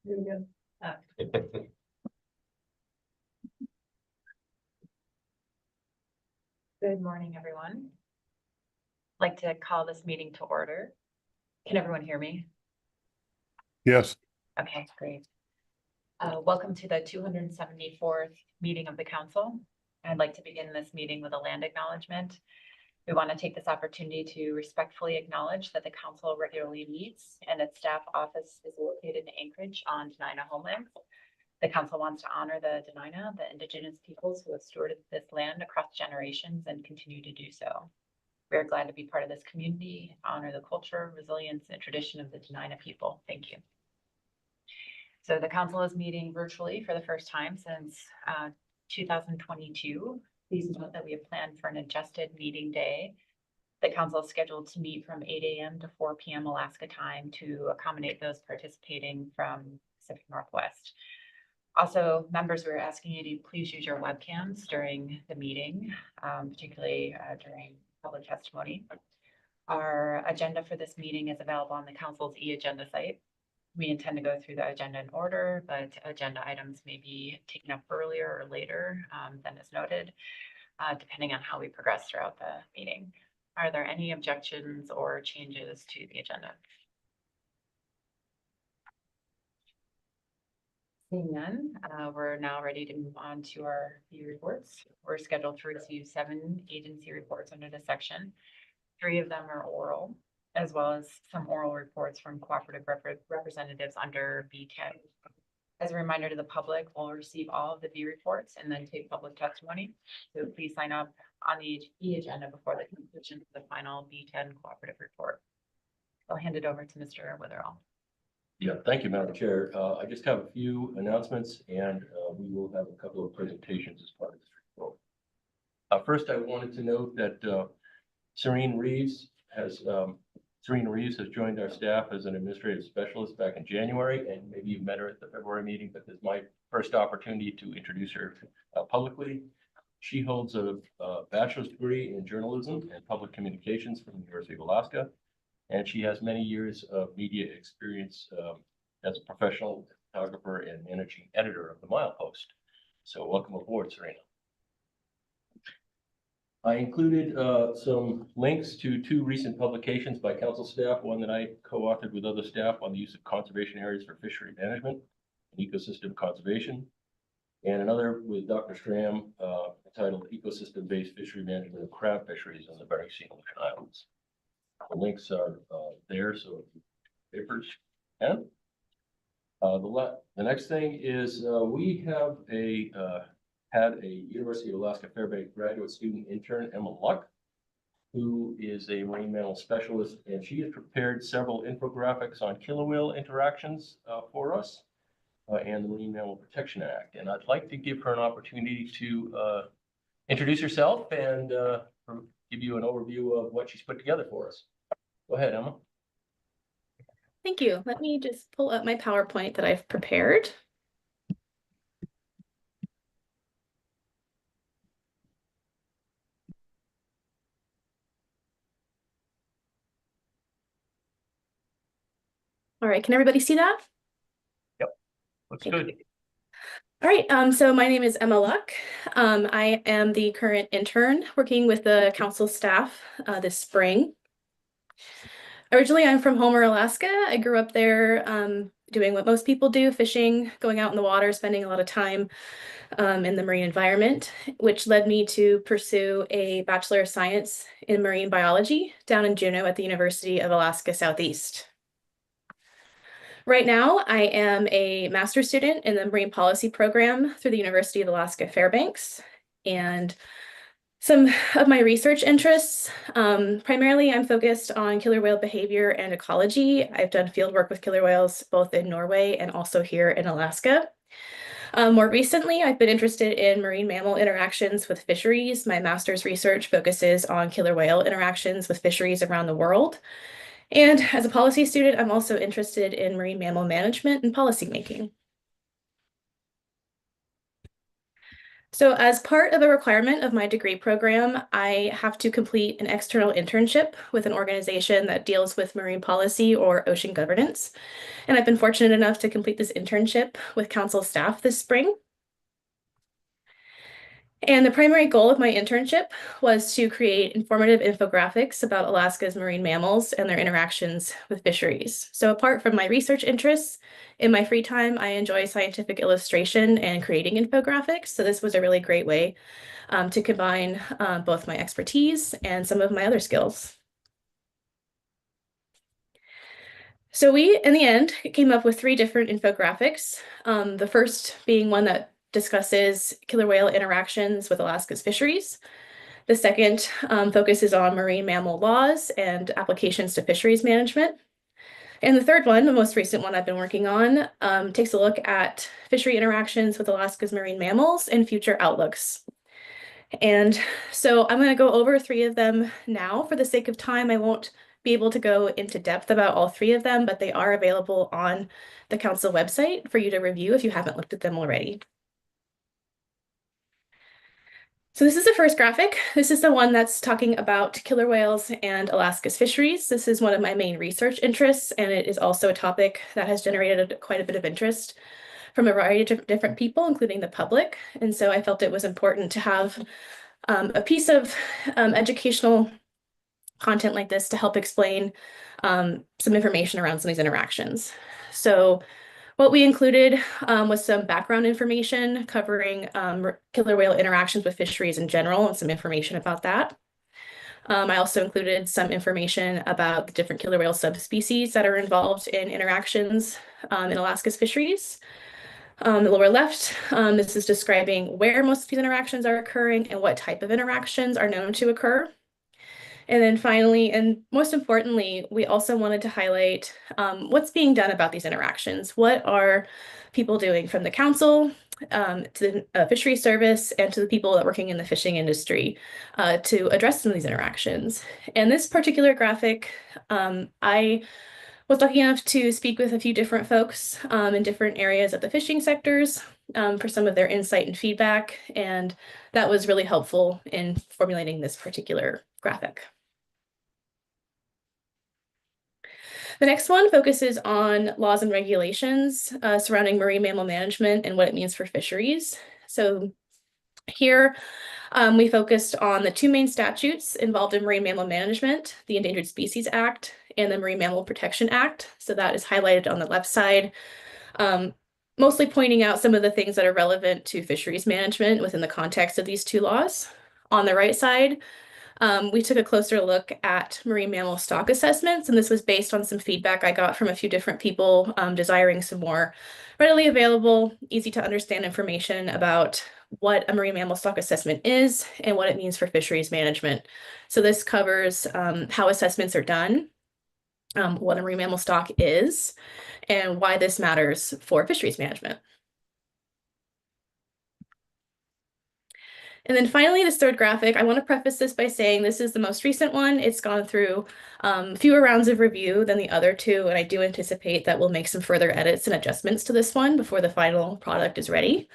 Very good. Good morning, everyone. I'd like to call this meeting to order. Can everyone hear me? Yes. Okay, great. Welcome to the 274th meeting of the Council. I'd like to begin this meeting with a land acknowledgement. We want to take this opportunity to respectfully acknowledge that the Council regularly meets and its staff office is located in Anchorage on Dena'ina homeland. The Council wants to honor the Dena'ina, the Indigenous peoples who have stewarded this land across generations and continue to do so. We're glad to be part of this community, honor the culture, resilience, and tradition of the Dena'ina people. Thank you. So the Council is meeting virtually for the first time since 2022. Please note that we have planned for an adjusted meeting day. The Council is scheduled to meet from 8 a.m. to 4 p.m. Alaska time to accommodate those participating from Pacific Northwest. Also, members, we're asking you to please use your webcams during the meeting, particularly during public testimony. Our agenda for this meeting is available on the Council's e-agenda site. We intend to go through the agenda in order, but agenda items may be taken up earlier or later than is noted, depending on how we progress throughout the meeting. Are there any objections or changes to the agenda? Seeing none, we're now ready to move on to our B reports. We're scheduled to receive 7 agency reports under this section. 3 of them are oral, as well as some oral reports from cooperative representatives under B10. As a reminder to the public, we'll receive all of the B reports and then take public testimony. So please sign up on the e-agenda before the conclusion of the final B10 Cooperative Report. I'll hand it over to Mr. Witherall. Yeah, thank you, Madam Chair. I just have a few announcements and we will have a couple of presentations as part of this report. First, I wanted to note that Serene Reeves has joined our staff as an administrative specialist back in January, and maybe you've met her at the February meeting, but this is my first opportunity to introduce her publicly. She holds a bachelor's degree in journalism and public communications from the University of Alaska, and she has many years of media experience as a professional photographer and managing editor of the Milepost. So welcome aboard, Serena. I included some links to 2 recent publications by Council staff, one that I co-authored with other staff on the use of conservation areas for fishery management and ecosystem conservation, and another with Dr. Stram entitled Ecosystem-Based Fishery Management of Crab Fisheries on the Bering Sea and Aleutian Islands. The links are there, so papers can. The next thing is we have had a University of Alaska Fairbanks graduate student intern, Emma Luck, who is a marine mammal specialist, and she has prepared several infographics on killer whale interactions for us and the Marine Mammal Protection Act. And I'd like to give her an opportunity to introduce herself and give you an overview of what she's put together for us. Go ahead, Emma. Thank you. Let me just pull up my PowerPoint that I've prepared. All right, can everybody see that? Yep, looks good. All right, so my name is Emma Luck. I am the current intern working with the Council staff this spring. Originally, I'm from Homer, Alaska. I grew up there doing what most people do, fishing, going out in the water, spending a lot of time in the marine environment, which led me to pursue a Bachelor of Science in Marine Biology down in Juneau at the University of Alaska Southeast. Right now, I am a master's student in the Marine Policy Program through the University of Alaska Fairbanks. And some of my research interests, primarily I'm focused on killer whale behavior and ecology. I've done field work with killer whales both in Norway and also here in Alaska. More recently, I've been interested in marine mammal interactions with fisheries. My master's research focuses on killer whale interactions with fisheries around the world. And as a policy student, I'm also interested in marine mammal management and policymaking. So as part of a requirement of my degree program, I have to complete an external internship with an organization that deals with marine policy or ocean governance. And I've been fortunate enough to complete this internship with Counsel staff this spring. And the primary goal of my internship was to create informative infographics about Alaska's marine mammals and their interactions with fisheries. So apart from my research interests, in my free time, I enjoy scientific illustration and creating infographics. So this was a really great way to combine both my expertise and some of my other skills. So we, in the end, came up with 3 different infographics. The first being one that discusses killer whale interactions with Alaska's fisheries. The second focuses on marine mammal laws and applications to fisheries management. And the third one, the most recent one I've been working on, takes a look at fishery interactions with Alaska's marine mammals and future outlooks. And so I'm going to go over 3 of them now. For the sake of time, I won't be able to go into depth about all 3 of them, but they are available on the Council website for you to review if you haven't looked at them already. So this is the first graphic. This is the one that's talking about killer whales and Alaska's fisheries. This is one of my main research interests, and it is also a topic that has generated quite a bit of interest from a variety of different people, including the public. And so I felt it was important to have a piece of educational content like this to help explain some information around some of these interactions. So what we included was some background information covering killer whale interactions with fisheries in general and some information about that. I also included some information about the different killer whale subspecies that are involved in interactions in Alaska's fisheries. The lower left, this is describing where most of these interactions are occurring and what type of interactions are known to occur. And then finally, and most importantly, we also wanted to highlight what's being done about these interactions. What are people doing from the Council to the Fisheries Service and to the people that are working in the fishing industry to address some of these interactions? And this particular graphic, I was lucky enough to speak with a few different folks in different areas of the fishing sectors for some of their insight and feedback, and that was really helpful in formulating this particular graphic. The next one focuses on laws and regulations surrounding marine mammal management and what it means for fisheries. So here we focused on the 2 main statutes involved in marine mammal management, the Endangered Species Act and the Marine Mammal Protection Act. So that is highlighted on the left side, mostly pointing out some of the things that are relevant to fisheries management within the context of these 2 laws. On the right side, we took a closer look at marine mammal stock assessments, and this was based on some feedback I got from a few different people desiring some more readily available, easy to understand information about what a marine mammal stock assessment is and what it means for fisheries management. So this covers how assessments are done, what a marine mammal stock is, and why this matters for fisheries management. And then finally, this third graphic, I want to preface this by saying this is the most recent one. It's gone through fewer rounds of review than the other 2, and I do anticipate that we'll make some further edits and adjustments to this one before the final product is ready.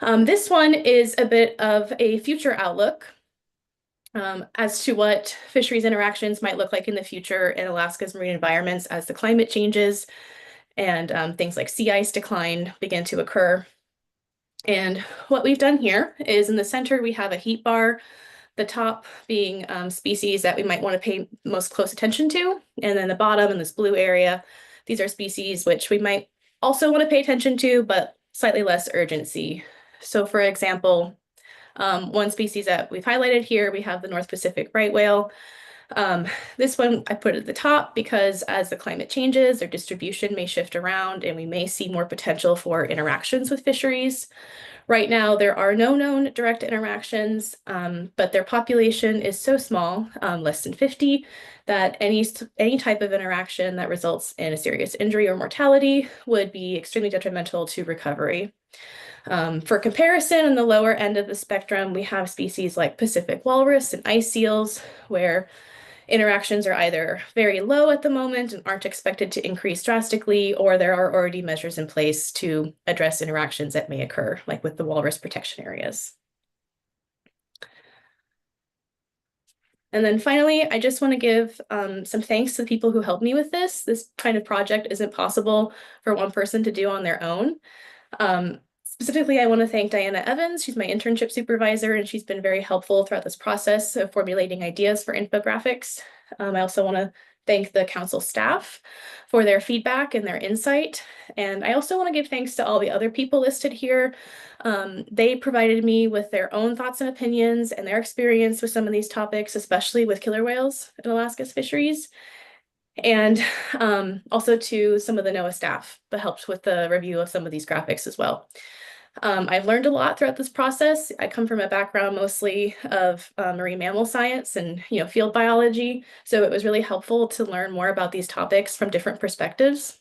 This one is a bit of a future outlook as to what fisheries interactions might look like in the future in Alaska's marine environments as the climate changes and things like sea ice decline begin to occur. And what we've done here is in the center, we have a heat bar, the top being species that we might want to pay most close attention to. And then the bottom in this blue area, these are species which we might also want to pay attention to, but slightly less urgency. So for example, one species that we've highlighted here, we have the North Pacific right whale. This one I put at the top because as the climate changes, their distribution may shift around and we may see more potential for interactions with fisheries. Right now, there are no known direct interactions, but their population is so small, less than 50, that any type of interaction that results in a serious injury or mortality would be extremely detrimental to recovery. For comparison, on the lower end of the spectrum, we have species like Pacific walrus and ice seals, where interactions are either very low at the moment and aren't expected to increase drastically, or there are already measures in place to address interactions that may occur, like with the walrus protection areas. And then finally, I just want to give some thanks to the people who helped me with this. This kind of project isn't possible for one person to do on their own. Specifically, I want to thank Diana Evans. She's my internship supervisor, and she's been very helpful throughout this process of formulating ideas for infographics. I also want to thank the council staff for their feedback and their insight. And I also want to give thanks to all the other people listed here. They provided me with their own thoughts and opinions and their experience with some of these topics, especially with killer whales in Alaska's fisheries. And also to some of the NOAA staff that helped with the review of some of these graphics as well. I've learned a lot throughout this process. I come from a background mostly of marine mammal science and field biology, so it was really helpful to learn more about these topics from different perspectives.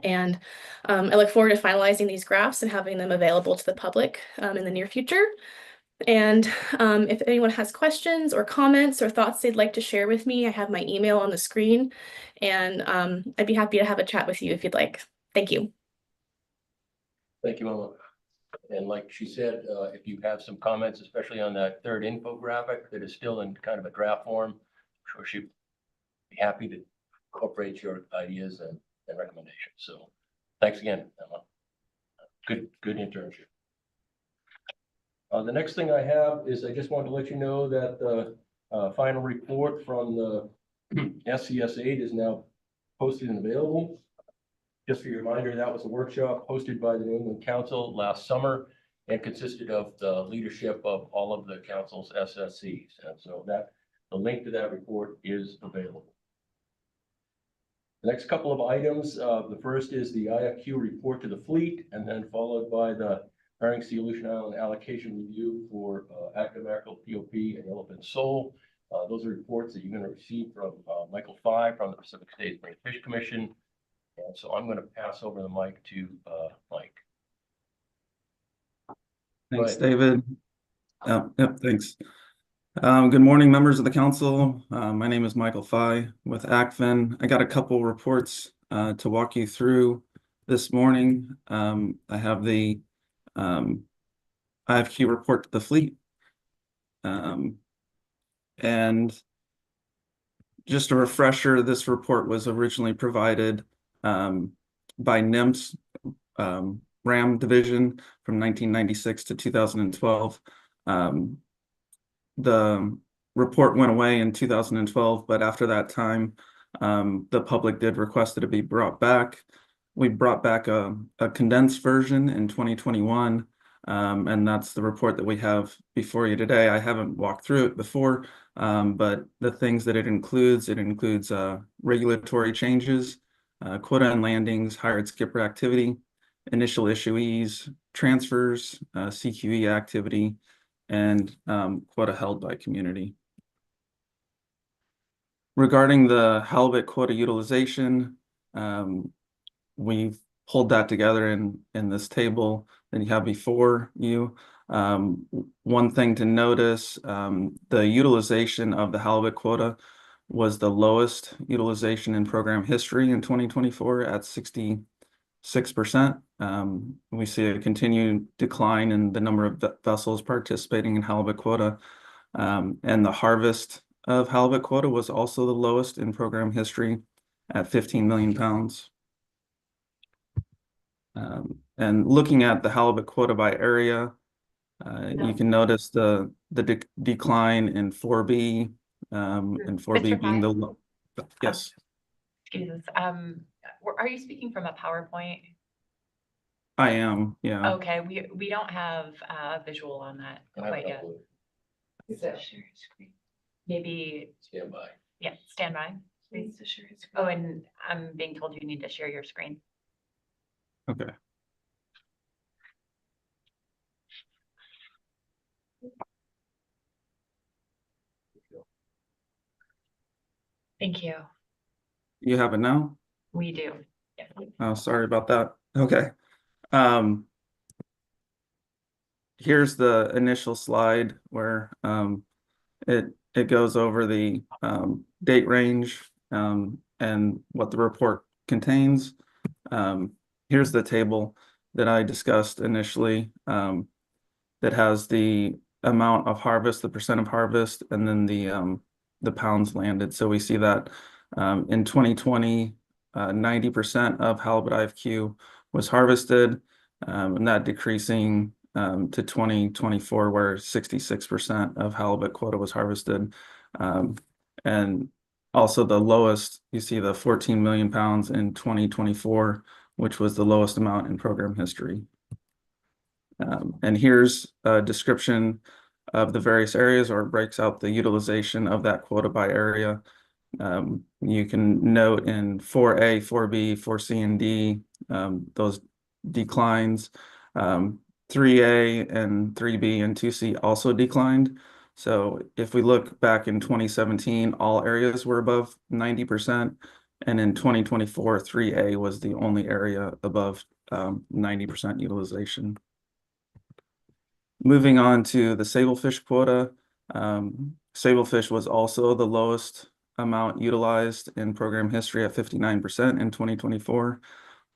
And I look forward to finalizing these graphs and having them available to the public in the near future. And if anyone has questions or comments or thoughts they'd like to share with me, I have my email on the screen, and I'd be happy to have a chat with you if you'd like. Thank you. Thank you, Emma. And like she said, if you have some comments, especially on that third infographic that is still in kind of a draft form, I'm sure she'd be happy to incorporate your ideas and recommendations. So thanks again, Emma. Good internship. The next thing I have is I just want to let you know that the final report from the SCS8 is now posted and available. Just for your reminder, that was a workshop hosted by the New England Council last summer and consisted of the leadership of all of the council's SSCs. And so the link to that report is available. The next couple of items, the first is the IFQ report to the fleet, and then followed by the Bering Sea Aleutian Island allocation review for Atka, mackerel, POP, and Yellowfin sole. Those are reports that you're going to receive from Michael Fye from the Pacific States Marine Fish Commission. And so I'm going to pass over the mic to Mike. Thanks, David. Yep, thanks. Good morning, members of the council. My name is Michael Fye with ACFIN. I got a couple reports to walk you through this morning. I have the IFQ report to the fleet. And just a refresher, this report was originally provided by NIMS RAM division from 1996 to 2012. The report went away in 2012, but after that time, the public did request that it be brought back. We brought back a condensed version in 2021, and that's the report that we have before you today. I haven't walked through it before, but the things that it includes regulatory changes, quota and landings, hired skipper activity, initial issuees, transfers, CQE activity, and quota held by community. Regarding the halibut quota utilization, we've pulled that together in this table that you have before you. One thing to notice, the utilization of the halibut quota was the lowest utilization in program history in 2024 at 66%. We see a continued decline in the number of vessels participating in halibut quota, and the harvest of halibut quota was also the lowest in program history at 15 million pounds. And looking at the halibut quota by area, you can notice the decline in 4B, and 4B being the low. Yes. Excuse us. Are you speaking from a PowerPoint? I am, yeah. Okay, we don't have a visual on that quite yet. So, maybe Stand by. yeah, stand by, please. Oh, and I'm being told you need to share your screen. Okay. Thank you. You have it now? We do. Yeah. Oh, sorry about that. Okay. Here's the initial slide where it it goes over the date range and what the report contains. Here's the table that I discussed initially that has the amount of harvest, the percent of harvest, and then the pounds landed. So we see that in 2020, 90% of halibut IFQ was harvested, and that decreasing to 2024, where 66% of halibut quota was harvested. And also the lowest, you see the 14 million pounds in 2024, which was the lowest amount in program history. And here's a description of the various areas, or it breaks out the utilization of that quota by area. You can note in 4A, 4B, 4C, and D, those declines. 3A and 3B and 2C also declined. So if we look back in 2017, all areas were above 90%. And in 2024, 3A was the only area above 90% utilization. Moving on to the sablefish quota. Sablefish was also the lowest amount utilized in program history at 59% in 2024,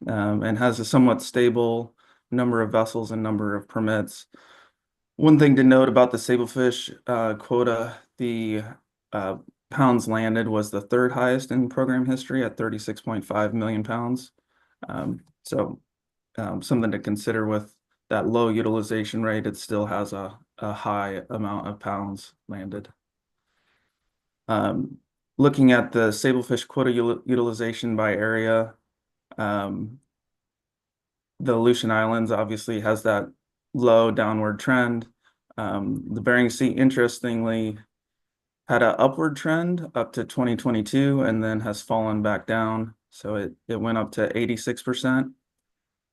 and has a somewhat stable number of vessels and number of permits. One thing to note about the sablefish quota, the pounds landed was the third highest in program history at 36.5 million pounds. So something to consider with that low utilization rate, it still has a high amount of pounds landed. Looking at the sablefish quota utilization by area, the Aleutian Islands obviously has that low downward trend. The Bering Sea, interestingly, had an upward trend up to 2022 and then has fallen back down. So it went up to 86%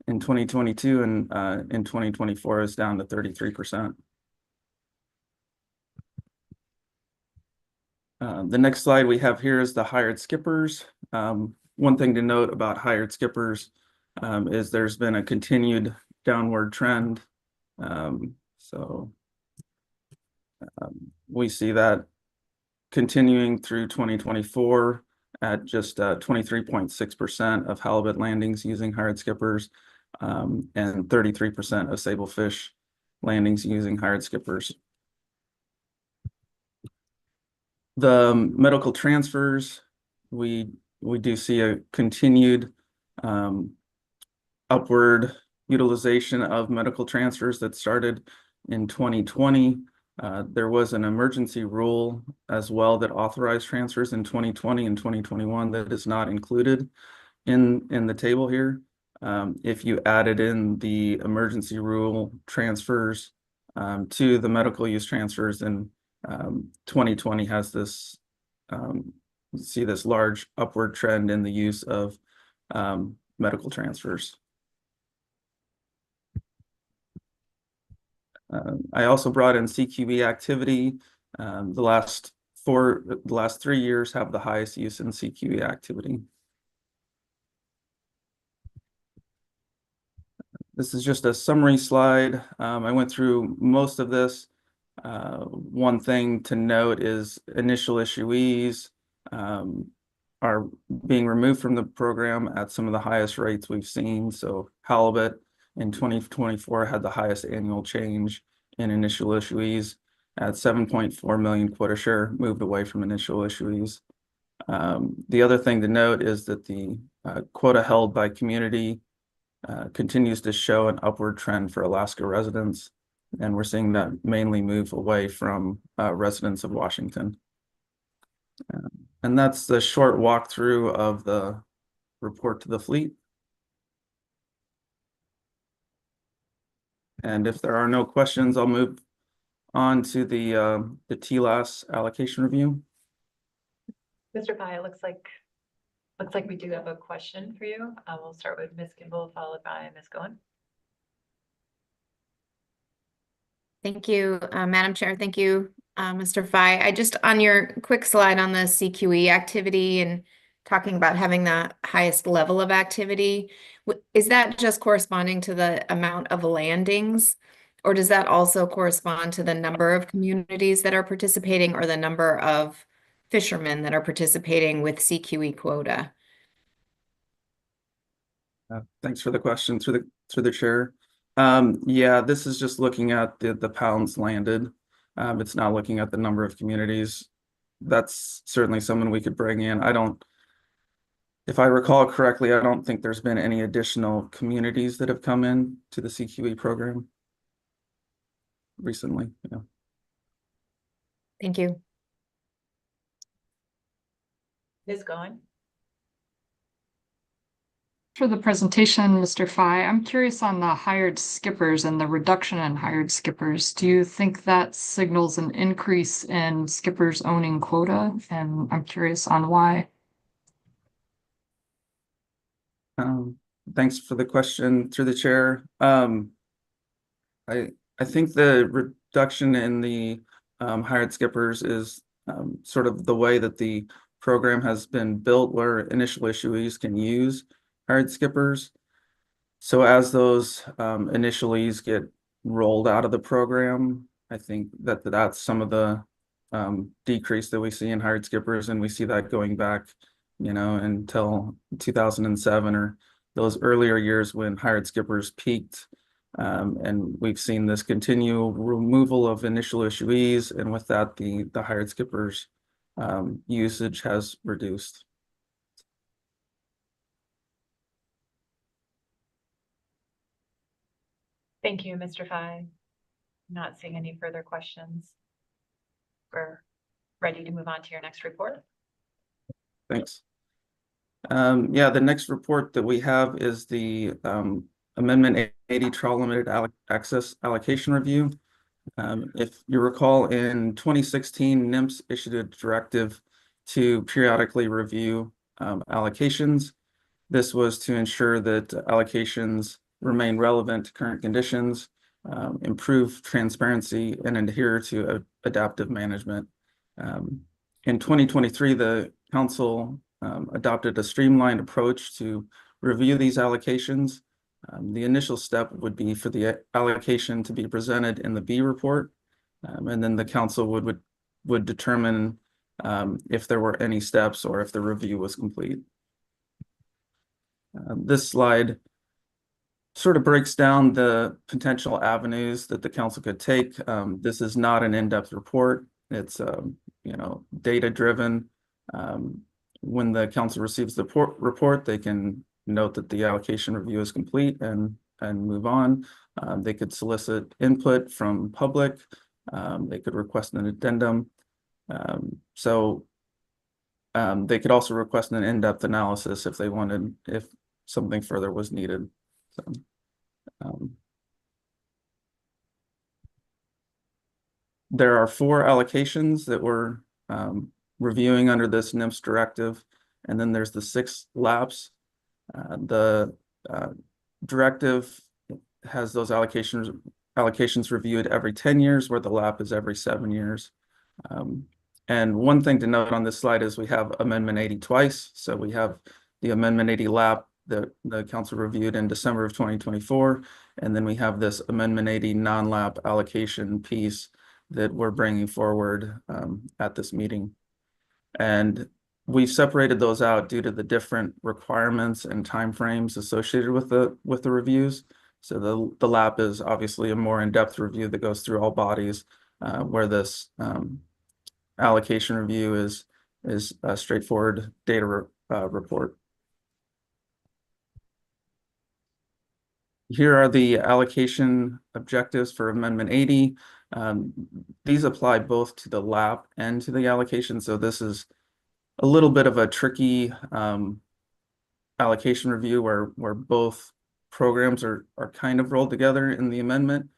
in 2022, and in 2024 is down to 33%. The next slide we have here is the hired skippers. One thing to note about hired skippers is there's been a continued downward trend. We see that continuing through 2024 at just 23.6% of halibut landings using hired skippers, and 33% of sablefish landings using hired skippers. The medical transfers, we do see a continued upward utilization of medical transfers that started in 2020. There was an emergency rule as well that authorized transfers in 2020 and 2021 that is not included in the table here. If you added in the emergency rule transfers to the medical use transfers, then 2020 has this, see this large upward trend in the use of medical transfers. I also brought in CQE activity. The last 3 years have the highest use in CQE activity. This is just a summary slide. I went through most of this. One thing to note is initial issuees are being removed from the program at some of the highest rates we've seen. So halibut in 2024 had the highest annual change in initial issuees at 7.4 million quota share, moved away from initial issuees. The other thing to note is that the quota held by community continues to show an upward trend for Alaska residents, and we're seeing that mainly move away from residents of Washington. And that's the short walkthrough of the report to the fleet. And if there are no questions, I'll move on to the TLAS allocation review. Mr. Pai, it looks like we do have a question for you. We'll start with Ms. Kimball, followed by Ms. Goen. Thank you, Madam Chair. Thank you, Mr. Fye. I just, on your quick slide on the CQE activity and talking about having the highest level of activity, is that just corresponding to the amount of landings? Or does that also correspond to the number of communities that are participating or the number of fishermen that are participating with CQE quota? Thanks for the question through the chair. Yeah, this is just looking at the pounds landed. It's not looking at the number of communities. That's certainly someone we could bring in. If I recall correctly, I don't think there's been any additional communities that have come in to the CQE program recently. Yeah. Thank you. Ms. Goen? For the presentation, Mr. Fye, I'm curious on the hired skippers and the reduction in hired skippers. Do you think that signals an increase in skippers owning quota? And I'm curious on why. Thanks for the question through the chair. I think the reduction in the hired skippers is sort of the way that the program has been built, where initial issuees can use hired skippers. So as those initialees get rolled out of the program, I think that that's some of the decrease that we see in hired skippers, and we see that going back, until 2007 or those earlier years when hired skippers peaked. And we've seen this continual removal of initial issuees, and with that, the hired skippers usage has reduced. Thank you, Mr. Fye. Not seeing any further questions. We're ready to move on to your next report. Thanks. Yeah, the next report that we have is the Amendment 80 Trawl Limited Access Allocation Review. If you recall, in 2016, NMFS issued a directive to periodically review allocations. This was to ensure that allocations remain relevant to current conditions, improve transparency, and adhere to adaptive management. In 2023, the Council adopted a streamlined approach to review these allocations. The initial step would be for the allocation to be presented in the B report, and then the Council would determine if there were any steps or if the review was complete. This slide sort of breaks down the potential avenues that the Council could take. This is not an in-depth report. It's data-driven. When the Council receives the report, they can note that the allocation review is complete and move on. They could solicit input from public. They could request an addendum. They could also request an in-depth analysis if they wanted, if something further was needed. There are 4 allocations that we're reviewing under this NMFS directive, and then there's the 6 laps. The directive has those allocations reviewed every 10 years, where the lap is every 7 years. And one thing to note on this slide is we have Amendment 80 twice. So we have the Amendment 80 lap that the Council reviewed in December of 2024, and then we have this Amendment 80 non-lap allocation piece that we're bringing forward at this meeting. And we've separated those out due to the different requirements and timeframes associated with the reviews. So the lap is obviously a more in-depth review that goes through all bodies, where this allocation review is a straightforward data report. Here are the allocation objectives for Amendment 80. These apply both to the lap and to the allocation. So this is a little bit of a tricky allocation review where both programs are kind of rolled together in the amendment.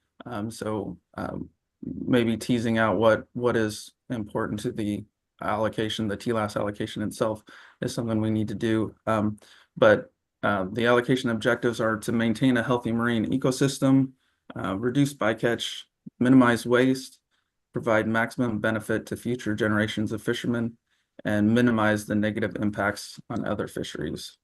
Maybe teasing out what is important to the allocation, the TLAS allocation itself, is something we need to do. The allocation objectives are to maintain a healthy marine ecosystem, reduce bycatch, minimize waste, provide maximum benefit to future generations of fishermen, and minimize the negative impacts on other fisheries.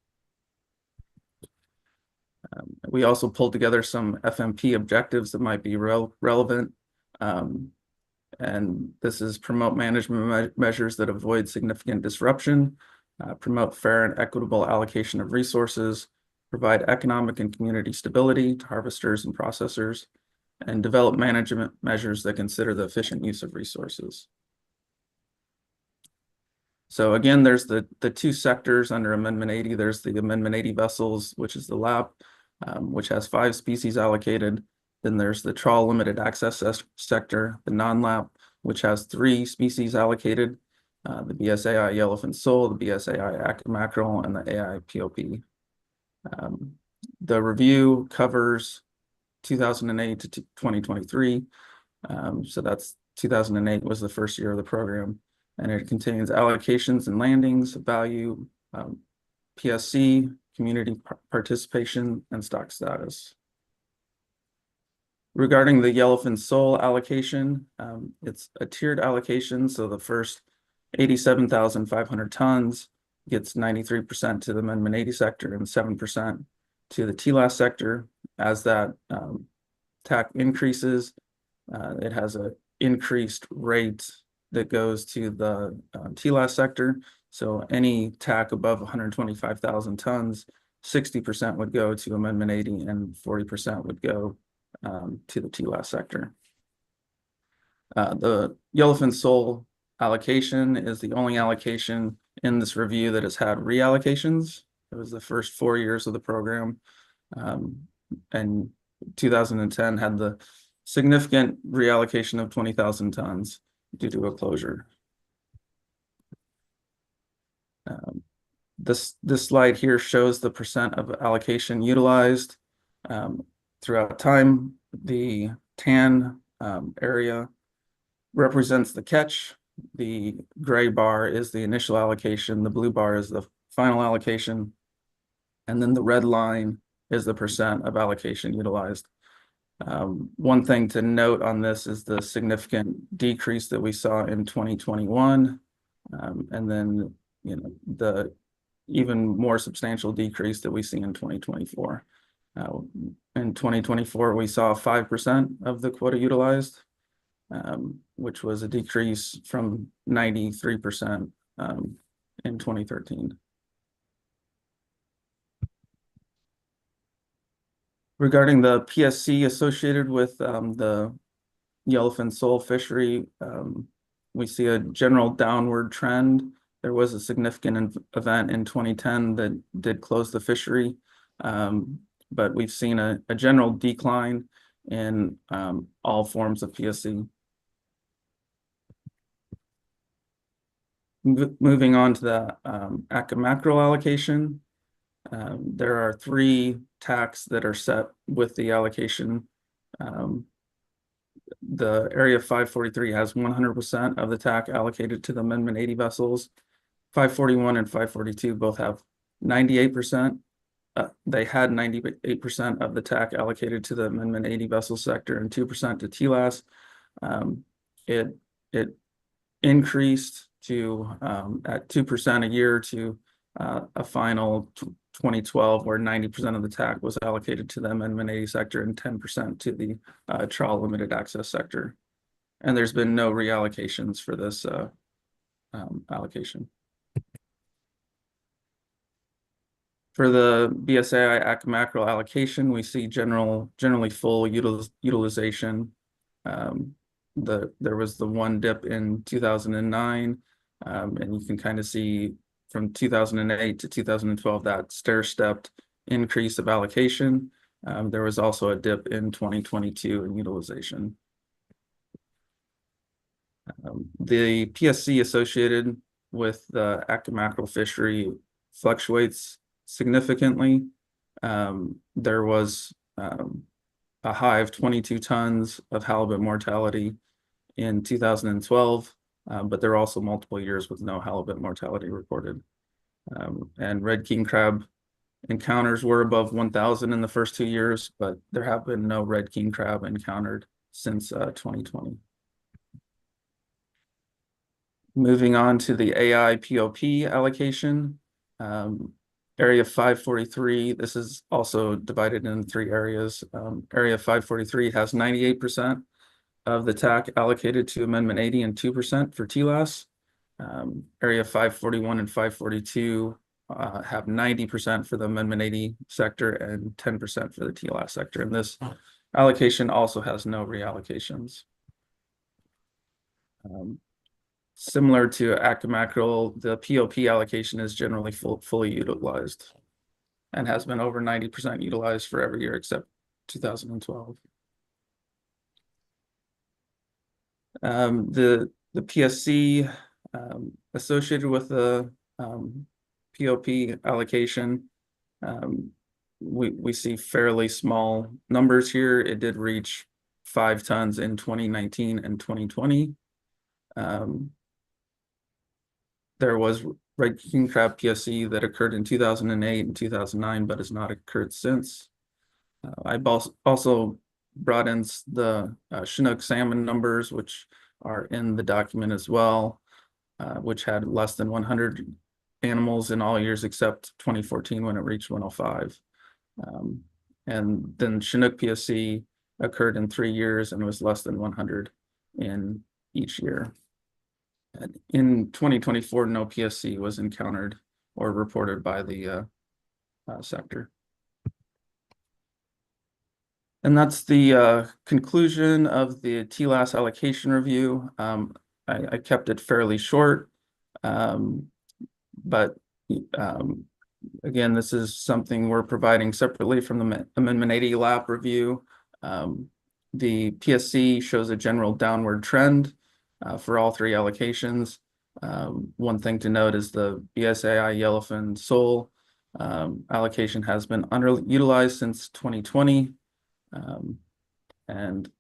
We also pulled together some FMP objectives that might be relevant. And this is promote management measures that avoid significant disruption, promote fair and equitable allocation of resources, provide economic and community stability to harvesters and processors, and develop management measures that consider the efficient use of resources. So again, there's the two sectors under Amendment 80. There's the Amendment 80 vessels, which is the LAP, which has 5 species allocated. Then there's the trawl limited access sector, the non-LAP, which has 3 species allocated, the BSAI Yellowfin sole, the BSAI Atka mackerel, and the AIPOP. The review covers 2008 to 2023. So that's 2008 was the first year of the program. And it contains allocations and landings, value, PSC, community participation, and stock status. Regarding the Yellowfin sole allocation, it's a tiered allocation. So the first 87,500 tons gets 93% to the Amendment 80 sector and 7% to the TLAS sector. As that TAC increases, it has an increased rate that goes to the TLAS sector. So any TAC above 125,000 tons, 60% would go to Amendment 80 and 40% would go to the TLAS sector. The Yellowfin sole allocation is the only allocation in this review that has had reallocations. It was the first 4 years of the program. And 2010 had the significant reallocation of 20,000 tons due to a closure. This slide here shows the percent of allocation utilized throughout time. The tan area represents the catch. The gray bar is the initial allocation. The blue bar is the final allocation. And then the red line is the percent of allocation utilized. One thing to note on this is the significant decrease that we saw in 2021. And then, the even more substantial decrease that we see in 2024. In 2024, we saw 5% of the quota utilized, which was a decrease from 93% in 2013. Regarding the PSC associated with the Yellowfin sole fishery, we see a general downward trend. There was a significant event in 2010 that did close the fishery, but we've seen a general decline in all forms of PSC. Moving on to the Atka mackerel allocation, there are 3 TACs that are set with the allocation. The Area 543 has 100% of the TAC allocated to the Amendment 80 vessels. 541 and 542 both have 98%. They had 98% of the TAC allocated to the Amendment 80 vessel sector and 2% to TLAS. It increased to at 2% a year to a final 2012 where 90% of the TAC was allocated to the Amendment 80 sector and 10% to the trawl limited access sector. And there's been no reallocations for this allocation. For the BSAI Atka mackerel allocation, we see generally full utilization. There was the one dip in 2009, and you can kind of see from 2008 to 2012 that stair-stepped increase of allocation. There was also a dip in 2022 in utilization. The PSC associated with the Atka mackerel fishery fluctuates significantly. There was a high of 22 tons of halibut mortality in 2012, but there are also multiple years with no halibut mortality reported. And red king crab encounters were above 1,000 in the first 2 years, but there have been no red king crab encountered since 2020. Moving on to the AIPOP allocation. Area 543, this is also divided into 3 areas. Area 543 has 98% of the TAC allocated to Amendment 80 and 2% for TLAS. Area 541 and 542 have 90% for the Amendment 80 sector and 10% for the TLAS sector. And this allocation also has no reallocations. Similar to Atka mackerel, the POP allocation is generally fully utilized and has been over 90% utilized for every year except 2012. The PSC associated with the POP allocation, we see fairly small numbers here. It did reach 5 tons in 2019 and 2020. There was red king crab PSC that occurred in 2008 and 2009, but has not occurred since. I also brought in the Chinook salmon numbers, which are in the document as well, which had less than 100 animals in all years except 2014 when it reached 105. And then Chinook PSC occurred in 3 years and was less than 100 in each year. In 2024, no PSC was encountered or reported by the sector. And that's the conclusion of the TLAS allocation review. I kept it fairly short, but again, this is something we're providing separately from the Amendment 80 LAP review. The PSC shows a general downward trend for all 3 allocations. One thing to note is the BSAI Yellowfin sole allocation has been underutilized since 2020. And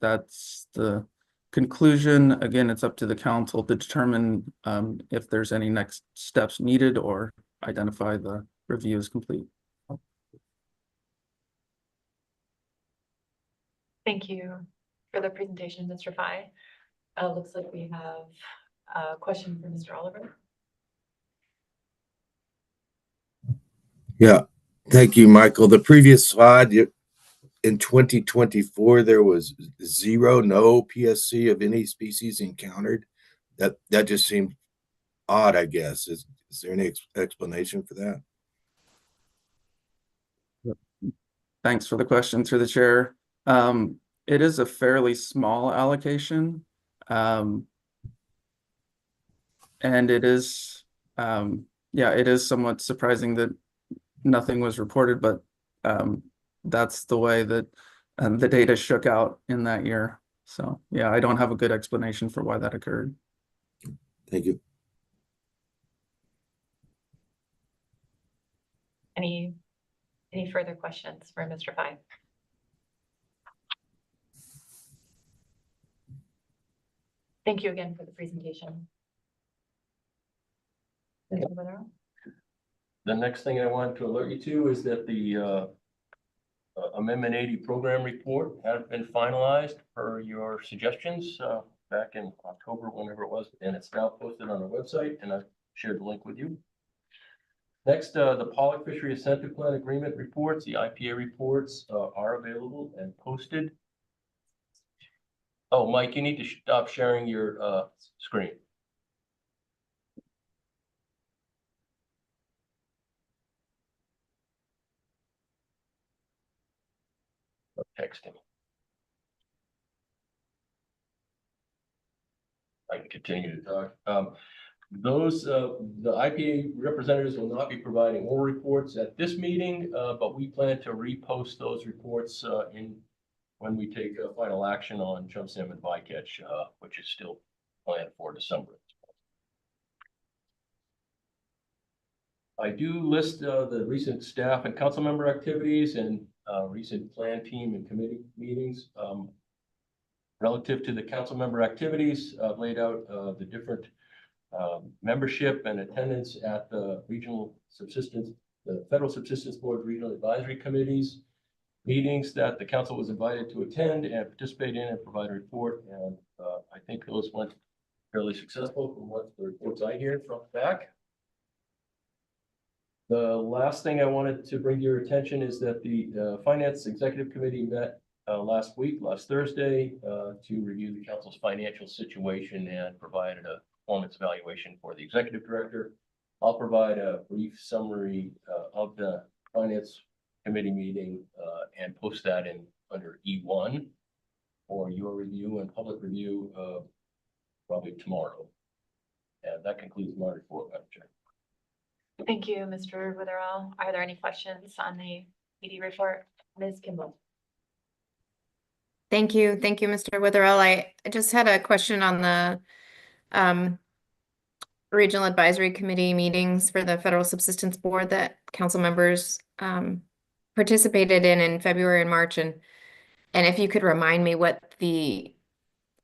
that's the conclusion. Again, it's up to the council to determine if there's any next steps needed or identify the review as complete. Thank you for the presentation, Mr. Fye. Looks like we have a question for Mr. Oliver. Yeah, thank you, Michael. The previous slide, in 2024, there was no PSC of any species encountered. That just seemed odd, I guess. Is there any explanation for that? Thanks for the question through the chair. It is a fairly small allocation. And it is, it is somewhat surprising that nothing was reported, but that's the way that the data shook out in that year. So yeah, I don't have a good explanation for why that occurred. Thank you. Any further questions for Mr. Fye? Thank you again for the presentation. The next thing I wanted to alert you to is that the Amendment 80 program report has been finalized per your suggestions back in October, whenever it was, and it's now posted on our website, and I've shared the link with you. Next, the Pollock Fishery Incentive Plan Agreement reports, the IPA reports are available and posted. Oh, Mike, you need to stop sharing your screen. Texting. I can continue to talk. The IPA representatives will not be providing more reports at this meeting, but we plan to repost those reports when we take final action on chum salmon bycatch, which is still planned for December. I do list the recent staff and council member activities and recent plan team and committee meetings. Relative to the council member activities, I've laid out the different membership and attendance at the Federal Subsistence Board Regional Advisory Committees meetings that the council was invited to attend and participate in and provide a report. And I think those went fairly successful from what the reports I hear from back. The last thing I wanted to bring to your attention is that the Finance Executive Committee met last Thursday, to review the council's financial situation and provided a performance evaluation for the executive director. I'll provide a brief summary of the Finance Committee meeting and post that in under E1 for your review and public review probably tomorrow. And that concludes my report, Madam Chair. Thank you, Mr. Witherell. Are there any questions on the PD report? Ms. Kimball? Thank you. Thank you, Mr. Witherell. I just had a question on the Regional Advisory Committee meetings for the Federal Subsistence Board that council members participated in February and March. And if you could remind me what the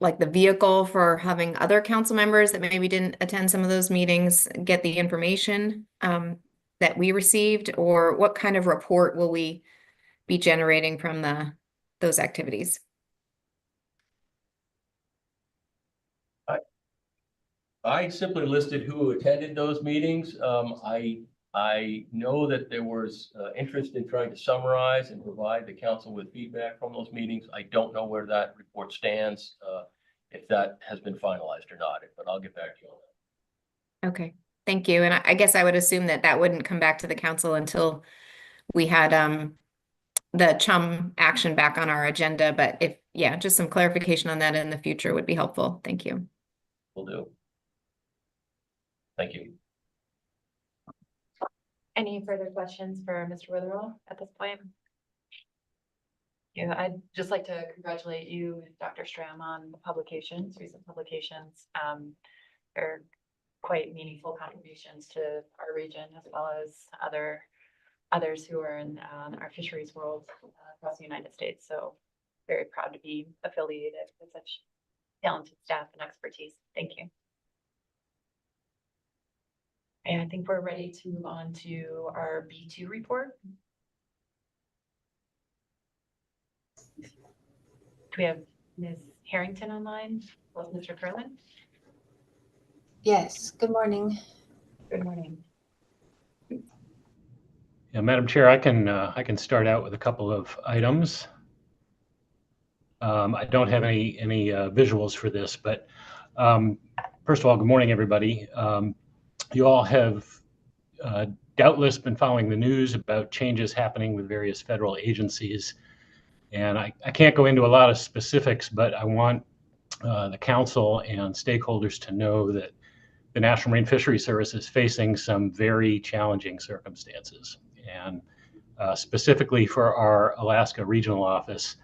vehicle for having other council members that maybe didn't attend some of those meetings get the information that we received, or what kind of report will we be generating from those activities? I simply listed who attended those meetings. I know that there was interest in trying to summarize and provide the council with feedback from those meetings. I don't know where that report stands, if that has been finalized or not, but I'll get back to you on that. Okay, thank you. And I guess I would assume that wouldn't come back to the council until we had the chum action back on our agenda. But just some clarification on that in the future would be helpful. Thank you. Will do. Thank you. Any further questions for Mr. Witherell at this point? Yeah, I'd just like to congratulate you and Dr. Stram on the publications, recent publications. They're quite meaningful contributions to our region, as well as others who are in our fisheries world across the United States. So very proud to be affiliated with such talented staff and expertise. Thank you. And I think we're ready to move on to our B2 report. Do we have Ms. Harrington online? Well, Mr. Curlin? Yes, good morning. Good morning. Yeah, Madam Chair, I can start out with a couple of items. I don't have any visuals for this, but first of all, good morning, everybody. You all have doubtless been following the news about changes happening with various federal agencies. And I can't go into a lot of specifics, but I want the council and stakeholders to know that the National Marine Fisheries Service is facing some very challenging circumstances. And specifically for our Alaska Regional Office,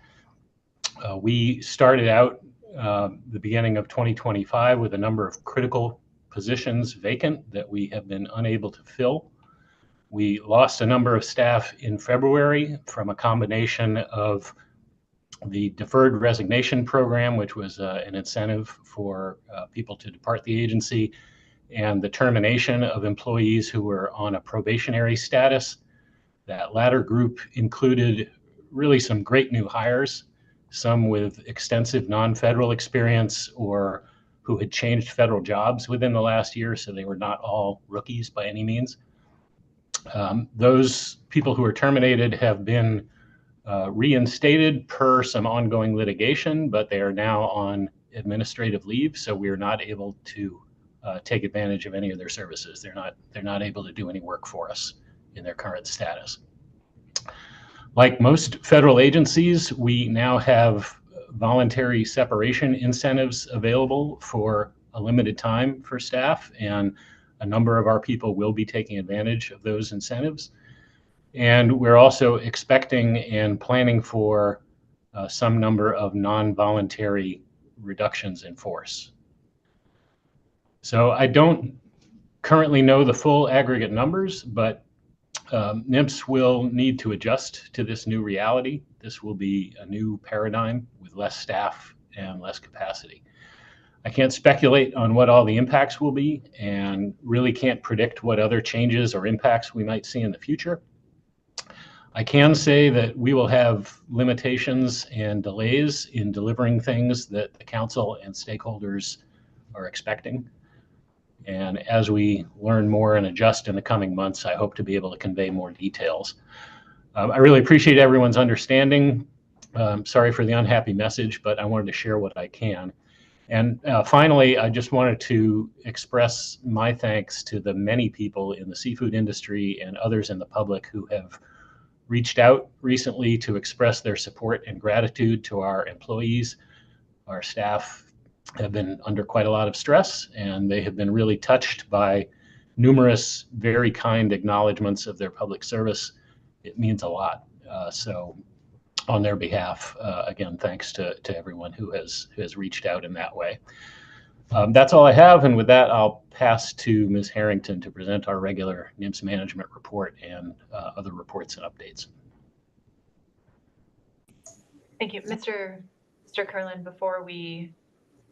we started out the beginning of 2025 with a number of critical positions vacant that we have been unable to fill. We lost a number of staff in February from a combination of the deferred resignation program, which was an incentive for people to depart the agency, and the termination of employees who were on a probationary status. That latter group included really some great new hires, some with extensive non-federal experience or who had changed federal jobs within the last year, so they were not all rookies by any means. Those people who were terminated have been reinstated per some ongoing litigation, but they are now on administrative leave, so we are not able to take advantage of any of their services. They're not able to do any work for us in their current status. Like most federal agencies, we now have voluntary separation incentives available for a limited time for staff, and a number of our people will be taking advantage of those incentives. And we're also expecting and planning for some number of non-voluntary reductions in force. So I don't currently know the full aggregate numbers, but NMFS will need to adjust to this new reality. This will be a new paradigm with less staff and less capacity. I can't speculate on what all the impacts will be and really can't predict what other changes or impacts we might see in the future. I can say that we will have limitations and delays in delivering things that the council and stakeholders are expecting. And as we learn more and adjust in the coming months, I hope to be able to convey more details. I really appreciate everyone's understanding. Sorry for the unhappy message, but I wanted to share what I can. And finally, I just wanted to express my thanks to the many people in the seafood industry and others in the public who have reached out recently to express their support and gratitude to our employees. Our staff have been under quite a lot of stress, and they have been really touched by numerous very kind acknowledgments of their public service. It means a lot. So on their behalf, again, thanks to everyone who has reached out in that way. That's all I have, and with that, I'll pass to Ms. Harrington to present our regular NMFS Management Report and other reports and updates. Thank you. Mr. Curlin, before we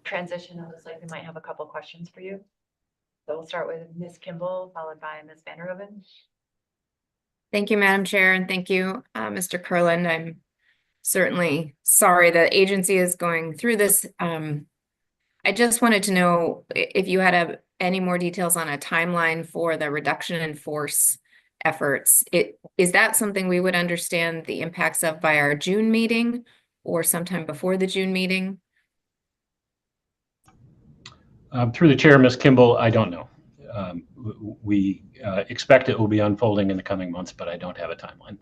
transition, it looks like we might have a couple questions for you. So we'll start with Ms. Kimball, followed by Ms. Vanderhoven. Thank you, Madam Chair, and thank you, Mr. Curlin. I'm certainly sorry the agency is going through this. I just wanted to know if you had any more details on a timeline for the reduction in force efforts. Is that something we would understand the impacts of by our June meeting or sometime before the June meeting? Through the chair, Ms. Kimball, I don't know. We expect it will be unfolding in the coming months, but I don't have a timeline.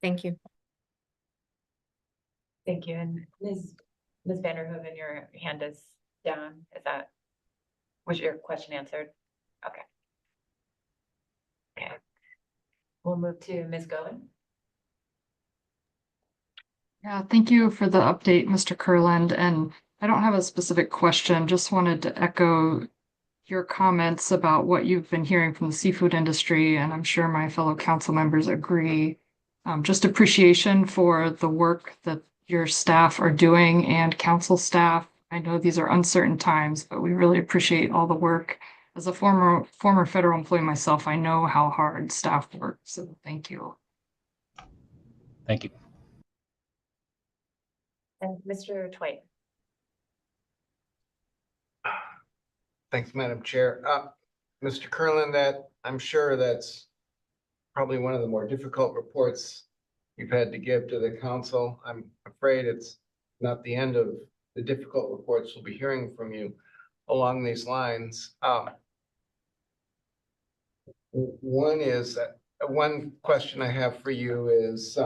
Thank you. Thank you. And Ms. Vanderhoven, your hand is down. Was your question answered? Okay. Okay. We'll move to Ms. Goen. Yeah, thank you for the update, Mr. Curland. And I don't have a specific question, just wanted to echo your comments about what you've been hearing from the seafood industry, and I'm sure my fellow council members agree. Just appreciation for the work that your staff are doing and council staff. I know these are uncertain times, but we really appreciate all the work. As a former federal employee myself, I know how hard staff work, so thank you. Thank you. And Mr. Twite. Thanks, Madam Chair. Mr. Curlin, I'm sure that's probably one of the more difficult reports you've had to give to the council. I'm afraid it's not the end of the difficult reports we'll be hearing from you along these lines. One question I have for you is,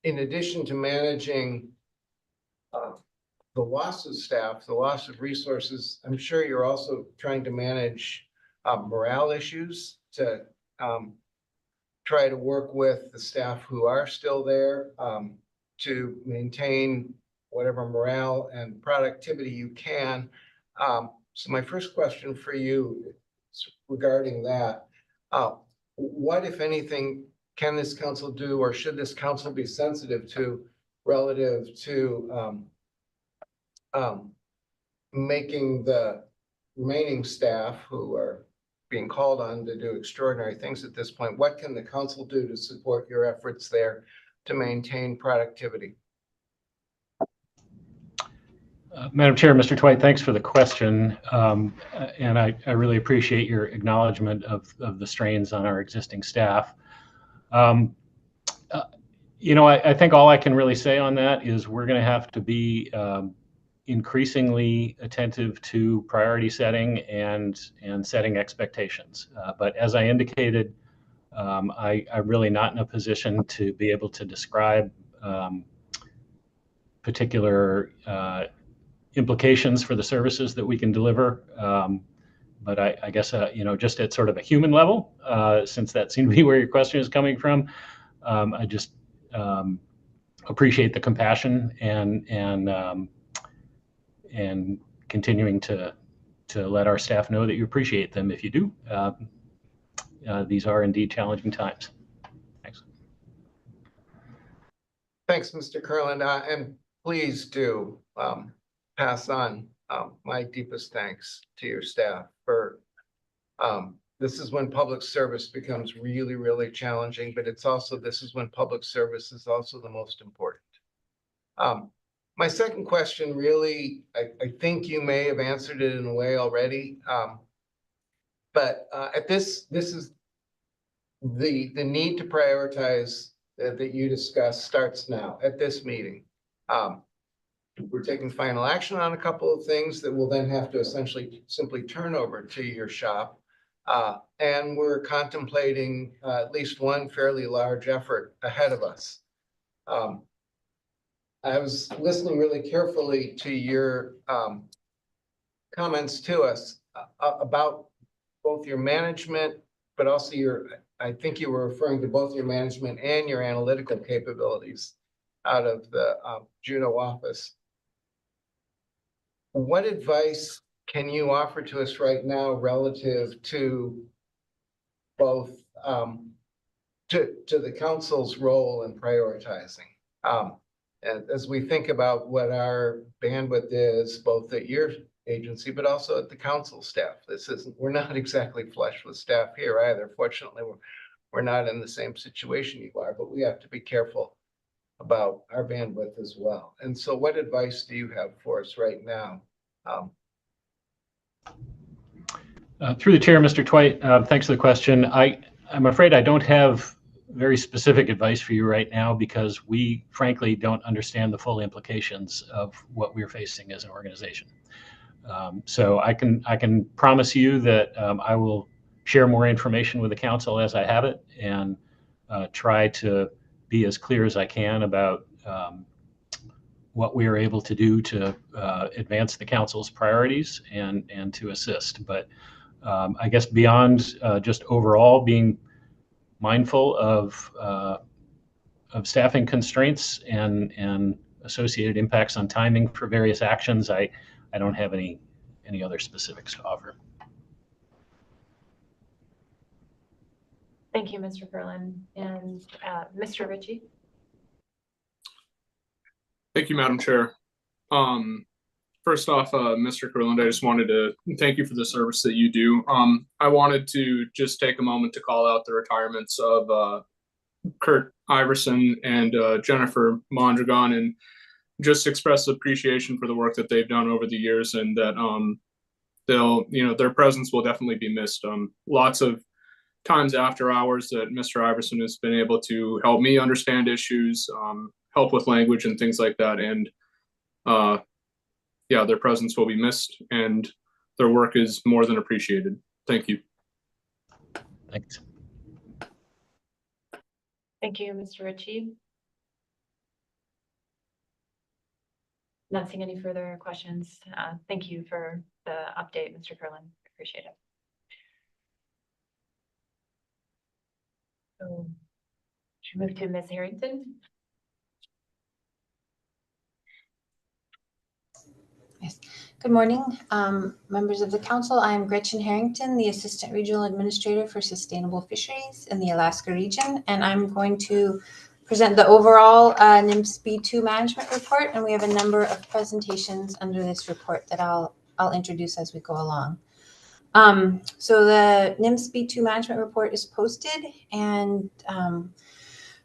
in addition to managing the loss of staff, the loss of resources, I'm sure you're also trying to manage morale issues to try to work with the staff who are still there to maintain whatever morale and productivity you can. So my first question for you is regarding that. What, if anything, can this council do, or should this council be sensitive to relative to making the remaining staff who are being called on to do extraordinary things at this point? What can the council do to support your efforts there to maintain productivity? Madam Chair, Mr. Twite, thanks for the question. And I really appreciate your acknowledgement of the strains on our existing staff. You know, I think all I can really say on that is we're going to have to be increasingly attentive to priority setting and setting expectations. But as I indicated, I'm really not in a position to be able to describe particular implications for the services that we can deliver. But I guess, you know, just at sort of a human level, since that seemed to be where your question is coming from, I just appreciate the compassion and continuing to let our staff know that you appreciate them if you do. These are indeed challenging times. Thanks. Thanks, Mr. Curlin, and please do pass on my deepest thanks to your staff for this is when public service becomes really, really challenging, but this is when public service is also the most important. My second question really, I think you may have answered it in a way already. But at this is the need to prioritize that you discussed starts now at this meeting. We're taking final action on a couple of things that we'll then have to essentially simply turn over to your shop. And we're contemplating at least one fairly large effort ahead of us. I was listening really carefully to your comments to us about both your management, but also I think you were referring to both your management and your analytical capabilities out of the Juneau office. What advice can you offer to us right now relative to both to the council's role in prioritizing? And as we think about what our bandwidth is, both at your agency, but also at the council staff. We're not exactly flush with staff here either. Fortunately, we're not in the same situation you are, but we have to be careful about our bandwidth as well. And so what advice do you have for us right now? Through the chair, Mr. Twite, thanks for the question. I'm afraid I don't have very specific advice for you right now because we frankly don't understand the full implications of what we're facing as an organization. So I can promise you that I will share more information with the council as I have it and try to be as clear as I can about what we are able to do to advance the council's priorities and to assist. But I guess beyond just overall being mindful of staffing constraints and associated impacts on timing for various actions, I don't have any other specifics to offer. Thank you, Mr. Kurland. And Mr. Ritchie? Thank you, Madam Chair. First off, Mr. Kurland, I just wanted to thank you for the service that you do. I wanted to just take a moment to call out the retirements of Kurt Iverson and Jennifer Mondragon, and just express appreciation for the work that they've done over the years, and that their presence will definitely be missed. Lots of times after hours that Mr. Iverson has been able to help me understand issues, help with language and things like that, and yeah, their presence will be missed, and their work is more than appreciated. Thank you. Thanks. Thank you, Mr. Ritchie. Not seeing any further questions. Thank you for the update, Mr. Kurland. Appreciate it. So, should we move to Ms. Harrington? Yes. Good morning, members of the council. I am Gretchen Harrington, the Assistant Regional Administrator for Sustainable Fisheries in the Alaska region, and I'm going to present the overall NMFS B2 Management Report, and we have a number of presentations under this report that I'll introduce as we go along. So the NMFS B2 Management Report is posted, and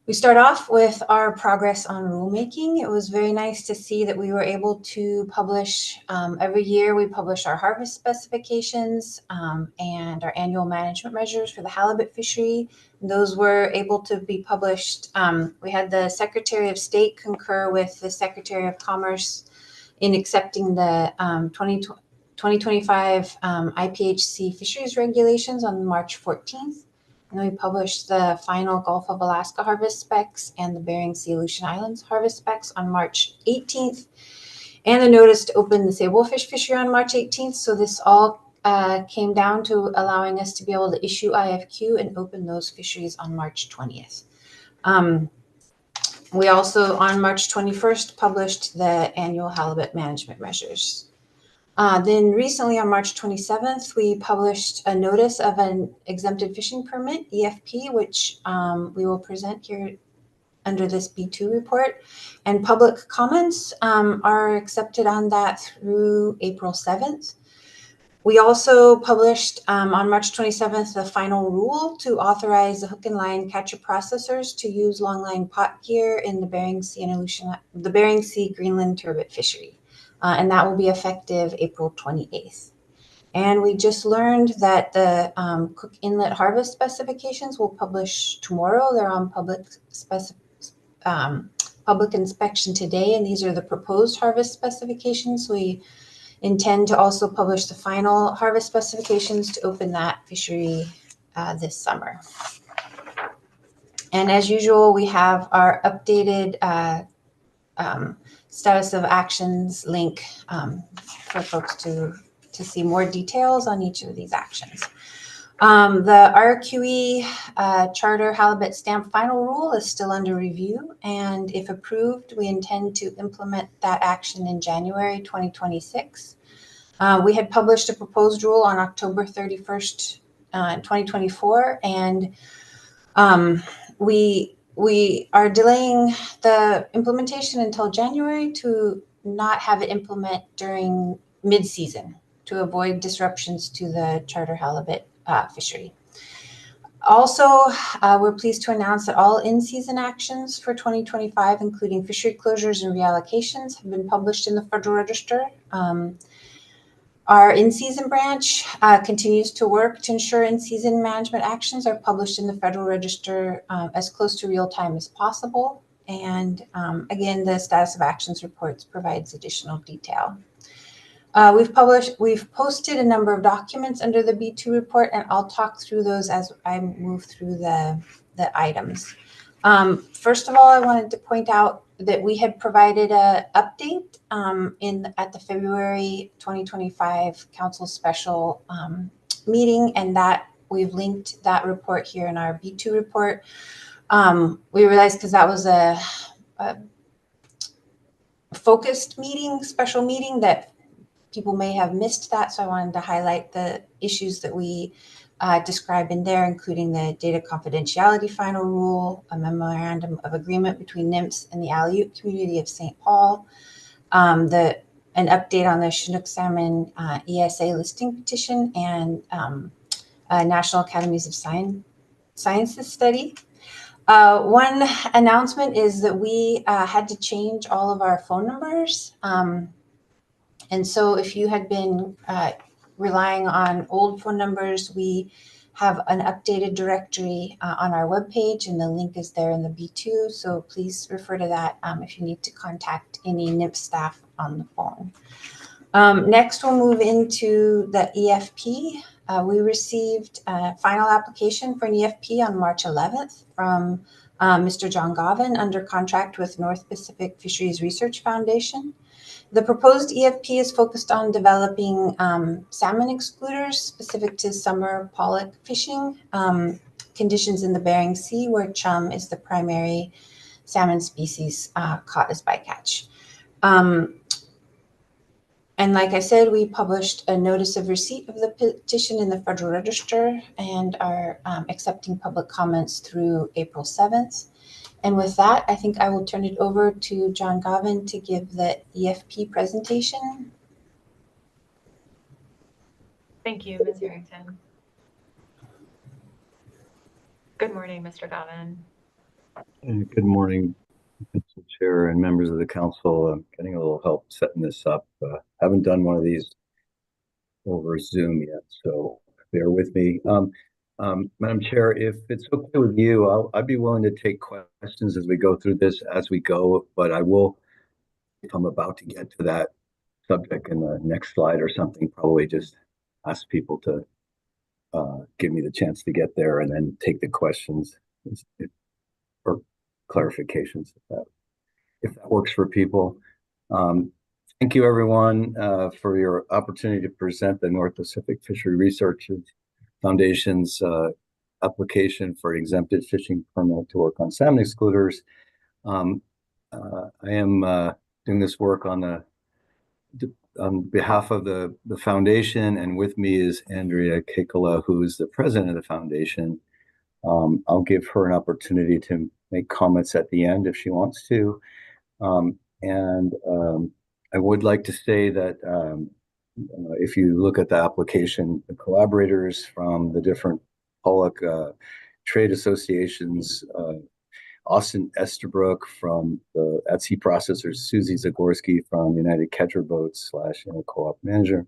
we start off with our progress on rulemaking. It was very nice to see that we were able to publish, every year we publish our harvest specifications and our annual management measures for the halibut fishery. Those were able to be published. We had the Secretary of State concur with the Secretary of Commerce in accepting the 2025 IPHC fisheries regulations on March 14th. And we published the final Gulf of Alaska harvest specs and the Bering Sea Aleutian Islands harvest specs on March 18th, and a notice to open the sablefish fishery on March 18th. So this all came down to allowing us to be able to issue IFQ and open those fisheries on March 20th. We also, on March 21st, published the annual halibut management measures. Then recently on March 27th, we published a notice of an exempted fishing permit, EFP, which we will present here under this B2 report. And public comments are accepted on that through April 7th. We also published on March 27th the final rule to authorize the hook and line catcher processors to use longline pot gear in the Bering Sea and the Bering Sea Greenland turbot fishery, and that will be effective April 28th. And we just learned that the Cook Inlet harvest specifications will publish tomorrow. They're on public inspection today, and these are the proposed harvest specifications. We intend to also publish the final harvest specifications to open that fishery this summer. And as usual, we have our updated status of actions link for folks to see more details on each of these actions. The RQE Charter Halibut Stamp Final Rule is still under review, and if approved, we intend to implement that action in January 2026. We had published a proposed rule on October 31st, 2024, and we are delaying the implementation until January to not have it implement during mid-season to avoid disruptions to the charter halibut fishery. Also, we're pleased to announce that all in-season actions for 2025, including fishery closures and reallocations, have been published in the Federal Register. Our in-season branch continues to work to ensure in-season management actions are published in the Federal Register as close to real time as possible. And again, the status of actions reports provides additional detail. We've posted a number of documents under the B2 report, and I'll talk through those as I move through the items. First of all, I wanted to point out that we had provided an update at the February 2025 Council special meeting, and that we've linked that report here in our B2 report. We realized because that was a focused meeting, special meeting, that people may have missed that, so I wanted to highlight the issues that we describe in there, including the data confidentiality final rule, a memorandum of agreement between NMFS and the Aleut community of St. Paul, an update on the Chinook salmon ESA listing petition, and National Academies of Sciences study. One announcement is that we had to change all of our phone numbers. And so if you had been relying on old phone numbers, we have an updated directory on our webpage, and the link is there in the B2. So please refer to that if you need to contact any NMFS staff on the phone. Next, we'll move into the EFP. We received a final application for an EFP on March 11th from Mr. John Govan under contract with North Pacific Fisheries Research Foundation. The proposed EFP is focused on developing salmon excluders specific to summer pollock fishing conditions in the Bering Sea, where chum is the primary salmon species caught as bycatch. And like I said, we published a notice of receipt of the petition in the Federal Register and are accepting public comments through April 7th. And with that, I think I will turn it over to John Govan to give the EFP presentation. Thank you, Ms. Harrington. Good morning, Mr. Govan. Good morning, Council Chair and members of the Council. I'm getting a little help setting this up. Haven't done one of these over Zoom yet, so bear with me. Madam Chair, if it's okay with you, I'd be willing to take questions as we go through this as we go, but I will, if I'm about to get to that subject in the next slide or something, probably just ask people to give me the chance to get there and then take the questions or clarifications if that works for people. Thank you, everyone, for your opportunity to present the North Pacific Fishery Research Foundation's application for an exempted fishing permit to work on salmon excluders. I am doing this work on behalf of the foundation, and with me is Andrea Kekola, who is the president of the foundation. I'll give her an opportunity to make comments at the end if she wants to. I would like to say that if you look at the application, the collaborators from the different pollock trade associations, Austin Estabrook from the at-sea processors, Susie Zagorski from United Catcher Boats / Inter-cooperative manager,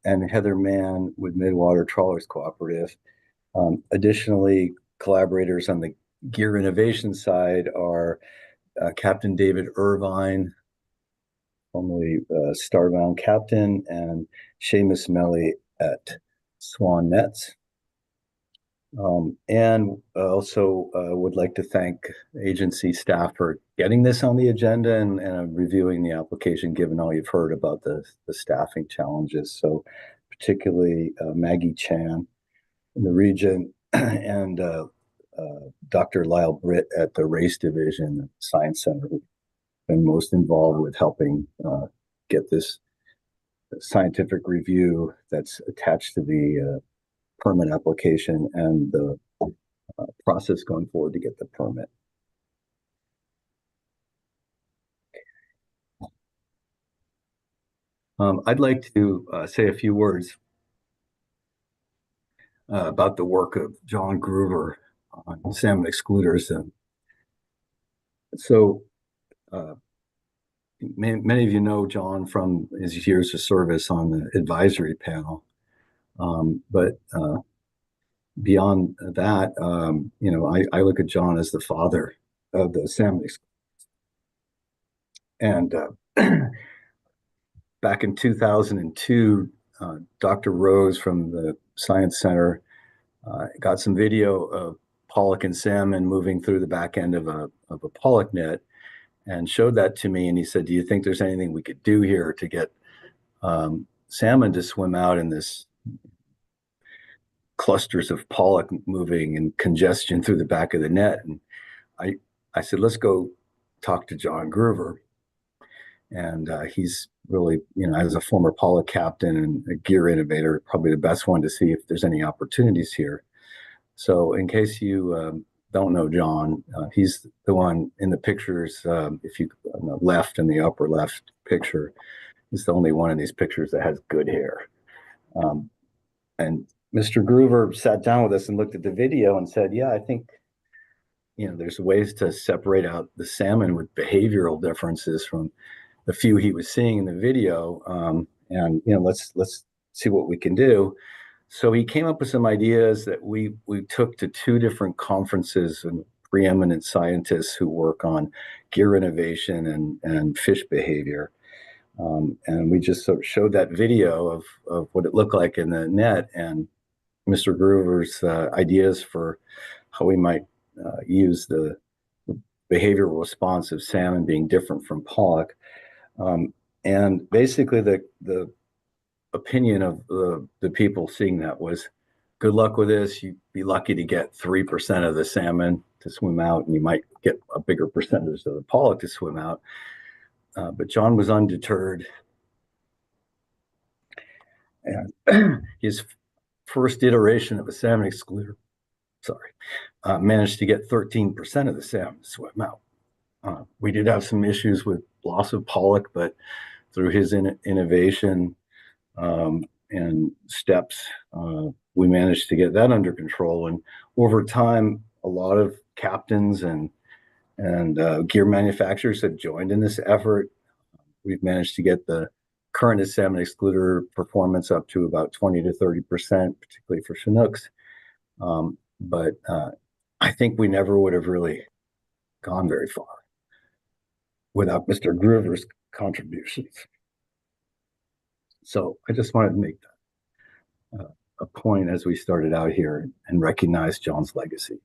and Heather Mann with Midwater Trawlers Cooperative. Additionally, collaborators on the gear innovation side are Captain David Irvine, formerly Starbound Captain, and Seamus Melly at Swan Nets. And also would like to thank agency staff for getting this on the agenda and reviewing the application, given all you've heard about the staffing challenges. So particularly Maggie Chan in the region and Dr. Lyle Britt at the Race Division Science Center, who've been most involved with helping get this scientific review that's attached to the permit application and the process going forward to get the permit. I'd like to say a few words about the work of John Groover on salmon excluders. So many of you know John from his years of service on the advisory panel. But beyond that, I look at John as the father of the salmon excluders. And back in 2002, Dr. Rose from the Science Center got some video of pollock and salmon moving through the back end of a pollock net and showed that to me. And he said, "Do you think there's anything we could do here to get salmon to swim out in this clusters of pollock moving and congestion through the back of the net?" And I said, "Let's go talk to John Groover." And he's really, as a former pollock captain and a gear innovator, probably the best one to see if there's any opportunities here. So in case you don't know John, he's the one in the pictures. If you on the left, in the upper left picture, he's the only one in these pictures that has good hair. And Mr. Groover sat down with us and looked at the video and said, "Yeah, I think there's ways to separate out the salmon with behavioral differences from the few he was seeing in the video, and let's see what we can do." So he came up with some ideas that we took to two different conferences and preeminent scientists who work on gear innovation and fish behavior. And we just sort of showed that video of what it looked like in the net, and Mr. Groover's ideas for how we might use the behavioral response of salmon being different from pollock. And basically the opinion of the people seeing that was, good luck with this. You'd be lucky to get 3% of the salmon to swim out, and you might get a bigger percentage of the pollock to swim out. But John was undeterred. And his first iteration of a salmon excluder, managed to get 13% of the salmon to swim out. We did have some issues with loss of pollock, but through his innovation and steps, we managed to get that under control. And over time, a lot of captains and gear manufacturers have joined in this effort. We've managed to get the current salmon excluder performance up to about 20 to 30%, particularly for Chinooks. But I think we never would have really gone very far without Mr. Groover's contributions. So I just wanted to make that a point as we started out here and recognize John's legacy.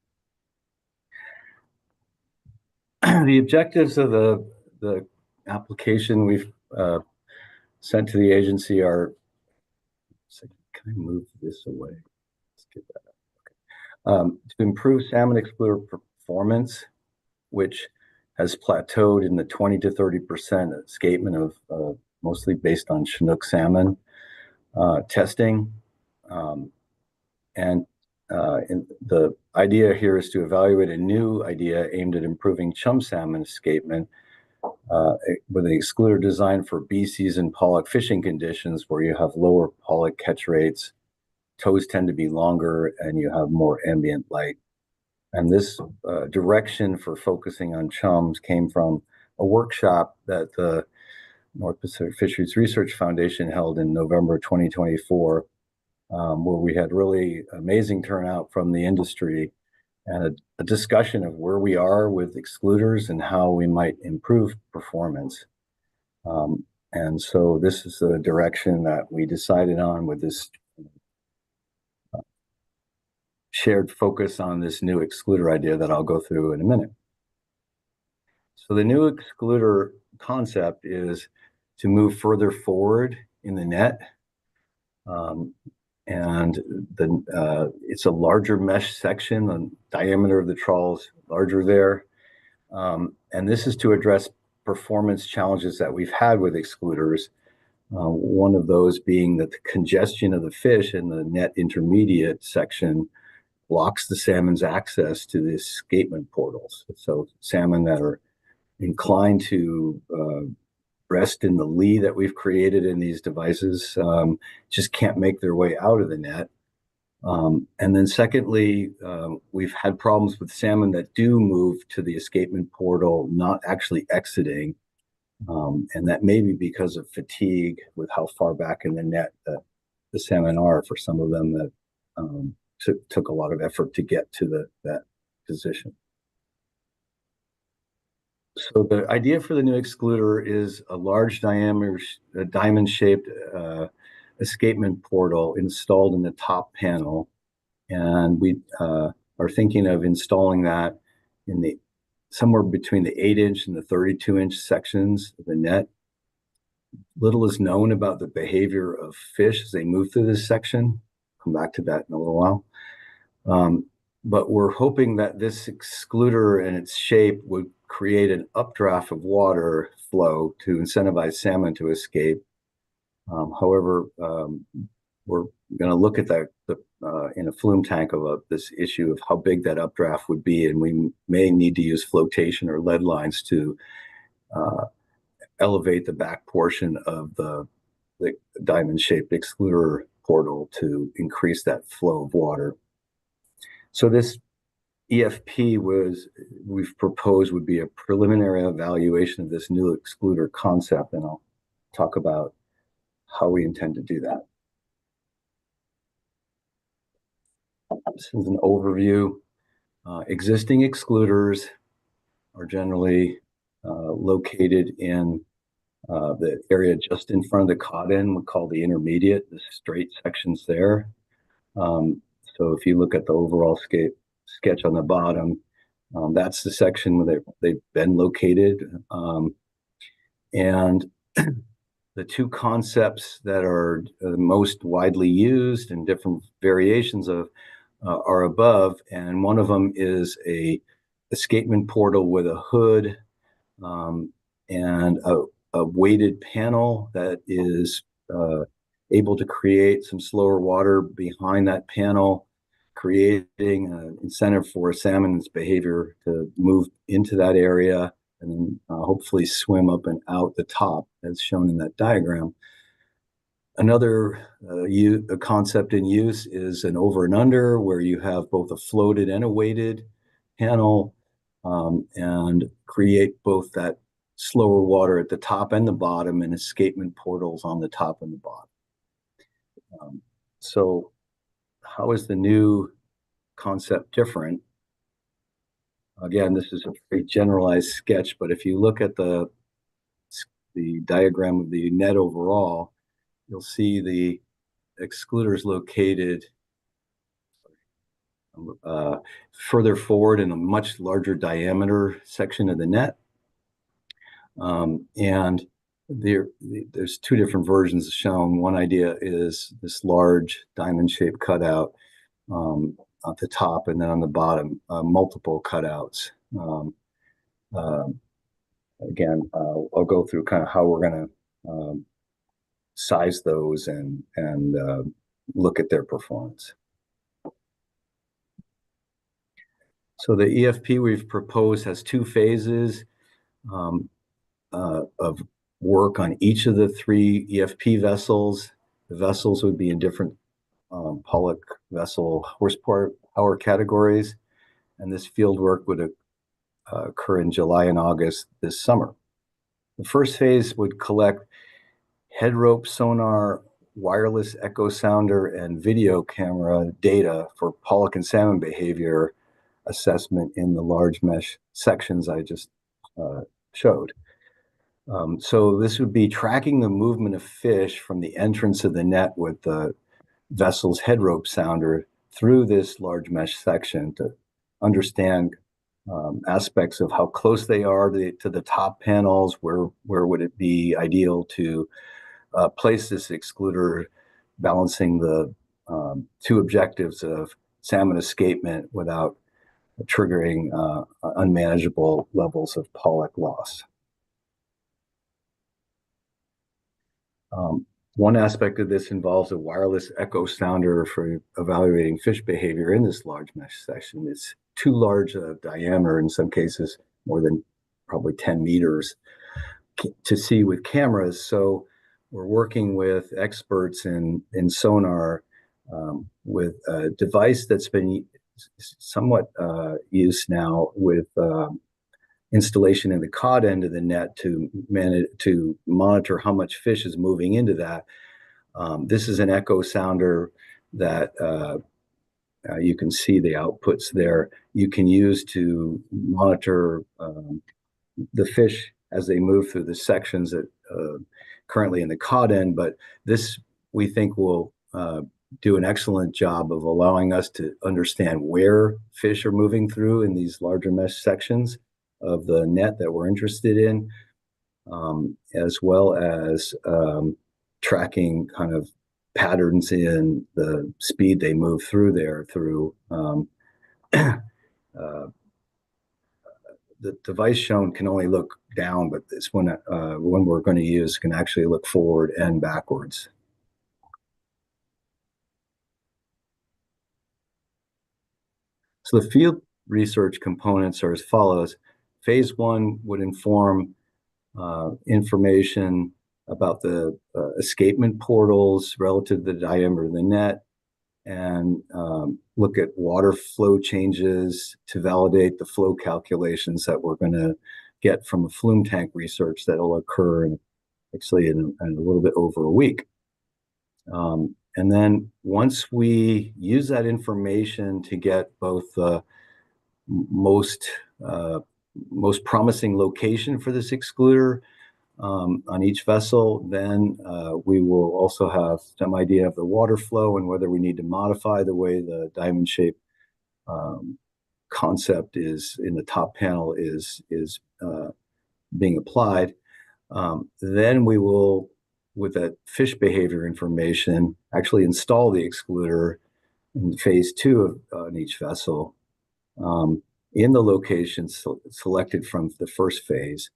The objectives of the application we've sent to the agency are, can I move this away? Let's get that up. Okay. To improve salmon excluder performance, which has plateaued in the 20 to 30% escapement of mostly based on Chinook salmon testing. And the idea here is to evaluate a new idea aimed at improving chum salmon escapement with an excluder designed for B-season pollock fishing conditions where you have lower pollock catch rates, tows tend to be longer, and you have more ambient light. And this direction for focusing on chums came from a workshop that the North Pacific Fisheries Research Foundation held in November 2024, where we had really amazing turnout from the industry and a discussion of where we are with excluders and how we might improve performance. And so this is the direction that we decided on with this shared focus on this new excluder idea that I'll go through in a minute. So the new excluder concept is to move further forward in the net. And it's a larger mesh section. The diameter of the trawl is larger there. And this is to address performance challenges that we've had with excluders. One of those being that the congestion of the fish in the net intermediate section blocks the salmon's access to the escapement portals. So salmon that are inclined to rest in the lee that we've created in these devices just can't make their way out of the net. And then secondly, we've had problems with salmon that do move to the escapement portal, not actually exiting. And that may be because of fatigue with how far back in the net that the salmon are for some of them that took a lot of effort to get to that position. So the idea for the new excluder is a large diameter, diamond-shaped escapement portal installed in the top panel. And we are thinking of installing that in somewhere between the 8-inch and the 32-inch sections of the net. Little is known about the behavior of fish as they move through this section. Come back to that in a little while. But we're hoping that this excluder and its shape would create an updraft of water flow to incentivize salmon to escape. However, we're going to look at that in a flume tank of this issue of how big that updraft would be, and we may need to use flotation or lead lines to elevate the back portion of the diamond-shaped excluder portal to increase that flow of water. So this EFP we've proposed would be a preliminary evaluation of this new excluder concept, and I'll talk about how we intend to do that. This is an overview. Existing excluders are generally located in the area just in front of the cod end, we call the intermediate, the straight sections there. So if you look at the overall sketch on the bottom, that's the section where they've been located. And the two concepts that are most widely used and different variations of are above, and one of them is a escapement portal with a hood and a weighted panel that is able to create some slower water behind that panel, creating an incentive for salmon's behavior to move into that area and then hopefully swim up and out the top as shown in that diagram. Another a concept in use is an over and under, where you have both a floated and a weighted panel and create both that slower water at the top and the bottom and escapement portals on the top and the bottom. So how is the new concept different? Again, this is a very generalized sketch, but if you look at the diagram of the net overall, you'll see the excluders located further forward in a much larger diameter section of the net. And there's two different versions shown. One idea is this large diamond-shaped cutout at the top, and then on the bottom, multiple cutouts. Again, I'll go through kind of how we're going to size those and look at their performance. So the EFP we've proposed has two phases. of work on each of the 3 EFP vessels. The vessels would be in different Pollock vessel horsepower categories, and this field work would occur in July and August this summer. The first phase would collect head rope sonar, wireless echo sounder, and video camera data for pollock and salmon behavior assessment in the large mesh sections I just showed. So this would be tracking the movement of fish from the entrance of the net with the vessel's head rope sounder through this large mesh section to understand aspects of how close they are to the top panels, where would it be ideal to place this excluder, balancing the 2 objectives of salmon escapement without triggering unmanageable levels of pollock loss. One aspect of this involves a wireless echo sounder for evaluating fish behavior in this large mesh section. It's too large a diameter, in some cases more than probably 10 meters, to see with cameras. So we're working with experts in sonar with a device that's been somewhat used now with installation in the cod end of the net to monitor how much fish is moving into that. This is an echo sounder that you can see the outputs there. You can use to monitor the fish as they move through the sections that currently in the cod end, but this we think will do an excellent job of allowing us to understand where fish are moving through in these larger mesh sections of the net that we're interested in, as well as tracking kind of patterns in the speed they move through there through the device shown can only look down, but this one we're going to use can actually look forward and backwards. So the field research components are as follows. Phase 1 would inform information about the escapement portals relative to the diameter of the net, and look at water flow changes to validate the flow calculations that we're going to get from a flume tank research that will occur in a little bit over a week. And then once we use that information to get both the most promising location for this excluder on each vessel, then we will also have some idea of the water flow and whether we need to modify the way the diamond shape concept is in the top panel is being applied. Then we will, with that fish behavior information, actually install the excluder in phase 2 on each vessel in the location selected from the first phase,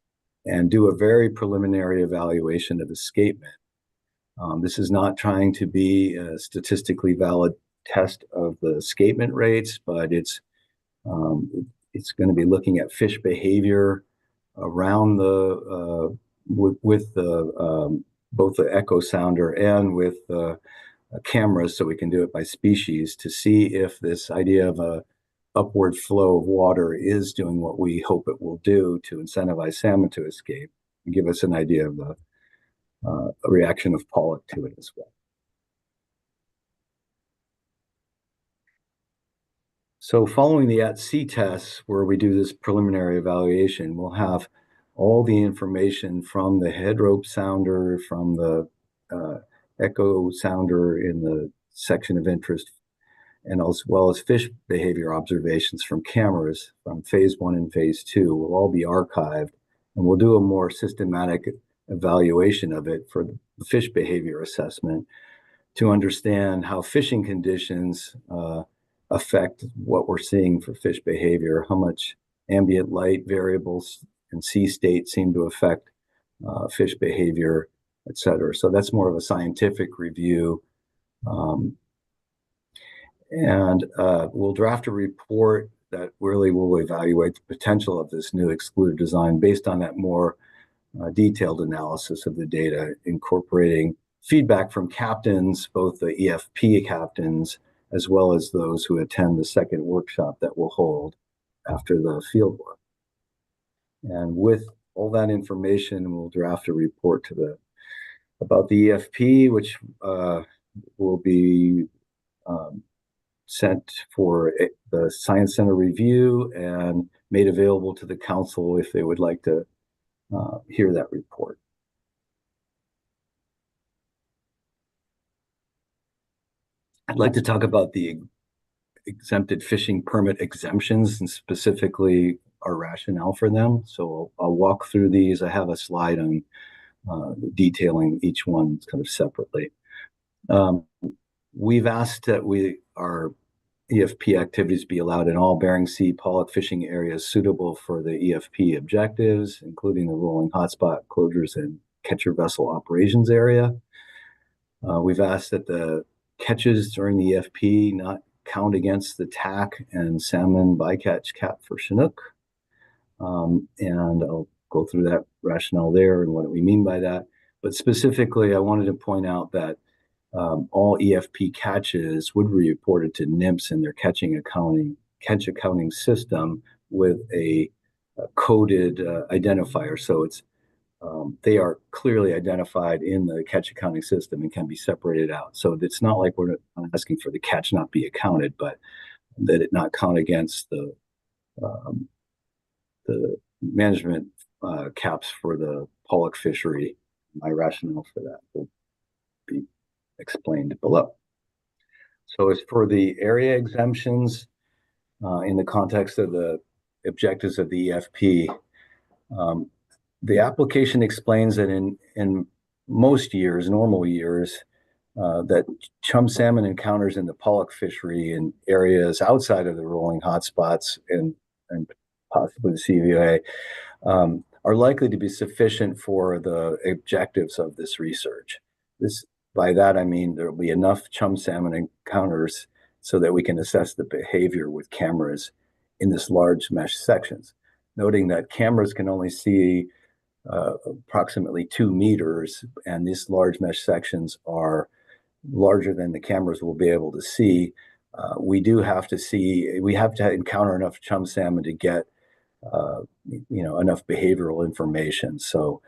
and do a very preliminary evaluation of escapement. This is not trying to be a statistically valid test of the escapement rates, but it's going to be looking at fish behavior around the with the both the echo sounder and with cameras, so we can do it by species to see if this idea of a upward flow of water is doing what we hope it will do to incentivize salmon to escape and give us an idea of the reaction of pollock to it as well. So following the at-sea tests, where we do this preliminary evaluation, we'll have all the information from the head rope sounder, from the echo sounder in the section of interest, and as well as fish behavior observations from cameras from phase 1 and phase 2 will all be archived, and we'll do a more systematic evaluation of it for the fish behavior assessment to understand how fishing conditions affect what we're seeing for fish behavior, how much ambient light variables and sea state seem to affect fish behavior, et cetera. So that's more of a scientific review. And we'll draft a report that really will evaluate the potential of this new excluder design based on that more detailed analysis of the data, incorporating feedback from captains, both the EFP captains, as well as those who attend the second workshop that we'll hold after the field work. And with all that information, we'll draft a report about the EFP, which will be sent for the Science Center review and made available to the council if they would like to hear that report. I'd like to talk about the exempted fishing permit exemptions and specifically our rationale for them. So I'll walk through these. I have a slide on detailing each one kind of separately. We've asked that our EFP activities be allowed in all Bering Sea pollock fishing areas suitable for the EFP objectives, including the rolling hotspot closures and catcher vessel operations area. We've asked that the catches during the EFP not count against the TAC and salmon bycatch cap for Chinook. And I'll go through that rationale there and what we mean by that. But specifically, I wanted to point out that all EFP catches would be reported to NMFS in their catch accounting system with a coded identifier. So they are clearly identified in the catch accounting system and can be separated out. So it's not like we're asking for the catch not be accounted, but that it not count against the management caps for the pollock fishery. My rationale for that will be explained below. So as for the area exemptions, in the context of the objectives of the EFP, the application explains that in most years, normal years, that chum salmon encounters in the pollock fishery in areas outside of the rolling hotspots and possibly the CVA are likely to be sufficient for the objectives of this research. By that, I mean there will be enough chum salmon encounters so that we can assess the behavior with cameras in this large mesh sections, noting that cameras can only see approximately 2 meters, and these large mesh sections are larger than the cameras will be able to see. We have to encounter enough chum salmon to get enough behavioral information. So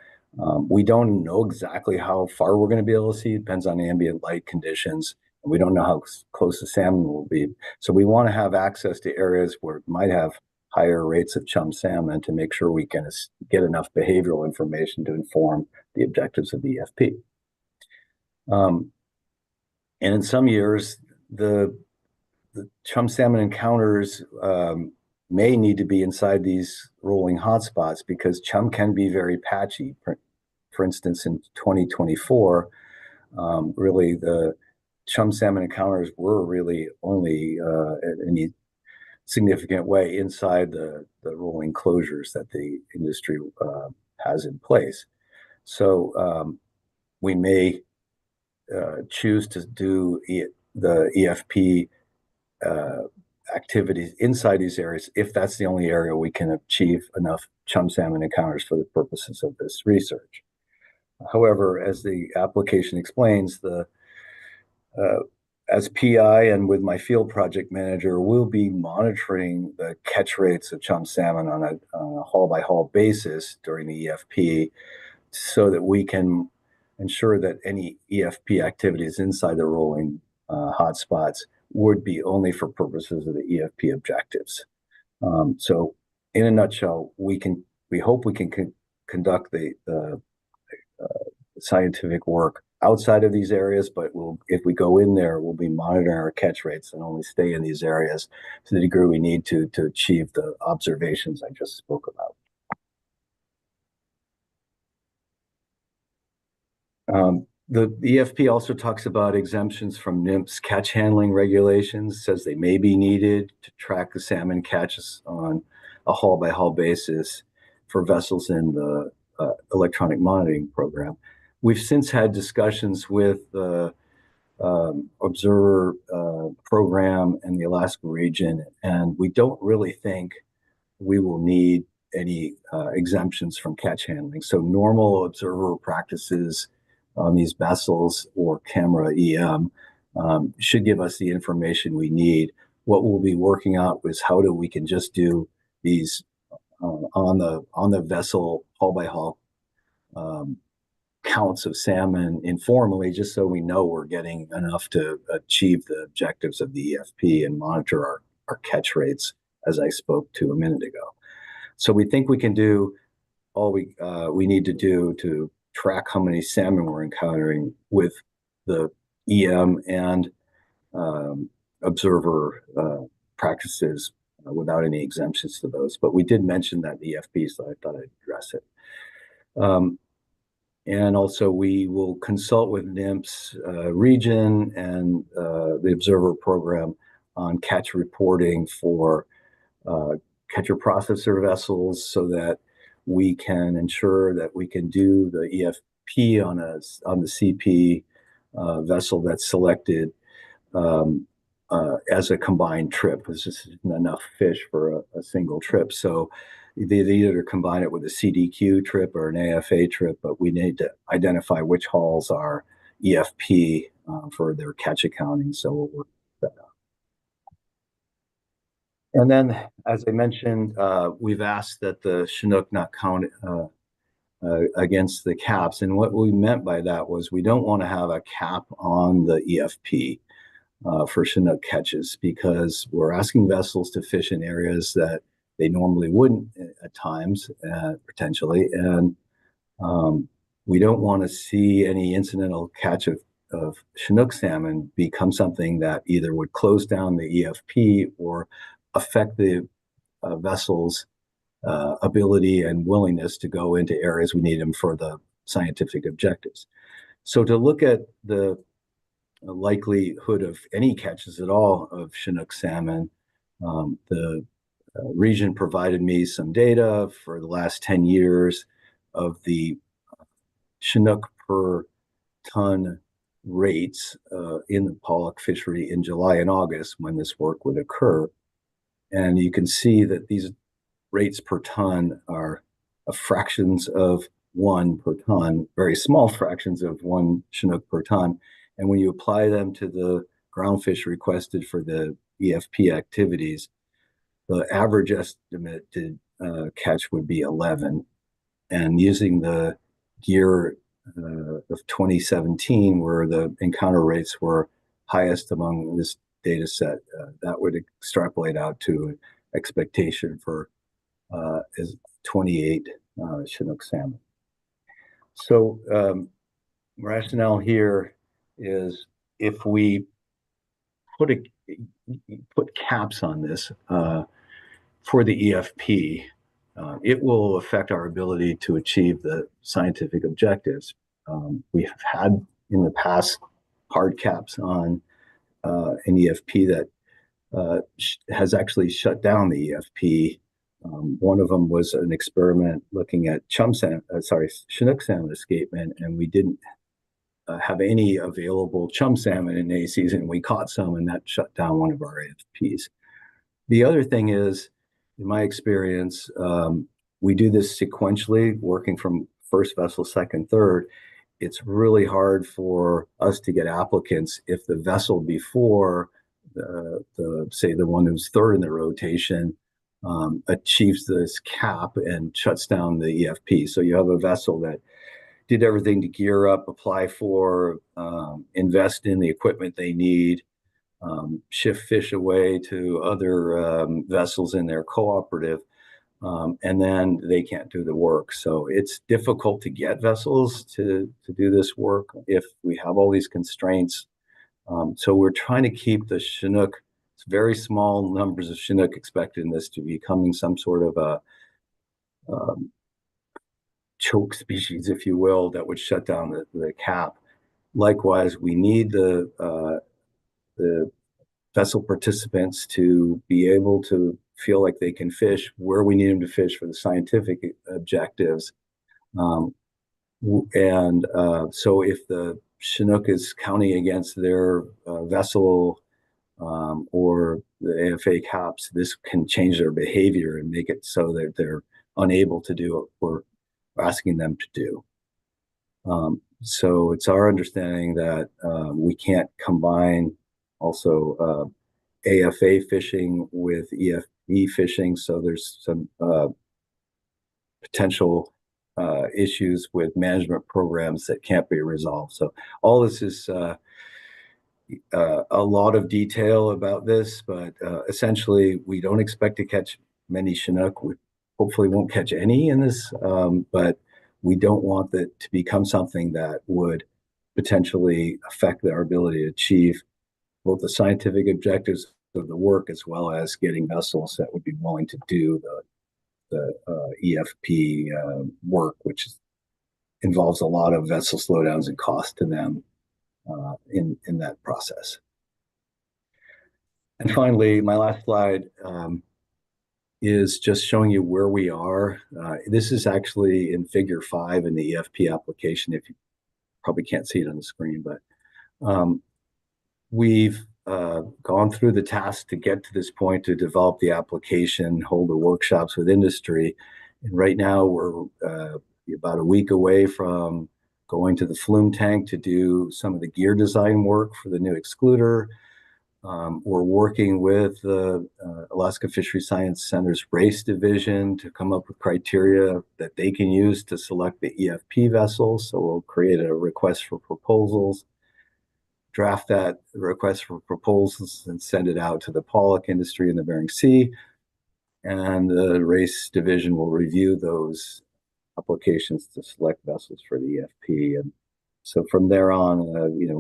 we don't know exactly how far we're going to be able to see. It depends on ambient light conditions. And we don't know how close the salmon will be. So we want to have access to areas where it might have higher rates of chum salmon to make sure we can get enough behavioral information to inform the objectives of the EFP. And in some years, the chum salmon encounters may need to be inside these rolling hotspots because chum can be very patchy. For instance, in 2024, really the chum salmon encounters were really only in any significant way inside the rolling closures that the industry has in place. So we may choose to do the EFP activities inside these areas if that's the only area we can achieve enough chum salmon encounters for the purposes of this research. However, as the application explains, as PI and with my field project manager, we'll be monitoring the catch rates of chum salmon on a haul-by-haul basis during the EFP so that we can ensure that any EFP activities inside the rolling hotspots would be only for purposes of the EFP objectives. So in a nutshell, we hope we can conduct the scientific work outside of these areas, but if we go in there, we'll be monitoring our catch rates and only stay in these areas to the degree we need to achieve the observations I just spoke about. The EFP also talks about exemptions from NMFS catch handling regulations, says they may be needed to track the salmon catches on a haul-by-haul basis for vessels in the electronic monitoring program. We've since had discussions with the observer program in the Alaska region, and we don't really think we will need any exemptions from catch handling. So normal observer practices on these vessels or camera EM should give us the information we need. What we'll be working out is how we can just do these on the vessel hull by hull counts of salmon informally, just so we know we're getting enough to achieve the objectives of the EFP and monitor our catch rates, as I spoke to a minute ago. So we think we can do all we need to do to track how many salmon we're encountering with the EM and observer practices without any exemptions to those. But we did mention that EFP, so I thought I'd address it. And also we will consult with NMFS region and the observer program on catch reporting for catcher processor vessels, so that we can ensure that we can do the EFP on the CP vessel that's selected as a combined trip. This isn't enough fish for a single trip. So they either combine it with a CDQ trip or an AFA trip, but we need to identify which hulls are EFP for their catch accounting. So we'll work that out. And then, as I mentioned, we've asked that the Chinook not count against the caps. And what we meant by that was we don't want to have a cap on the EFP for Chinook catches, because we're asking vessels to fish in areas that they normally wouldn't at times, potentially. And we don't want to see any incidental catch of Chinook salmon become something that either would close down the EFP or affect the vessel's ability and willingness to go into areas we need them for the scientific objectives. So to look at the likelihood of any catches at all of Chinook salmon, the region provided me some data for the last 10 years of the Chinook per ton rates in the pollock fishery in July and August when this work would occur. And you can see that these rates per ton are fractions of 1 per ton, very small fractions of 1 Chinook per ton. And when you apply them to the groundfish requested for the EFP activities, the average estimated catch would be 11. And using the year of 2017, where the encounter rates were highest among this data set, that would extrapolate out to an expectation for is 28 Chinook salmon. So rationale here is if we put caps on this for the EFP, it will affect our ability to achieve the scientific objectives. We have had in the past hard caps on an EFP that has actually shut down the EFP. One of them was an experiment looking at Chinook salmon escapement, and we didn't have any available chum salmon in a season. We caught some, and that shut down one of our AFPs. The other thing is, in my experience, we do this sequentially, working from first vessel, second, third. It's really hard for us to get applicants if the vessel before say the one who's third in the rotation achieves this cap and shuts down the EFP. So you have a vessel that did everything to gear up, apply for, invest in the equipment they need, shift fish away to other vessels in their cooperative, and then they can't do the work. So it's difficult to get vessels to do this work if we have all these constraints. So we're trying to keep the Chinook, it's very small numbers of Chinook expected in this to becoming some sort of a choke species, if you will, that would shut down the cap. Likewise, we need the vessel participants to be able to feel like they can fish where we need them to fish for the scientific objectives. So if the Chinook is counting against their vessel or the AFA caps, this can change their behavior and make it so that they're unable to do what we're asking them to do. So it's our understanding that we can't combine also AFA fishing with EFB fishing. So there's some potential issues with management programs that can't be resolved. So all this is a lot of detail about this, but essentially we don't expect to catch many Chinook. We hopefully won't catch any in this, but we don't want that to become something that would potentially affect our ability to achieve both the scientific objectives of the work as well as getting vessels that would be willing to do the EFP work, which involves a lot of vessel slowdowns and cost to them in that process. And finally, my last slide is just showing you where we are. This is actually in figure 5 in the EFP application. If you probably can't see it on the screen, but we've gone through the task to get to this point to develop the application, hold the workshops with industry. And right now we're about a week away from going to the flume tank to do some of the gear design work for the new excluder. We're working with the Alaska Fisheries Science Center's race division to come up with criteria that they can use to select the EFP vessels. So we'll create a request for proposals, draft that request for proposals, and send it out to the pollock industry in the Bering Sea. And the race division will review those applications to select vessels for the EFP. And so from there on,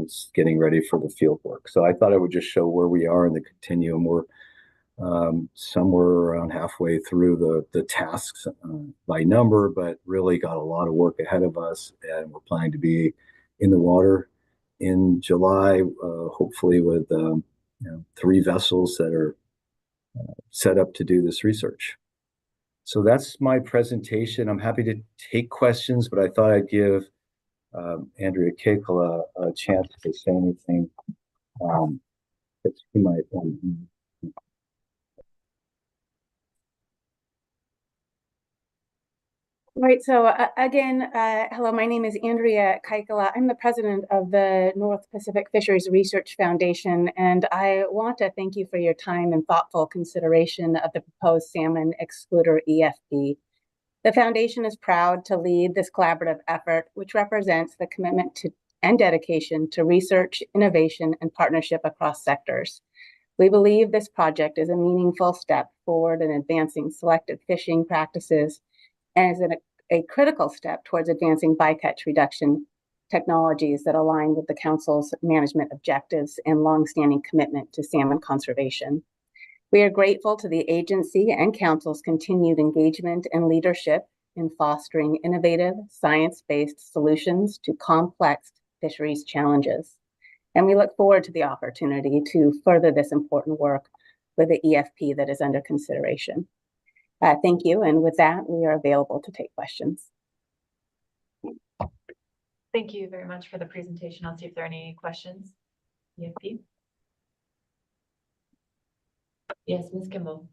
it's getting ready for the field work. So I thought I would just show where we are in the continuum. We're somewhere around halfway through the tasks by number, but really got a lot of work ahead of us. And we're planning to be in the water in July, hopefully with 3 vessels that are set up to do this research. So that's my presentation. I'm happy to take questions, but I thought I'd give Andrea Keikola a chance to say anything that she might want to. Right, so again, hello, my name is Andrea Keikola. I'm the president of the North Pacific Fisheries Research Foundation, and I want to thank you for your time and thoughtful consideration of the proposed salmon excluder EFP. The foundation is proud to lead this collaborative effort, which represents the commitment to and dedication to research, innovation, and partnership across sectors. We believe this project is a meaningful step forward in advancing selective fishing practices and is a critical step towards advancing bycatch reduction technologies that align with the Council's management objectives and longstanding commitment to salmon conservation. We are grateful to the agency and Council's continued engagement and leadership in fostering innovative, science-based solutions to complex fisheries challenges. And we look forward to the opportunity to further this important work with the EFP that is under consideration. Thank you. And with that, we are available to take questions. Thank you very much for the presentation. I'll see if there are any questions. EFP? Yes, Ms. Kimball.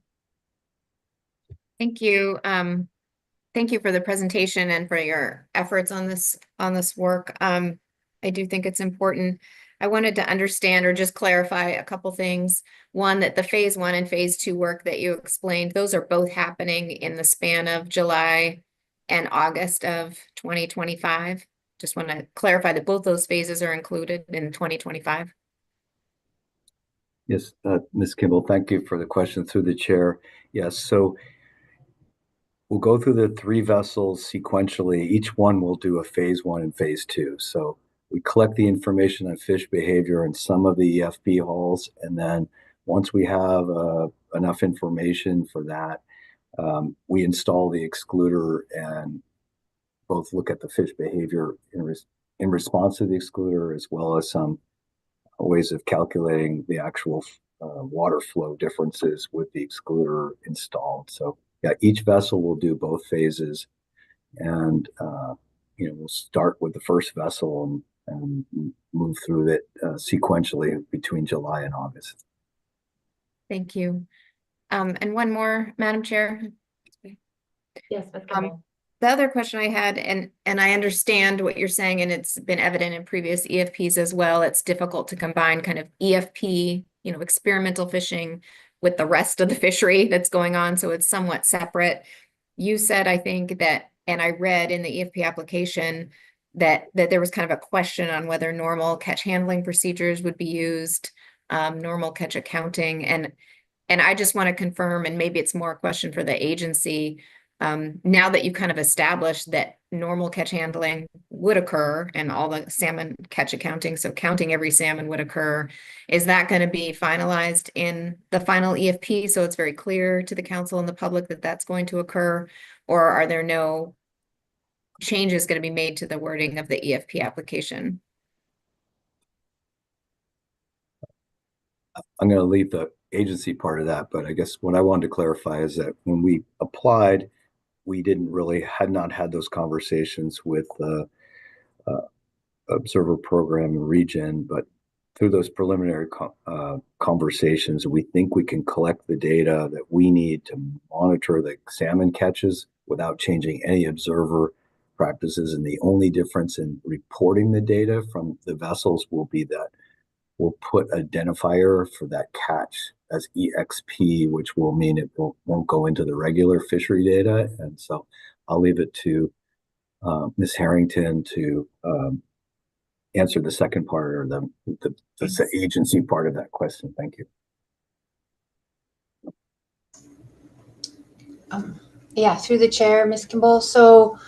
Thank you. Thank you for the presentation and for your efforts on this work. I do think it's important. I wanted to understand or just clarify a couple things. One, that the phase 1 and phase 2 work that you explained, those are both happening in the span of July and August of 2025. Just want to clarify that both those phases are included in 2025. Yes, Ms. Kimball, thank you for the question through the chair. Yes, so we'll go through the 3 vessels sequentially. Each one will do a phase 1 and phase 2. So we collect the information on fish behavior in some of the EFP hulls, and then once we have enough information for that, we install the excluder and both look at the fish behavior in response to the excluder, as well as some ways of calculating the actual water flow differences with the excluder installed. So yeah, each vessel will do both phases, and we'll start with the first vessel and move through it sequentially between July and August. Thank you. And one more, Madam Chair. Yes, Ms. Kimball. The other question I had, and I understand what you're saying, and it's been evident in previous EFPs as well, it's difficult to combine kind of EFP, experimental fishing with the rest of the fishery that's going on, so it's somewhat separate. You said, I think that, and I read in the EFP application that there was kind of a question on whether normal catch handling procedures would be used, normal catch accounting, and I just want to confirm, and maybe it's more a question for the agency, now that you've kind of established that normal catch handling would occur and all the salmon catch accounting, so counting every salmon would occur, is that going to be finalized in the final EFP so it's very clear to the council and the public that that's going to occur, or are there no changes going to be made to the wording of the EFP application? I'm going to leave the agency part of that, but I guess what I wanted to clarify is that when we applied, we had not had those conversations with observer program and region, but through those preliminary conversations, we think we can collect the data that we need to monitor the salmon catches without changing any observer practices. And the only difference in reporting the data from the vessels will be that we'll put identifier for that catch as EXP, which will mean it won't go into the regular fishery data. And so I'll leave it to Ms. Harrington to answer the second part, or the agency part of that question. Thank you. Yeah, through the chair, Ms. Kimball. So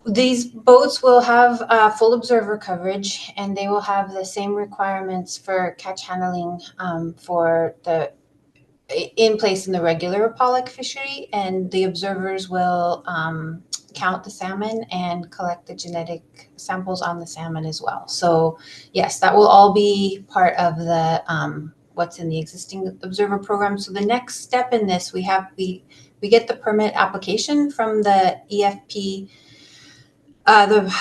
these boats will have full observer coverage, and they will have the same requirements for catch handling in place in the regular pollock fishery, and the observers will count the salmon and collect the genetic samples on the salmon as well. So yes, that will all be part of the what's in the existing observer program. So the next step in this, we get the permit application from the EFP. The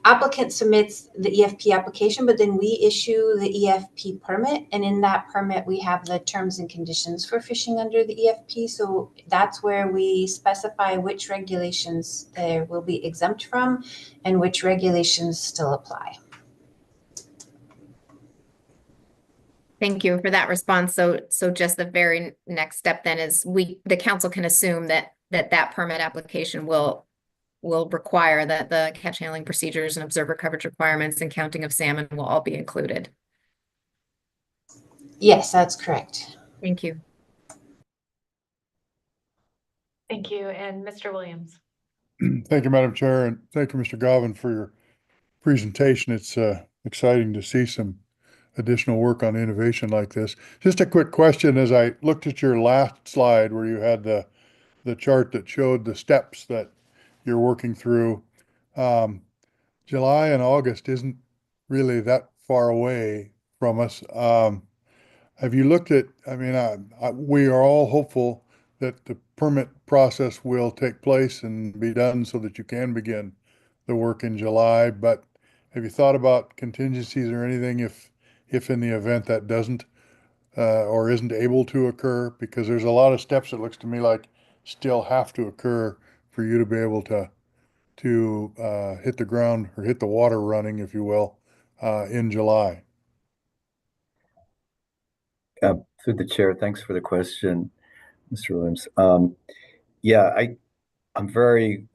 applicant submits the EFP application, but then we issue the EFP permit. And in that permit, we have the terms and conditions for fishing under the EFP. So that's where we specify which regulations there will be exempt from and which regulations still apply. Thank you for that response. So just the very next step then is the council can assume that permit application will require that the catch handling procedures and observer coverage requirements and counting of salmon will all be included. Yes, that's correct. Thank you. Thank you. And Mr. Williams. Thank you, Madam Chair, and thank you, Mr. Galvin, for your presentation. It's exciting to see some additional work on innovation like this. Just a quick question, as I looked at your last slide where you had the chart that showed the steps that you're working through. July and August isn't really that far away from us. Have you looked at, we are all hopeful that the permit process will take place and be done so that you can begin the work in July, but have you thought about contingencies or anything if in the event that doesn't or isn't able to occur? Because there's a lot of steps, it looks to me like, still have to occur for you to be able to hit the ground or hit the water running, if you will, in July. Through the chair, thanks for the question, Mr. Williams. Yeah, I'm very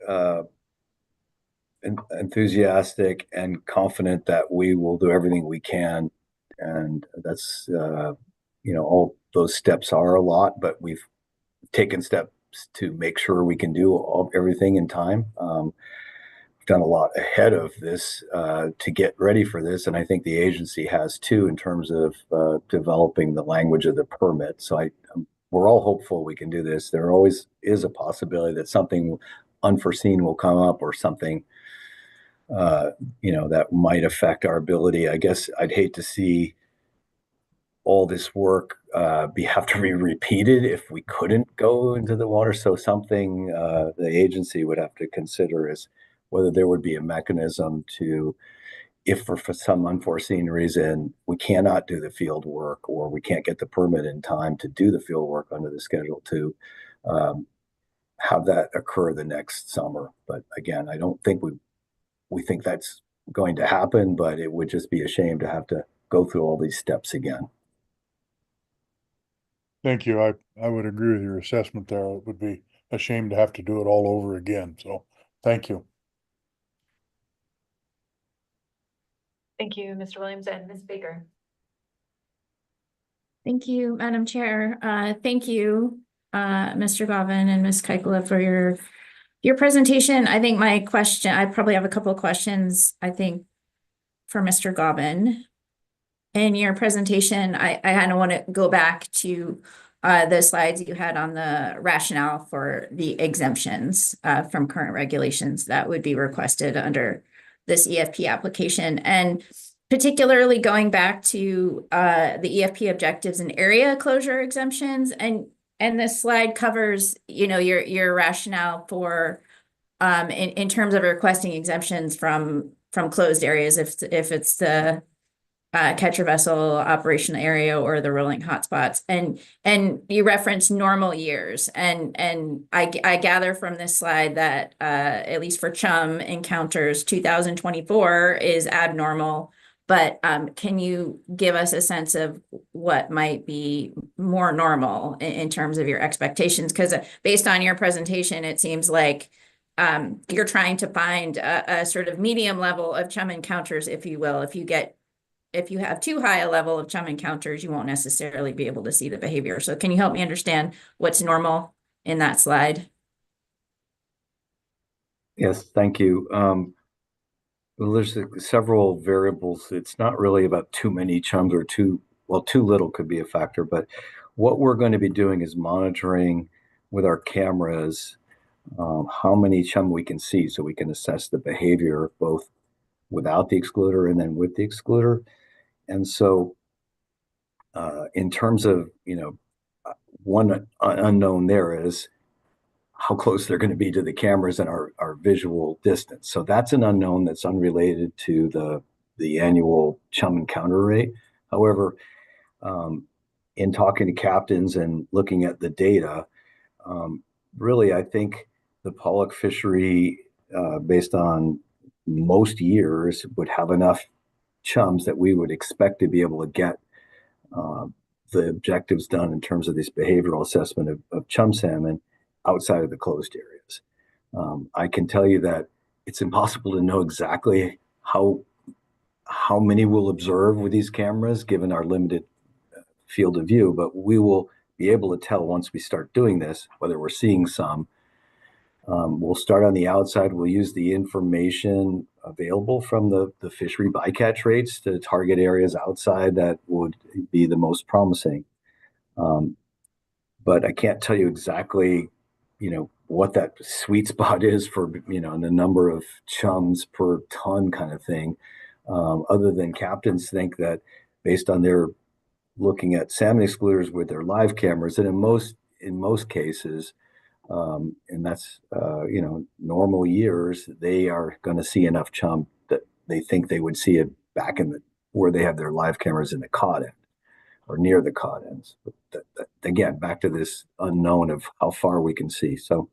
enthusiastic and confident that we will do everything we can, and that's all those steps are a lot, but we've taken steps to make sure we can do everything in time. We've done a lot ahead of this to get ready for this, and I think the agency has too in terms of developing the language of the permit. So we're all hopeful we can do this. There always is a possibility that something unforeseen will come up or something that might affect our ability. I guess I'd hate to see all this work have to be repeated if we couldn't go into the water. So something the agency would have to consider is whether there would be a mechanism to, if for some unforeseen reason we cannot do the field work or we can't get the permit in time to do the field work under the schedule, to have that occur the next summer. But again, I don't think we think that's going to happen, but it would just be a shame to have to go through all these steps again. Thank you. I would agree with your assessment there. It would be a shame to have to do it all over again. So thank you. Thank you, Mr. Williams and Ms. Baker. Thank you, Madam Chair. Thank you, Mr. Govin and Ms. Keikela for your presentation. I think I probably have a couple of questions, I think, for Mr. Govin. In your presentation, I kind of want to go back to the slides you had on the rationale for the exemptions from current regulations that would be requested under this EFP application. And particularly going back to the EFP objectives and area closure exemptions. And this slide covers, your rationale for in terms of requesting exemptions from closed areas if it's the catcher vessel operational area or the rolling hotspots, and you reference normal years, and I gather from this slide that at least for chum encounters 2024 is abnormal, but can you give us a sense of what might be more normal in terms of your expectations? Because based on your presentation, it seems like you're trying to find a sort of medium level of chum encounters, if you will. If you have too high a level of chum encounters, you won't necessarily be able to see the behavior. So can you help me understand what's normal in that slide? Yes, thank you. Well, there's several variables. It's not really about too many chums or too little could be a factor, but what we're going to be doing is monitoring with our cameras how many chum we can see so we can assess the behavior both without the excluder and then with the excluder. And so in terms of, one unknown there is how close they're going to be to the cameras and our visual distance. So that's an unknown that's unrelated to the annual chum encounter rate. However, in talking to captains and looking at the data, really, I think the pollock fishery, based on most years, would have enough chums that we would expect to be able to get the objectives done in terms of this behavioral assessment of chum salmon outside of the closed areas. I can tell you that it's impossible to know exactly how many we'll observe with these cameras given our limited field of view, but we will be able to tell once we start doing this whether we're seeing some. We'll start on the outside. We'll use the information available from the fishery bycatch rates to target areas outside that would be the most promising. But I can't tell you exactly, what that sweet spot is for, the number of chums per ton kind of thing. Other than captains think that based on their looking at salmon excluders with their live cameras, and in most cases, and that's, normal years, they are going to see enough chum that they think they would see it back where they have their live cameras in the cod end or near the cod ends. But again, back to this unknown of how far we can see. So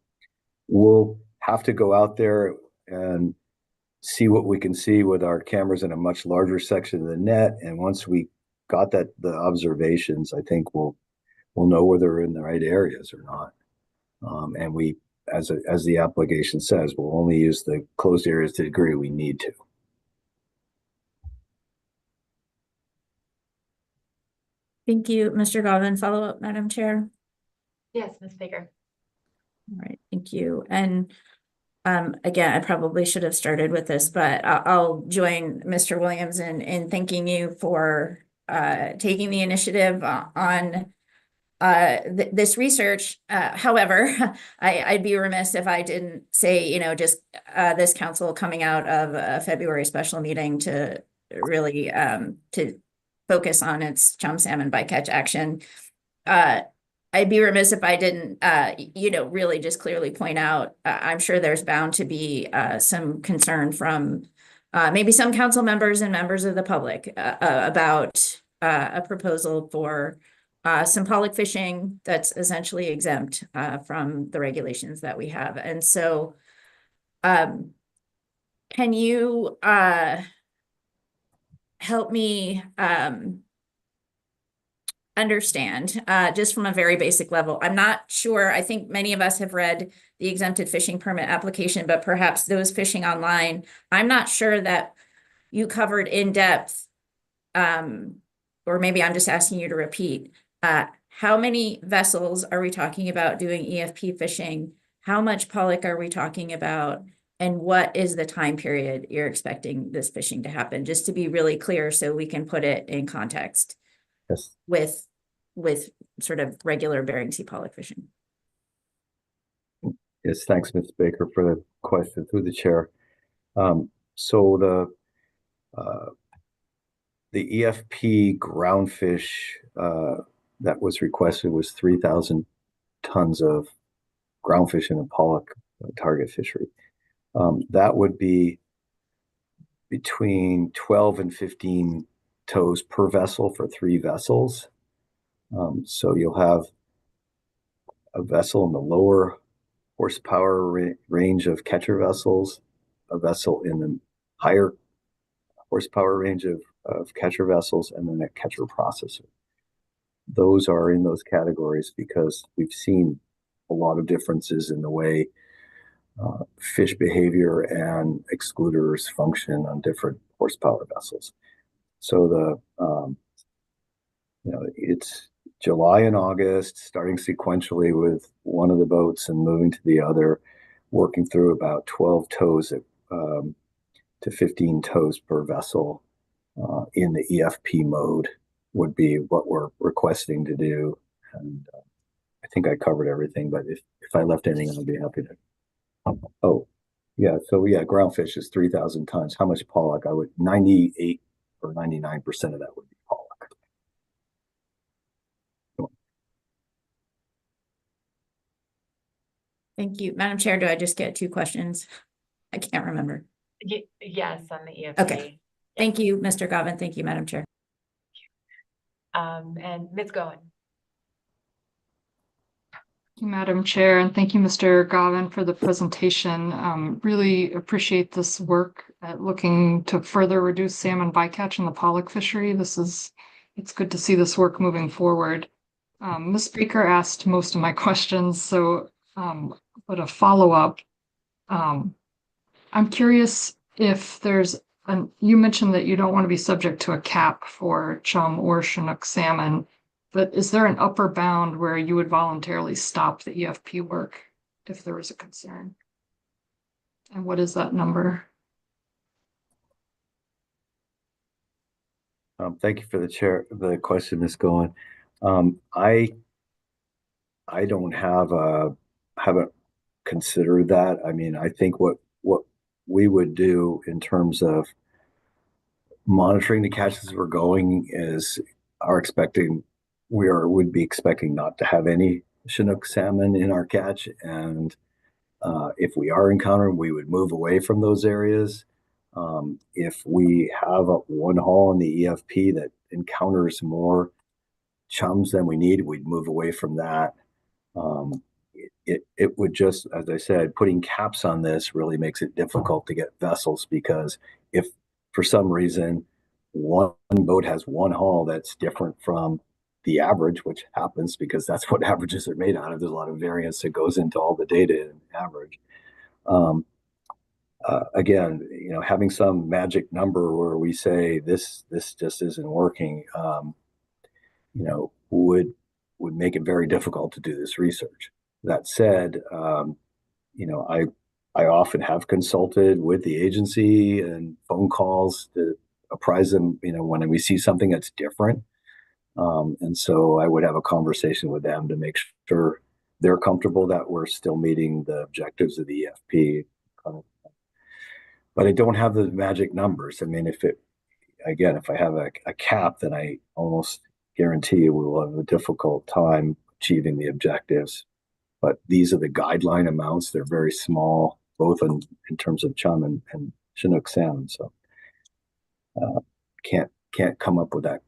we'll have to go out there and see what we can see with our cameras in a much larger section of the net. And once we got the observations, I think we'll know whether they're in the right areas or not. And we, as the application says, we'll only use the closed areas to the degree we need to. Thank you, Mr. Govin. Follow up, Madam Chair. Yes, Ms. Baker. All right, thank you. And again, I probably should have started with this, but I'll join Mr. Williams in thanking you for taking the initiative on this research. However, I'd be remiss if I didn't say, just this council coming out of a February special meeting to really to focus on its chum salmon bycatch action. I'd be remiss if I didn't, really just clearly point out, I'm sure there's bound to be some concern from maybe some council members and members of the public about a proposal for some pollock fishing that's essentially exempt from the regulations that we have. And so can you help me understand just from a very basic level? I'm not sure. I think many of us have read the exempted fishing permit application, but perhaps those fishing online, I'm not sure that you covered in depth, or maybe I'm just asking you to repeat. How many vessels are we talking about doing EFP fishing? How much pollock are we talking about? And what is the time period you're expecting this fishing to happen? Just to be really clear so we can put it in context. Yes. With sort of regular Bering Sea pollock fishing. Yes, thanks, Ms. Baker, for the question through the chair. So the EFP groundfish that was requested was 3,000 tons of groundfish in a pollock target fishery. That would be between 12 and 15 tows per vessel for 3 vessels. So you'll have a vessel in the lower horsepower range of catcher vessels, a vessel in the higher horsepower range of catcher vessels, and then a catcher processor. Those are in those categories because we've seen a lot of differences in the way fish behavior and excluders function on different horsepower vessels. So it's July and August, starting sequentially with one of the boats and moving to the other, working through about 12 tows to 15 tows per vessel in the EFP mode would be what we're requesting to do. And I think I covered everything, but if I left anything, I'd be happy to. Oh, yeah. So yeah, groundfish is 3,000 tons. How much pollock? 98 or 99% of that would be pollock. Thank you. Madam Chair, do I just get 2 questions? I can't remember. Yes, on the EFP. Okay. Thank you, Mr. Govin. Thank you, Madam Chair. And Ms. Goen. Thank you, Madam Chair, and thank you, Mr. Govin, for the presentation. Really appreciate this work at looking to further reduce salmon bycatch in the pollock fishery. It's good to see this work moving forward. Ms. Baker asked most of my questions, so but a follow-up. I'm curious if you mentioned that you don't want to be subject to a cap for chum or Chinook salmon, but is there an upper bound where you would voluntarily stop the EFP work if there was a concern? And what is that number? Thank you for the question, Ms. Goen. I don't haven't considered that. I mean, I think what we would do in terms of monitoring the catches we're going is would be expecting not to have any Chinook salmon in our catch, and if we are encountering, we would move away from those areas. If we have one haul in the EFP that encounters more chums than we need, we'd move away from that. It would just, as I said, putting caps on this really makes it difficult to get vessels, because if for some reason one boat has one haul that's different from the average, which happens because that's what averages are made out of, there's a lot of variance that goes into all the data in average. Again, having some magic number where we say this just isn't working, would make it very difficult to do this research. That said, I often have consulted with the agency and phone calls to apprise them, when we see something that's different. And so I would have a conversation with them to make sure they're comfortable that we're still meeting the objectives of the EFP. But I don't have the magic numbers. I mean, if I have a cap, then I almost guarantee you we will have a difficult time achieving the objectives. But these are the guideline amounts. They're very small, both in terms of chum and Chinook salmon. So can't come up with that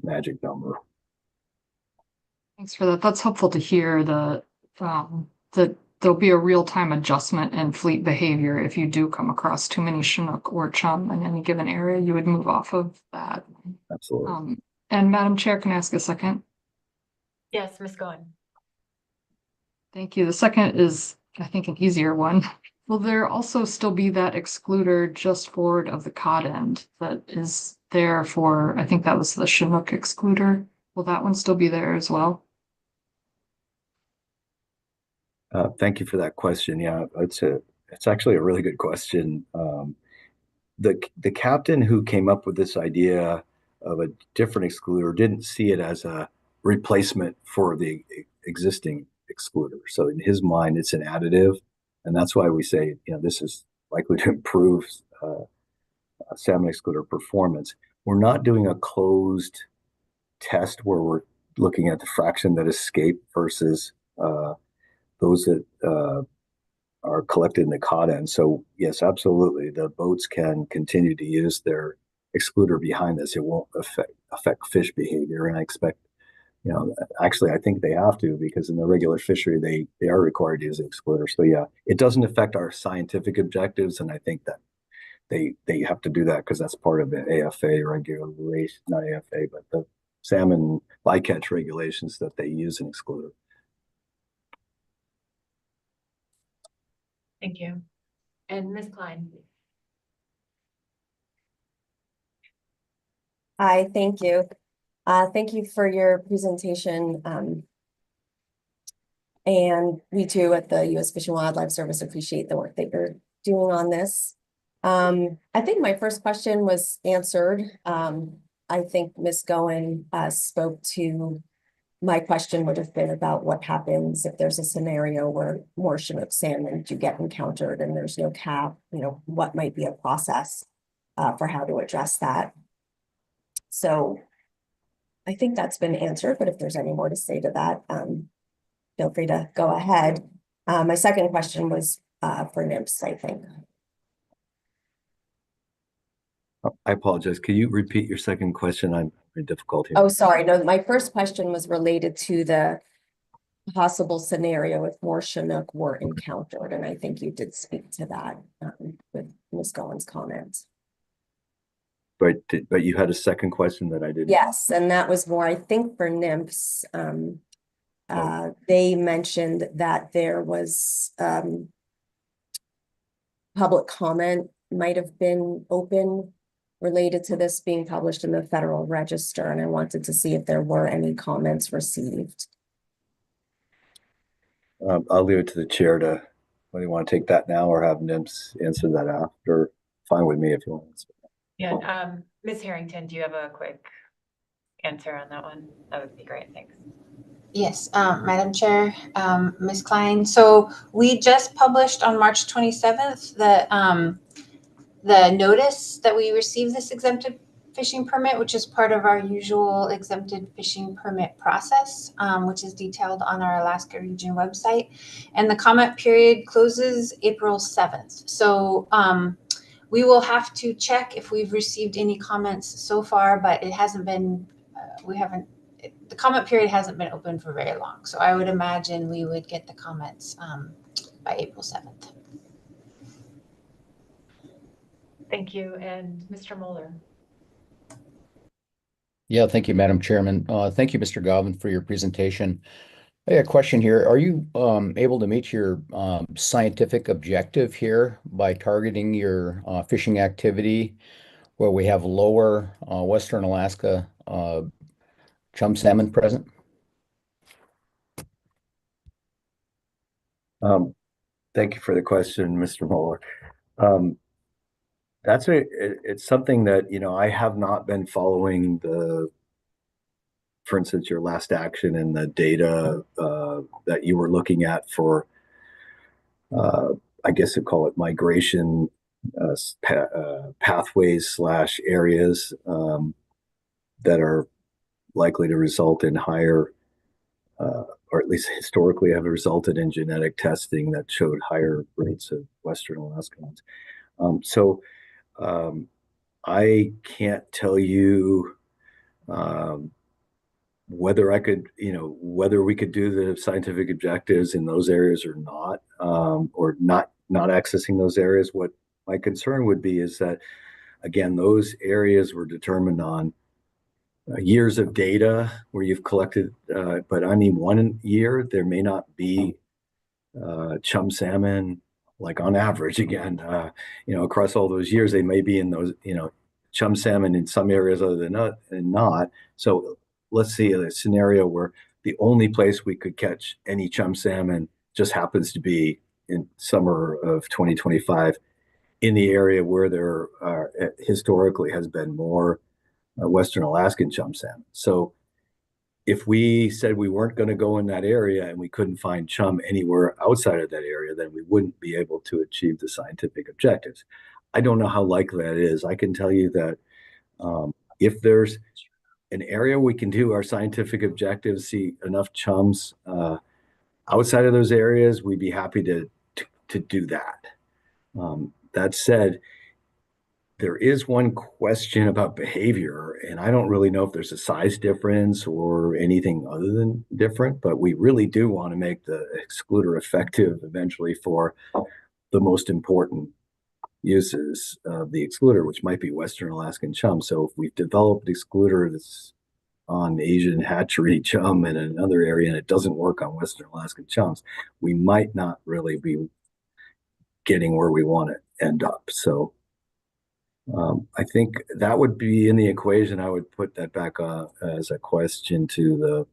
magic number. Thanks for that. That's helpful to hear that there'll be a real-time adjustment in fleet behavior. If you do come across too many Chinook or chum in any given area, you would move off of that. Absolutely. And Madam Chair, can I ask a second? Yes, Ms. Goen. Thank you. The second is, I think, an easier one. Will there also still be that excluder just forward of the cod end that is there for, I think that was the Chinook excluder? Will that one still be there as well? Thank you for that question. Yeah, it's actually a really good question. The captain who came up with this idea of a different excluder didn't see it as a replacement for the existing excluder. So in his mind, it's an additive, and that's why we say, this is likely to improve salmon excluder performance. We're not doing a closed test where we're looking at the fraction that escape versus those that are collected in the cod end. So yes, absolutely, the boats can continue to use their excluder behind this. It won't affect fish behavior, and I expect, actually I think they have to, because in the regular fishery they are required to use the excluder. So yeah, it doesn't affect our scientific objectives, and I think that they have to do that because that's part of the AFA regulation, not AFA, but the salmon bycatch regulations that they use an excluder. Thank you. And Ms. Klein. Hi, thank you. Thank you for your presentation. And we too at the U.S. Fish and Wildlife Service appreciate the work that you're doing on this. I think my first question was answered. I think Ms. Goen spoke to, my question would have been about what happens if there's a scenario where more Chinook salmon do get encountered and there's no cap, what might be a process for how to address that. So I think that's been answered, but if there's any more to say to that, feel free to go ahead. My second question was for NMFS, I think. I apologize. Can you repeat your second question? I'm very difficult here. Oh, sorry. No, my first question was related to the possible scenario if more Chinook were encountered, and I think you did speak to that with Ms. Gowen's comments. But you had a second question that I didn't. Yes, and that was more, I think, for NMFS. They mentioned that there was public comment might have been open related to this being published in the Federal Register, and I wanted to see if there were any comments received. I'll leave it to the chair to, whether you want to take that now or have NMFS answer that after. Fine with me if you want to answer. Yeah, Ms. Harrington, do you have a quick answer on that one? That would be great, thanks. Yes, Madam Chair, Ms. Klein. So we just published on March 27th the notice that we received this exempted fishing permit, which is part of our usual exempted fishing permit process, which is detailed on our Alaska region website. And the comment period closes April 7th. So we will have to check if we've received any comments so far, but it hasn't been, the comment period hasn't been open for very long. So I would imagine we would get the comments by April 7th. Thank you. And Mr. Moeller. Yeah, thank you, Madam Chairman. Thank you, Mr. Govan, for your presentation. I have a question here. Are you able to meet your scientific objective here by targeting your fishing activity where we have lower Western Alaska chum salmon present? Thank you for the question, Mr. Moeller. It's something that, I have not been following for instance, your last action and the data that you were looking at for, I guess I'd call it migration pathways / areas that are likely to result in higher, or at least historically have resulted in genetic testing that showed higher rates of Western Alaskans. I can't tell you whether I could, whether we could do the scientific objectives in those areas or not accessing those areas. What my concern would be is that, again, those areas were determined on years of data where you've collected, but I mean, 1 year, there may not be chum salmon, like on average, again, across all those years, they may be in those, chum salmon in some areas other than not. So let's see a scenario where the only place we could catch any chum salmon just happens to be in summer of 2025 in the area where there historically has been more Western Alaskan chum salmon. So if we said we weren't going to go in that area and we couldn't find chum anywhere outside of that area, then we wouldn't be able to achieve the scientific objectives. I don't know how likely that is. I can tell you that if there's an area we can do our scientific objectives, see enough chums outside of those areas, we'd be happy to do that. That said, there is one question about behavior, and I don't really know if there's a size difference or anything other than different, but we really do want to make the excluder effective eventually for the most important uses of the excluder, which might be Western Alaskan chum. So if we've developed an excluder that's on Asian hatchery chum in another area and it doesn't work on Western Alaskan chums, we might not really be getting where we want to end up. So I think that would be in the equation. I would put that back as a question to the,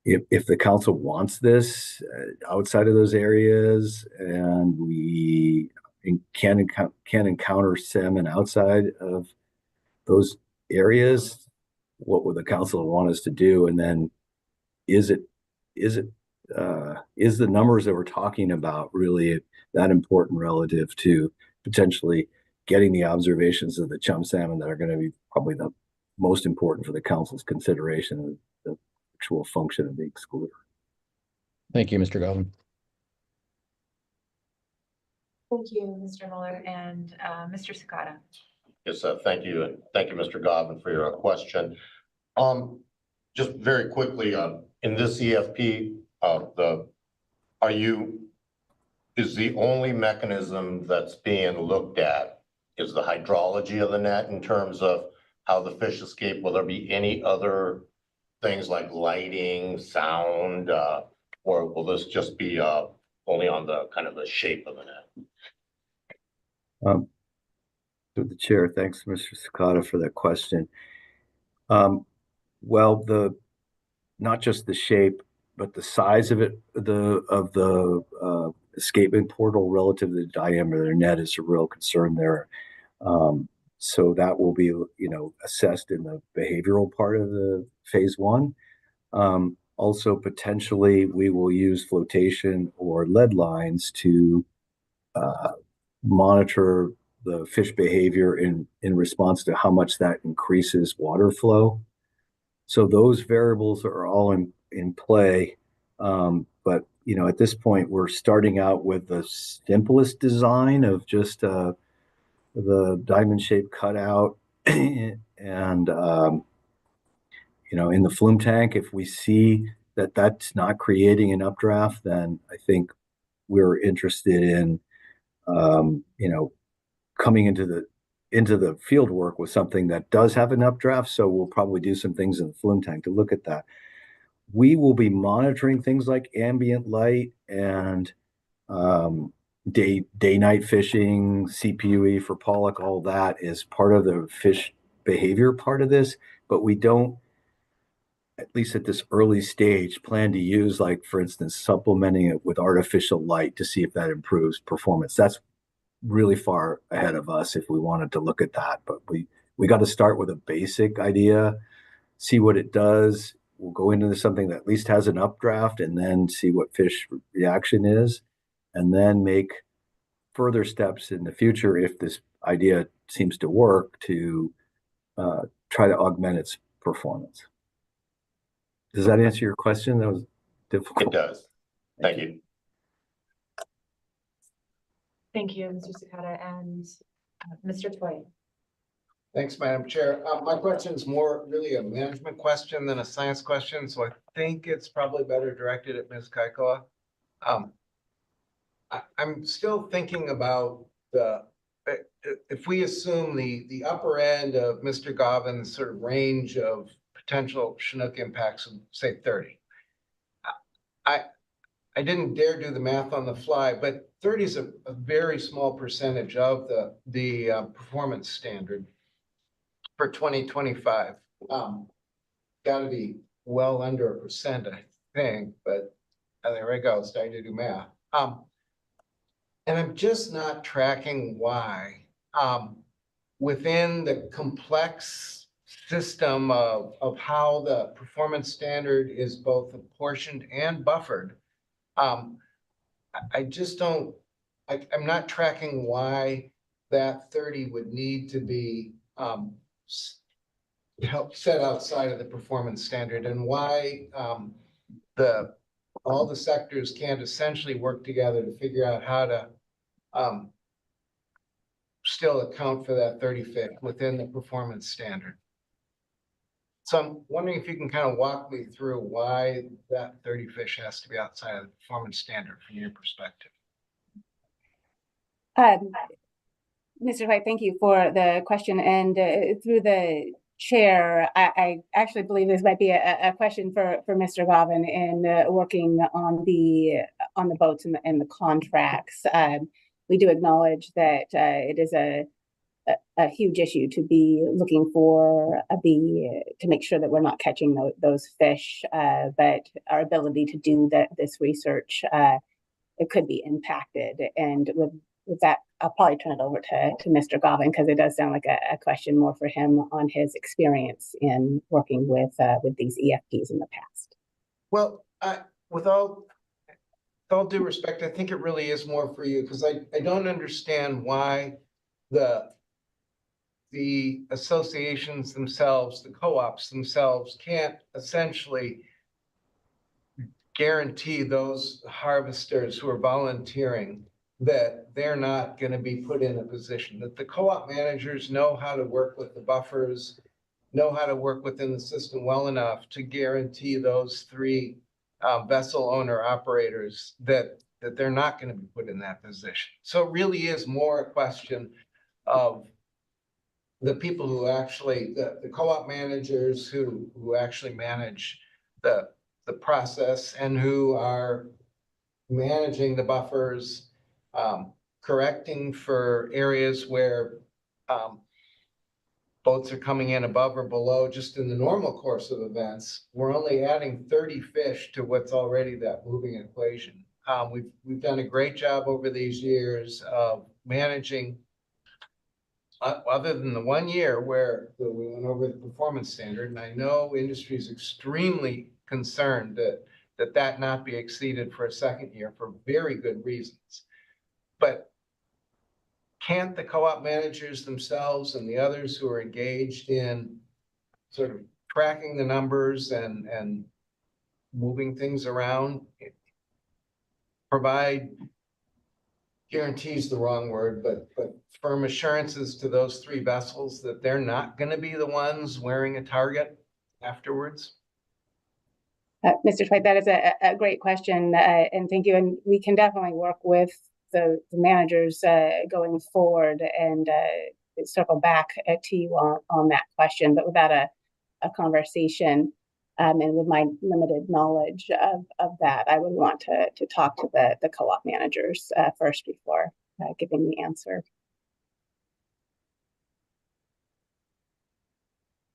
if the council wants this outside of those areas and we can encounter salmon outside of those areas, what would the council want us to do? And then is the numbers that we're talking about really that important relative to potentially getting the observations of the chum salmon that are going to be probably the most important for the council's consideration of the actual function of the excluder? Thank you, Mr. Govan. Thank you, Mr. Mueller and Mr. Sakata. Yes, thank you. And thank you, Mr. Govan, for your question. Just very quickly, in this EFP, is the only mechanism that's being looked at is the hydrology of the net in terms of how the fish escape? Will there be any other things like lighting, sound, or will this just be only on the kind of the shape of the net? To the chair, thanks, Mr. Sakata, for that question. Well, not just the shape, but the size of it, of the escapement portal relative to the diameter of the net is a real concern there. So that will be, assessed in the behavioral part of the phase 1. Also, potentially, we will use flotation or lead lines to monitor the fish behavior in response to how much that increases water flow. So those variables are all in play. But, at this point, we're starting out with the simplest design of just the diamond shaped cutout and, in the flume tank, if we see that that's not creating an updraft, then I think we're interested in, coming into the field work with something that does have an updraft. So we'll probably do some things in the flume tank to look at that. We will be monitoring things like ambient light and day-night fishing, CPUE for pollock. All that is part of the fish behavior part of this, but we don't, at least at this early stage, plan to use, like, for instance, supplementing it with artificial light to see if that improves performance. That's really far ahead of us if we wanted to look at that, but we got to start with a basic idea, see what it does. We'll go into something that at least has an updraft and then see what fish reaction is, and then make further steps in the future if this idea seems to work to try to augment its performance. Does that answer your question? That was difficult. It does. Thank you. Thank you, Mr. Sakata and Mr. Toy. Thanks, Madam Chair. My question is more really a management question than a science question, so I think it's probably better directed at Ms. Kaikoa. I'm still thinking about if we assume the upper end of Mr. Govan's sort of range of potential Chinook impacts of say 30. I didn't dare do the math on the fly, but 30 is a very small percentage of the performance standard for 2025. Got to be well under 1%, I think, but there we go, starting to do math. And I'm just not tracking why within the complex system of how the performance standard is both apportioned and buffered. I just don't, I'm not tracking why that 30 would need to be set outside of the performance standard, and why all the sectors can't essentially work together to figure out how to still account for that 30 fish within the performance standard. So I'm wondering if you can kind of walk me through why that 30 fish has to be outside of the performance standard from your perspective. Mr. White, thank you for the question. And through the chair, I actually believe this might be a question for Mr. Govan in working on the boats and the contracts. We do acknowledge that it is a huge issue to be looking for to make sure that we're not catching those fish, but our ability to do this research, it could be impacted. And with that, I'll probably turn it over to Mr. Govan, because it does sound like a question more for him on his experience in working with these EFPs in the past. Well, with all due respect, I think it really is more for you, because I don't understand why the associations themselves, the co-ops themselves, can't essentially guarantee those harvesters who are volunteering that they're not going to be put in a position, that the co-op managers know how to work with the buffers, know how to work within the system well enough to guarantee those three vessel owner operators that they're not going to be put in that position. So it really is more a question of the people who actually, the co-op managers who actually manage the process and who are managing the buffers, correcting for areas where boats are coming in above or below just in the normal course of events. We're only adding 30 fish to what's already that moving equation. We've done a great job over these years of managing, other than the 1 year where we went over the performance standard. And I know industry is extremely concerned that not be exceeded for a second year for very good reasons. But can't the co-op managers themselves and the others who are engaged in sort of tracking the numbers and moving things around provide guarantees, the wrong word, but firm assurances to those three vessels that they're not going to be the ones wearing a target afterwards? Mr. White, that is a great question, and thank you. And we can definitely work with the managers going forward and circle back to you on that question. But without a conversation, and with my limited knowledge of that, I would want to talk to the co-op managers first before giving the answer.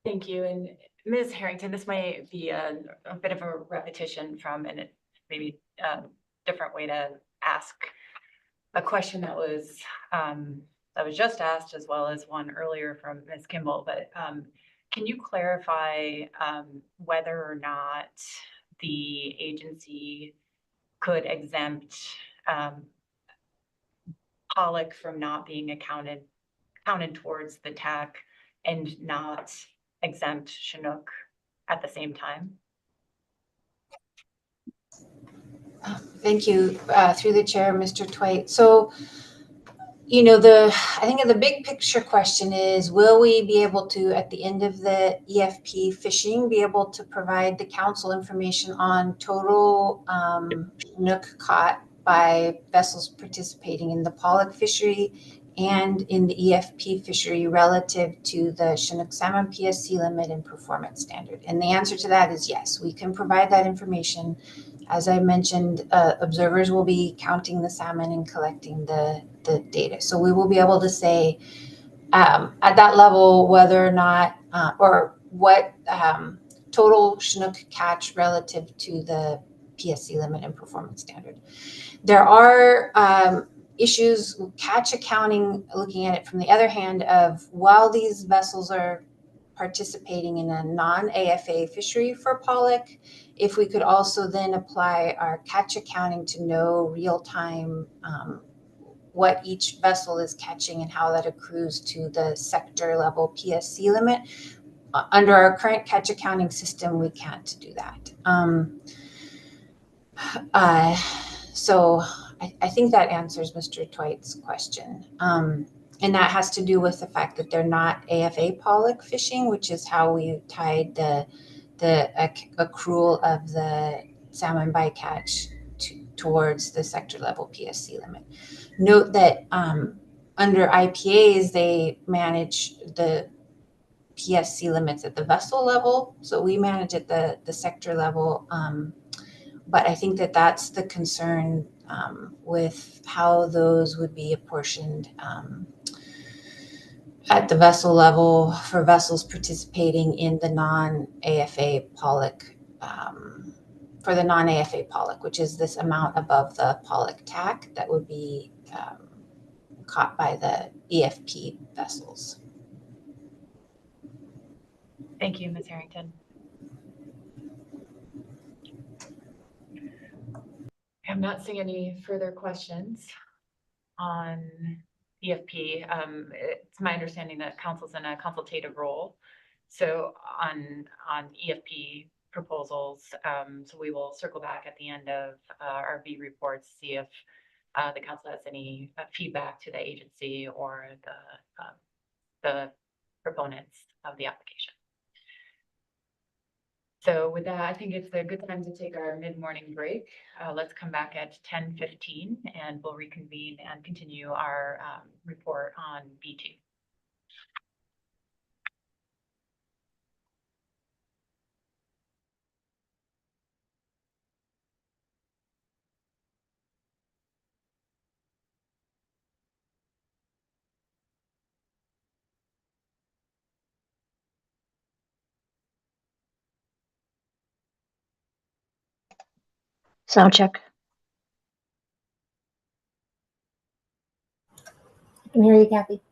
Thank you. And Ms. Harrington, this might be a bit of a repetition from, and maybe a different way to ask a question that was just asked, as well as one earlier from Ms. Kimball. But can you clarify whether or not the agency could exempt pollock from not being counted towards the TAC and not exempt Chinook at the same time? Thank you, through the chair, Mr. Twite. So I think the big picture question is, will we be able to, at the end of the EFP fishing, be able to provide the council information on total Chinook caught by vessels participating in the pollock fishery and in the EFP fishery relative to the Chinook salmon PSC limit and performance standard? And the answer to that is yes, we can provide that information. As I mentioned, observers will be counting the salmon and collecting the data. So we will be able to say at that level whether or not or what total Chinook catch relative to the PSC limit and performance standard. There are issues, catch accounting, looking at it from the other hand of, while these vessels are participating in a non-AFA fishery for pollock, if we could also then apply our catch accounting to know real-time what each vessel is catching and how that accrues to the sector level PSC limit. Under our current catch accounting system, we can't do that. So I think that answers Mr. Twite's question. And that has to do with the fact that they're not AFA pollock fishing, which is how we tied the accrual of the salmon bycatch towards the sector level PSC limit. Note that under IPAs, they manage the PSC limits at the vessel level. So we manage at the sector level. But I think that that's the concern with how those would be apportioned at the vessel level for vessels participating in the non-AFA pollock, for the non-AFA pollock, which is this amount above the pollock tack that would be caught by the EFP vessels. Thank you, Ms. Harrington. I'm not seeing any further questions on EFP. It's my understanding that council's in a consultative role. So on EFP proposals, so we will circle back at the end of our B reports, see if the council has any feedback to the agency or the proponents of the application. So with that, I think it's a good time to take our mid-morning break. Let's come back at 10:15 and we'll reconvene and continue our report on B2. Sound check. I can hear you, Kathy.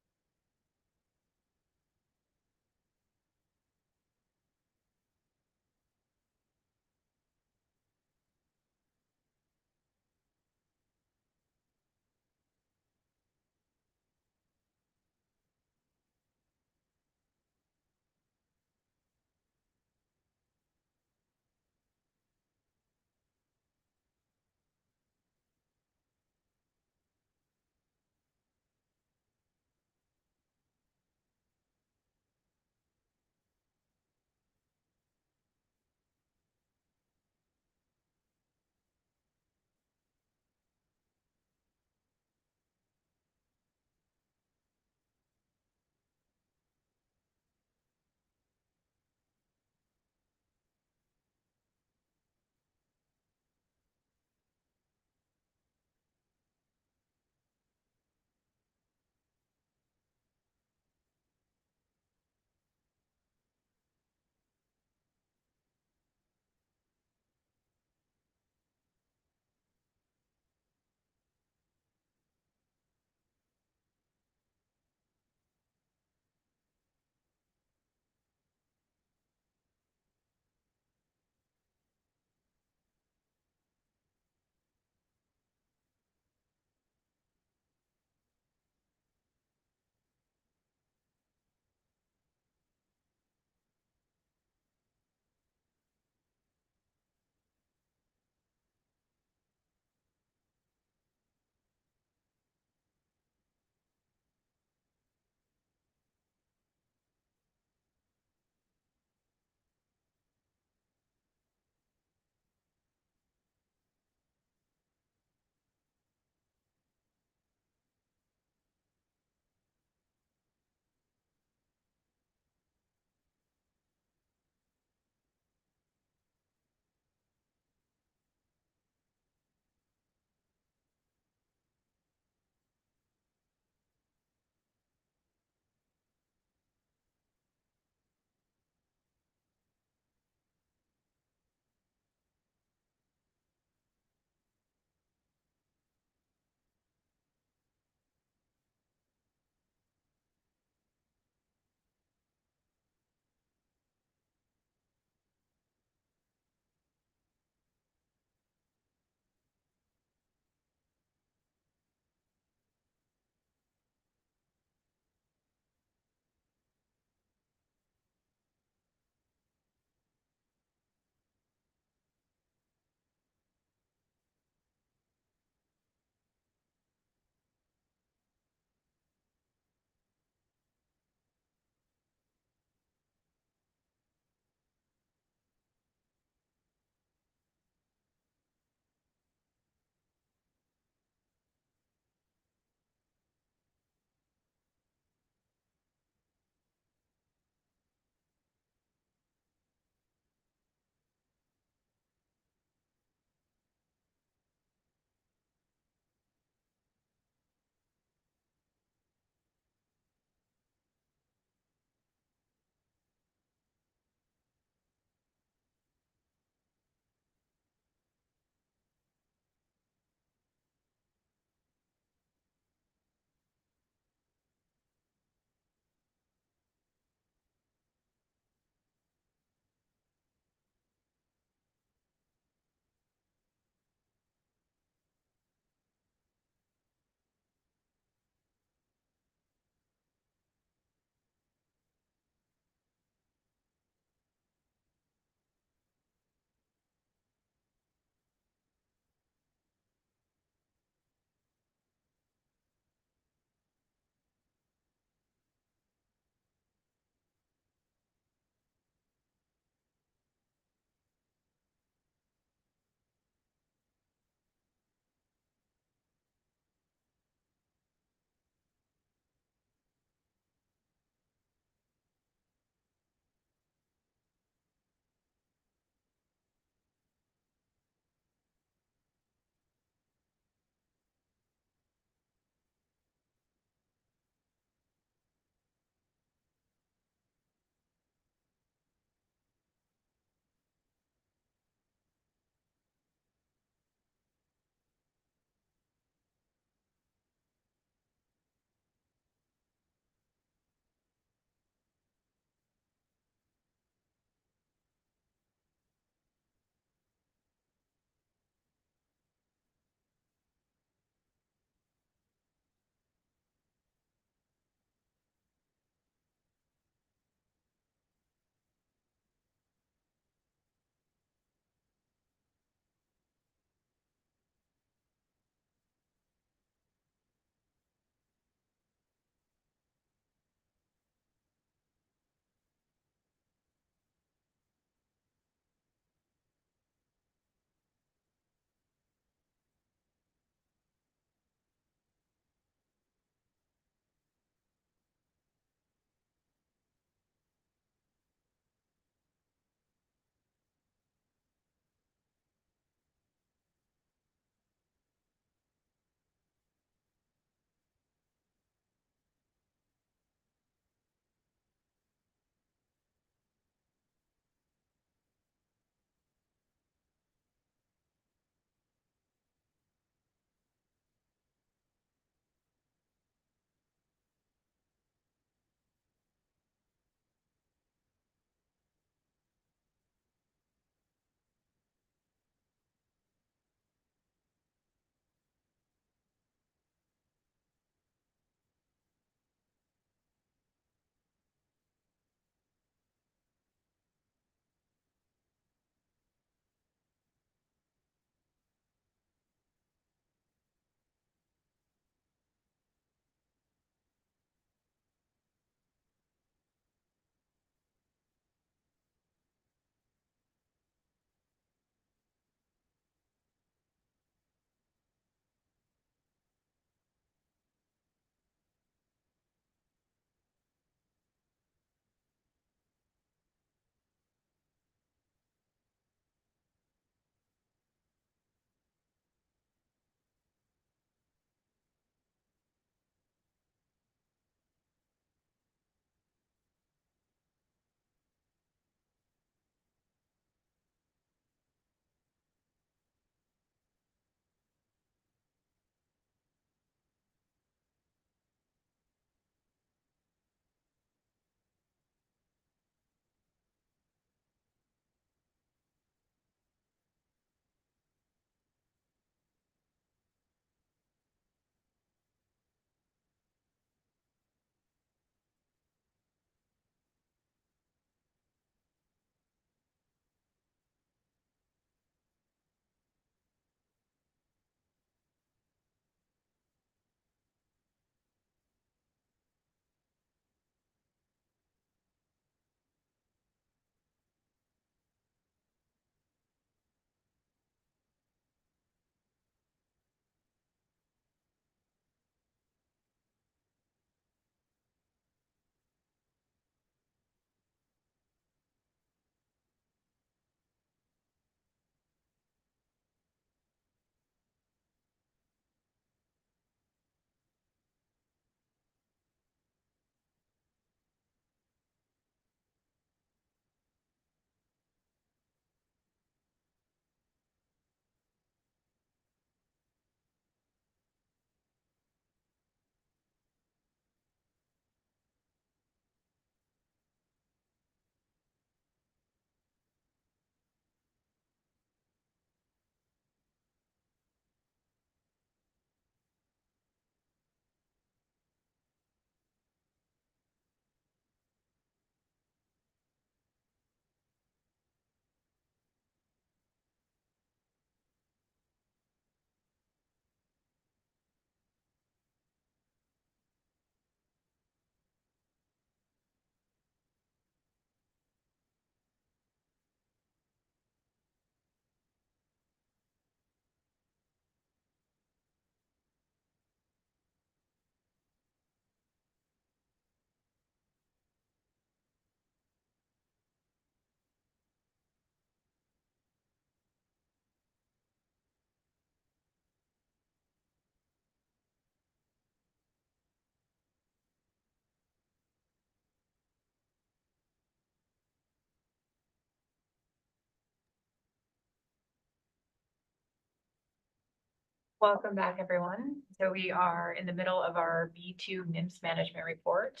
Welcome back, everyone. So we are in the middle of our B2 NMFS Management Report.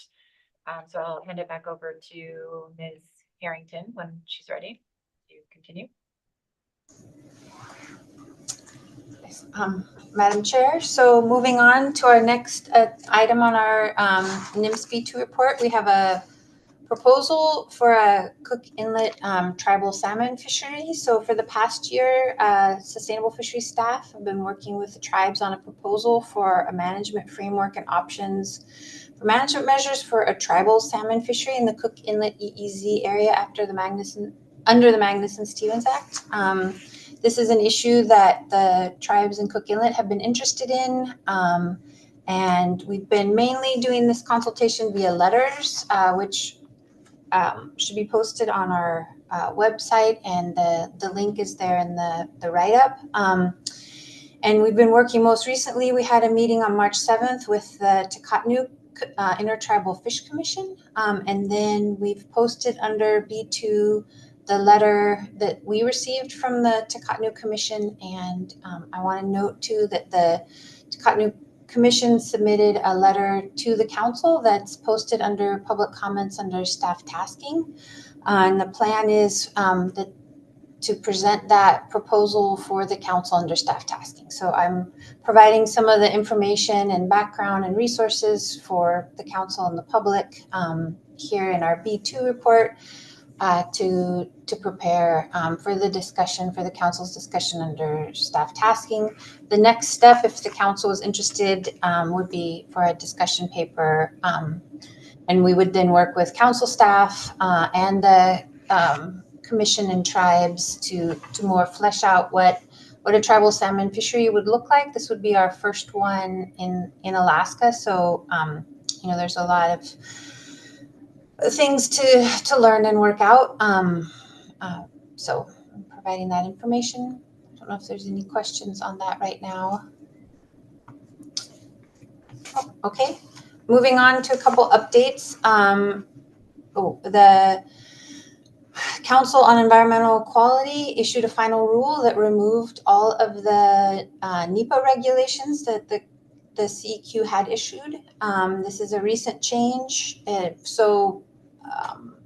So I'll hand it back over to Ms. Harrington when she's ready to continue. Madam Chair, so moving on to our next item on our NMFS B2 report, we have a proposal for a Cook Inlet tribal salmon fishery. So for the past year, sustainable fisheries staff have been working with the tribes on a proposal for a management framework and options for management measures for a tribal salmon fishery in the Cook Inlet EEZ area under the Magnuson-Stevens Act. This is an issue that the tribes in Cook Inlet have been interested in. And we've been mainly doing this consultation via letters, which should be posted on our website, and the link is there in the write-up. And we've been working most recently, we had a meeting on March 7th with the Takatnu Intertribal Fish Commission. And then we've posted under B2 the letter that we received from the Takatnu Commission. And I want to note too that the Takatnu Commission submitted a letter to the council that's posted under public comments under staff tasking. And the plan is to present that proposal for the council under staff tasking. So I'm providing some of the information and background and resources for the council and the public here in our B2 report to prepare for the discussion, for the council's discussion under staff tasking. The next step, if the council is interested, would be for a discussion paper. And we would then work with council staff and the commission and tribes to more flesh out what a tribal salmon fishery would look like. This would be our first one in Alaska. So, there's a lot of things to learn and work out. So I'm providing that information. I don't know if there's any questions on that right now. Oh, okay, moving on to a couple updates. The Council on Environmental Quality issued a final rule that removed all of the NEPA regulations that the CEQ had issued. This is a recent change.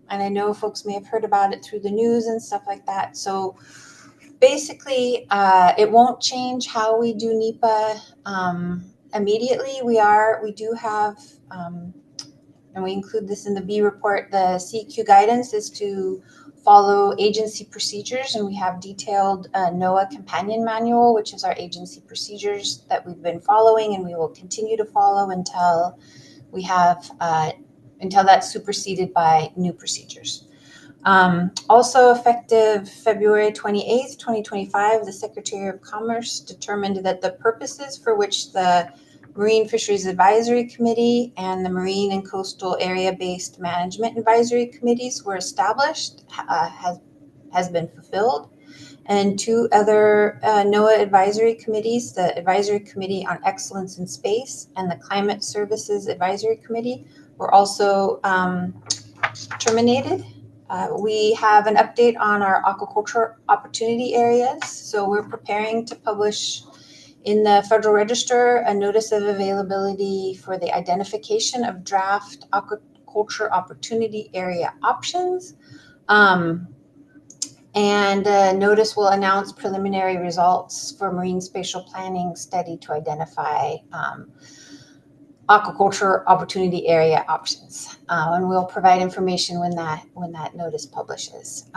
And I know folks may have heard about it through the news and stuff like that. So basically, it won't change how we do NEPA immediately. We do have, and we include this in the B report, the CEQ guidance is to follow agency procedures, and we have detailed NOAA companion manual, which is our agency procedures that we've been following, and we will continue to follow until we have until that's superseded by new procedures. Also effective February 28th, 2025, the Secretary of Commerce determined that the purposes for which the Marine Fisheries Advisory Committee and the Marine and Coastal Area-Based Management Advisory Committees were established has been fulfilled. And two other NOAA advisory committees, the Advisory Committee on Excellence in Space and the Climate Services Advisory Committee, were also terminated. We have an update on our aquaculture opportunity areas. So we're preparing to publish in the Federal Register a notice of availability for the identification of draft aquaculture opportunity area options. And the notice will announce preliminary results for marine spatial planning study to identify aquaculture opportunity area options. And we'll provide information when that notice publishes.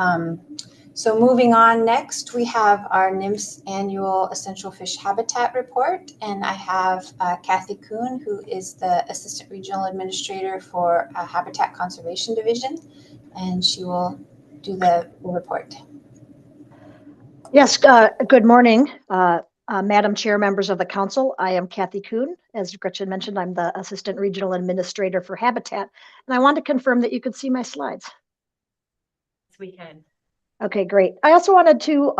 So moving on, next we have our NMFS annual essential fish habitat report, and I have Kathy Kuhn, who is the Assistant Regional Administrator for Habitat Conservation Division, and she will do the report. Yes, good morning, Madam Chair, members of the council. I am Kathy Kuhn. As Gretchen mentioned, I'm the Assistant Regional Administrator for Habitat, and I want to confirm that you can see my slides. Yes, we can. Okay, great. I also wanted to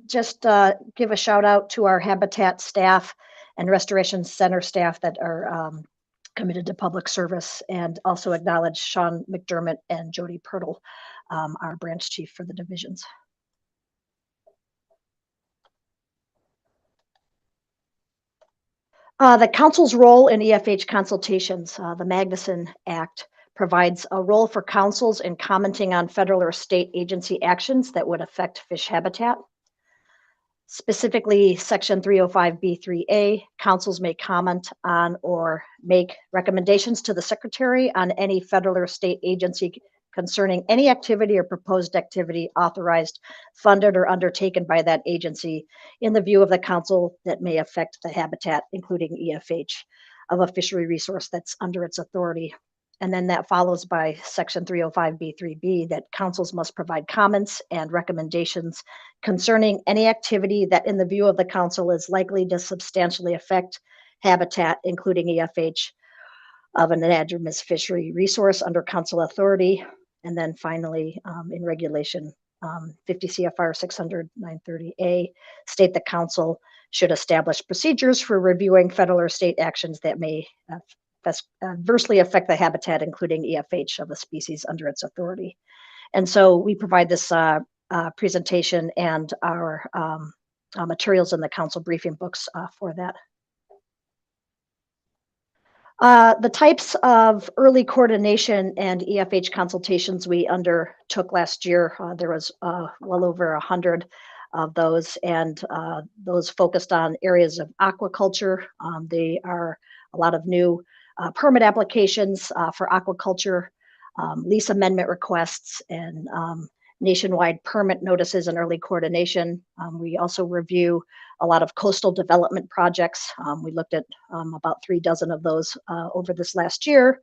just give a shout out to our Habitat staff and Restoration Center staff that are committed to public service, and also acknowledge Sean McDermott and Jody Pirtle, our branch chief for the divisions. The council's role in EFH consultations, the Magnuson Act provides a role for councils in commenting on federal or state agency actions that would affect fish habitat. Specifically, Section 305B3A, councils may comment on or make recommendations to the secretary on any federal or state agency concerning any activity or proposed activity authorized, funded, or undertaken by that agency in the view of the council that may affect the habitat, including EFH, of a fishery resource that's under its authority. And then that follows by Section 305B3B that councils must provide comments and recommendations concerning any activity that in the view of the council is likely to substantially affect habitat, including EFH, of an anadromous fishery resource under council authority. And then finally, in regulation 50 CFR 600-930A, state the council should establish procedures for reviewing federal or state actions that may adversely affect the habitat, including EFH of a species under its authority. And so we provide this presentation and our materials in the council briefing books for that. The types of early coordination and EFH consultations we undertook last year, there was well over 100 of those, and those focused on areas of aquaculture. They are a lot of new permit applications for aquaculture, lease amendment requests, and nationwide permit notices and early coordination. We also review a lot of coastal development projects. We looked at about 36 of those over this last year.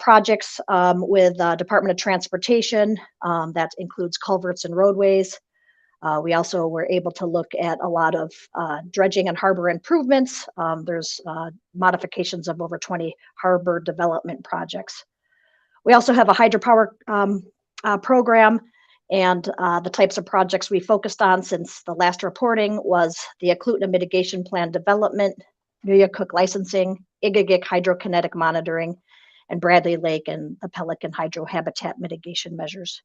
Projects with Department of Transportation, that includes culverts and roadways. We also were able to look at a lot of dredging and harbor improvements. There's modifications of over 20 harbor development projects. We also have a hydropower program, and the types of projects we focused on since the last reporting was the Agglutinin Mitigation Plan development, Nuyacook licensing, Igagik hydrokinetic monitoring, and Bradley Lake and the pelican hydro habitat mitigation measures.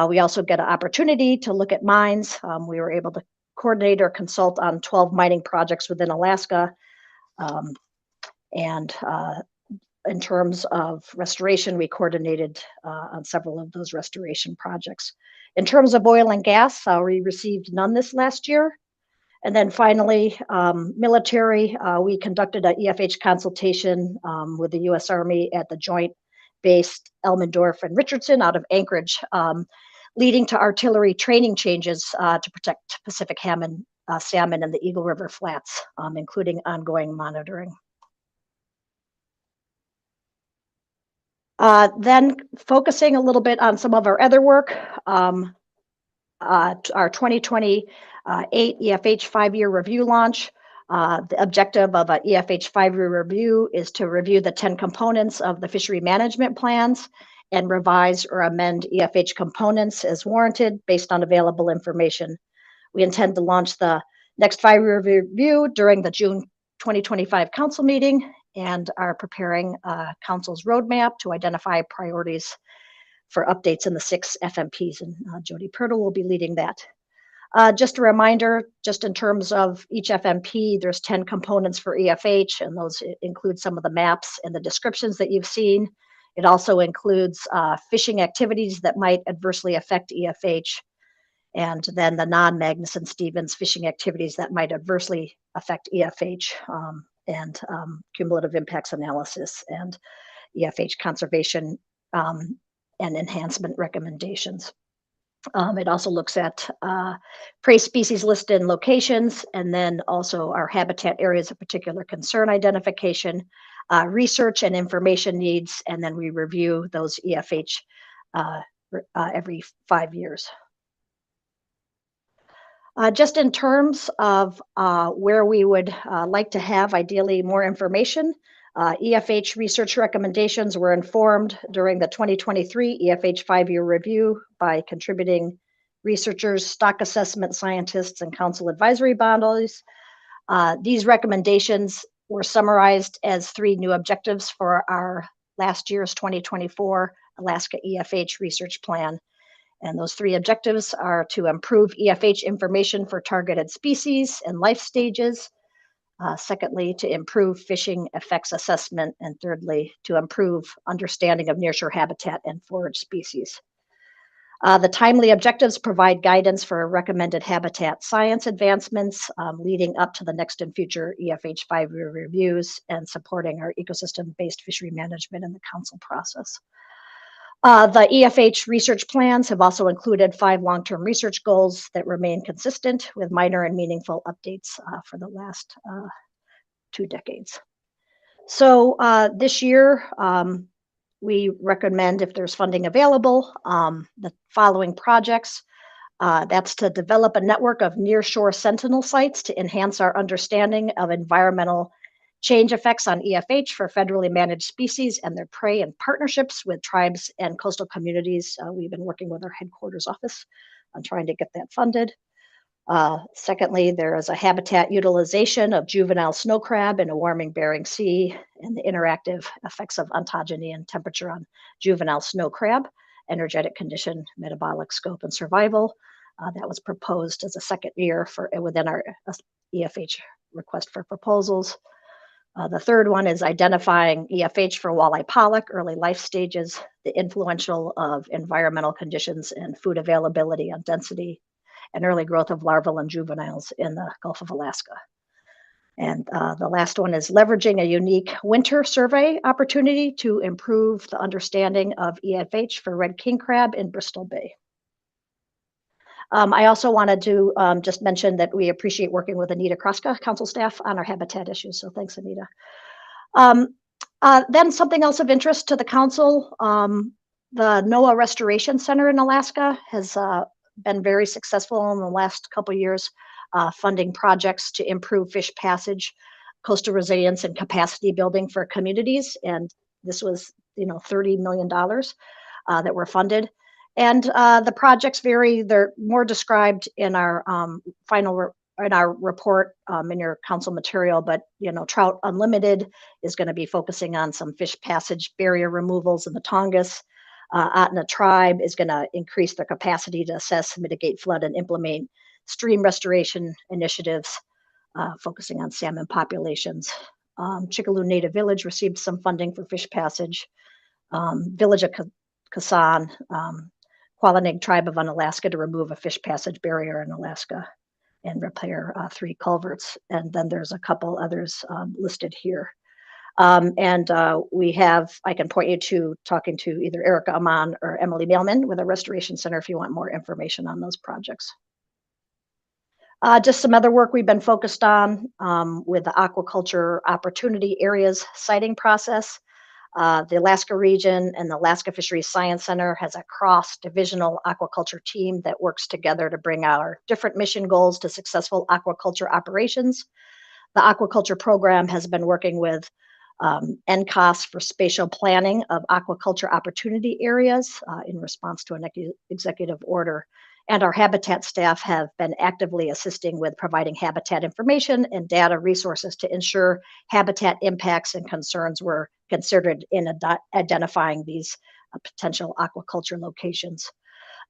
We also get an opportunity to look at mines. We were able to coordinate or consult on 12 mining projects within Alaska. And in terms of restoration, we coordinated on several of those restoration projects. In terms of oil and gas, we received none this last year. And then finally, military, we conducted an EFH consultation with the U.S. Army at the Joint Base Elmendorf and Richardson out of Anchorage, leading to artillery training changes to protect Pacific salmon in the Eagle River Flats, including ongoing monitoring. Then focusing a little bit on some of our other work, our 2028 EFH 5-year review launch. The objective of a EFH 5-year review is to review the 10 components of the fishery management plans and revise or amend EFH components as warranted based on available information. We intend to launch the next 5-year review during the June 2025 council meeting and are preparing council's roadmap to identify priorities for updates in the 6 FMPs, and Jody Pirtle will be leading that. Just a reminder, just in terms of each FMP, there's 10 components for EFH, and those include some of the maps and the descriptions that you've seen. It also includes fishing activities that might adversely affect EFH, and then the non-Magnuson-Stevens fishing activities that might adversely affect EFH, and cumulative impacts analysis and EFH conservation and enhancement recommendations. It also looks at prey species list and locations, and then also our habitat areas of particular concern identification, research and information needs, and then we review those EFH every 5 years. Just in terms of where we would like to have ideally more information, EFH research recommendations were informed during the 2023 EFH 5-year review by contributing researchers, stock assessment scientists, and council advisory bodies. These recommendations were summarized as 3 new objectives for our last year's 2024 Alaska EFH research plan. And those 3 objectives are to improve EFH information for targeted species and life stages, Secondly, to improve fishing effects assessment. And thirdly, to improve understanding of nearshore habitat and forage species. The timely objectives provide guidance for recommended habitat science advancements leading up to the next and future EFH 5-year reviews and supporting our ecosystem-based fishery management in the council process. The EFH research plans have also included 5 long-term research goals that remain consistent with minor and meaningful updates for the last 2 decades. So this year, we recommend, if there's funding available, the following projects. That's to develop a network of nearshore sentinel sites to enhance our understanding of environmental change effects on EFH for federally managed species and their prey in partnerships with tribes and coastal communities. We've been working with our headquarters office on trying to get that funded. Secondly, there is a habitat utilization of juvenile snow crab in a warming Bering Sea and the interactive effects of ontogeny and temperature on juvenile snow crab, energetic condition, metabolic scope, and survival. That was proposed as a second year within our EFH request for proposals. The third one is identifying EFH for walleye pollock, early life stages, the influential of environmental conditions and food availability on density, and early growth of larval and juveniles in the Gulf of Alaska. And the last one is leveraging a unique winter survey opportunity to improve the understanding of EFH for red king crab in Bristol Bay. I also wanted to just mention that we appreciate working with Anita Kraska, council staff, on our habitat issues. So thanks, Anita. Then something else of interest to the council, the NOAA Restoration Center in Alaska has been very successful in the last couple of years, funding projects to improve fish passage, coastal resilience, and capacity building for communities. And this was, $30 million that were funded. And the projects vary. They're more described in our report in your council material. But Trout Unlimited is going to be focusing on some fish passage barrier removals in the Tongass. Atka Tribe is going to increase their capacity to assess, mitigate flood, and implement stream restoration initiatives, focusing on salmon populations. Chickaloo Native Village received some funding for fish passage. Village of Kasan, Qualanig Tribe of Unalaska to remove a fish passage barrier in Alaska and repair 3 culverts. And then there's a couple others listed here. I can point you to talking to either Erica Aman or Emily Mailman with a Restoration Center if you want more information on those projects. Just some other work we've been focused on with the aquaculture opportunity areas siting process. The Alaska region and the Alaska Fisheries Science Center has a cross-divisional aquaculture team that works together to bring our different mission goals to successful aquaculture operations. The aquaculture program has been working with NCOS for spatial planning of aquaculture opportunity areas in response to an executive order. And our habitat staff have been actively assisting with providing habitat information and data resources to ensure habitat impacts and concerns were considered in identifying these potential aquaculture locations.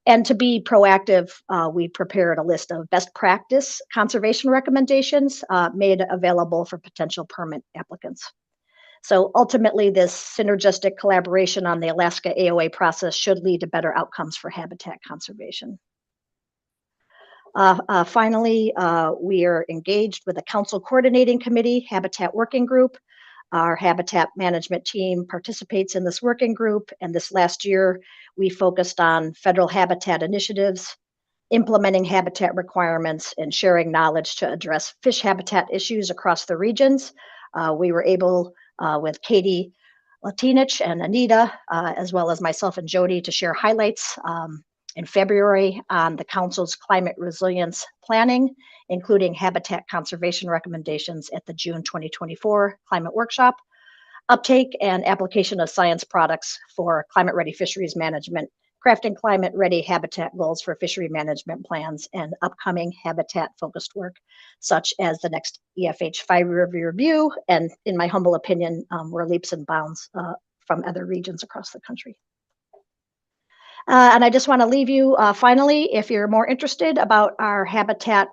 And to be proactive, we prepared a list of best practice conservation recommendations made available for potential permit applicants. So ultimately, this synergistic collaboration on the Alaska AOA process should lead to better outcomes for habitat conservation. Finally, we are engaged with the Council Coordinating Committee Habitat Working Group. Our habitat management team participates in this working group, and this last year, we focused on federal habitat initiatives, implementing habitat requirements, and sharing knowledge to address fish habitat issues across the regions. We were able, with Katie Latinich and Anita, as well as myself and Jody, to share highlights in February on the Council's climate resilience planning, including habitat conservation recommendations at the June 2024 climate workshop, uptake and application of science products for climate-ready fisheries management, crafting climate-ready habitat goals for fishery management plans, and upcoming habitat-focused work, such as the next EFH 5-year review, and in my humble opinion, we're leaps and bounds from other regions across the country. And I just want to leave you, finally, if you're more interested about our habitat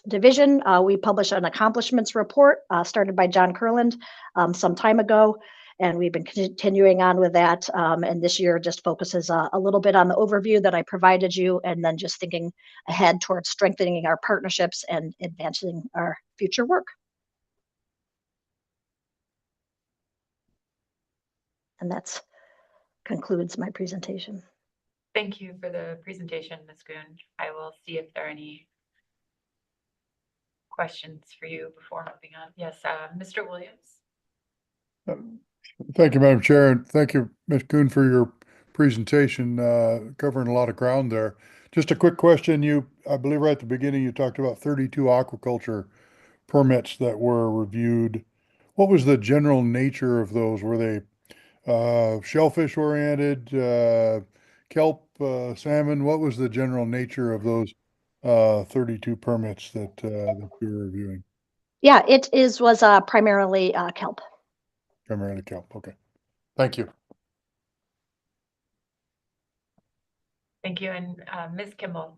division, we publish an accomplishments report started by John Kurland some time ago. And we've been continuing on with that. And this year just focuses a little bit on the overview that I provided you, and then just thinking ahead towards strengthening our partnerships and advancing our future work. And that concludes my presentation. Thank you for the presentation, Ms. Goon. I will see if there are any questions for you before moving on. Yes, Mr. Williams. Thank you, Madam Chair, and thank you, Ms. Kuhn, for your presentation, covering a lot of ground there. Just a quick question. I believe right at the beginning, you talked about 32 aquaculture permits that were reviewed. What was the general nature of those? Were they shellfish oriented, kelp, salmon? What was the general nature of those 32 permits that we were reviewing? Yeah, was primarily kelp. Primarily kelp. Okay. Thank you. Thank you. And Ms. Kimball.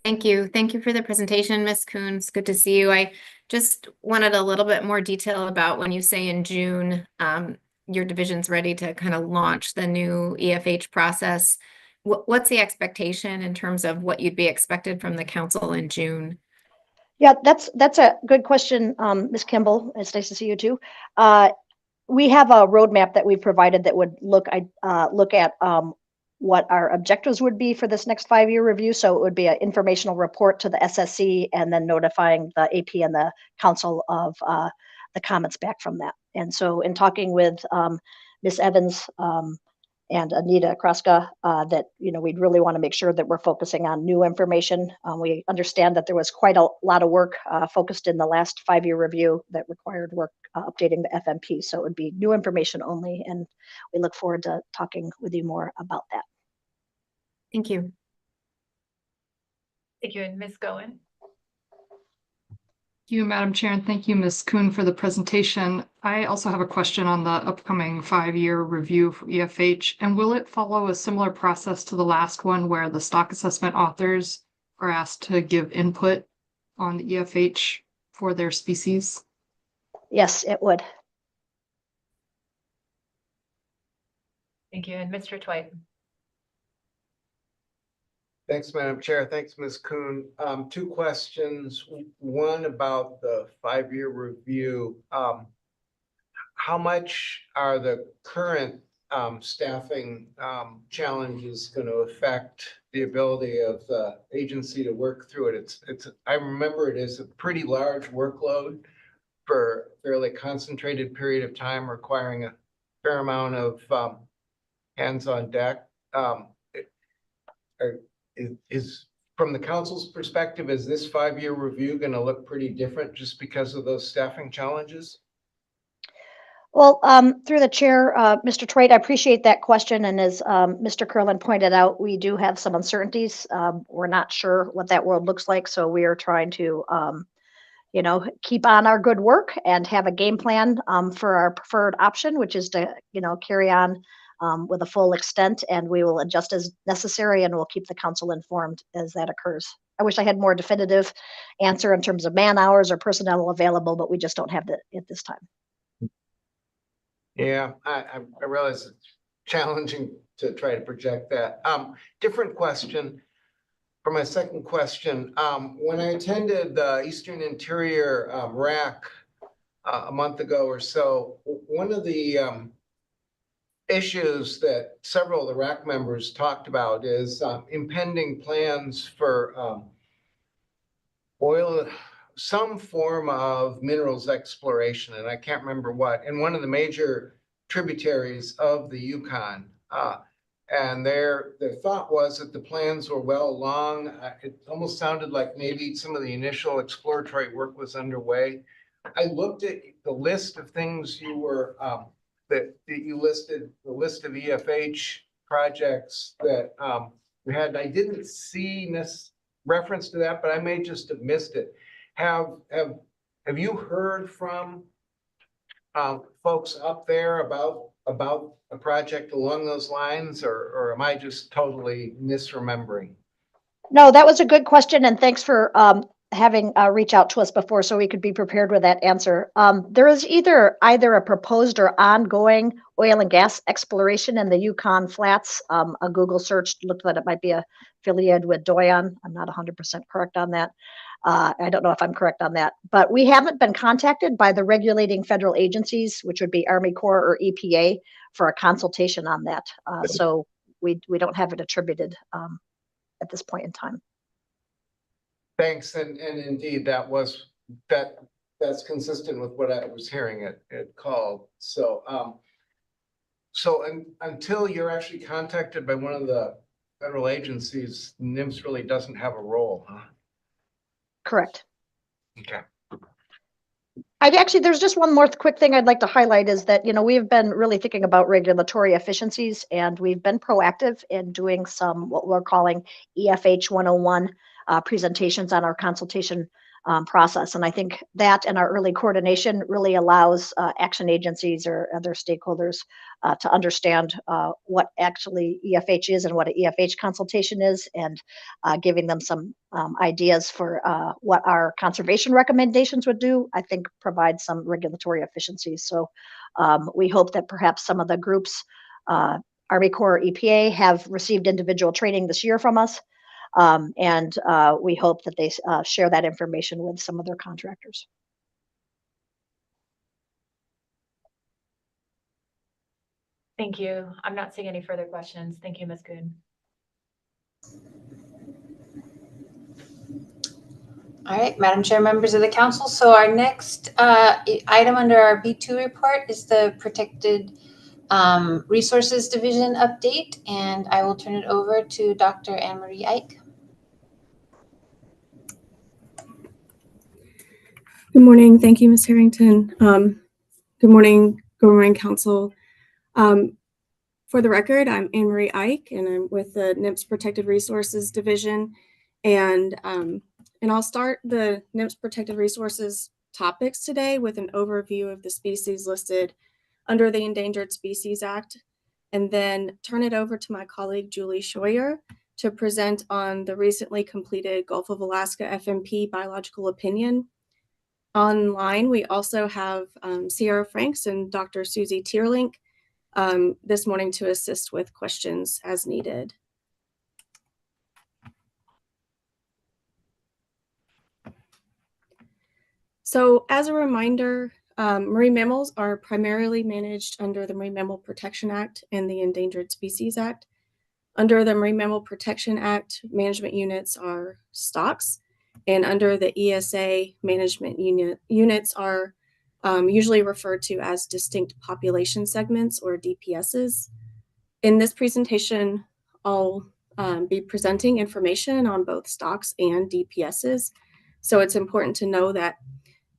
Thank you. Thank you for the presentation, Ms. Kuhn. It's good to see you. I just wanted a little bit more detail about when you say in June, your division's ready to kind of launch the new EFH process. What's the expectation in terms of what you'd be expected from the council in June? Yeah, that's a good question, Ms. Kimball. It's nice to see you too. We have a roadmap that we've provided that would look at what our objectives would be for this next 5-year review. So it would be an informational report to the SSC, and then notifying the AP and the council of the comments back from that. And so in talking with Ms. Evans and Anita Kraska, that we'd really want to make sure that we're focusing on new information. We understand that there was quite a lot of work focused in the last 5-year review that required work updating the FMP. So it would be new information only, and we look forward to talking with you more about that. Thank you. Thank you. And Ms. Goen. Thank you, Madam Chair, and thank you, Ms. Kuhn, for the presentation. I also have a question on the upcoming 5-year review for EFH, and will it follow a similar process to the last one where the stock assessment authors are asked to give input on the EFH for their species? Yes, it would. Thank you. And Mr. Twite. Thanks, Madam Chair. Thanks, Ms. Kuhn. 2 questions. One about the 5-year review. How much are the current staffing challenges going to affect the ability of the agency to work through it? I remember it is a pretty large workload for a fairly concentrated period of time, requiring a fair amount of hands on deck. Is from the council's perspective, is this 5-year review going to look pretty different just because of those staffing challenges? Well, through the chair, Mr. Twite, I appreciate that question. And as Mr. Kurland pointed out, we do have some uncertainties. We're not sure what that world looks like. So we are trying to, keep on our good work and have a game plan for our preferred option, which is to, carry on with a full extent, and we will adjust as necessary, and we'll keep the council informed as that occurs. I wish I had more definitive answer in terms of man hours or personnel available, but we just don't have that at this time. Yeah, I realize it's challenging to try to project that. Different question. For my second question, when I attended the Eastern Interior RAC a month ago or so, one of the issues that several of the RAC members talked about is impending plans for some form of minerals exploration, and I can't remember what, in one of the major tributaries of the Yukon. And their thought was that the plans were well along. It almost sounded like maybe some of the initial exploratory work was underway. I looked at the list of things you were that you listed, the list of EFH projects that we had. I didn't see this reference to that, but I may just have missed it. Have you heard from folks up there about a project along those lines, or am I just totally misremembering? No, that was a good question, and thanks for having reach out to us before so we could be prepared with that answer. There is either a proposed or ongoing oil and gas exploration in the Yukon Flats. A Google search looked that it might be affiliated with Doyon. I'm not 100% correct on that. I don't know if I'm correct on that, but we haven't been contacted by the regulating federal agencies, which would be Army Corps or EPA, for a consultation on that. So we don't have it attributed at this point in time. Thanks, and indeed, that's consistent with what I was hearing it called. So, until you're actually contacted by one of the federal agencies, NMFS really doesn't have a role, huh? Correct. Okay. There's just one more quick thing I'd like to highlight is that, we've been really thinking about regulatory efficiencies, and we've been proactive in doing some, what we're calling EFH 101 presentations on our consultation process. And I think that and our early coordination really allows action agencies or other stakeholders to understand what actually EFH is and what an EFH consultation is, and giving them some ideas for what our conservation recommendations would do, I think provides some regulatory efficiencies. So we hope that perhaps some of the groups, Army Corps, EPA, have received individual training this year from us. And we hope that they share that information with some of their contractors. Thank you. I'm not seeing any further questions. Thank you, Ms. Goon. All right, Madam Chair, members of the council. So our next item under our B2 report is the Protected Resources Division update, and I will turn it over to Dr. Anne-Marie Ike. Good morning. Thank you, Ms. Harrington. Good morning, council. For the record, I'm Anne-Marie Ike, and I'm with the NMFS Protected Resources Division. And I'll start the NMFS Protected Resources topics today with an overview of the species listed under the Endangered Species Act, and then turn it over to my colleague, Julie Scheuer, to present on the recently completed Gulf of Alaska FMP biological opinion. Online, we also have Sierra Franks and Dr. Susie Tierlink this morning to assist with questions as needed. So as a reminder, marine mammals are primarily managed under the Marine Mammal Protection Act and the Endangered Species Act. Under the Marine Mammal Protection Act, management units are stocks, and under the ESA, management units are usually referred to as distinct population segments, or DPSs. In this presentation, I'll be presenting information on both stocks and DPSs. So it's important to know that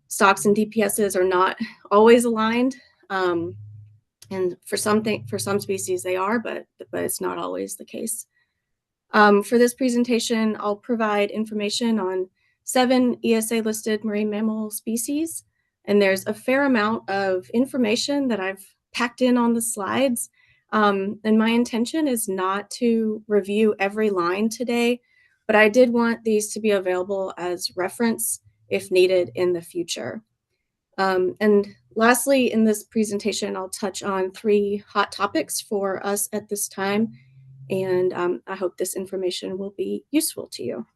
stocks and DPSs are not always aligned. And for some species they are, but it's not always the case. For this presentation, I'll provide information on 7 ESA listed marine mammal species. And there's a fair amount of information that I've packed in on the slides. And my intention is not to review every line today, but I did want these to be available as reference if needed in the future. And lastly, in this presentation, I'll touch on 3 hot topics for us at this time. And I hope this information will be useful to you.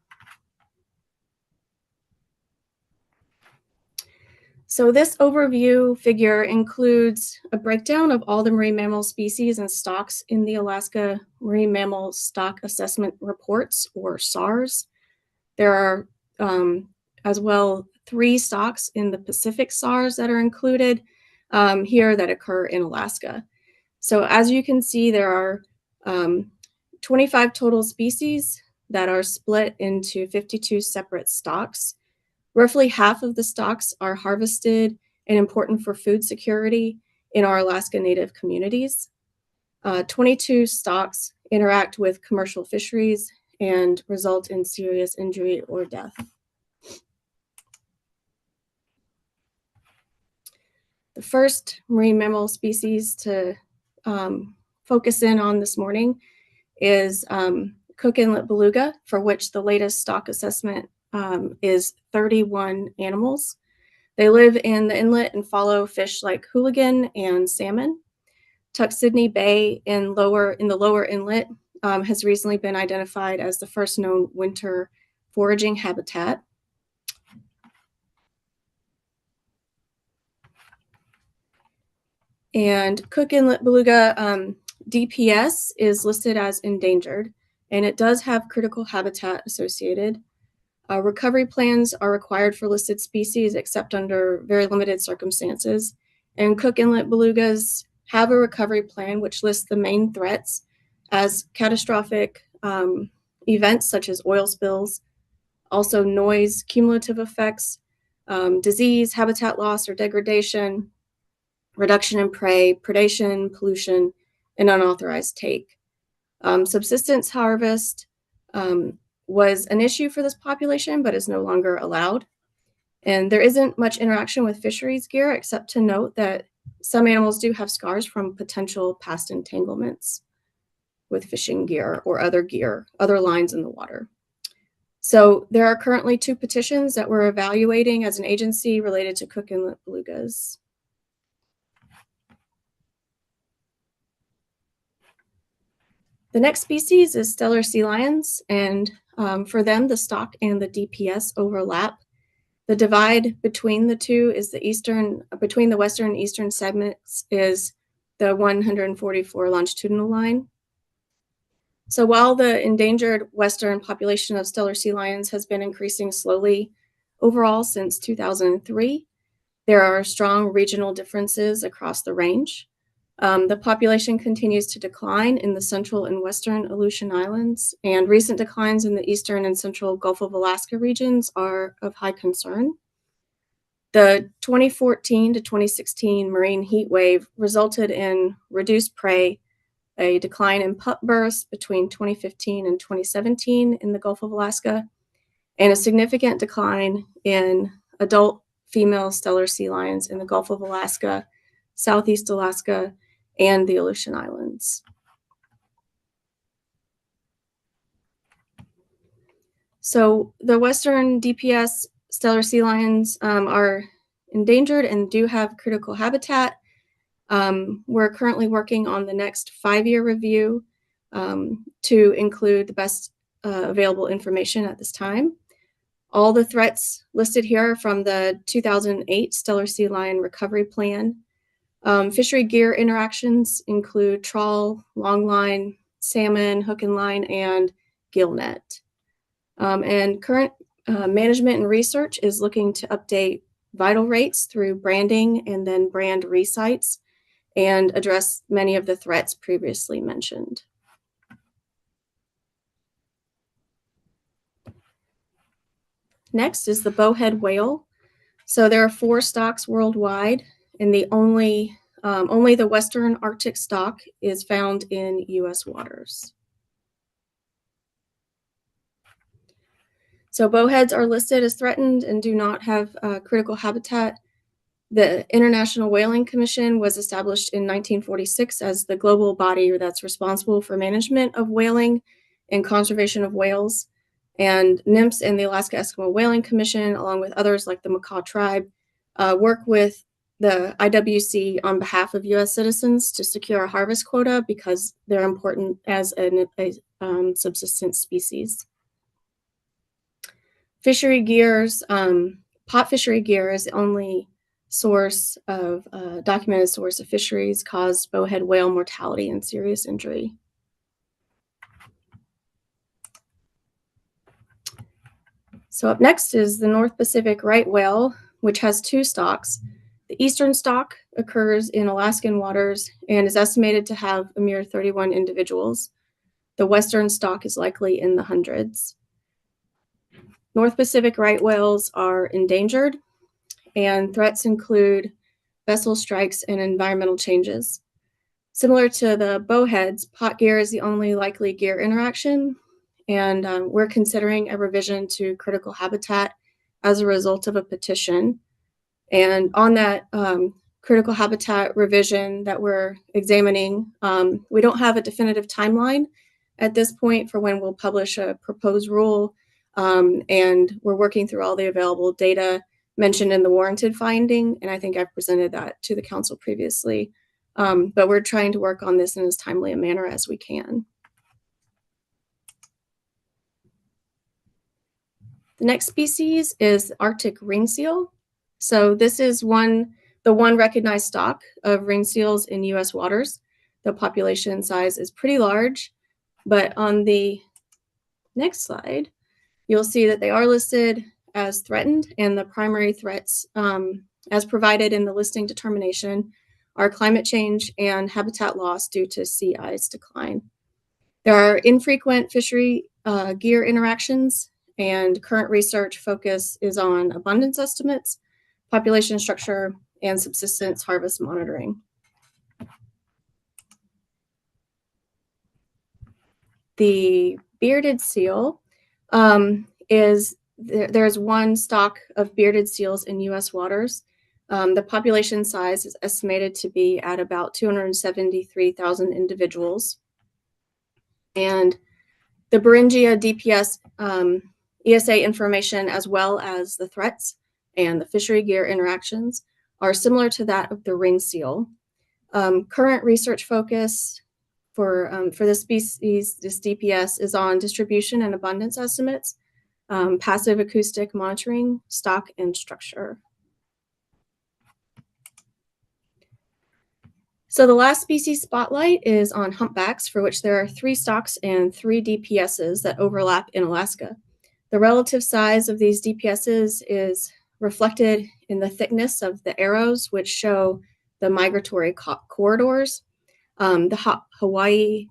So this overview figure includes a breakdown of all the marine mammal species and stocks in the Alaska Marine Mammal Stock Assessment Reports, or SARS. There are as well 3 stocks in the Pacific SARS that are included here that occur in Alaska. So as you can see, there are 25 total species that are split into 52 separate stocks. Roughly half of the stocks are harvested and important for food security in our Alaska Native communities. 22 stocks interact with commercial fisheries and result in serious injury or death. The first marine mammal species to focus in on this morning is Cook Inlet beluga, for which the latest stock assessment is 31 animals. They live in the inlet and follow fish like hooligan and salmon. Tuxedni Bay in the lower inlet has recently been identified as the first known winter foraging habitat. And Cook Inlet beluga DPS is listed as endangered, and it does have critical habitat associated. Recovery plans are required for listed species except under very limited circumstances. And Cook Inlet belugas have a recovery plan which lists the main threats as catastrophic events such as oil spills, also noise, cumulative effects, disease, habitat loss or degradation, reduction in prey, predation, pollution, and unauthorized take. Subsistence harvest was an issue for this population, but is no longer allowed. And there isn't much interaction with fisheries gear, except to note that some animals do have scars from potential past entanglements with fishing gear or other lines in the water. So there are currently 2 petitions that we're evaluating as an agency related to Cook Inlet belugas. The next species is stellar sea lions, and for them, the stock and the DPS overlap. The divide between the two is between the western and eastern segments is the 144 longitudinal line. So while the endangered western population of stellar sea lions has been increasing slowly overall since 2003, there are strong regional differences across the range. The population continues to decline in the central and western Aleutian Islands, and recent declines in the eastern and central Gulf of Alaska regions are of high concern. The 2014 to 2016 marine heat wave resulted in reduced prey, a decline in pup births between 2015 and 2017 in the Gulf of Alaska, and a significant decline in adult female stellar sea lions in the Gulf of Alaska, Southeast Alaska, and the Aleutian Islands. So the western DPS stellar sea lions are endangered and do have critical habitat. We're currently working on the next 5-year review to include the best available information at this time. All the threats listed here are from the 2008 Stellar Sea Lion Recovery Plan. Fishery gear interactions include trawl, longline, salmon, hook and line, and gill net. And current management and research is looking to update vital rates through branding and then brand resites and address many of the threats previously mentioned. Next is the bowhead whale. So there are 4 stocks worldwide, and only the Western Arctic stock is found in U.S. waters. So bowheads are listed as threatened and do not have critical habitat. The International Whaling Commission was established in 1946 as the global body that's responsible for management of whaling and conservation of whales. And NMFS and the Alaska Eskimo Whaling Commission, along with others like the Macaw tribe, work with the IWC on behalf of U.S. citizens to secure a harvest quota because they're important as a subsistence species. Fishery gears, pot fishery gear is the only source of documented source of fisheries caused bowhead whale mortality and serious injury. So up next is the North Pacific right whale, which has 2 stocks. The eastern stock occurs in Alaskan waters and is estimated to have a mere 31 individuals. The western stock is likely in the hundreds. North Pacific right whales are endangered, and threats include vessel strikes and environmental changes. Similar to the bowheads, pot gear is the only likely gear interaction, and we're considering a revision to critical habitat as a result of a petition. And on that critical habitat revision that we're examining, we don't have a definitive timeline at this point for when we'll publish a proposed rule, And we're working through all the available data mentioned in the warranted finding. And I think I've presented that to the council previously. But we're trying to work on this in as timely a manner as we can. The next species is Arctic ring seal. So this is the one recognized stock of ring seals in U.S. waters. The population size is pretty large, but on the next slide, you'll see that they are listed as threatened, and the primary threats as provided in the listing determination are climate change and habitat loss due to sea ice decline. There are infrequent fishery gear interactions, and current research focus is on abundance estimates, population structure, and subsistence harvest monitoring. The bearded seal there's one stock of bearded seals in U.S. waters. The population size is estimated to be at about 273,000 individuals. And the Beringia DPS ESA information, as well as the threats and the fishery gear interactions, are similar to that of the ring seal. Current research focus for this species, this DPS, is on distribution and abundance estimates, passive acoustic monitoring, stock, and structure. So the last species spotlight is on humpbacks, for which there are 3 stocks and 3 DPSs that overlap in Alaska. The relative size of these DPSs is reflected in the thickness of the arrows, which show the migratory corridors. The Hawaii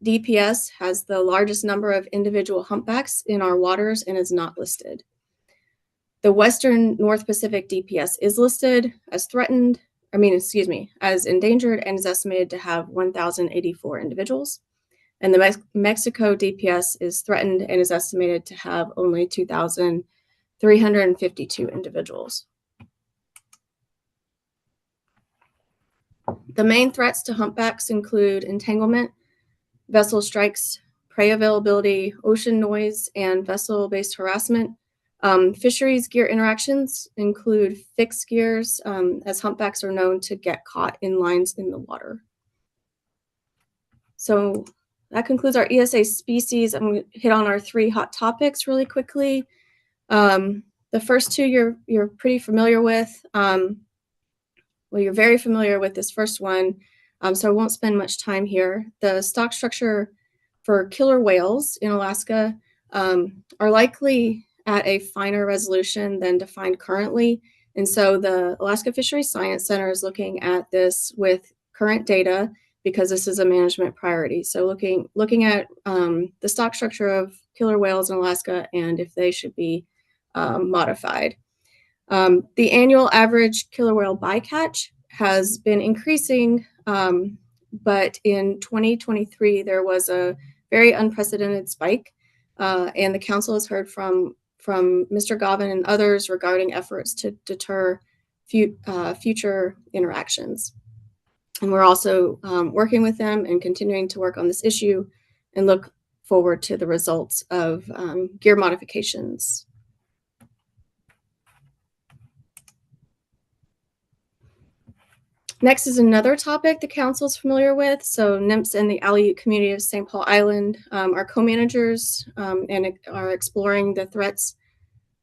DPS has the largest number of individual humpbacks in our waters and is not listed. The Western North Pacific DPS is listed as as endangered, and is estimated to have 1,084 individuals. And the Mexico DPS is threatened and is estimated to have only 2,352 individuals. The main threats to humpbacks include entanglement, vessel strikes, prey availability, ocean noise, and vessel-based harassment. Fisheries gear interactions include fixed gears, as humpbacks are known to get caught in lines in the water. So that concludes our ESA species. I'm going to hit on our 3 hot topics really quickly. The first 2 you're pretty familiar with. Well, you're very familiar with this first one, so I won't spend much time here. The stock structure for killer whales in Alaska are likely at a finer resolution than defined currently. And so the Alaska Fisheries Science Center is looking at this with current data because this is a management priority. So looking at the stock structure of killer whales in Alaska and if they should be modified. The annual average killer whale bycatch has been increasing, but in 2023, there was a very unprecedented spike, and the council has heard from Mr. Govin and others regarding efforts to deter future interactions. And we're also working with them and continuing to work on this issue and look forward to the results of gear modifications. Next is another topic the council is familiar with. So NMFS and the Aleut community of St. Paul Island are co-managers and are exploring the threats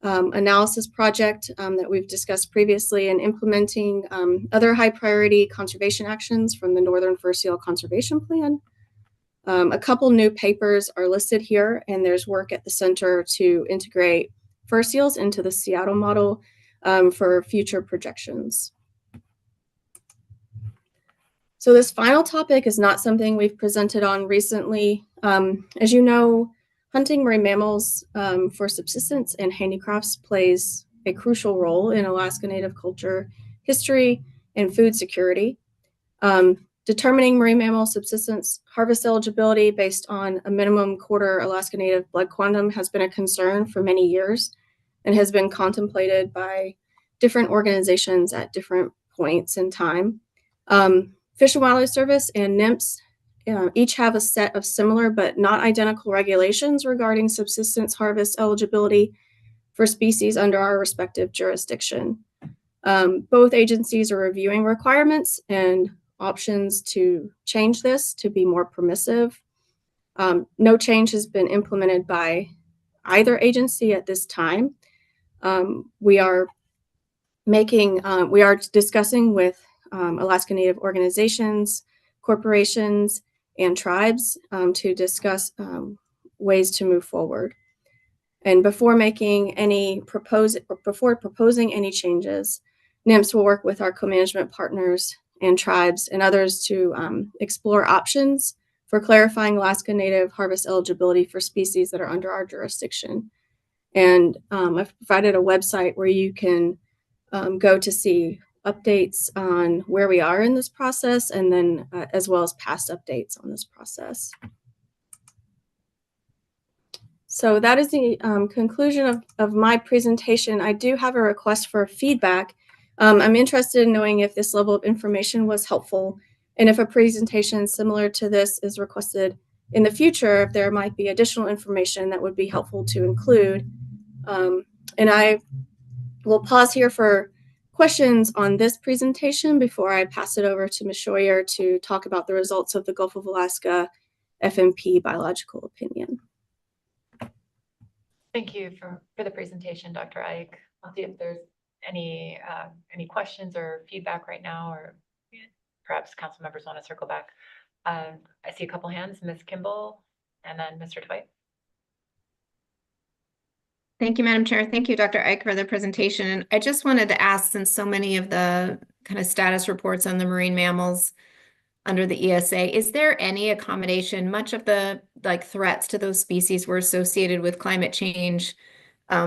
analysis project that we've discussed previously and implementing other high priority conservation actions from the Northern Fur Seal Conservation Plan. A couple new papers are listed here, and there's work at the center to integrate fur seals into the Seattle model for future projections. So this final topic is not something we've presented on recently. As you know, hunting marine mammals for subsistence and handicrafts plays a crucial role in Alaska Native culture, history, and food security. Determining marine mammal subsistence harvest eligibility based on a minimum quarter Alaska Native blood quantum has been a concern for many years and has been contemplated by different organizations at different points in time. Fish and Wildlife Service and NMFS each have a set of similar but not identical regulations regarding subsistence harvest eligibility for species under our respective jurisdiction. Both agencies are reviewing requirements and options to change this to be more permissive. No change has been implemented by either agency at this time. We are discussing with Alaska Native organizations, corporations, and tribes to discuss ways to move forward. And before proposing any changes, NMFS will work with our co-management partners and tribes and others to explore options for clarifying Alaska Native harvest eligibility for species that are under our jurisdiction. And I've provided a website where you can go to see updates on where we are in this process, and then as well as past updates on this process. So that is the conclusion of my presentation. I do have a request for feedback. I'm interested in knowing if this level of information was helpful, and if a presentation similar to this is requested in the future, if there might be additional information that would be helpful to include. And I will pause here for questions on this presentation before I pass it over to Ms. Scheuer to talk about the results of the Gulf of Alaska FMP biological opinion. Thank you for the presentation, Dr. Ike. I'll see if there's any questions or feedback right now, or perhaps council members want to circle back. I see a couple hands, Ms. Kimball, and then Mr. Dwight. Thank you, Madam Chair. Thank you, Dr. Ike, for the presentation. And I just wanted to ask, since so many of the kind of status reports on the marine mammals under the ESA, is there any accommodation? Much of the threats to those species were associated with climate change,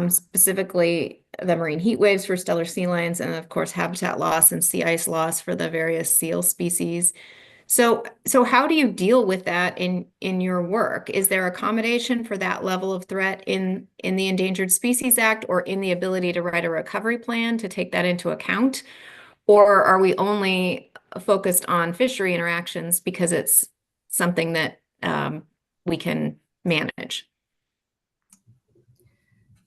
specifically the marine heat waves for stellar sea lions, and of course, habitat loss and sea ice loss for the various seal species. So how do you deal with that in your work? Is there accommodation for that level of threat in the Endangered Species Act, or in the ability to write a recovery plan to take that into account? Or are we only focused on fishery interactions because it's something that we can manage?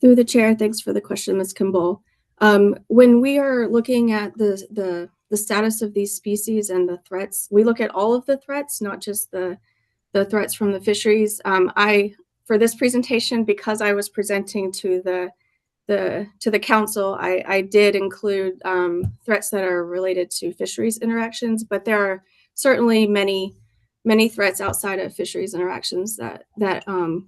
Through the chair, thanks for the question, Ms. Kimball. When we are looking at the status of these species and the threats, we look at all of the threats, not just the threats from the fisheries. For this presentation, because I was presenting to the council, I did include threats that are related to fisheries interactions, but there are certainly many threats outside of fisheries interactions that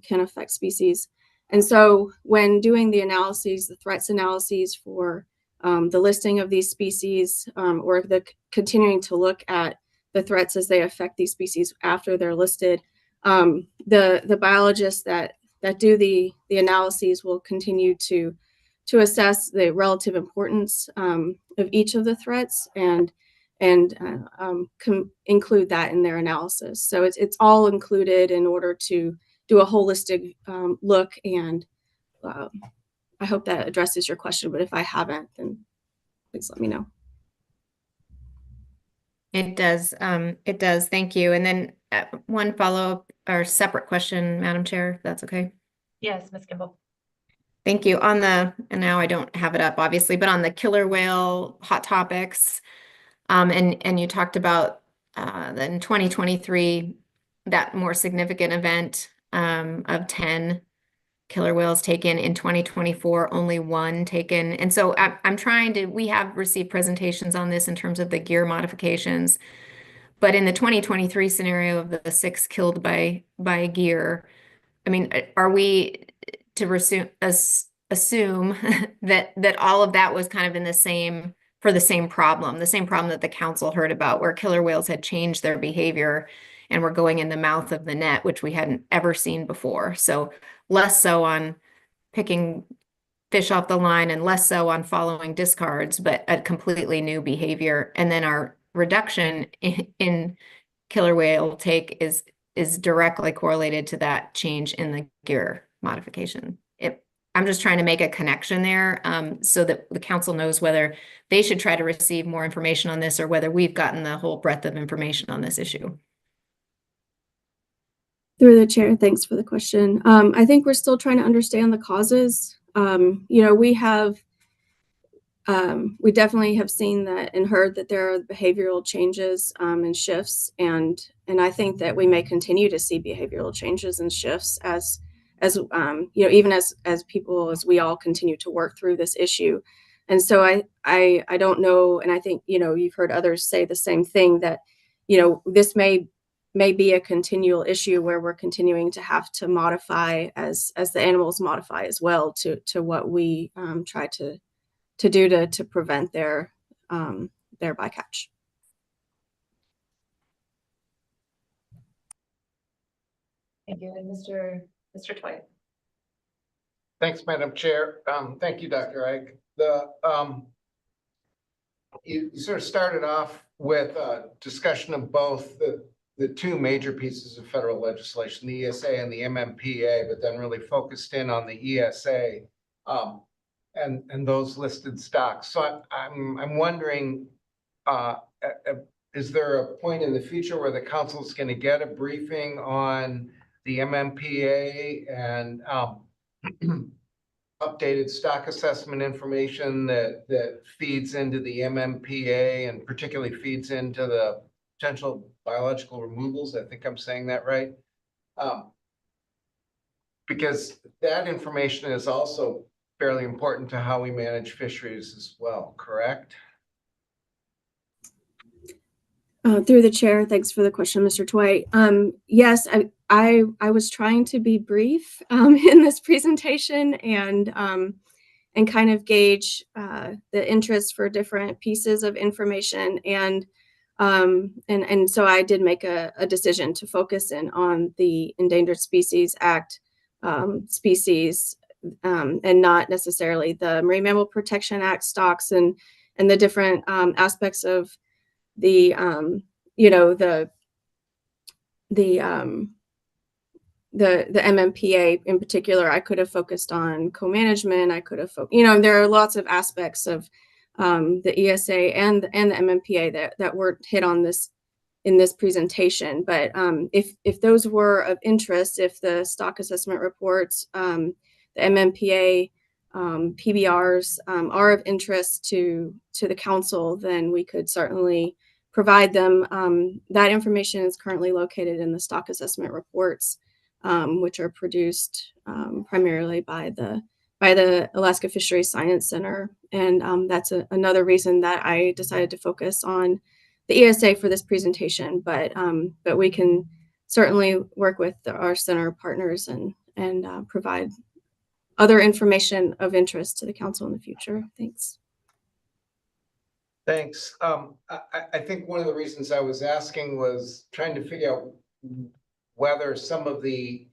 can affect species. And so when doing the analyses, the threats analyses for the listing of these species, or continuing to look at the threats as they affect these species after they're listed, the biologists that do the analyses will continue to assess the relative importance of each of the threats and include that in their analysis. So it's all included in order to do a holistic look, and I hope that addresses your question, but if I haven't, then please let me know. It does. It does. Thank you. And then one follow-up or separate question, Madam Chair, if that's okay. Yes, Ms. Kimball. Thank you. And now I don't have it up, obviously, but on the killer whale hot topics, and you talked about in 2023, that more significant event of 10 killer whales taken. In 2024, only 1 taken. And so we have received presentations on this in terms of the gear modifications, but in the 2023 scenario of the 6 killed by gear, I mean, are we to assume that all of that was kind of for the same problem that the council heard about, where killer whales had changed their behavior and were going in the mouth of the net, which we hadn't ever seen before. So less so on picking fish off the line and less so on following discards, but a completely new behavior. And then our reduction in killer whale take is directly correlated to that change in the gear modification. I'm just trying to make a connection there, so that the council knows whether they should try to receive more information on this, or whether we've gotten the whole breadth of information on this issue. Through the chair, thanks for the question. I think we're still trying to understand the causes. We definitely have seen that and heard that there are behavioral changes and shifts, and I think that we may continue to see behavioral changes and shifts as even as people, as we all continue to work through this issue. And so I don't know, and I think you've heard others say the same thing, that this may be a continual issue where we're continuing to have to modify as the animals modify as well to what we try to do to prevent their bycatch. Thank you. And Mr. Twite. Thanks, Madam Chair. Thank you, Dr. Ike. You sort of started off with a discussion of both the two major pieces of federal legislation, the ESA and the MMPA, but then really focused in on the ESA and those listed stocks. So I'm wondering, is there a point in the future where the council is going to get a briefing on the MMPA and updated stock assessment information that feeds into the MMPA and particularly feeds into the potential biological removals? I think I'm saying that right. Because that information is also fairly important to how we manage fisheries as well, correct? Through the chair, thanks for the question, Mr. Twite. Yes, I was trying to be brief in this presentation and kind of gauge the interest for different pieces of information, and so I did make a decision to focus in on the Endangered Species Act species and not necessarily the Marine Mammal Protection Act stocks and the different aspects of the MMPA in particular. I could have focused on co-management. I could have, there are lots of aspects of the ESA and the MMPA that were hit on this in this presentation. But if those were of interest, if the stock assessment reports, the MMPA PBRs are of interest to the council, then we could certainly provide them. That information is currently located in the stock assessment reports, which are produced primarily by the Alaska Fisheries Science Center. And that's another reason that I decided to focus on the ESA for this presentation. But we can certainly work with our center partners and provide other information of interest to the council in the future. Thanks. Thanks. I think one of the reasons I was asking was trying to figure out whether some of you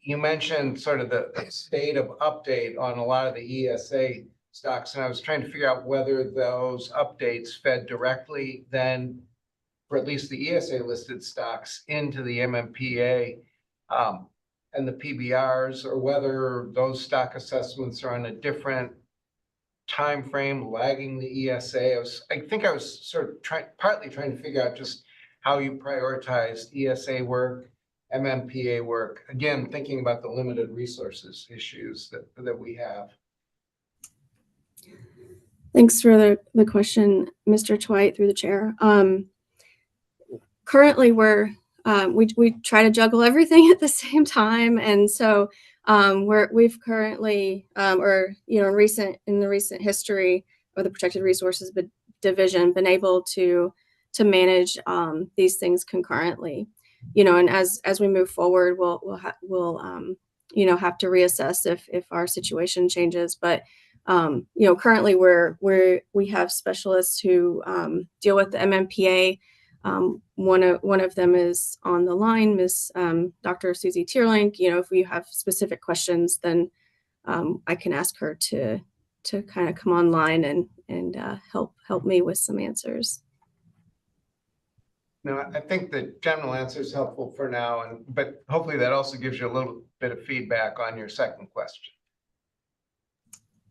mentioned sort of the state of update on a lot of the ESA stocks, and I was trying to figure out whether those updates fed directly then, for at least the ESA listed stocks, into the MMPA and the PBRs, or whether those stock assessments are on a different time frame lagging the ESA. I think I was sort of partly trying to figure out just how you prioritized ESA work, MMPA work, again thinking about the limited resources issues that we have. Thanks for the question, Mr. Twite, through the chair. Currently, we try to juggle everything at the same time, and so we've currently, in the recent history of the Protected Resources Division, been able to manage these things concurrently. And as we move forward, we'll have to reassess if our situation changes. But currently we have specialists who deal with the MMPA. One of them is on the line, Miss Dr. Susie Tierlink. If we have specific questions, then I can ask her to kind of come online and help me with some answers. No, I think the general answer is helpful for now, but hopefully that also gives you a little bit of feedback on your second question.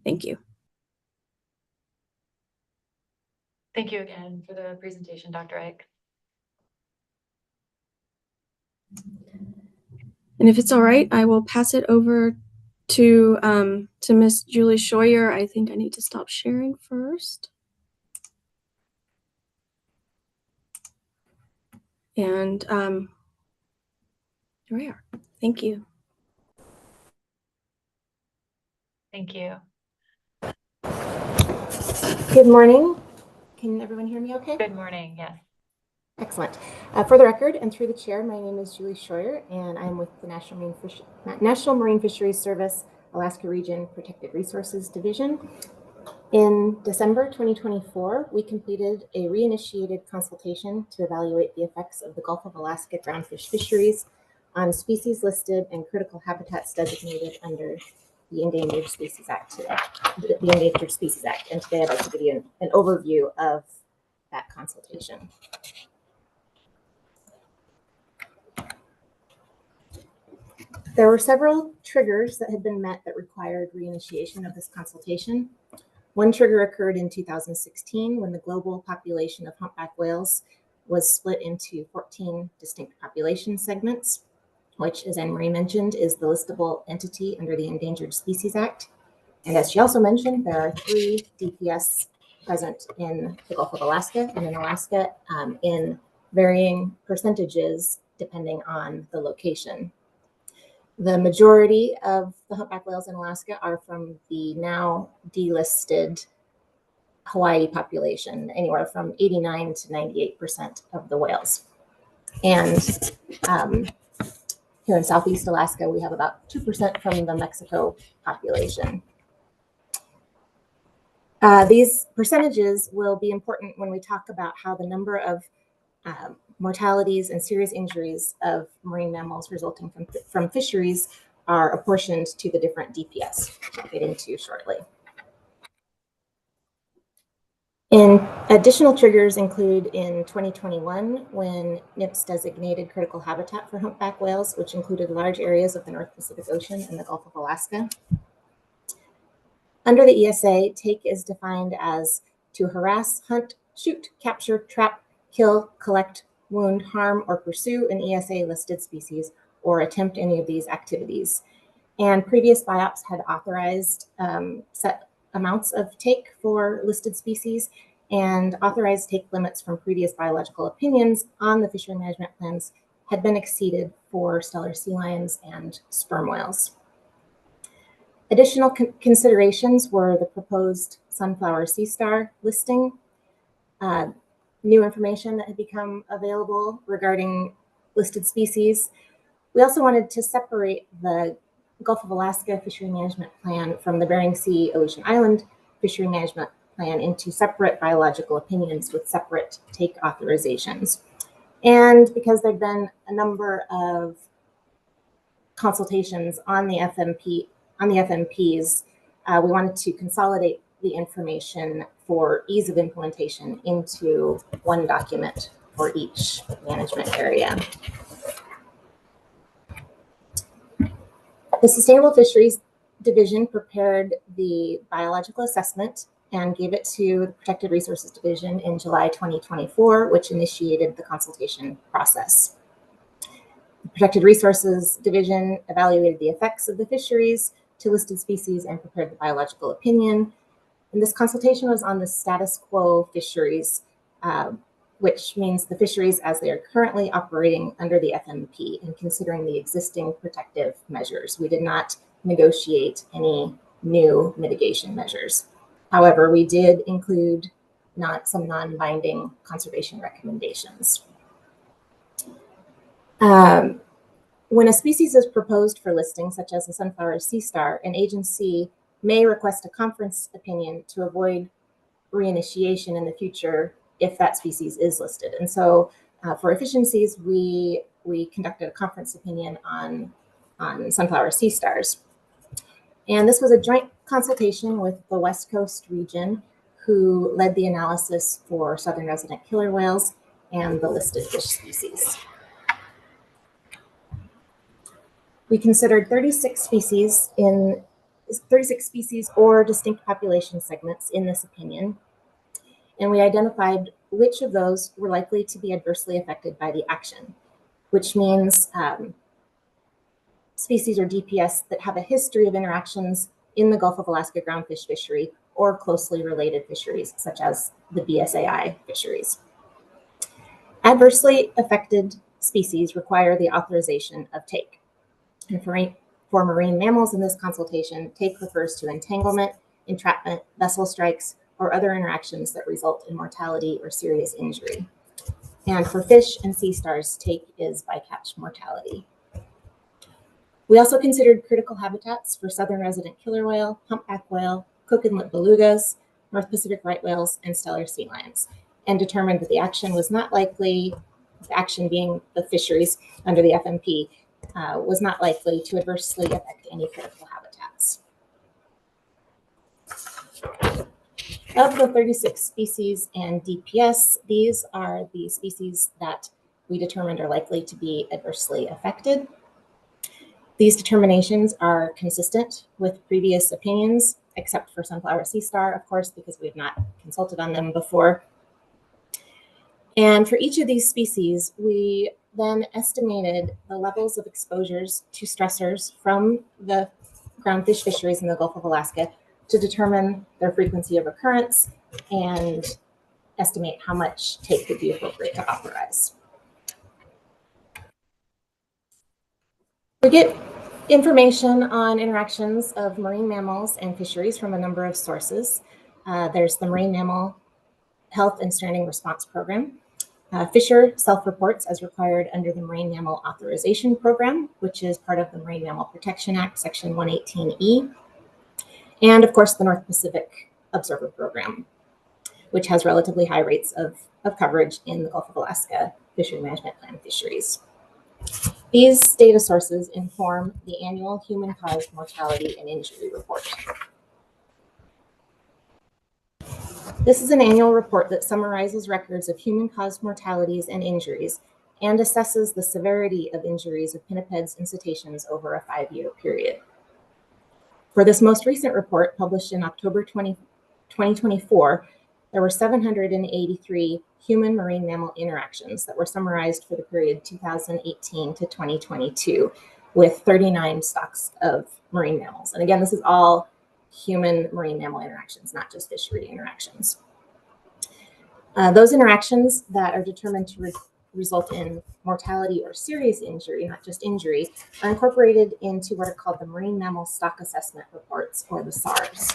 Thank you. Thank you again for the presentation, Dr. Ike. And if it's all right, I will pass it over to Miss Julie Scheuer. I think I need to stop sharing first. And here we are. Thank you. Thank you. Good morning. Can everyone hear me okay? Good morning, yes. Excellent. For the record and through the chair, my name is Julie Scheuer, and I'm with the National Marine Fisheries Service Alaska Region Protected Resources Division. In December 2024, we completed a reinitiated consultation to evaluate the effects of the Gulf of Alaska groundfish fisheries on species listed and critical habitats designated under the Endangered Species Act today, the Endangered Species Act. And today I'd like to give you an overview of that consultation. There were several triggers that had been met that required reinitiation of this consultation. One trigger occurred in 2016 when the global population of humpback whales was split into 14 distinct population segments, which, as Anne Marie mentioned, is the listable entity under the Endangered Species Act. And as she also mentioned, there are 3 DPS present in the Gulf of Alaska and in Alaska in varying percentages depending on the location. The majority of the humpback whales in Alaska are from the now delisted Hawaii population, anywhere from 89 to 98% of the whales. And here in Southeast Alaska, we have about 2% from the Mexico population. These percentages will be important when we talk about how the number of mortalities and serious injuries of marine mammals resulting from fisheries are apportioned to the different DPS, which I'll get into shortly. Additional triggers include in 2021, when NIPS designated critical habitat for humpback whales, which included large areas of the North Pacific Ocean and the Gulf of Alaska. Under the ESA, take is defined as to harass, hunt, shoot, capture, trap, kill, collect, wound, harm, or pursue an ESA-listed species or attempt any of these activities. And previous BiOps had authorized set amounts of take for listed species, and authorized take limits from previous biological opinions on the fishery management plans had been exceeded for stellar sea lions and sperm whales. Additional considerations were the proposed sunflower sea star listing, new information that had become available regarding listed species. We also wanted to separate the Gulf of Alaska Fishery Management Plan from the Bering Sea Aleutian Island Fishery Management Plan into separate biological opinions with separate take authorizations. And because there'd been a number of consultations on the FMPs, we wanted to consolidate the information for ease of implementation into one document for each management area. The Sustainable Fisheries Division prepared the biological assessment and gave it to the Protected Resources Division in July 2024, which initiated the consultation process. The Protected Resources Division evaluated the effects of the fisheries to listed species and prepared the biological opinion. And this consultation was on the status quo fisheries, which means the fisheries as they are currently operating under the FMP and considering the existing protective measures. We did not negotiate any new mitigation measures. However, we did include some non-binding conservation recommendations. When a species is proposed for listing, such as the sunflower sea star, an agency may request a conference opinion to avoid reinitiation in the future if that species is listed. And so for efficiencies, we conducted a conference opinion on sunflower sea stars. And this was a joint consultation with the West Coast region, who led the analysis for southern resident killer whales and the listed fish species. We considered 36 species or distinct population segments in this opinion, and we identified which of those were likely to be adversely affected by the action, which means species or DPS that have a history of interactions in the Gulf of Alaska groundfish fishery or closely related fisheries, such as the BSAI fisheries. Adversely affected species require the authorization of take. And for marine mammals in this consultation, take refers to entanglement, entrapment, vessel strikes, or other interactions that result in mortality or serious injury. And for fish and sea stars, take is bycatch mortality. We also considered critical habitats for southern resident killer whale, humpback whale, cook inlet belugas, North Pacific right whales, and stellar sea lions, and determined that the action was not likely, the action being the fisheries under the FMP, was not likely to adversely affect any critical habitats. Of the 36 species and DPS, these are the species that we determined are likely to be adversely affected. These determinations are consistent with previous opinions, except for sunflower sea star, of course, because we have not consulted on them before. And for each of these species, we then estimated the levels of exposures to stressors from the groundfish fisheries in the Gulf of Alaska to determine their frequency of occurrence and estimate how much take would be appropriate to authorize. We get information on interactions of marine mammals and fisheries from a number of sources. There's the Marine Mammal Health and Stranding Response Program. Fisher self-reports as required under the Marine Mammal Authorization Program, which is part of the Marine Mammal Protection Act, Section 118E. And of course, the North Pacific Observer Program, which has relatively high rates of coverage in the Gulf of Alaska Fishery Management Plan fisheries. These data sources inform the annual human-caused mortality and injury report. This is an annual report that summarizes records of human-caused mortalities and injuries and assesses the severity of injuries of pinnipeds and cetaceans over a 5-year period. For this most recent report, published in October 2024, there were 783 human marine mammal interactions that were summarized for the period 2018 to 2022, with 39 stocks of marine mammals. And again, this is all human marine mammal interactions, not just fishery interactions. Those interactions that are determined to result in mortality or serious injury, not just injury, are incorporated into what are called the Marine Mammal Stock Assessment Reports, or the SARs.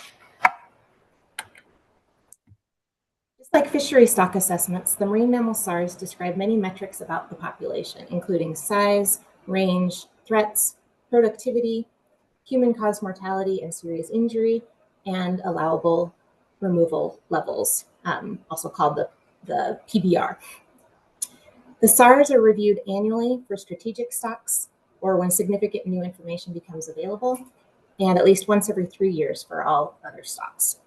Just like fishery stock assessments, the marine mammal SARs describe many metrics about the population, including size, range, threats, productivity, human-caused mortality and serious injury, and allowable removal levels, also called the PBR. The SARs are reviewed annually for strategic stocks or when significant new information becomes available, and at least once every 3 years for all other stocks.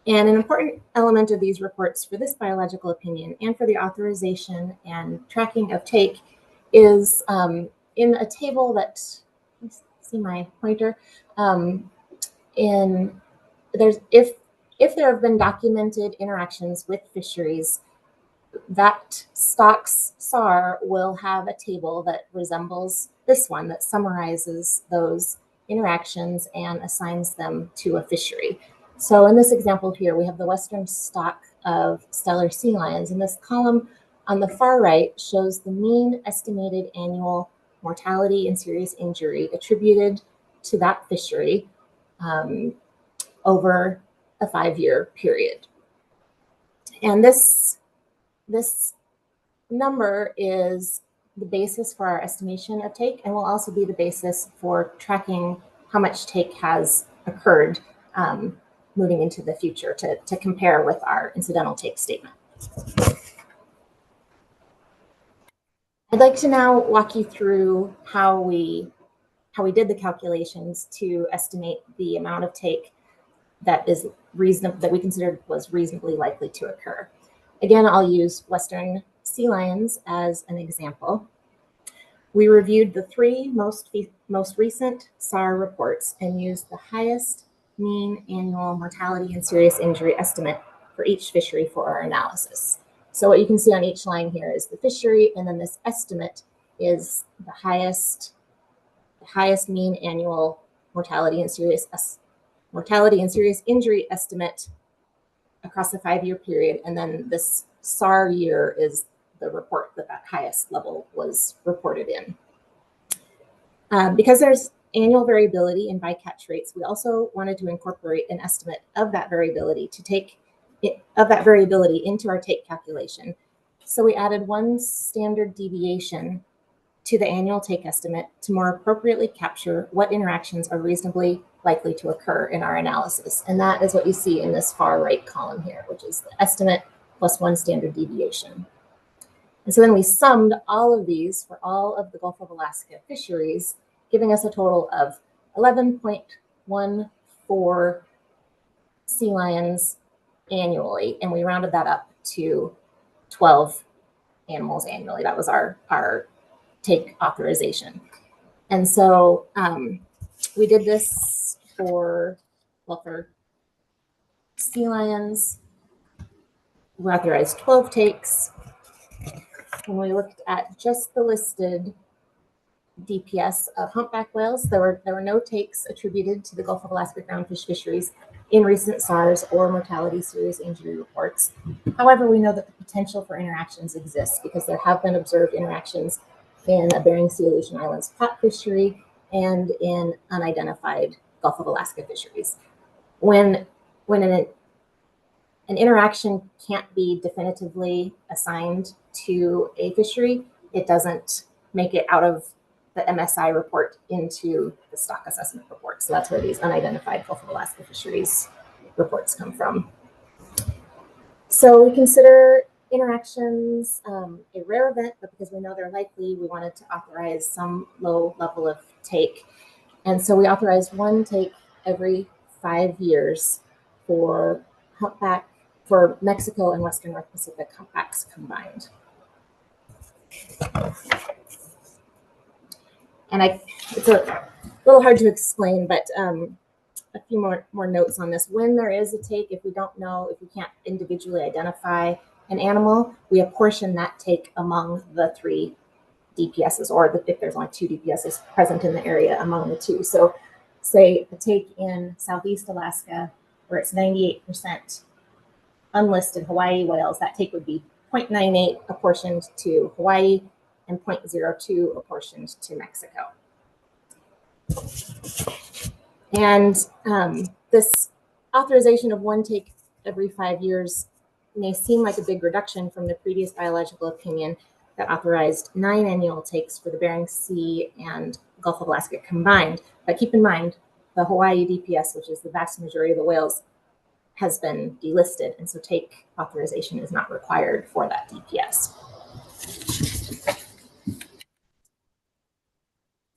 And an important element of these reports for this biological opinion and for the authorization and tracking of take is in a table that, let's see my pointer, if there have been documented interactions with fisheries, that stock's SAR will have a table that resembles this one that summarizes those interactions and assigns them to a fishery. So in this example here, we have the western stock of stellar sea lions, and this column on the far right shows the mean estimated annual mortality and serious injury attributed to that fishery over a 5-year period. And this number is the basis for our estimation of take and will also be the basis for tracking how much take has occurred moving into the future to compare with our incidental take statement. I'd like to now walk you through how we did the calculations to estimate the amount of take that is reasonable, that we considered was reasonably likely to occur. Again, I'll use western sea lions as an example. We reviewed the 3 most recent SAR reports and used the highest mean annual mortality and serious injury estimate for each fishery for our analysis. So what you can see on each line here is the fishery, and then this estimate is the highest highest mean annual mortality and serious injury estimate across the 5-year period. And then this SAR year is the report that highest level was reported in. Because there's annual variability in bycatch rates, we also wanted to incorporate an estimate of that variability into our take calculation. So we added one standard deviation to the annual take estimate to more appropriately capture what interactions are reasonably likely to occur in our analysis. And that is what you see in this far right column here, which is the estimate plus one standard deviation. And so then we summed all of these for all of the Gulf of Alaska fisheries, giving us a total of 11.14 sea lions annually. And we rounded that up to 12 animals annually. That was our take authorization. And so we did this for sea lions. We authorized 12 takes. When we looked at just the listed DPS of humpback whales, there were no takes attributed to the Gulf of Alaska groundfish fisheries in recent SARs or mortality serious injury reports. However, we know that the potential for interactions exists because there have been observed interactions in a Bering Sea Aleutian Islands pot fishery and in unidentified Gulf of Alaska fisheries. When an interaction can't be definitively assigned to a fishery, it doesn't make it out of the MSI report into the stock assessment report. So that's where these unidentified Gulf of Alaska fisheries reports come from. So we consider interactions a rare event, but because we know they're likely, we wanted to authorize some low level of take. And so we authorized one take every 5 years for humpback, for Mexico and Western North Pacific humpbacks combined. And it's a little hard to explain, but a few more notes on this. When there is a take, if we don't know, if we can't individually identify an animal, we apportion that take among the 3 DPSs, or if there's only 2 DPSs present in the area, among the 2. So say a take in Southeast Alaska, where it's 98% unlisted Hawaii whales, that take would be 0.98 apportioned to Hawaii and 0.02 apportioned to Mexico. And this authorization of one take every 5 years may seem like a big reduction from the previous biological opinion that authorized 9 annual takes for the Bering Sea and Gulf of Alaska combined. But keep in mind, the Hawaii DPS, which is the vast majority of the whales, has been delisted, and so take authorization is not required for that DPS.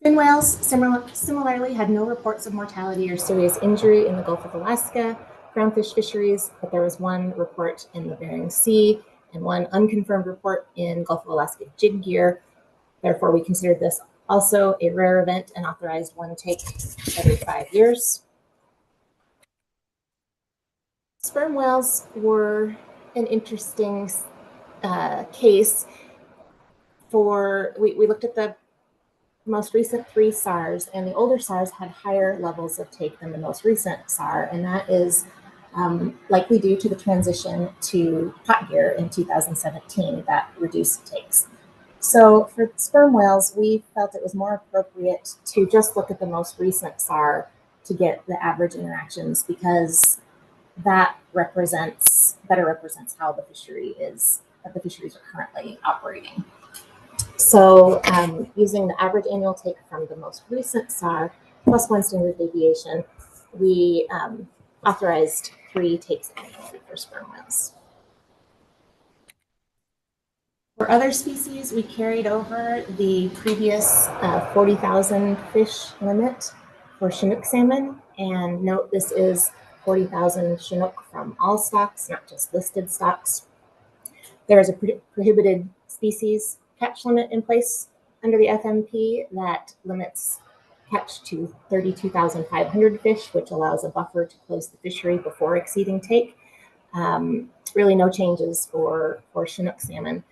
Fin whales similarly had no reports of mortality or serious injury in the Gulf of Alaska groundfish fisheries, but there was 1 report in the Bering Sea and 1 unconfirmed report in Gulf of Alaska jig gear. Therefore, we considered this also a rare event and authorized 1 take every 5 years. Sperm whales were an interesting case. We looked at the most recent 3 SARs, and the older SARs had higher levels of take than the most recent SAR, and that is likely due to the transition to pot gear in 2017 that reduced takes. So for sperm whales, we felt it was more appropriate to just look at the most recent SAR to get the average interactions, because that better represents how the fisheries are currently operating. So using the average annual take from the most recent SAR plus 1 standard deviation, we authorized 3 takes annually for sperm whales. For other species, we carried over the previous 40,000 fish limit for Chinook salmon. And note, this is 40,000 Chinook from all stocks, not just listed stocks. There is a prohibited species catch limit in place under the FMP that limits catch to 32,500 fish, which allows a buffer to close the fishery before exceeding take. Really no changes for Chinook salmon.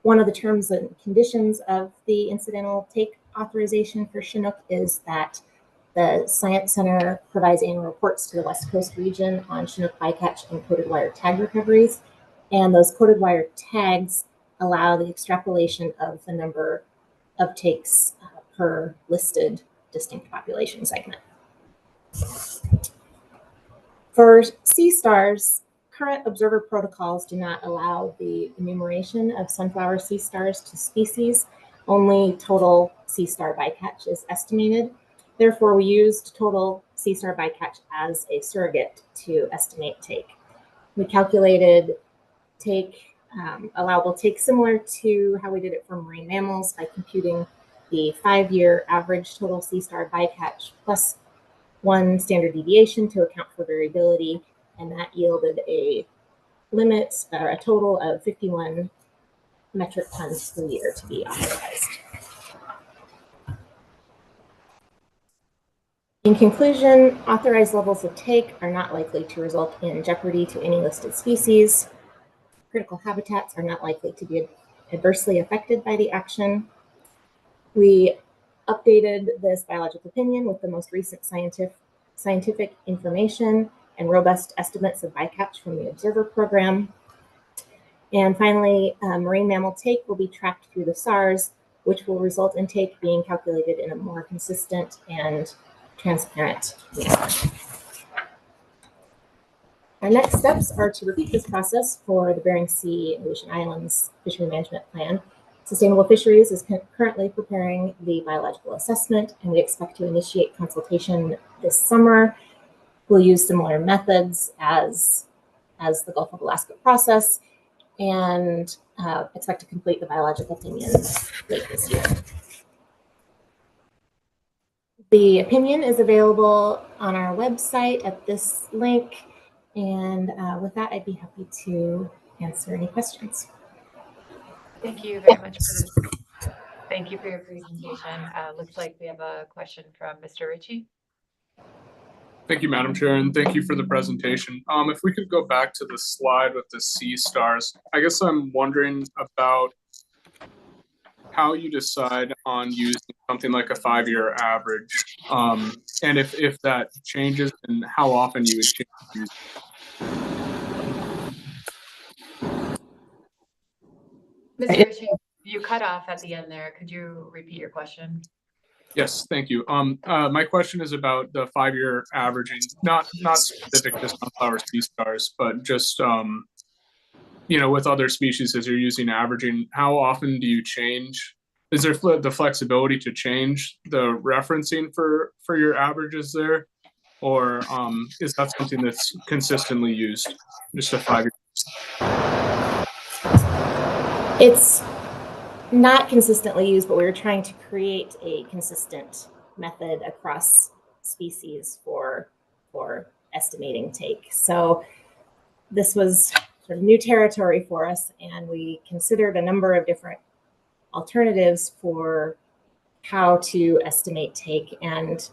One of the terms and conditions of the incidental take authorization for Chinook is that the Science Center provides annual reports to the West Coast region on Chinook bycatch and coated wire tag recoveries. And those coated wire tags allow the extrapolation of the number of takes per listed distinct population segment. For sea stars, current observer protocols do not allow the enumeration of sunflower sea stars to species. Only total sea star bycatch is estimated. Therefore, we used total sea star bycatch as a surrogate to estimate take. We calculated allowable take similar to how we did it for marine mammals by computing the 5-year average total sea star bycatch plus 1 standard deviation to account for variability, and that yielded a limit or a total of 51 metric tons per year to be authorized. In conclusion, authorized levels of take are not likely to result in jeopardy to any listed species. Critical habitats are not likely to be adversely affected by the action. We updated this biological opinion with the most recent scientific information and robust estimates of bycatch from the observer program. And finally, marine mammal take will be tracked through the SARS, which will result in take being calculated in a more consistent and transparent manner. Our next steps are to repeat this process for the Bering Sea and Aleutian Islands Fishery Management Plan. Sustainable Fisheries is currently preparing the biological assessment, and we expect to initiate consultation this summer. We'll use similar methods as the Gulf of Alaska process, and expect to complete the biological opinion late this year. The opinion is available on our website at this link. And with that, I'd be happy to answer any questions. Thank you very much for this. Thank you for your presentation. Looks like we have a question from Mr. Ritchie. Thank you, Madam Chair, and thank you for the presentation. If we could go back to the slide with the sea stars, I guess I'm wondering about how you decide on using something like a 5-year average, and if that changes and how often you would change. Mr. Ritchie, you cut off at the end there. Could you repeat your question? Yes, thank you. My question is about the 5-year averaging, not specific to sunflower sea stars, but just with other species as you're using averaging, how often do you change? Is there the flexibility to change the referencing for your averages there, or is that something that's consistently used? Just a 5 year. It's not consistently used, but we were trying to create a consistent method across species for estimating take. So this was sort of new territory for us, and we considered a number of different alternatives for how to estimate take. And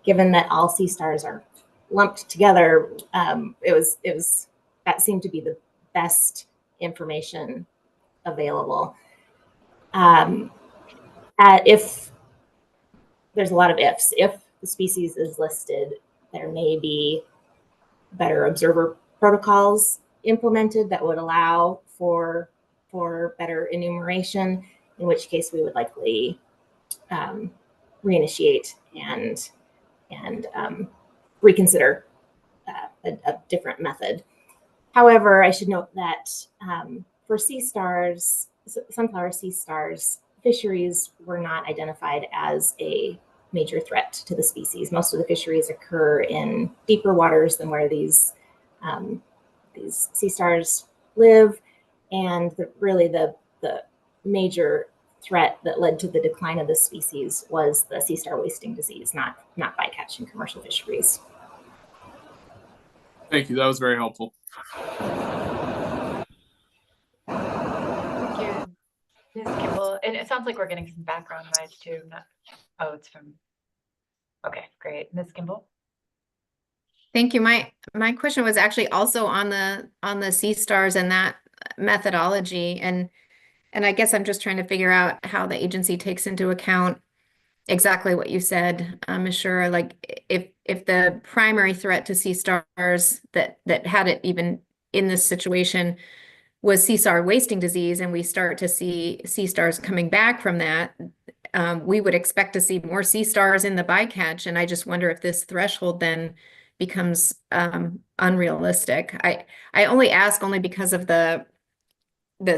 given that all sea stars are lumped together, that seemed to be the best information available. If there's a lot of ifs, if the species is listed, there may be better observer protocols implemented that would allow for better enumeration, in which case we would likely reinitiate and reconsider a different method. However, I should note that for sea stars, sunflower sea stars, fisheries were not identified as a major threat to the species. Most of the fisheries occur in deeper waters than where these sea stars live, and the major threat that led to the decline of the species was the sea star wasting disease, not bycatch in commercial fisheries. Thank you. That was very helpful. Thank you, Ms. Kimball. And it sounds like we're getting some background noise too. Oh, it's from. Okay, great. Ms. Kimball. Thank you. My question was actually also on the sea stars and that methodology, and I guess I'm just trying to figure out how the agency takes into account exactly what you said, Ms. Schur. Like if the primary threat to sea stars that had it even in this situation was sea star wasting disease, and we start to see sea stars coming back from that, we would expect to see more sea stars in the bycatch. And I just wonder if this threshold then becomes unrealistic. I only ask only because of the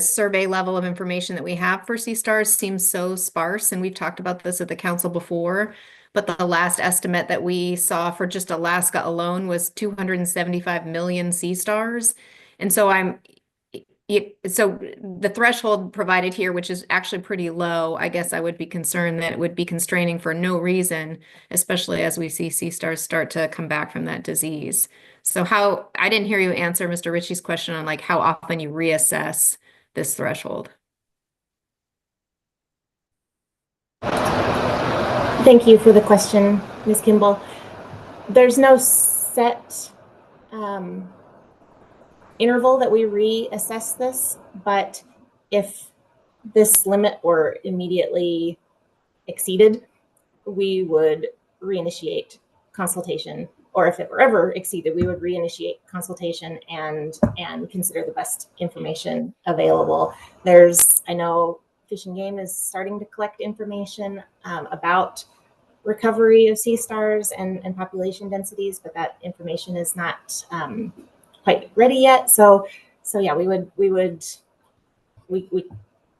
survey level of information that we have for sea stars seems so sparse, and we've talked about this at the council before, but the last estimate that we saw for just Alaska alone was 275 million sea stars. And so so the threshold provided here, which is actually pretty low, I guess I would be concerned that it would be constraining for no reason, especially as we see sea stars start to come back from that disease. So I didn't hear you answer Mr. Ritchie's question on like how often you reassess this threshold. Thank you for the question, Ms. Kimball. There's no set interval that we reassess this, but if this limit were immediately exceeded, we would reinitiate consultation, or if it were ever exceeded, we would reinitiate consultation and consider the best information available. I know Fish and Game is starting to collect information about recovery of sea stars and population densities, but that information is not quite ready yet. So yeah, we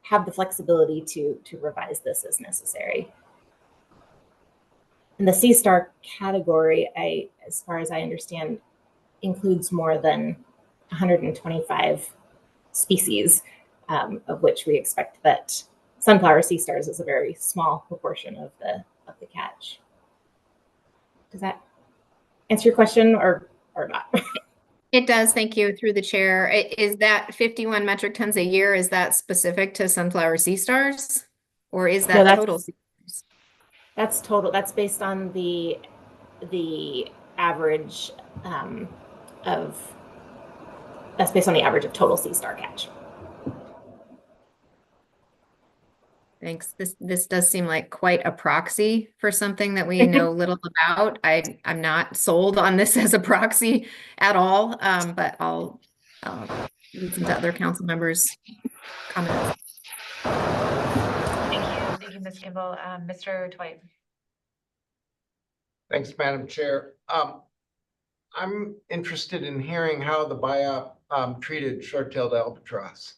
have the flexibility to revise this as necessary. And the sea star category, as far as I understand, includes more than 125 species, of which we expect that sunflower sea stars is a very small proportion of the catch. Does that answer your question or not? It does, thank you, through the chair. Is that 51 metric tons a year, is that specific to sunflower sea stars? Or is that total? That's total. That's based on the average that's based on the average of total sea star catch. Thanks. This does seem like quite a proxy for something that we know little about. I'm not sold on this as a proxy at all, but I'll listen to other council members' comments. Thank you, Ms. Kimball. Mr. Dwight. Thanks, Madam Chair. I'm interested in hearing how the BiOp treated short-tailed albatross.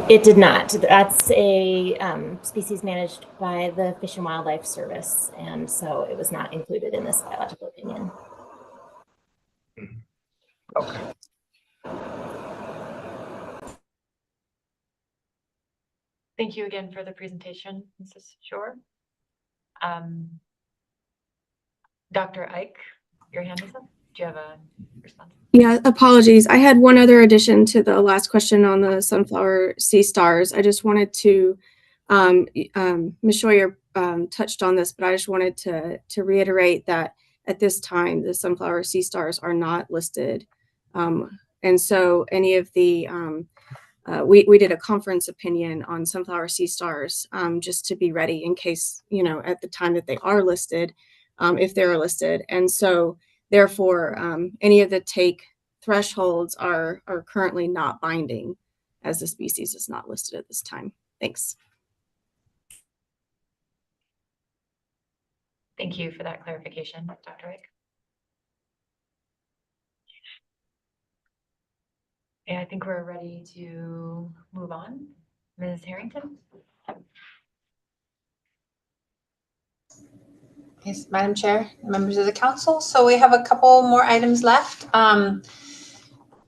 It did not. That's a species managed by the Fish and Wildlife Service, and so it was not included in this biological opinion. Okay. Thank you again for the presentation, Mrs. Shore. Dr. Ike, your hand is up. Do you have a response? Yeah, apologies. I had one other addition to the last question on the sunflower sea stars. I just wanted to, Ms. Scheuer touched on this, but I just wanted to reiterate that at this time, the sunflower sea stars are not listed. And so any of the, we did a conference opinion on sunflower sea stars just to be ready in case, at the time that they are listed, if they're listed. And so therefore, any of the take thresholds are currently not binding as the species is not listed at this time. Thanks. Thank you for that clarification, Dr. Ike. And I think we're ready to move on. Ms. Harrington? Yes, Madam Chair, members of the council. So we have a couple more items left.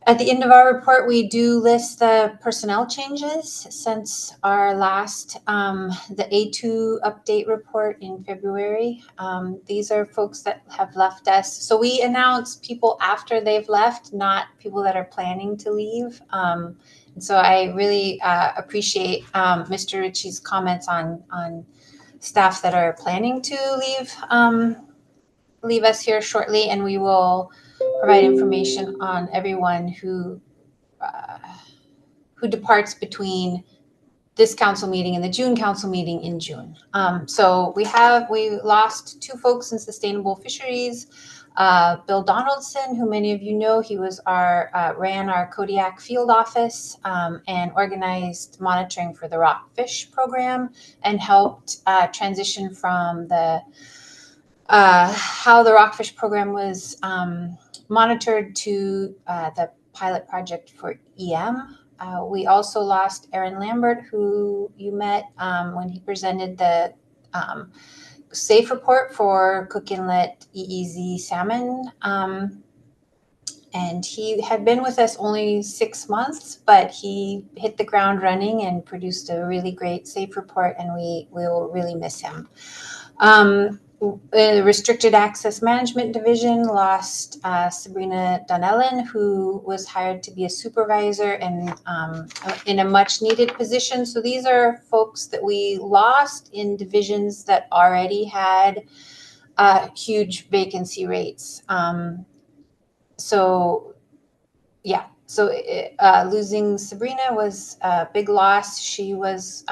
At the end of our report, we do list the personnel changes since our last, the A2 update report in February. These are folks that have left us. So we announce people after they've left, not people that are planning to leave. And so I really appreciate Mr. Ritchie's comments on staff that are planning to leave us here shortly, and we will provide information on everyone who departs between this council meeting and the June council meeting in June. So we lost 2 folks in sustainable fisheries. Bill Donaldson, who many of you know, he was ran our Kodiak field office and organized monitoring for the Rockfish program and helped transition from how the Rockfish program was monitored to the pilot project for EM. We also lost Aaron Lambert, who you met when he presented the SAFE report for Cook Inlet EEZ salmon. And he had been with us only 6 months, but he hit the ground running and produced a really great SAFE report, and we will really miss him. The Restricted Access Management Division lost Sabrina Donnellan, who was hired to be a supervisor and in a much needed position. So these are folks that we lost in divisions that already had huge vacancy rates. So losing Sabrina was a big loss. She was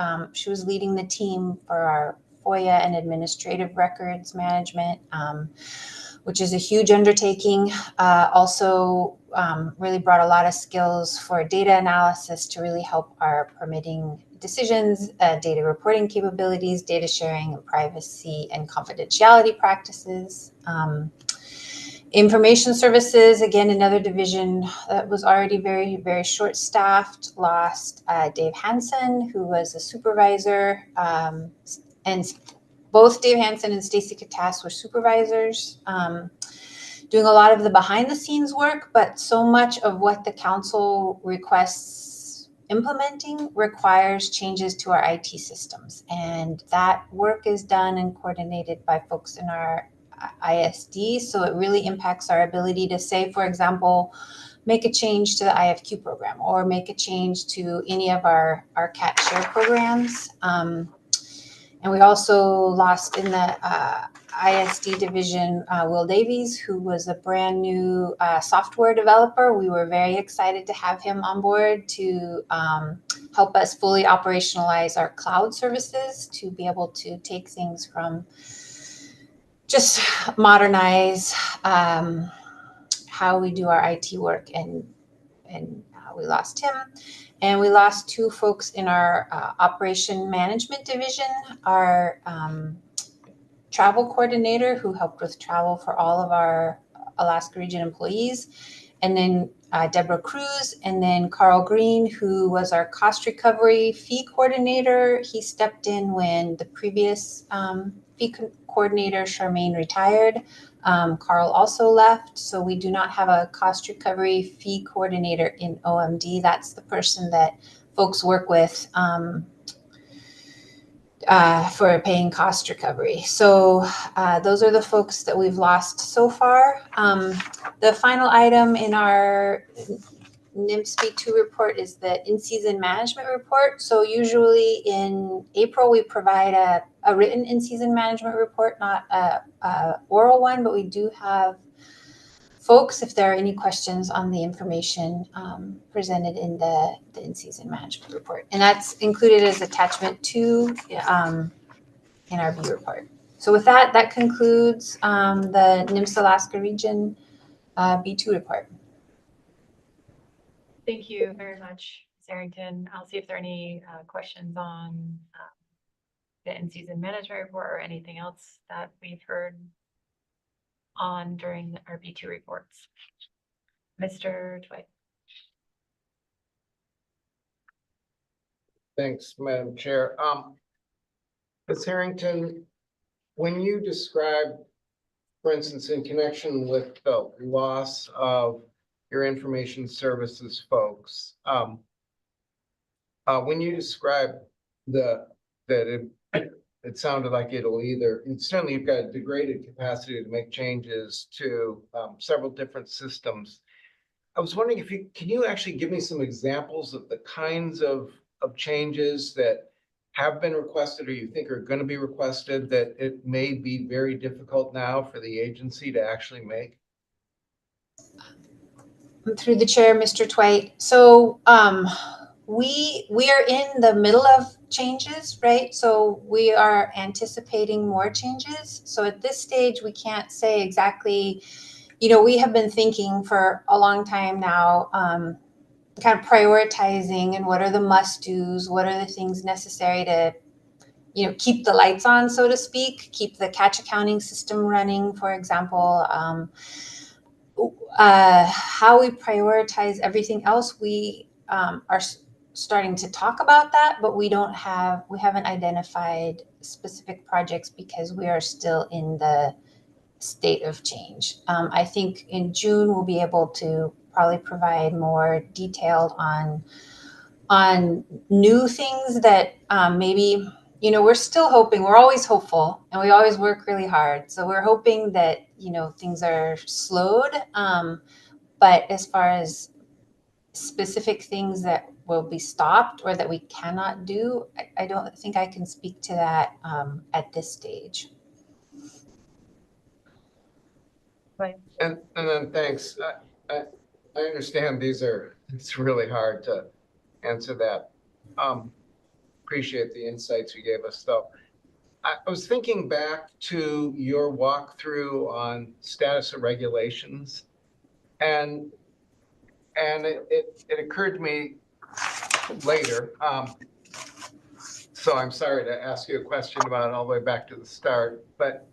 leading the team for our FOIA and administrative records management, which is a huge undertaking. Also really brought a lot of skills for data analysis to really help our permitting decisions, data reporting capabilities, data sharing, and privacy and confidentiality practices. Information services, again, another division that was already very, very short-staffed, lost Dave Hansen, who was a supervisor, and both Dave Hansen and Stacy Katas were supervisors, doing a lot of the behind-the-scenes work, but so much of what the council requests implementing requires changes to our IT systems, and that work is done and coordinated by folks in our ISD, so it really impacts our ability to say, for example, make a change to the IFQ program or make a change to any of our CAT share programs. And we also lost in the ISD division, Will Davies, who was a brand new software developer. We were very excited to have him on board to help us fully operationalize our cloud services, to be able to take things from just modernize how we do our IT work, and we lost him. And we lost 2 folks in our operation management division, our travel coordinator who helped with travel for all of our Alaska region employees, and then Deborah Cruz, and then Carl Green, who was our cost recovery fee coordinator. He stepped in when the previous fee coordinator, Charmaine, retired. Carl also left, so we do not have a cost recovery fee coordinator in OMD. That's the person that folks work with for paying cost recovery. So those are the folks that we've lost so far. The final item in our NMFS B2 report is the in-season management report. So usually in April, we provide a written in-season management report, not a oral one, but we do have folks, if there are any questions on the information presented in the in-season management report. And that's included as attachment 2 in our B report. So with that, that concludes the NMFS Alaska region B2 report. Thank you very much, Ms. Arrington. I'll see if there are any questions on the in-season management report or anything else that we've heard on during our B2 reports. Mr. Dwight. Thanks, Madam Chair. Ms. Harrington, when you describe, for instance, in connection with the loss of your information services folks, when you describe that it sounded like certainly you've got a degraded capacity to make changes to several different systems. I was wondering if can you actually give me some examples of the kinds of changes that have been requested or you think are going to be requested that it may be very difficult now for the agency to actually make? Through the chair, Mr. Twite. So we are in the middle of changes, right? So we are anticipating more changes. So at this stage, we can't say exactly, we have been thinking for a long time now, kind of prioritizing and what are the must-dos, what are the things necessary to, keep the lights on, so to speak, keep the catch accounting system running, for example. How we prioritize everything else, we are starting to talk about that, but we haven't identified specific projects because we are still in the state of change. I think in June we'll be able to probably provide more detailed on new things that maybe, we're still hoping, we're always hopeful, and we always work really hard. So we're hoping that, things are slowed. But as far as specific things that will be stopped or that we cannot do, I don't think I can speak to that at this stage. Right. And then thanks. I understand it's really hard to answer that. Appreciate the insights you gave us though. I was thinking back to your walkthrough on status of regulations, and it occurred to me later. So I'm sorry to ask you a question about it all the way back to the start, but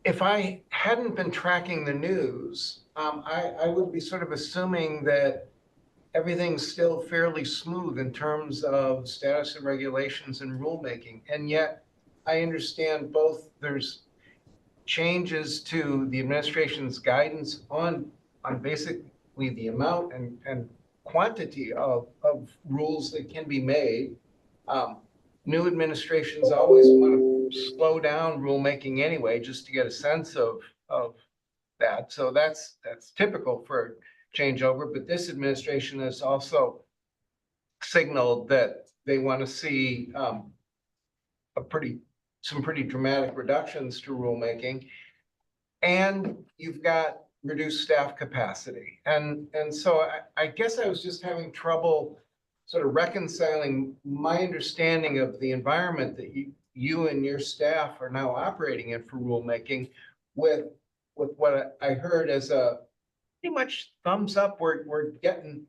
if I hadn't been tracking the news, I would be sort of assuming that everything's still fairly smooth in terms of status of regulations and rulemaking. And yet I understand both there's changes to the administration's guidance on basically the amount and quantity of rules that can be made. New administrations always want to slow down rulemaking anyway, just to get a sense of that. So that's typical for changeover. But this administration has also signaled that they want to see some pretty dramatic reductions to rulemaking. And you've got reduced staff capacity. And so I guess I was just having trouble sort of reconciling my understanding of the environment that you and your staff are now operating in for rulemaking with what I heard as a pretty much thumbs up. We're getting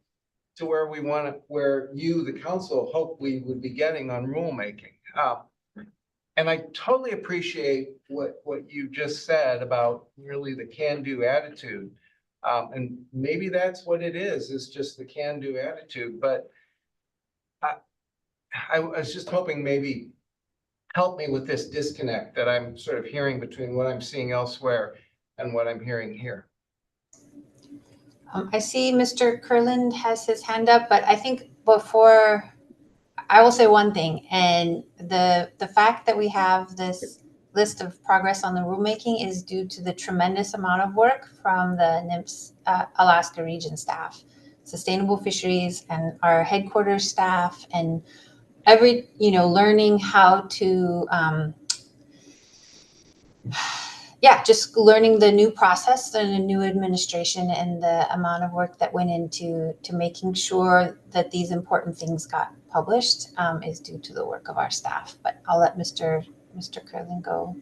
to where we want to, where you, the council, hope we would be getting on rulemaking. And I totally appreciate what you just said about really the can-do attitude. And maybe that's what it is just the can-do attitude. But I was just hoping maybe help me with this disconnect that I'm sort of hearing between what I'm seeing elsewhere and what I'm hearing here. I see Mr. Kurland has his hand up, but I think before I will say one thing, and the fact that we have this list of progress on the rulemaking is due to the tremendous amount of work from the NMFS Alaska region staff, sustainable fisheries, and our headquarters staff, and learning how to just learning the new process and the new administration and the amount of work that went into making sure that these important things got published is due to the work of our staff. But I'll let Mr. Kurland go.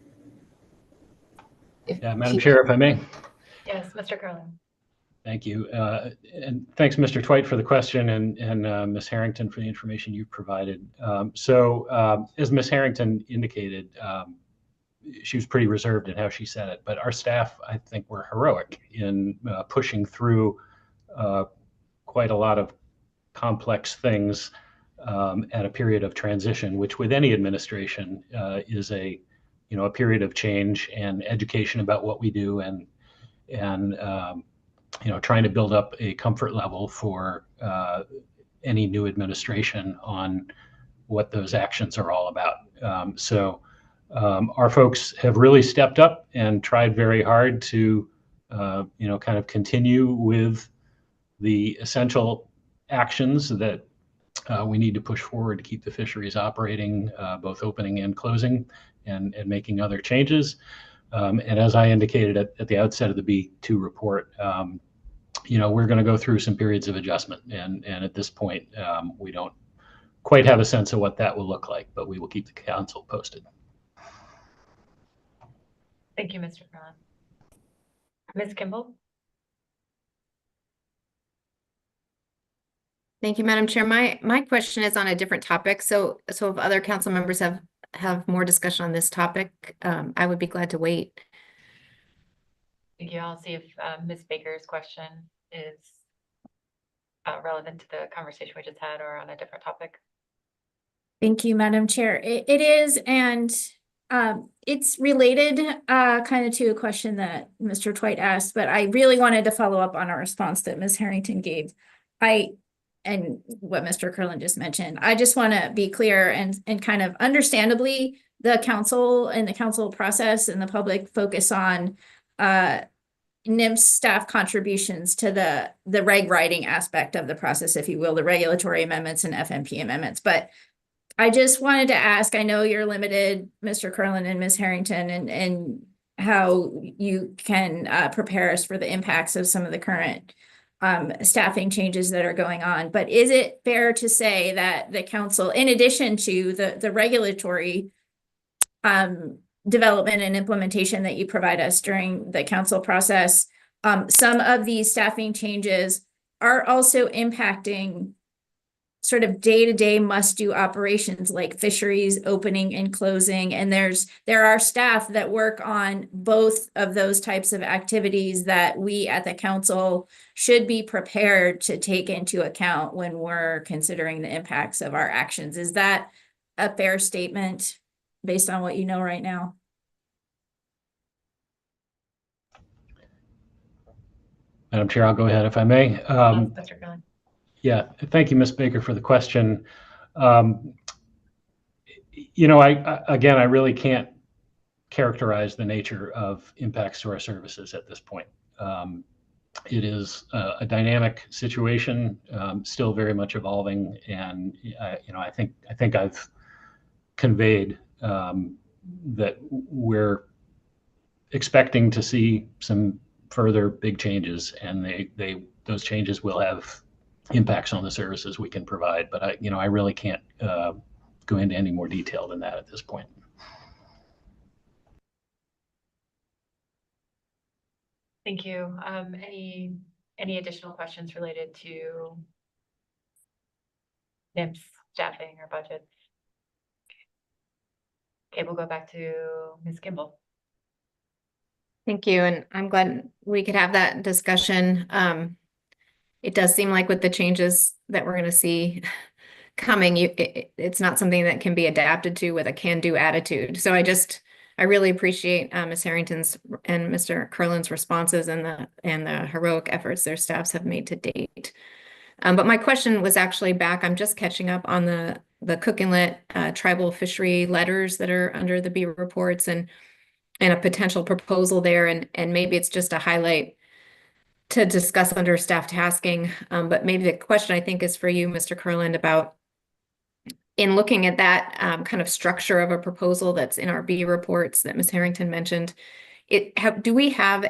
Madam Chair, if I may. Yes, Mr. Kurland. Thank you. And thanks, Mr. Twite, for the question, and Ms. Harrington for the information you provided. As Ms. Harrington indicated, she was pretty reserved in how she said it, but our staff, I think, were heroic in pushing through quite a lot of complex things at a period of transition, which with any administration is a period of change and education about what we do, and trying to build up a comfort level for any new administration on what those actions are all about. Our folks have really stepped up and tried very hard to, kind of continue with the essential actions that we need to push forward to keep the fisheries operating, both opening and closing, and making other changes. And as I indicated at the outset of the B2 report, we're going to go through some periods of adjustment. And at this point, we don't quite have a sense of what that will look like, but we will keep the council posted. Thank you, Mr. Curlin. Ms. Kimball? Thank you, Madam Chair. My question is on a different topic. So if other council members have more discussion on this topic, I would be glad to wait. Thank you. I'll see if Ms. Baker's question is relevant to the conversation we just had or on a different topic. Thank you, Madam Chair. It is, and it's related kind of to a question that Mr. Twite asked, but I really wanted to follow up on a response that Ms. Harrington gave. And what Mr. Curlin just mentioned. I just want to be clear and kind of understandably, the council and the council process and the public focus on NMFS staff contributions to the reg writing aspect of the process, if you will, the regulatory amendments and FMP amendments. But I just wanted to ask, I know you're limited, Mr. Curlin and Ms. Harrington, and how you can prepare us for the impacts of some of the current staffing changes that are going on. But is it fair to say that the council, in addition to the regulatory development and implementation that you provide us during the council process, some of these staffing changes are also impacting sort of day-to-day must-do operations like fisheries opening and closing, and there are staff that work on both of those types of activities that we at the council should be prepared to take into account when we're considering the impacts of our actions. Is that a fair statement based on what you know right now? Madam Chair, I'll go ahead if I may. Mr. Curlin. Yeah, thank you, Ms. Baker, for the question. I really can't characterize the nature of impacts to our services at this point. It is a dynamic situation, still very much evolving, and I think I've conveyed that we're expecting to see some further big changes, and those changes will have impacts on the services we can provide, but I really can't go into any more detail than that at this point. Thank you. Any additional questions related to NMFS staffing or budget? Okay, we'll go back to Ms. Kimball. Thank you, and I'm glad we could have that discussion. It does seem like with the changes that we're going to see coming, it's not something that can be adapted to with a can-do attitude. So I really appreciate Ms. Harrington's and Mr. Curlin's responses and the heroic efforts their staffs have made to date. But my question was actually back. I'm just catching up on the Cook Inlet tribal fishery letters that are under the B reports and a potential proposal there, and maybe it's just a highlight to discuss under staff tasking. But maybe the question I think is for you, Mr. Curlin, about in looking at that kind of structure of a proposal that's in our B reports that Ms. Harrington mentioned, do we have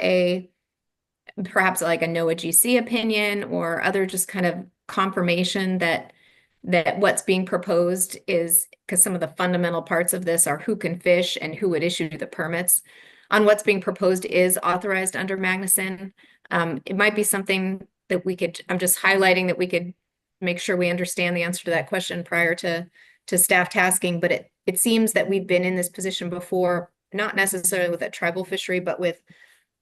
perhaps like a NOAA GC opinion or other just kind of confirmation that what's being proposed is, because some of the fundamental parts of this are who can fish and who would issue the permits, on what's being proposed is authorized under Magnuson. It might be something that I'm just highlighting that we could make sure we understand the answer to that question prior to staff tasking, but it seems that we've been in this position before, not necessarily with a tribal fishery, but with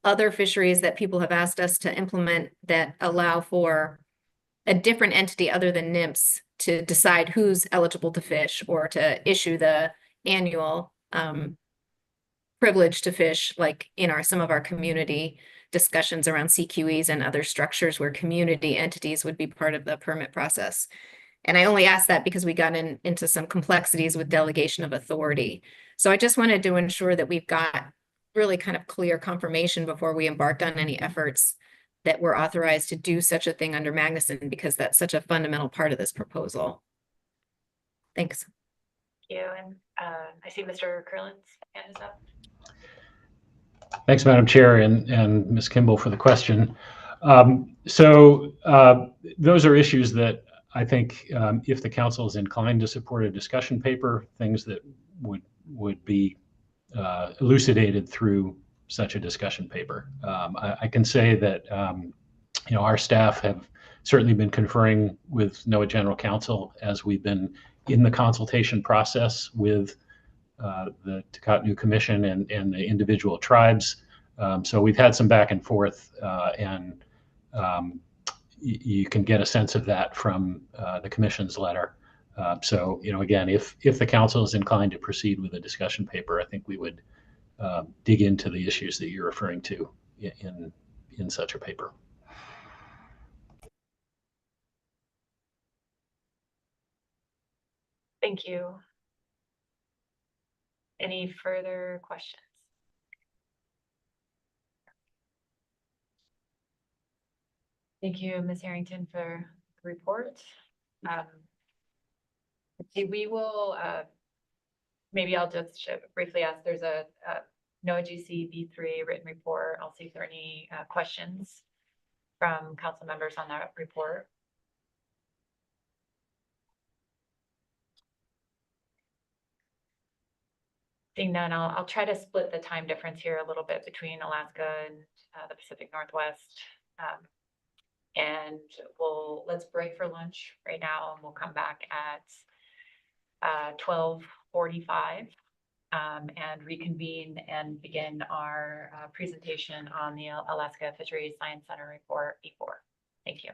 other fisheries that people have asked us to implement that allow for a different entity other than NMFS to decide who's eligible to fish or to issue the annual privilege to fish, like in some of our community discussions around CQEs and other structures where community entities would be part of the permit process. And I only asked that because we got into some complexities with delegation of authority. So I just wanted to ensure that we've got really kind of clear confirmation before we embarked on any efforts that we're authorized to do such a thing under Magnuson, because that's such a fundamental part of this proposal. Thanks. Thank you. And I see Mr. Curlin's hand is up. Thanks, Madam Chair, and Ms. Kimball for the question. Those are issues that I think if the council is inclined to support a discussion paper, things that would be elucidated through such a discussion paper. I can say that our staff have certainly been conferring with NOAA General Counsel as we've been in the consultation process with the Takatnu Commission and the individual tribes. So we've had some back and forth, and you can get a sense of that from the commission's letter. So, again, if the council is inclined to proceed with a discussion paper, I think we would dig into the issues that you're referring to in such a paper. Thank you. Any further questions? Thank you, Ms. Harrington, for the report. We will, maybe I'll just briefly ask, there's a NOAA GC B3 written report. I'll see if there are any questions from council members on that report. Seeing none, I'll try to split the time difference here a little bit between Alaska and the Pacific Northwest. And let's break for lunch right now, and we'll come back at 12:45 and reconvene and begin our presentation on the Alaska Fisheries Science Center Report B4. Thank you.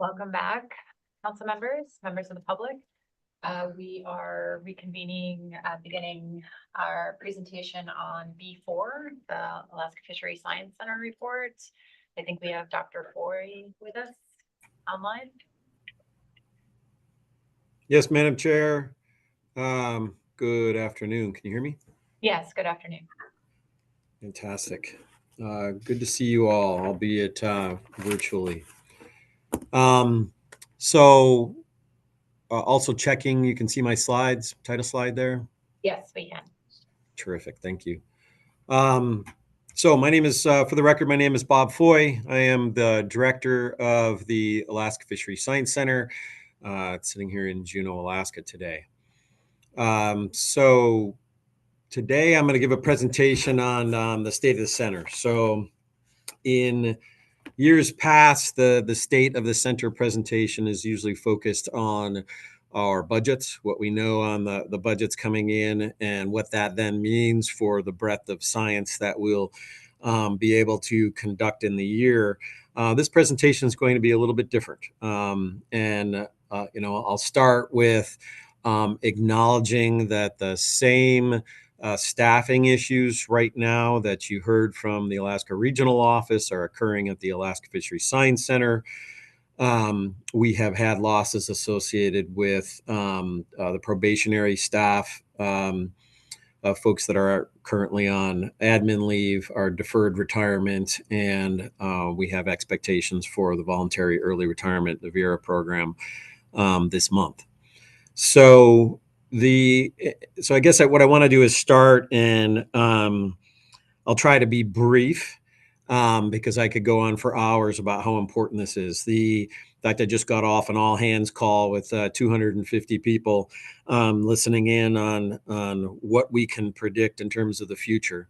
Welcome back, council members, members of the public. We are reconvening, beginning our presentation on B4, the Alaska Fishery Science Center report. I think we have Dr. Foy with us online. Yes, Madam Chair. Good afternoon. Can you hear me? Yes, good afternoon. Fantastic. Good to see you all, albeit virtually. Also checking, you can see my slides, title slide there. Yes, we can. Terrific. Thank you. So my name is, for the record, my name is Bob Foy. I am the director of the Alaska Fishery Science Center, sitting here in Juneau, Alaska today. So today I'm going to give a presentation on the state of the center. So in years past, the state of the center presentation is usually focused on our budgets, what we know on the budgets coming in, and what that then means for the breadth of science that we'll be able to conduct in the year. This presentation is going to be a little bit different. I'll start with acknowledging that the same staffing issues right now that you heard from the Alaska Regional Office are occurring at the Alaska Fishery Science Center. We have had losses associated with the probationary staff, folks that are currently on admin leave, are deferred retirement, and we have expectations for the voluntary early retirement, the VERA program, this month. So I guess what I want to do is start, and I'll try to be brief because I could go on for hours about how important this is. In fact, I just got off an all hands call with 250 people listening in on what we can predict in terms of the future.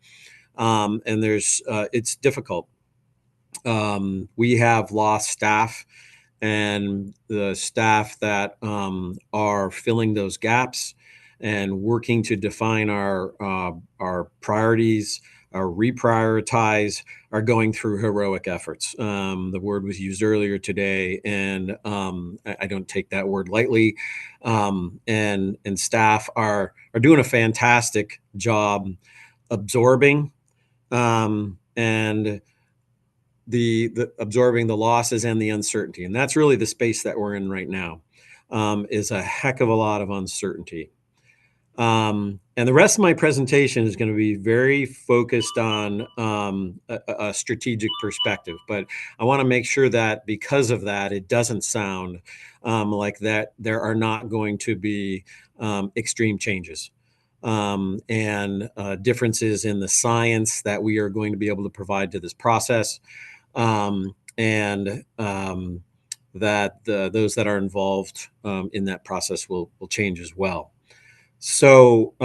And it's difficult. We have lost staff, and the staff that are filling those gaps and working to define our priorities, our reprioritize, are going through heroic efforts. The word was used earlier today, and I don't take that word lightly. And staff are doing a fantastic job absorbing and absorbing the losses and the uncertainty. And that's really the space that we're in right now, is a heck of a lot of uncertainty. And the rest of my presentation is going to be very focused on a strategic perspective, but I want to make sure that because of that, it doesn't sound like that there are not going to be extreme changes and differences in the science that we are going to be able to provide to this process. That those that are involved in that process will change as well. So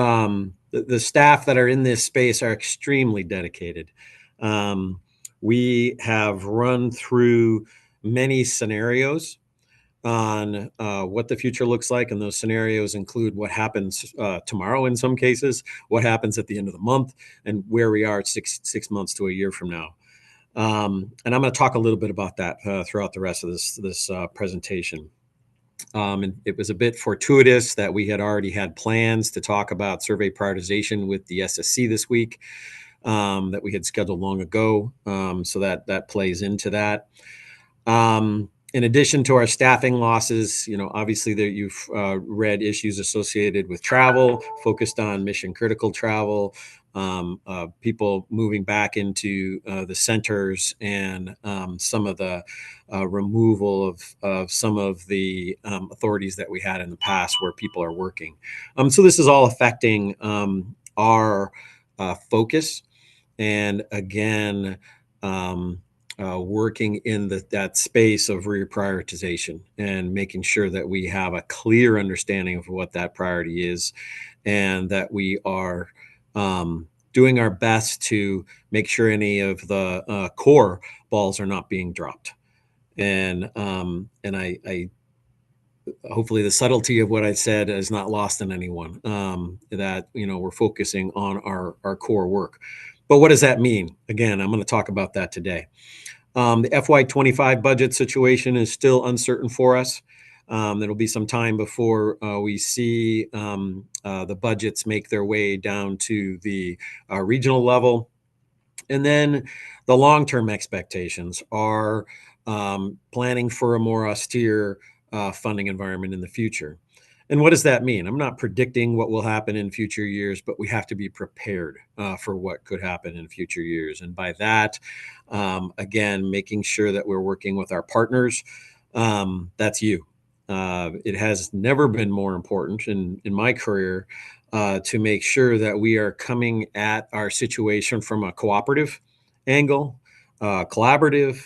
the staff that are in this space are extremely dedicated. We have run through many scenarios on what the future looks like, and those scenarios include what happens tomorrow in some cases, what happens at the end of the month, and where we are 6 months to a year from now. And I'm going to talk a little bit about that throughout the rest of this presentation. And it was a bit fortuitous that we had already had plans to talk about survey prioritization with the SSC this week that we had scheduled long ago. So that plays into that. In addition to our staffing losses, obviously you've read issues associated with travel, focused on mission critical travel, people moving back into the centers, and some of the removal of some of the authorities that we had in the past where people are working. So this is all affecting our focus, and again, working in that space of reprioritization and making sure that we have a clear understanding of what that priority is, and that we are doing our best to make sure any of the core balls are not being dropped. And I hopefully the subtlety of what I said is not lost on anyone, that we're focusing on our core work. But what does that mean? Again, I'm going to talk about that today. The FY25 budget situation is still uncertain for us. There'll be some time before we see the budgets make their way down to the regional level. And then the long-term expectations are planning for a more austere funding environment in the future. And what does that mean? I'm not predicting what will happen in future years, but we have to be prepared for what could happen in future years. And by that, again, making sure that we're working with our partners. That's you. It has never been more important in my career to make sure that we are coming at our situation from a cooperative angle, collaborative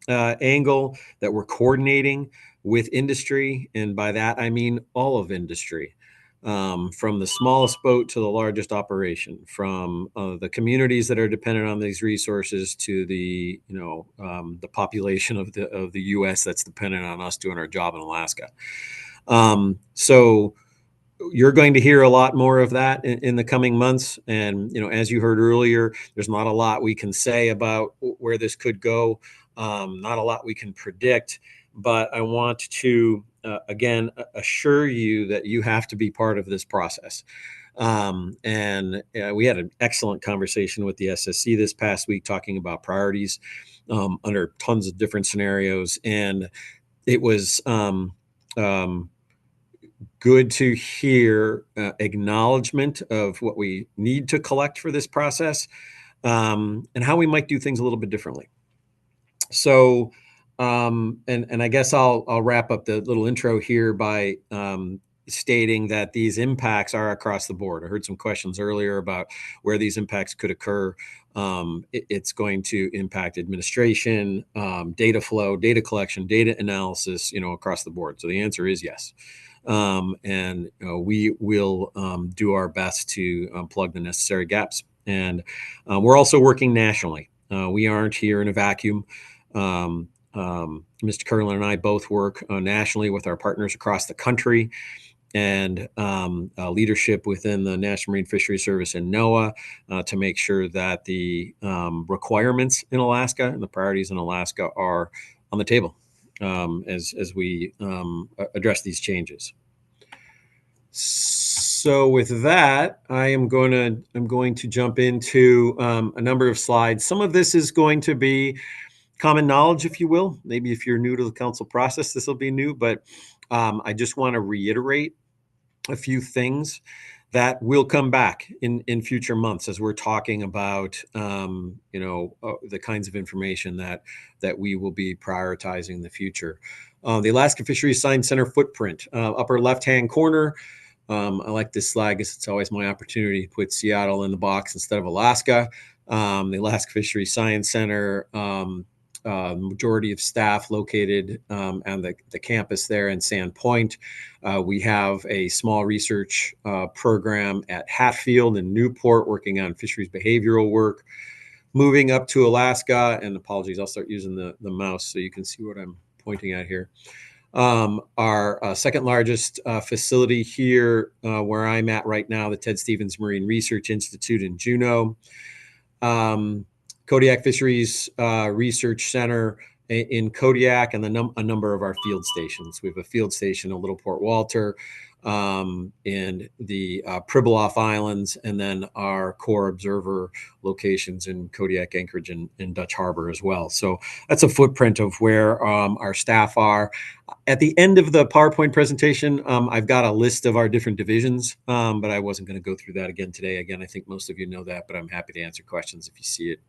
angle, that we're coordinating with industry. And by that, I mean all of industry, from the smallest boat to the largest operation, from the communities that are dependent on these resources to the, the population of the U.S. that's dependent on us doing our job in Alaska. So you're going to hear a lot more of that in the coming months. And, as you heard earlier, there's not a lot we can say about where this could go. Not a lot we can predict. But I want to, again, assure you that you have to be part of this process. And we had an excellent conversation with the SSC this past week talking about priorities under tons of different scenarios. And it was good to hear acknowledgement of what we need to collect for this process, and how we might do things a little bit differently. So, and I guess I'll wrap up the little intro here by stating that these impacts are across the board. I heard some questions earlier about where these impacts could occur. It's going to impact administration, data flow, data collection, data analysis, across the board. So the answer is yes. And we will do our best to plug the necessary gaps. And we're also working nationally. We aren't here in a vacuum. Mr. Curlin and I both work nationally with our partners across the country, and leadership within the National Marine Fisheries Service and NOAA to make sure that the requirements in Alaska and the priorities in Alaska are on the table as we address these changes. So with that, I'm going to jump into a number of slides. Some of this is going to be common knowledge, if you will. Maybe if you're new to the council process, this will be new, but I just want to reiterate a few things that will come back in future months as we're talking about, the kinds of information that we will be prioritizing in the future. The Alaska Fisheries Science Center footprint, upper left-hand corner. I like this slide because it's always my opportunity to put Seattle in the box instead of Alaska. The Alaska Fisheries Science Center, majority of staff located on the campus there in Sand Point. We have a small research program at Hatfield and Newport working on fisheries behavioral work. Moving up to Alaska, and apologies, I'll start using the mouse so you can see what I'm pointing at here. Our second largest facility here, where I'm at right now, the Ted Stevens Marine Research Institute in Juneau. Kodiak Fisheries Research Center in Kodiak, and a number of our field stations. We have a field station in Little Port Walter, and the Pribilof Islands, and then our core observer locations in Kodiak, Anchorage, and Dutch Harbor as well. So that's a footprint of where our staff are. At the end of the PowerPoint presentation, I've got a list of our different divisions, but I wasn't going to go through that again today. Again, I think most of you know that, but I'm happy to answer questions if you see it.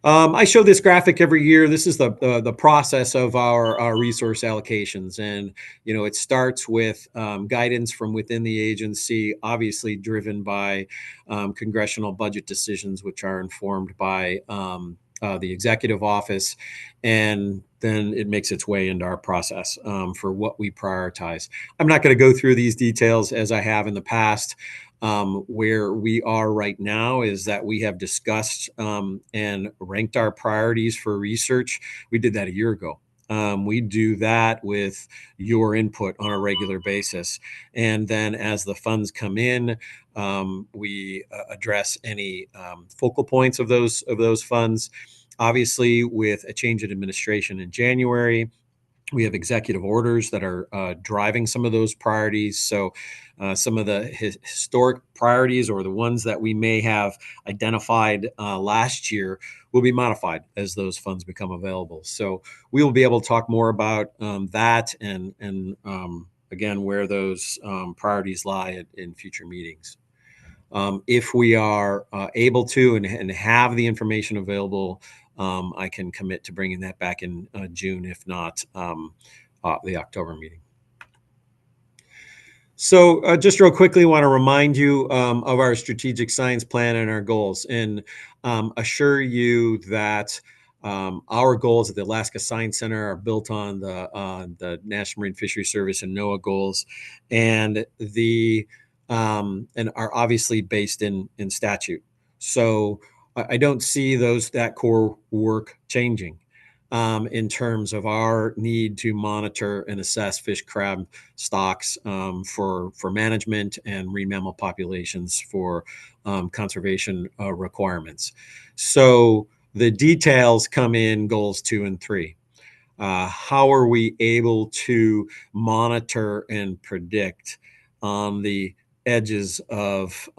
I show this graphic every year. This is the process of our resource allocations. And, it starts with guidance from within the agency, obviously driven by congressional budget decisions, which are informed by the executive office. And then it makes its way into our process for what we prioritize. I'm not going to go through these details as I have in the past. Where we are right now is that we have discussed and ranked our priorities for research. We did that a year ago. We do that with your input on a regular basis. And then as the funds come in, we address any focal points of those funds. Obviously, with a change in administration in January, we have executive orders that are driving some of those priorities. So some of the historic priorities, or the ones that we may have identified last year, will be modified as those funds become available. So we will be able to talk more about that and again, where those priorities lie in future meetings. If we are able to and have the information available, I can commit to bringing that back in June, if not the October meeting. So just real quickly, want to remind you of our strategic science plan and our goals, and assure you that our goals at the Alaska Science Center are built on the National Marine Fisheries Service and NOAA goals, and and are obviously based in statute. So I don't see that core work changing in terms of our need to monitor and assess fish crab stocks for management and marine mammal populations for conservation requirements. So the details come in goals 2 and 3. How are we able to monitor and predict on the edges of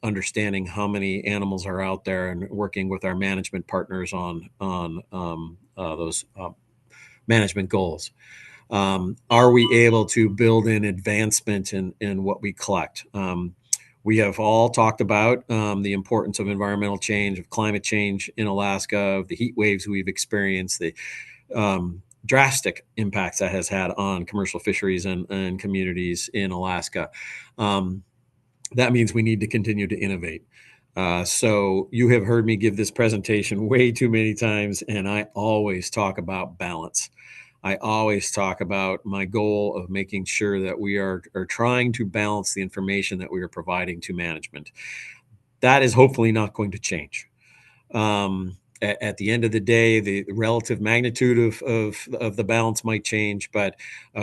understanding how many animals are out there, and working with our management partners on those management goals? Are we able to build in advancement in what we collect? We have all talked about the importance of environmental change, of climate change in Alaska, of the heat waves we've experienced, the drastic impacts that has had on commercial fisheries and communities in Alaska. That means we need to continue to innovate. So you have heard me give this presentation way too many times, and I always talk about balance. I always talk about my goal of making sure that we are trying to balance the information that we are providing to management. That is hopefully not going to change. At the end of the day, the relative magnitude of the balance might change, but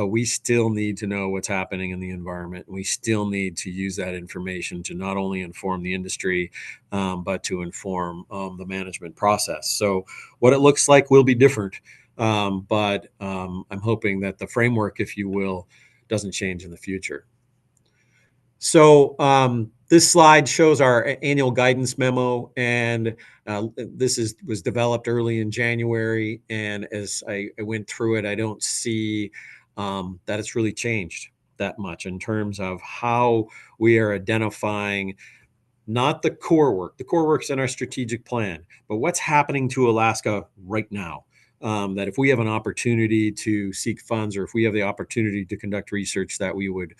we still need to know what's happening in the environment. We still need to use that information to not only inform the industry, but to inform the management process. So what it looks like will be different, but I'm hoping that the framework, if you will, doesn't change in the future. So this slide shows our annual guidance memo, and this was developed early in January. And as I went through it, I don't see that it's really changed that much in terms of how we are identifying not the core work. The core work's in our strategic plan, but what's happening to Alaska right now. That if we have an opportunity to seek funds, or if we have the opportunity to conduct research, that we would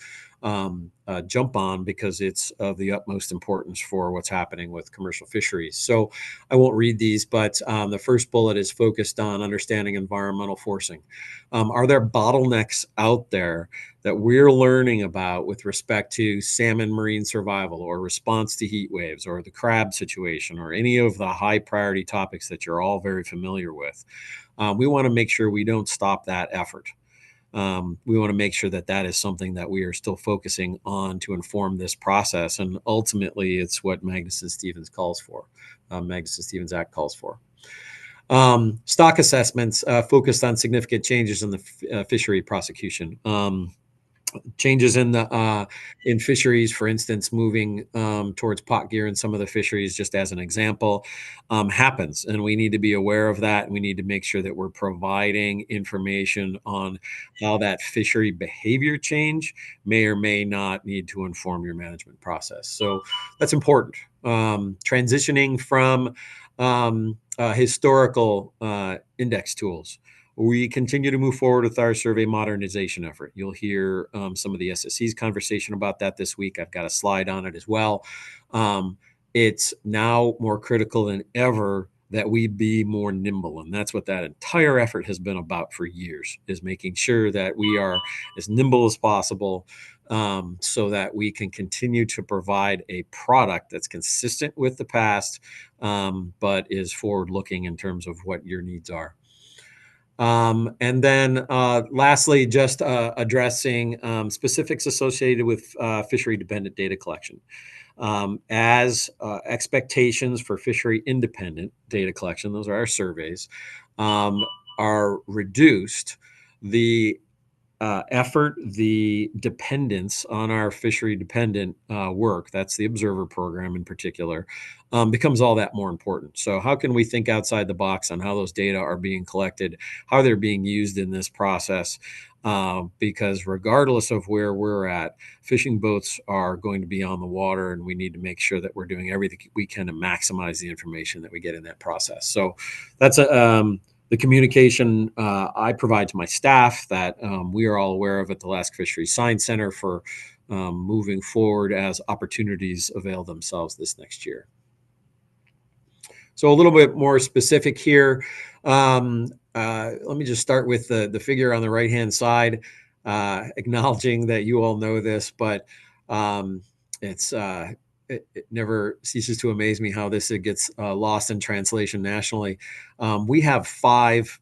jump on, because it's of the utmost importance for what's happening with commercial fisheries. So I won't read these, but the first bullet is focused on understanding environmental forcing. Are there bottlenecks out there that we're learning about with respect to salmon marine survival, or response to heat waves, or the crab situation, or any of the high priority topics that you're all very familiar with? We want to make sure we don't stop that effort. We want to make sure that that is something that we are still focusing on to inform this process. And ultimately, it's what Magnuson-Stevens calls for, Magnuson-Stevens Act calls for. Stock assessments focused on significant changes in the fishery prosecution. Changes in fisheries, for instance, moving towards pot gear in some of the fisheries, just as an example, happens. And we need to be aware of that. And we need to make sure that we're providing information on how that fishery behavior change may or may not need to inform your management process. So that's important. Transitioning from historical index tools. We continue to move forward with our survey modernization effort. You'll hear some of the SSC's conversation about that this week. I've got a slide on it as well. It's now more critical than ever that we be more nimble. And that's what that entire effort has been about for years, is making sure that we are as nimble as possible, so that we can continue to provide a product that's consistent with the past, but is forward-looking in terms of what your needs are. And then lastly, just addressing specifics associated with fishery-dependent data collection. As expectations for fishery-independent data collection, those are our surveys, are reduced, the effort, the dependence on our fishery-dependent work, that's the observer program in particular, becomes all that more important. So how can we think outside the box on how those data are being collected, how they're being used in this process? Because regardless of where we're at, fishing boats are going to be on the water, and we need to make sure that we're doing everything we can to maximize the information that we get in that process. So that's the communication I provide to my staff that we are all aware of at the Alaska Fisheries Science Center for moving forward as opportunities avail themselves this next year. So a little bit more specific here. Let me just start with the figure on the right-hand side, acknowledging that you all know this, but it never ceases to amaze me how this gets lost in translation nationally. We have 5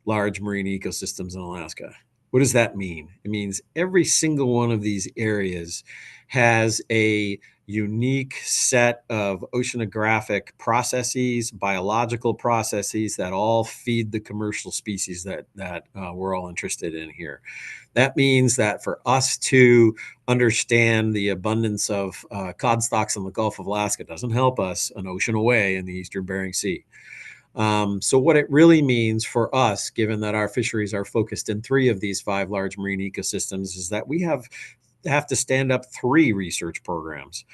large marine ecosystems in Alaska. What does that mean? It means every single one of these areas has a unique set of oceanographic processes, biological processes that all feed the commercial species that we're all interested in here. That means that for us to understand the abundance of cod stocks in the Gulf of Alaska doesn't help us an ocean away in the Eastern Bering Sea. So what it really means for us, given that our fisheries are focused in 3 of these 5 large marine ecosystems, is that we have to stand up 3 research programs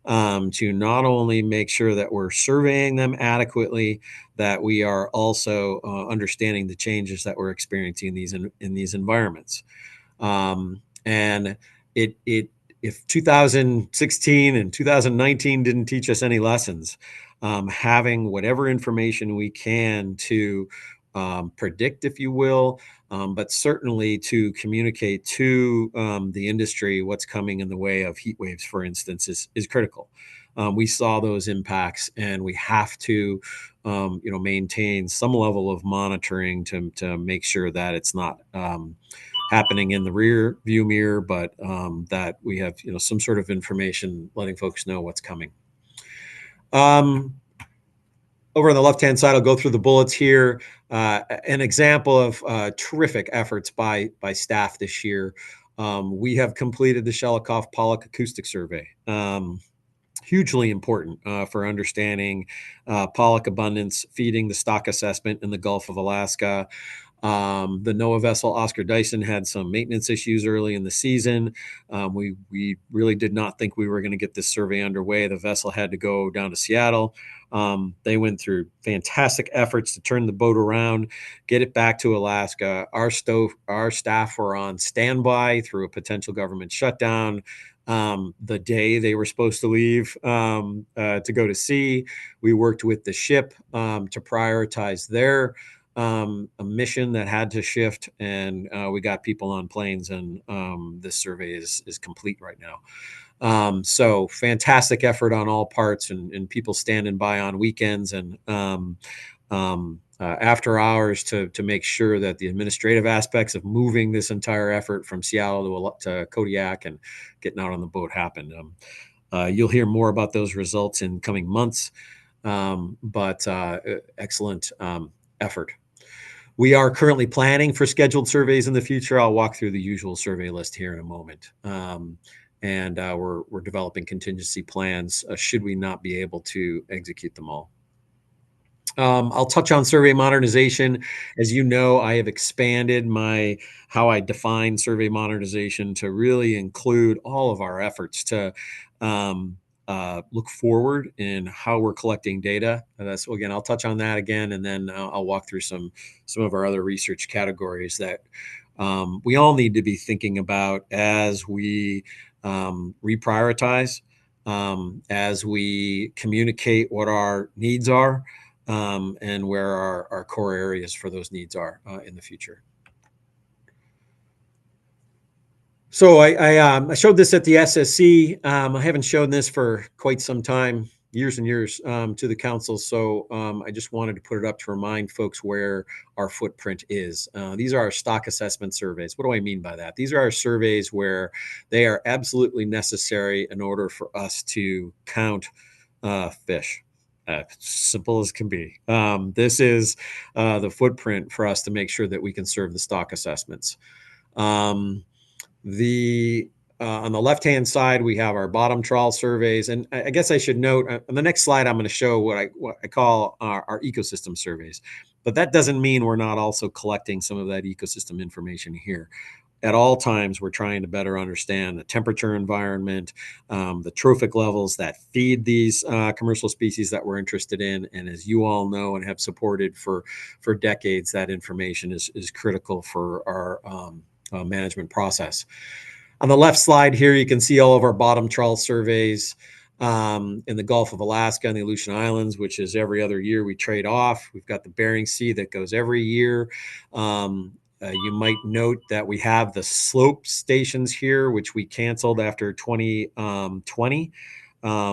to not only make sure that we're surveying them adequately, that we are also understanding the changes that we're experiencing in these environments. And if 2016 and 2019 didn't teach us any lessons, having whatever information we can to predict, if you will, but certainly to communicate to the industry what's coming in the way of heat waves, for instance, is critical. We saw those impacts, and we have to maintain some level of monitoring to make sure that it's not happening in the rear view mirror, but that we have some sort of information letting folks know what's coming. Over on the left-hand side, I'll go through the bullets here. An example of terrific efforts by staff this year. We have completed the Shelikof pollock acoustic survey. Hugely important for understanding pollock abundance, feeding the stock assessment in the Gulf of Alaska. The NOAA vessel Oscar Dyson had some maintenance issues early in the season. We really did not think we were going to get this survey underway. The vessel had to go down to Seattle. They went through fantastic efforts to turn the boat around, get it back to Alaska. Our staff were on standby through a potential government shutdown. The day they were supposed to leave to go to sea, we worked with the ship to prioritize their a mission that had to shift, and we got people on planes, and this survey is complete right now. So fantastic effort on all parts, and people standing by on weekends and after hours to make sure that the administrative aspects of moving this entire effort from Seattle to Kodiak and getting out on the boat happened. You'll hear more about those results in coming months, but excellent effort. We are currently planning for scheduled surveys in the future. I'll walk through the usual survey list here in a moment. And we're developing contingency plans should we not be able to execute them all. I'll touch on survey modernization. As you know, I have expanded how I define survey modernization to really include all of our efforts to look forward in how we're collecting data. So again, I'll touch on that again, and then I'll walk through some of our other research categories that we all need to be thinking about as we reprioritize, as we communicate what our needs are, and where our core areas for those needs are in the future. So I showed this at the SSC. I haven't shown this for quite some time. years and years to the council. So I just wanted to put it up to remind folks where our footprint is. These are our stock assessment surveys. What do I mean by that? These are our surveys where they are absolutely necessary in order for us to count fish. Simple as can be. This is the footprint for us to make sure that we can serve the stock assessments. On the left-hand side, we have our bottom trawl surveys. And I guess I should note on the next slide, I'm going to show what I call our ecosystem surveys. But that doesn't mean we're not also collecting some of that ecosystem information here. At all times, we're trying to better understand the temperature environment, the trophic levels that feed these commercial species that we're interested in. And as you all know and have supported for decades, that information is critical for our management process. On the left slide here, you can see all of our bottom trawl surveys in the Gulf of Alaska and the Aleutian Islands, which is every other year we trade off. We've got the Bering Sea that goes every year. You might note that we have the slope stations here, which we canceled after 2020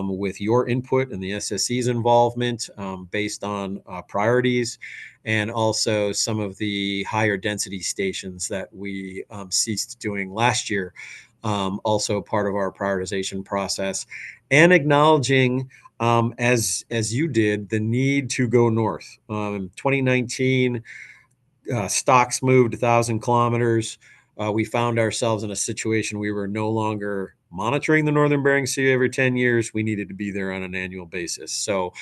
with your input and the SSC's involvement based on priorities, and also some of the higher density stations that we ceased doing last year, also part of our prioritization process, and acknowledging, as you did, the need to go north. 2019, stocks moved 1,000 kilometers. We found ourselves in a situation we were no longer monitoring the Northern Bering Sea every 10 years. We needed to be there on an annual basis. So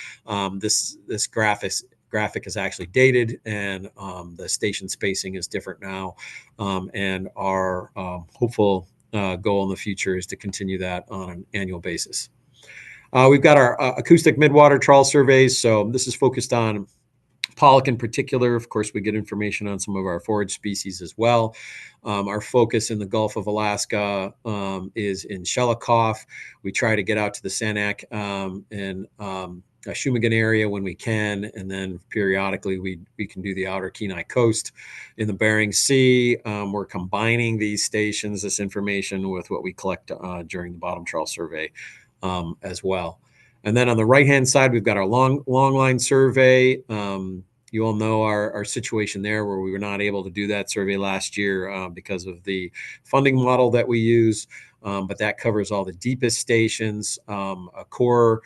this graphic is actually dated, and the station spacing is different now. And our hopeful goal in the future is to continue that on an annual basis. We've got our acoustic midwater trawl surveys. So this is focused on pollock in particular. Of course, we get information on some of our forage species as well. Our focus in the Gulf of Alaska is in Shelikof. We try to get out to the Sanak and Shumagan area when we can, and then periodically we can do the outer Kenai coast. In the Bering Sea, we're combining these stations, this information, with what we collect during the bottom trawl survey as well. And then on the right-hand side, we've got our long line survey. You all know our situation there, where we were not able to do that survey last year because of the funding model that we use. But that covers all the deepest stations, a core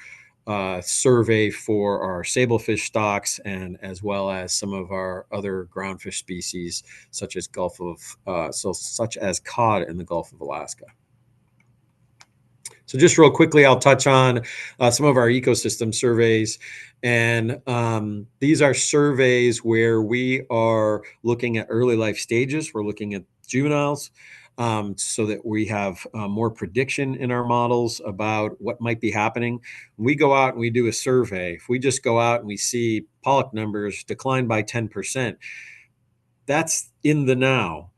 survey for our sablefish stocks, and as well as some of our other groundfish species, such as such as cod in the Gulf of Alaska. So just real quickly, I'll touch on some of our ecosystem surveys. And these are surveys where we are looking at early life stages. We're looking at juveniles so that we have more prediction in our models about what might be happening. When we go out and we do a survey, if we just go out and we see pollock numbers decline by 10%, that's in the now.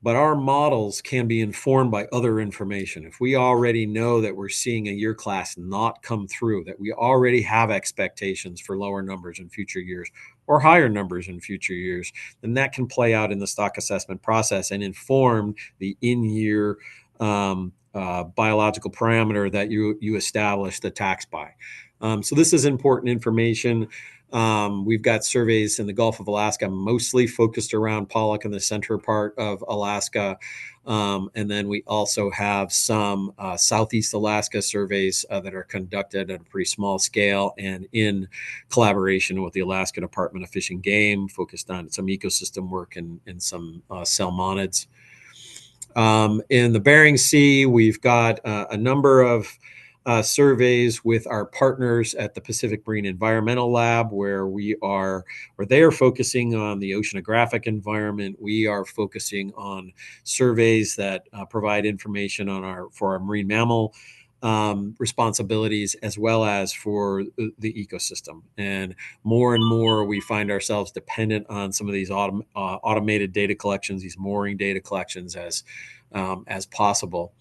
But our models can be informed by other information. If we already know that we're seeing a year class not come through, that we already have expectations for lower numbers in future years or higher numbers in future years, then that can play out in the stock assessment process and inform the in-year biological parameter that you establish the tax by. So this is important information. We've got surveys in the Gulf of Alaska, mostly focused around pollock in the center part of Alaska. And then we also have some Southeast Alaska surveys that are conducted at a pretty small scale and in collaboration with the Alaska Department of Fish and Game, focused on some ecosystem work and some salmonids. In the Bering Sea, we've got a number of surveys with our partners at the Pacific Marine Environmental Lab, where they are focusing on the oceanographic environment. We are focusing on surveys that provide information for our marine mammal responsibilities, as well as for the ecosystem. And more we find ourselves dependent on some of these automated data collections, these mooring data collections as possible.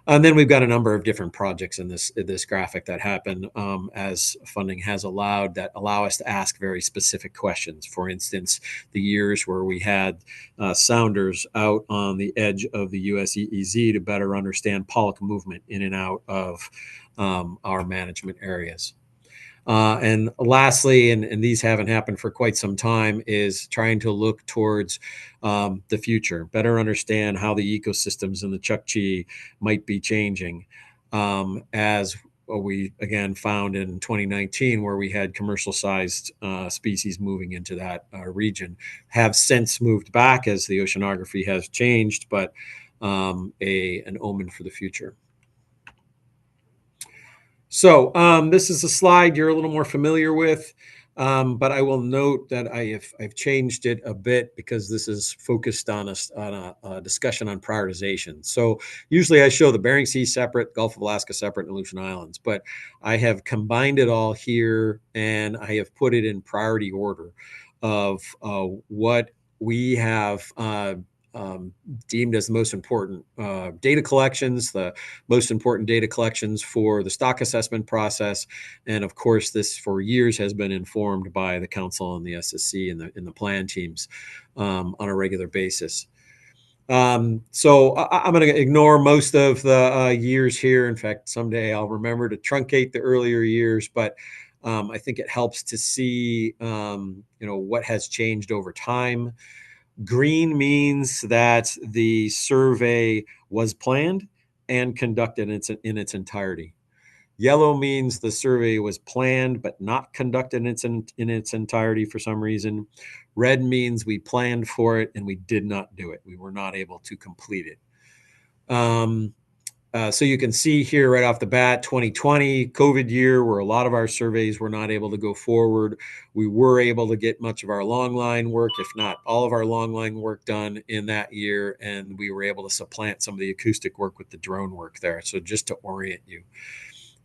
And then we've got a number of different projects in this graphic that happen as funding has allowed, that allow us to ask very specific questions. For instance, the years where we had sounders out on the edge of the USEEZ to better understand pollock movement in and out of our management areas. And lastly, and these haven't happened for quite some time, is trying to look towards the future, better understand how the ecosystems in the Chukchi might be changing, as we again found in 2019, where we had commercial sized species moving into that region, have since moved back as the oceanography has changed, but an omen for the future. So this is a slide you're a little more familiar with, but I will note that I've changed it a bit because this is focused on a discussion on prioritization. So usually I show the Bering Sea separate, Gulf of Alaska separate, and Aleutian Islands, but I have combined it all here and I have put it in priority order of what we have deemed as the most important data collections, the most important data collections for the stock assessment process. And of course, this for years has been informed by the Council and the SSC and the plan teams on a regular basis. So I'm going to ignore most of the years here. In fact, someday I'll remember to truncate the earlier years, but I think it helps to see what has changed over time. Green means that the survey was planned and conducted in its entirety. Yellow means the survey was planned but not conducted in its entirety for some reason. Red means we planned for it and we did not do it. We were not able to complete it. So you can see here right off the bat, 2020, COVID year, where a lot of our surveys were not able to go forward. We were able to get much of our long line work, if not all of our long line work, done in that year. And we were able to supplant some of the acoustic work with the drone work there. So just to orient you.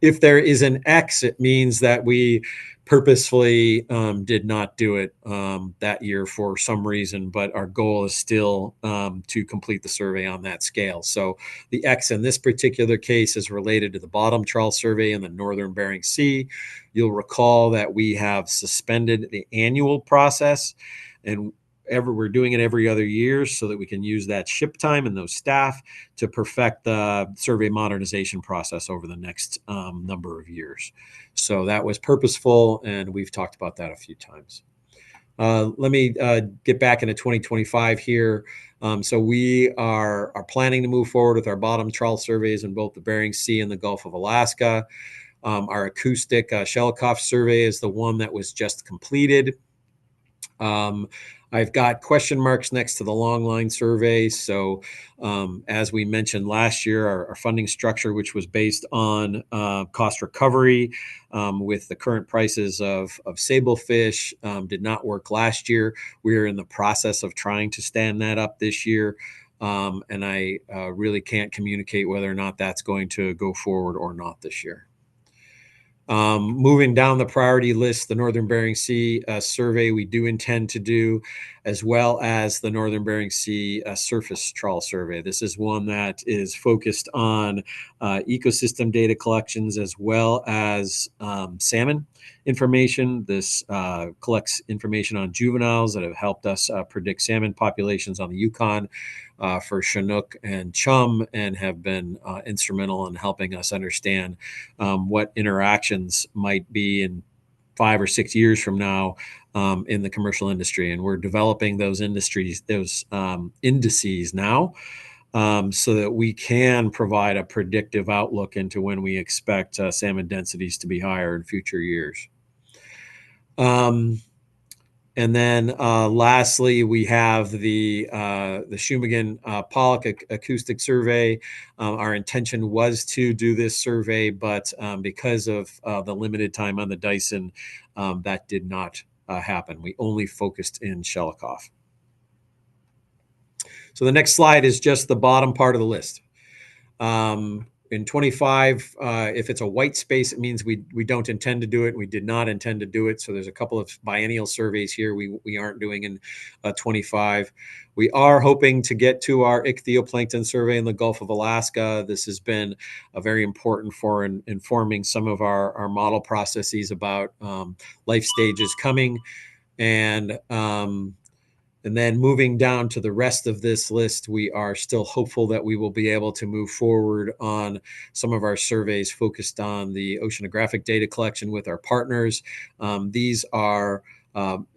If there is an X, it means that we purposefully did not do it that year for some reason, but our goal is still to complete the survey on that scale. So the X in this particular case is related to the bottom trawl survey in the northern Bering Sea. You'll recall that we have suspended the annual process, and we're doing it every other year so that we can use that ship time and those staff to perfect the survey modernization process over the next number of years. So that was purposeful, and we've talked about that a few times. Let me get back into 2025 here. So we are planning to move forward with our bottom trawl surveys in both the Bering Sea and the Gulf of Alaska. Our acoustic Shelikoff survey is the one that was just completed. I've got question marks next to the long line survey. So as we mentioned last year, our funding structure, which was based on cost recovery with the current prices of sablefish, did not work last year. We're in the process of trying to stand that up this year. And I really can't communicate whether or not that's going to go forward or not this year. Moving down the priority list, the Northern Bering Sea survey we do intend to do, as well as the Northern Bering Sea surface trawl survey. This is one that is focused on ecosystem data collections as well as salmon information. This collects information on juveniles that have helped us predict salmon populations on the Yukon for Chinook and chum, and have been instrumental in helping us understand what interactions might be in 5 or 6 years from now in the commercial industry. And we're developing those indices now so that we can provide a predictive outlook into when we expect salmon densities to be higher in future years. And then lastly, we have the Shumagon Pollock acoustic survey. Our intention was to do this survey, but because of the limited time on the Dyson, that did not happen. We only focused in Shelikoff. So the next slide is just the bottom part of the list. In 25, if it's a white space, it means we don't intend to do it. We did not intend to do it. So there's a couple of biennial surveys here we aren't doing in 25. We are hoping to get to our ichthyoplankton survey in the Gulf of Alaska. This has been very important for informing some of our model processes about life stages coming. And And then moving down to the rest of this list, we are still hopeful that we will be able to move forward on some of our surveys focused on the oceanographic data collection with our partners. These are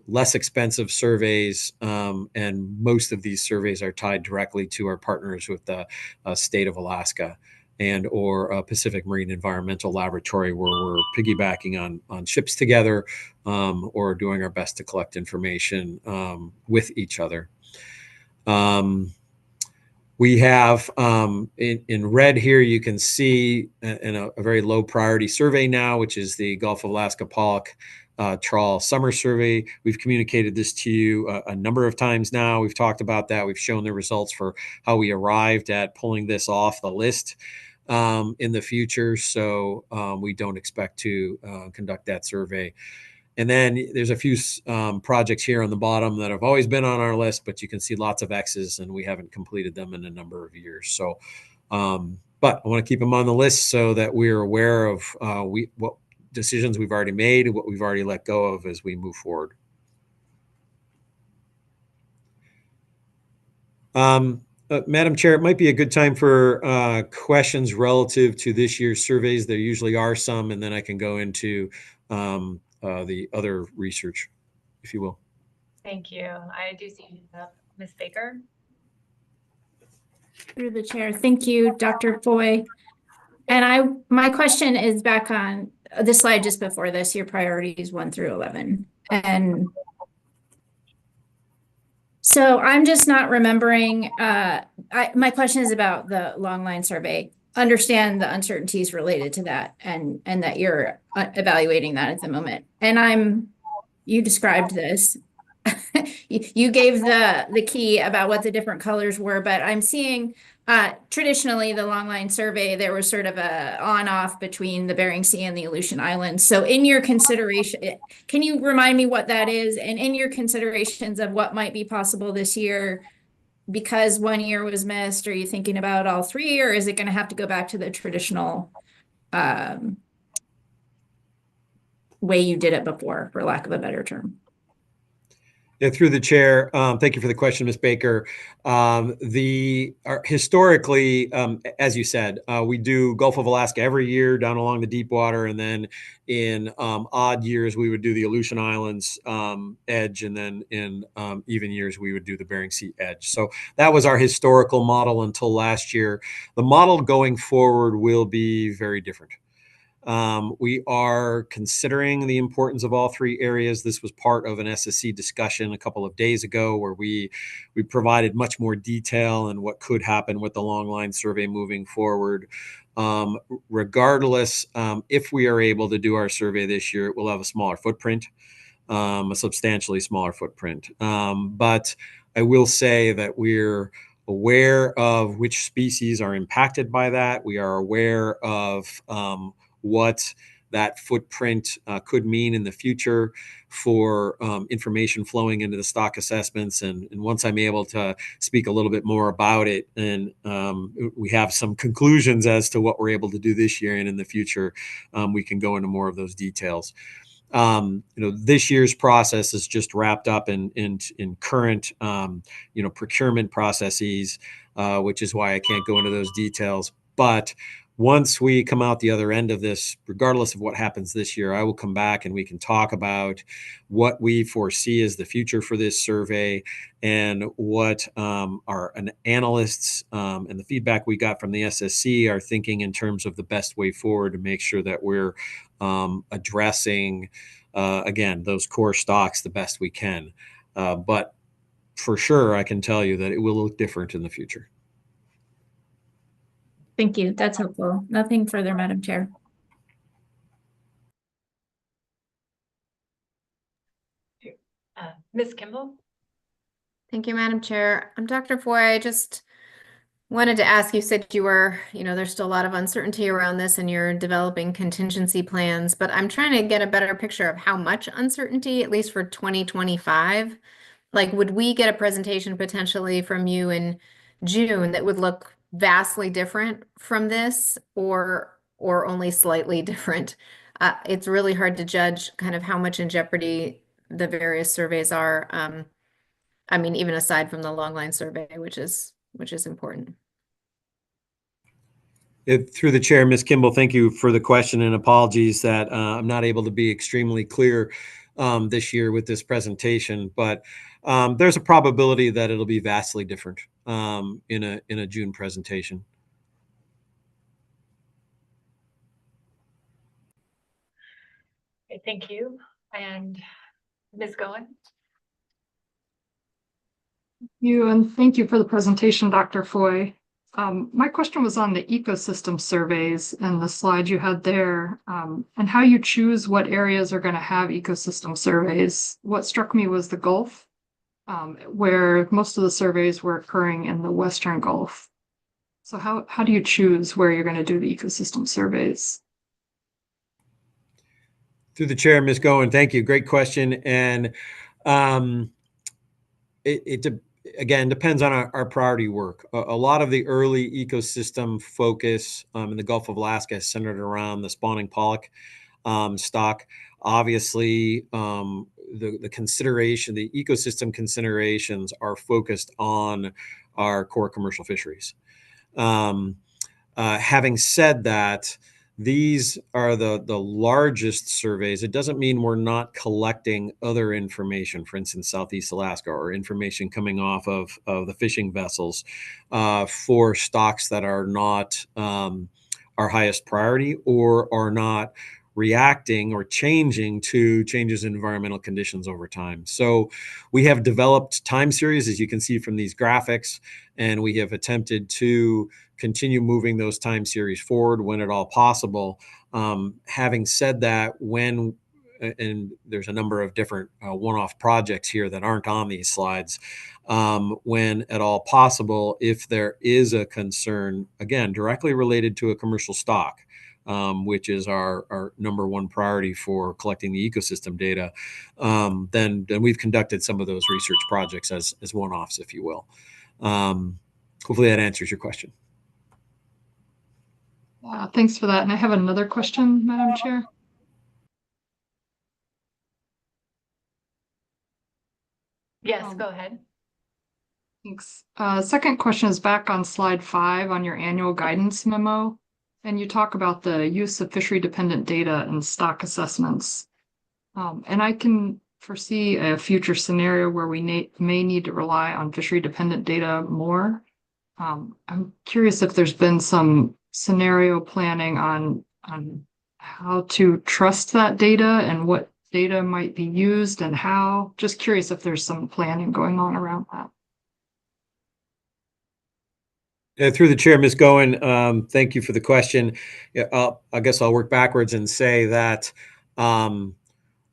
less expensive surveys, and most of these surveys are tied directly to our partners with the state of Alaska and or Pacific Marine Environmental Laboratory, where we're piggybacking on ships together, or doing our best to collect information with each other. We have in red here, you can see in a very low priority survey now, which is the Gulf of Alaska pollock trawl summer survey. We've communicated this to you a number of times now. We've talked about that. We've shown the results for how we arrived at pulling this off the list in the future. So we don't expect to conduct that survey. And then there's a few projects here on the bottom that have always been on our list, but you can see lots of X's, and we haven't completed them in a number of years. So, but I want to keep them on the list so that we're aware of what decisions we've already made and what we've already let go of as we move forward. Madam Chair, it might be a good time for questions relative to this year's surveys. There usually are some, and then I can go into the other research, if you will. Thank you. I do see Ms. Baker. Through the chair. Thank you, Dr. Foy. And my question is back on the slide just before this, your priorities 1 through 11. And so I'm just not remembering, my question is about the long line survey. Understand the uncertainties related to that and that you're evaluating that at the moment. And you described this. You gave the key about what the different colors were, but I'm seeing traditionally the long line survey, there was sort of a on-off between the Bering Sea and the Aleutian Islands. So in your consideration, can you remind me what that is? And in your considerations of what might be possible this year, because 1 year was missed, are you thinking about all 3, or is it going to have to go back to the traditional way you did it before, for lack of a better term? Yeah, through the chair. Thank you for the question, Ms. Baker. Historically, as you said, we do Gulf of Alaska every year down along the deep water, and then in odd years we would do the Aleutian Islands edge, and then in even years we would do the Bering Sea edge. So that was our historical model until last year. The model going forward will be very different. We are considering the importance of all 3 areas. This was part of an SSC discussion a couple of days ago where we provided much more detail on what could happen with the long line survey moving forward. Regardless, if we are able to do our survey this year, it will have a smaller footprint, a substantially smaller footprint. But I will say that we're aware of which species are impacted by that. We are aware of what that footprint could mean in the future for information flowing into the stock assessments. And once I'm able to speak a little bit more about it, and we have some conclusions as to what we're able to do this year and in the future, we can go into more of those details. This year's process is just wrapped up in current, procurement processes, which is why I can't go into those details. But once we come out the other end of this, regardless of what happens this year, I will come back and we can talk about what we foresee as the future for this survey and what our analysts and the feedback we got from the SSC are thinking in terms of the best way forward to make sure that we're addressing, again, those core stocks the best we can. But for sure, I can tell you that it will look different in the future. Thank you. That's helpful. Nothing further, Madam Chair. Ms. Kimball? Thank you, Madam Chair. I'm Dr. Foy. I just wanted to ask, you said you were, there's still a lot of uncertainty around this and you're developing contingency plans, but I'm trying to get a better picture of how much uncertainty, at least for 2025. Like, would we get a presentation potentially from you in June that would look vastly different from this, or only slightly different? It's really hard to judge kind of how much in jeopardy the various surveys are. I mean, even aside from the long line survey, which is important. Through the chair, Ms. Kimball, thank you for the question, and apologies that I'm not able to be extremely clear this year with this presentation, but there's a probability that it'll be vastly different in a June presentation. Okay, thank you. And Ms. Goen? Thank you for the presentation, Dr. Foy. My question was on the ecosystem surveys and the slide you had there, and how you choose what areas are going to have ecosystem surveys. What struck me was the Gulf, where most of the surveys were occurring in the Western Gulf. So how do you choose where you're going to do the ecosystem surveys? Through the chair, Ms. Goen, thank you. Great question. And it again depends on our priority work. A lot of the early ecosystem focus in the Gulf of Alaska is centered around the spawning pollock stock. Obviously, the consideration, the ecosystem considerations are focused on our core commercial fisheries. Having said that, these are the largest surveys. It doesn't mean we're not collecting other information, for instance, Southeast Alaska, or information coming off of the fishing vessels for stocks that are not our highest priority or are not reacting or changing to changes in environmental conditions over time. So we have developed time series, as you can see from these graphics, and we have attempted to continue moving those time series forward when at all possible. Having said that, and there's a number of different one-off projects here that aren't on these slides, when at all possible, if there is a concern, again, directly related to a commercial stock, which is our number one priority for collecting the ecosystem data, then we've conducted some of those research projects as one-offs, if you will. Hopefully that answers your question. Thanks for that. And I have another question, Madam Chair. Yes, go ahead. Thanks. Second question is back on slide 5 on your annual guidance memo. And you talk about the use of fishery-dependent data and stock assessments. And I can foresee a future scenario where we may need to rely on fishery-dependent data more. I'm curious if there's been some scenario planning on how to trust that data and what data might be used and how. Just curious if there's some planning going on around that. Through the chair, Ms. Goen, thank you for the question. I guess I'll work backwards and say that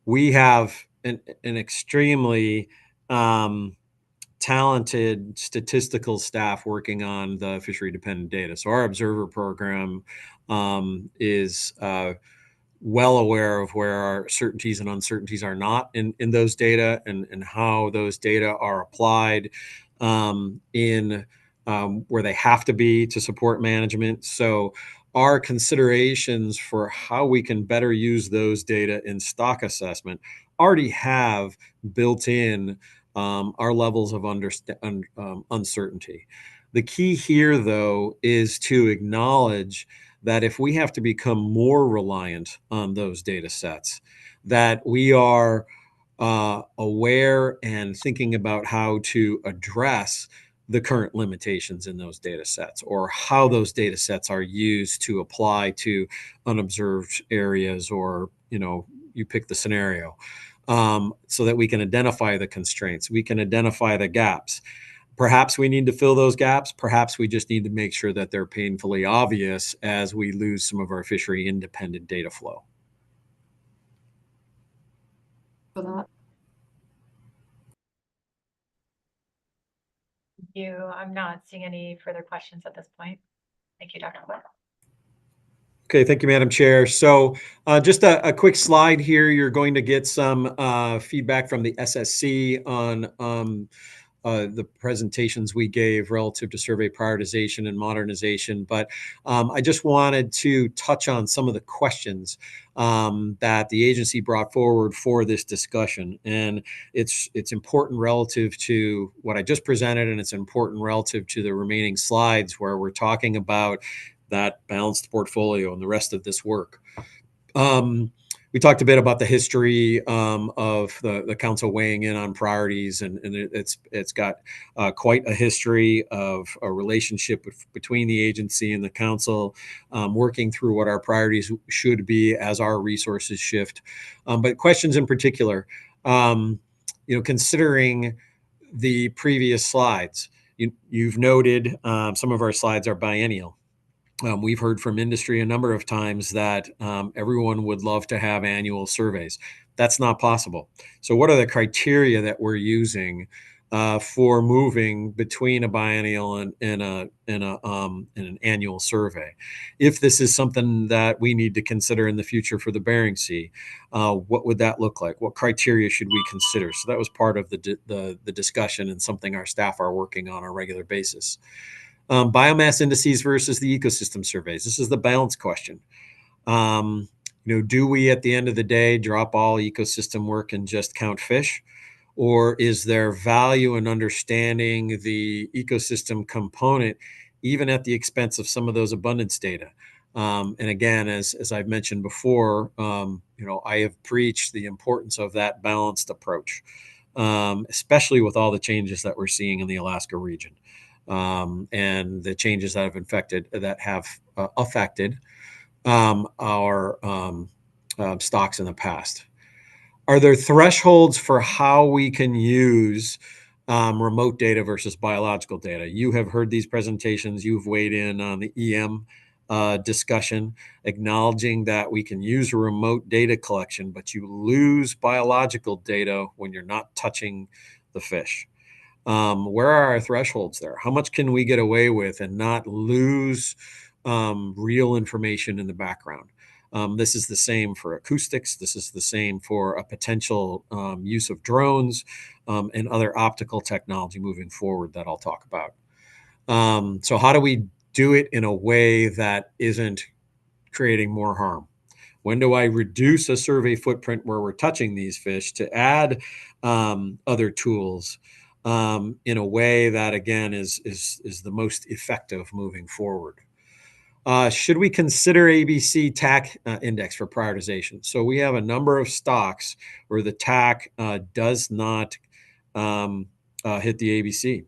we have an extremely talented statistical staff working on the fishery-dependent data. So our observer program is well aware of where our certainties and uncertainties are not in those data, and how those data are applied in where they have to be to support management. So our considerations for how we can better use those data in stock assessment already have built in our levels of uncertainty. The key here, though, is to acknowledge that if we have to become more reliant on those data sets, that we are aware and thinking about how to address the current limitations in those data sets, or how those data sets are used to apply to unobserved areas, or, you pick the scenario, so that we can identify the constraints, we can identify the gaps. Perhaps we need to fill those gaps. Perhaps we just need to make sure that they're painfully obvious as we lose some of our fishery independent data flow. For that. Thank you. I'm not seeing any further questions at this point. Thank you, Dr. Foy. Okay, thank you, Madam Chair. So just a quick slide here. You're going to get some feedback from the SSC on the presentations we gave relative to survey prioritization and modernization. But I just wanted to touch on some of the questions that the agency brought forward for this discussion. And it's important relative to what I just presented, and it's important relative to the remaining slides where we're talking about that balanced portfolio and the rest of this work. We talked a bit about the history of the council weighing in on priorities, and it's got quite a history of a relationship between the agency and the council, working through what our priorities should be as our resources shift. But questions in particular, considering the previous slides, you've noted some of our slides are biennial. We've heard from industry a number of times that everyone would love to have annual surveys. That's not possible. So what are the criteria that we're using for moving between a biennial and an annual survey? If this is something that we need to consider in the future for the Bering Sea, what would that look like? What criteria should we consider? So that was part of the discussion and something our staff are working on a regular basis. Biomass indices versus the ecosystem surveys. This is the balance question. Do we at the end of the day drop all ecosystem work and just count fish? Or is there value in understanding the ecosystem component, even at the expense of some of those abundance data? And again, as I've mentioned before, I have preached the importance of that balanced approach, especially with all the changes that we're seeing in the Alaska region. And the changes that have affected our stocks in the past. Are there thresholds for how we can use remote data versus biological data? You have heard these presentations. You've weighed in on the EM discussion, acknowledging that we can use remote data collection, but you lose biological data when you're not touching the fish. Where are our thresholds there? How much can we get away with and not lose real information in the background? This is the same for acoustics. This is the same for a potential use of drones and other optical technology moving forward that I'll talk about. So how do we do it in a way that isn't creating more harm? When do I reduce a survey footprint where we're touching these fish to add other tools in a way that, again, is the most effective moving forward? Should we consider ABC TAC index for prioritization? So we have a number of stocks where the TAC does not hit the ABC,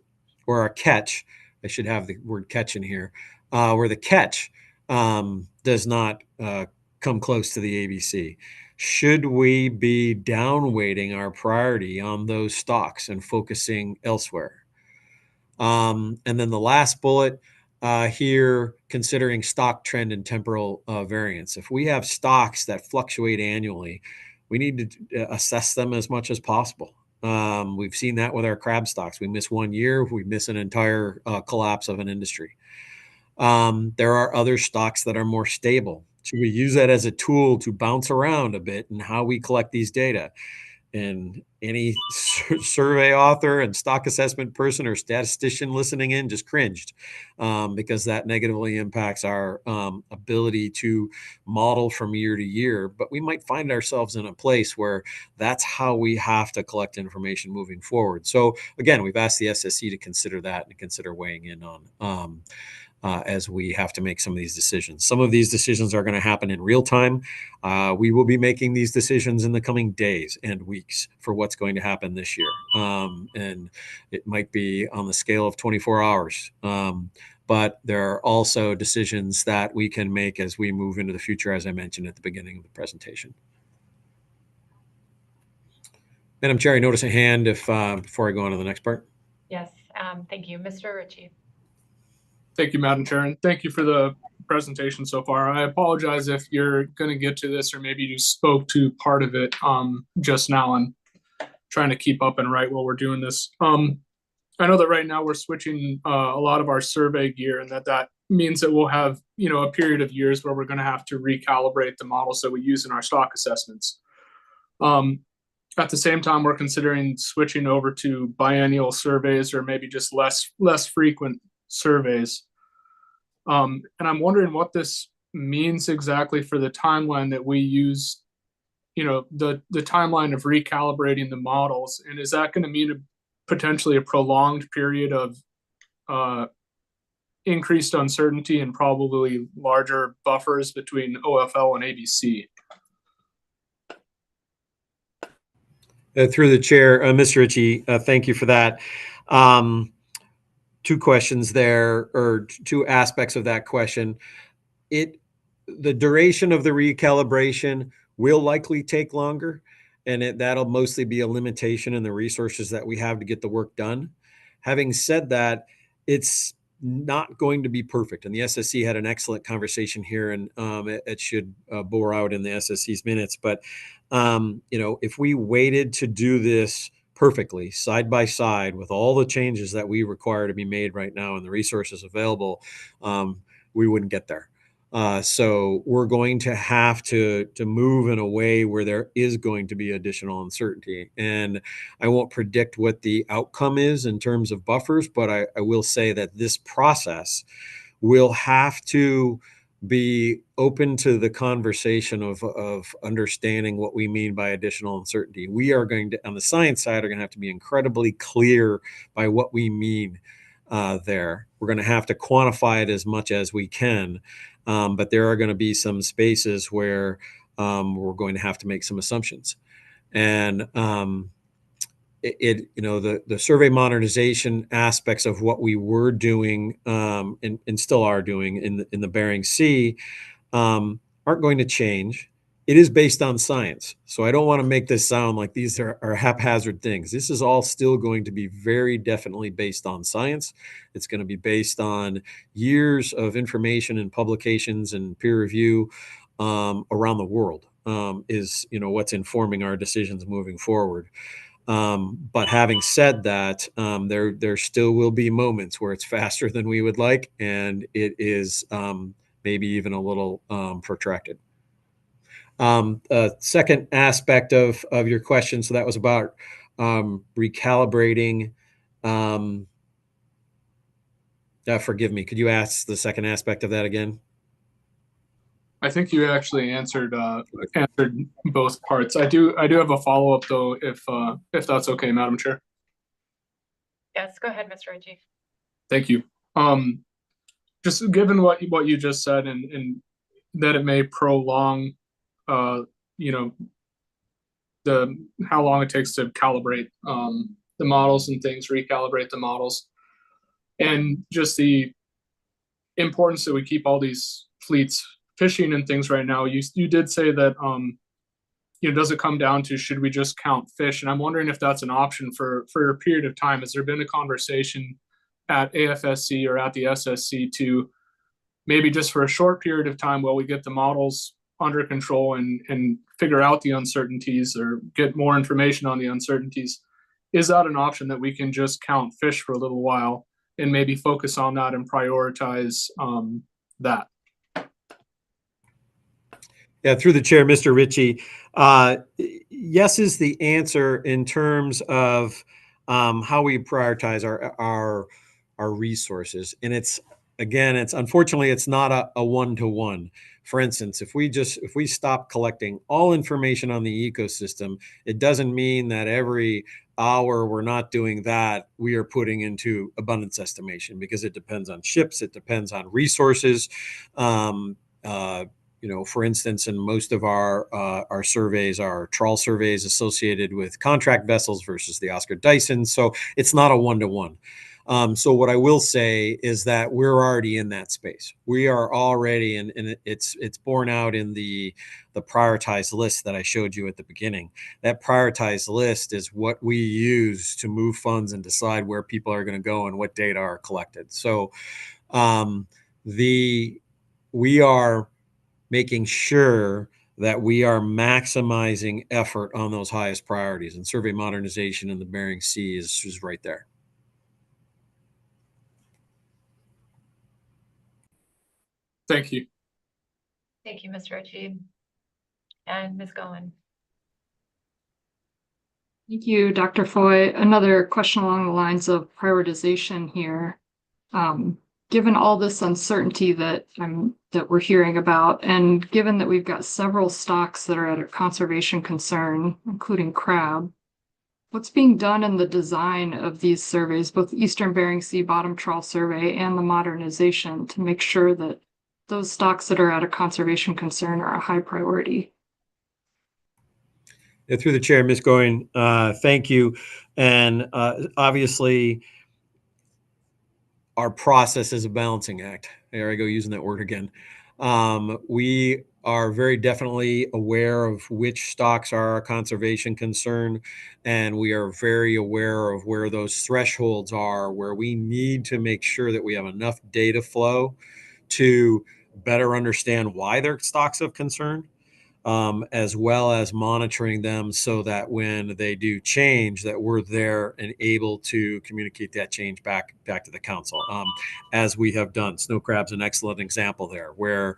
or our catch. I should have the word catch in here, where the catch does not come close to the ABC. Should we be downweighting our priority on those stocks and focusing elsewhere? And then the last bullet here, considering stock trend and temporal variance. If we have stocks that fluctuate annually, we need to assess them as much as possible. We've seen that with our crab stocks. We miss 1 year, we miss an entire collapse of an industry. There are other stocks that are more stable. Should we use that as a tool to bounce around a bit in how we collect these data? And any survey author and stock assessment person or statistician listening in just cringed because that negatively impacts our ability to model from year to year. But we might find ourselves in a place where that's how we have to collect information moving forward. So again, we've asked the SSC to consider that and consider weighing in on as we have to make some of these decisions. Some of these decisions are going to happen in real time. We will be making these decisions in the coming days and weeks for what's going to happen this year. And it might be on the scale of 24 hours. But there are also decisions that we can make as we move into the future, as I mentioned at the beginning of the presentation. Madam Chair, I notice a hand before I go on to the next part. Yes, thank you. Mr. Ritchie. Thank you, Madam Chair, and thank you for the presentation so far. I apologize if you're going to get to this or maybe you spoke to part of it just now. I'm trying to keep up and write while we're doing this. I know that right now we're switching a lot of our survey gear, and that means that we'll have a period of years where we're going to have to recalibrate the models that we use in our stock assessments. at the same time, we're considering switching over to biennial surveys or maybe just less frequent surveys. And I'm wondering what this means exactly for the timeline that we use, the timeline of recalibrating the models. And is that going to mean potentially a prolonged period of increased uncertainty and probably larger buffers between OFL and ABC? Through the chair, Mr. Ritchie, thank you for that. Two questions there, or two aspects of that question. The duration of the recalibration will likely take longer, and that'll mostly be a limitation in the resources that we have to get the work done. Having said that, it's not going to be perfect. And the SSC had an excellent conversation here, and it should bore out in the SSC's minutes. But if we waited to do this perfectly side by side with all the changes that we require to be made right now and the resources available, we wouldn't get there. So we're going to have to move in a way where there is going to be additional uncertainty. And I won't predict what the outcome is in terms of buffers, but I will say that this process will have to be open to the conversation of understanding what we mean by additional uncertainty. We are going to, on the science side, are going to have to be incredibly clear by what we mean there. We're going to have to quantify it as much as we can. But there are going to be some spaces where we're going to have to make some assumptions. And the survey modernization aspects of what we were doing and still are doing in the Bering Sea aren't going to change. It is based on science. So I don't want to make this sound like these are haphazard things. This is all still going to be very definitely based on science. It's going to be based on years of information and publications and peer review around the world is what's informing our decisions moving forward. But having said that, there still will be moments where it's faster than we would like, and it is maybe even a little protracted. Second aspect of your question, so that was about recalibrating. Forgive me, could you ask the second aspect of that again? I think you actually answered both parts. I do have a follow-up though, if that's okay, Madam Chair. Yes, go ahead, Mr. Ritchie. Thank you. Just given what you just said and that it may prolong how long it takes to calibrate the models and things, recalibrate the models, and just the importance that we keep all these fleets fishing and things right now. You did say that does it come down to should we just count fish? And I'm wondering if that's an option for a period of time. Has there been a conversation at AFSC or at the SSC to maybe just for a short period of time while we get the models under control and figure out the uncertainties or get more information on the uncertainties? Is that an option that we can just count fish for a little while and maybe focus on that and prioritize that? Yeah, through the chair, Mr. Ritchie. Yes is the answer in terms of how we prioritize our resources. And it's unfortunately, it's not a one-to-one. For instance, if we stop collecting all information on the ecosystem, it doesn't mean that every hour we're not doing that, we are putting into abundance estimation, because it depends on ships, it depends on resources. For instance, in most of our surveys are trawl surveys associated with contract vessels versus the Oscar Dyson. So it's not a one-to-one. So what I will say is that we're already in that space. We are already, and it's borne out in the prioritized list that I showed you at the beginning. That prioritized list is what we use to move funds and decide where people are going to go and what data are collected. So we are making sure that we are maximizing effort on those highest priorities, and survey modernization in the Bering Sea is right there. Thank you. Thank you, Mr. Ritchie. And Ms. Goen. Thank you, Dr. Foy. Another question along the lines of prioritization here. Given all this uncertainty that we're hearing about, and given that we've got several stocks that are at a conservation concern, including crab, what's being done in the design of these surveys, both the Eastern Bering Sea Bottom Trawl Survey and the modernization, to make sure that those stocks that are at a conservation concern are a high priority? Yeah, through the chair, Ms. Goin, thank you. And obviously, our process is a balancing act. There I go using that word again. We are very definitely aware of which stocks are a conservation concern, and we are very aware of where those thresholds are, where we need to make sure that we have enough data flow to better understand why they're stocks of concern, as well as monitoring them so that when they do change, that we're there and able to communicate that change back to the council, as we have done. Snow crab's an excellent example there, where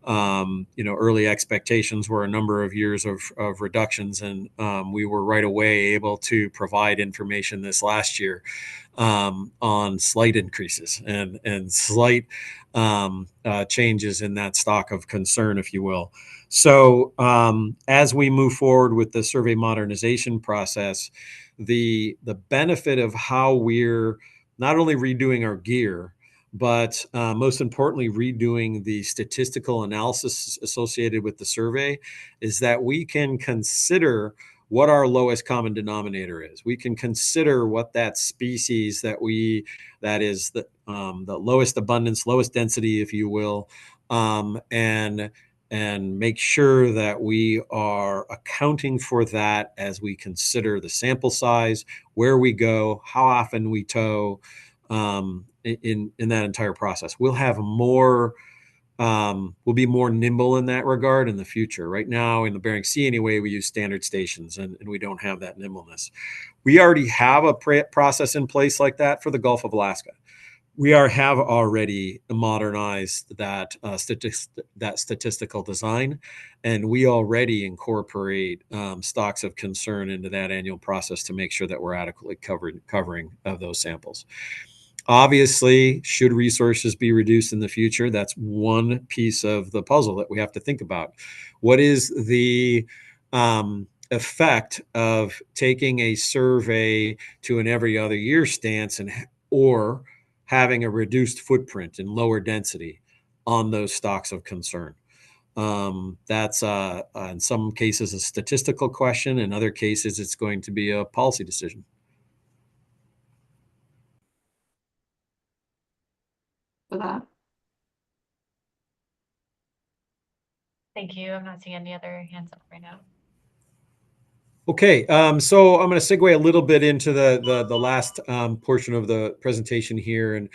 early expectations were a number of years of reductions, and we were right away able to provide information this last year on slight increases and slight changes in that stock of concern, if you will. So as we move forward with the survey modernization process, the benefit of how we're not only redoing our gear, but most importantly, redoing the statistical analysis associated with the survey, is that we can consider what our lowest common denominator is. We can consider what that species that is the lowest abundance, lowest density, if you will, and make sure that we are accounting for that as we consider the sample size, where we go, how often we tow, in that entire process. We'll have more, we'll be more nimble in that regard in the future. Right now in the Bering Sea anyway, we use standard stations and we don't have that nimbleness. We already have a process in place like that for the Gulf of Alaska. We have already modernized that statistical design, and we already incorporate stocks of concern into that annual process to make sure that we're adequately covering of those samples. Obviously, should resources be reduced in the future, that's one piece of the puzzle that we have to think about. What is the effect of taking a survey to an every other year stance or having a reduced footprint and lower density on those stocks of concern? That's in some cases a statistical question. In other cases, it's going to be a policy decision. For that. Thank you. I'm not seeing any other hands up right now. Okay, so I'm going to segue a little bit into the last portion of the presentation here, and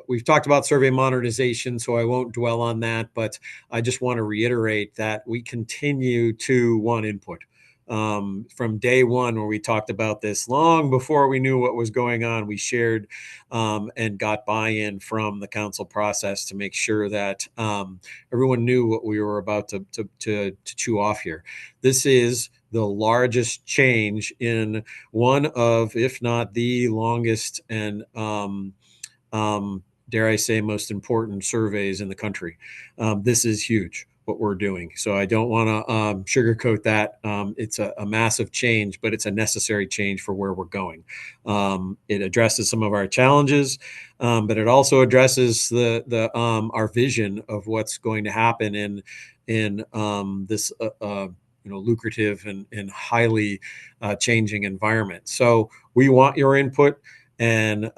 we've talked about survey modernization, so I won't dwell on that, but I just want to reiterate that we continue to want input. From day one, where we talked about this long before we knew what was going on, we shared and got buy-in from the council process to make sure that everyone knew what we were about to chew off here. This is the largest change in one of, if not the longest and dare I say, most important surveys in the country. This is huge, what we're doing. So I don't want to sugarcoat that. It's a massive change, but it's a necessary change for where we're going. It addresses some of our challenges, but it also addresses our vision of what's going to happen in this lucrative and highly changing environment. So we want your input, and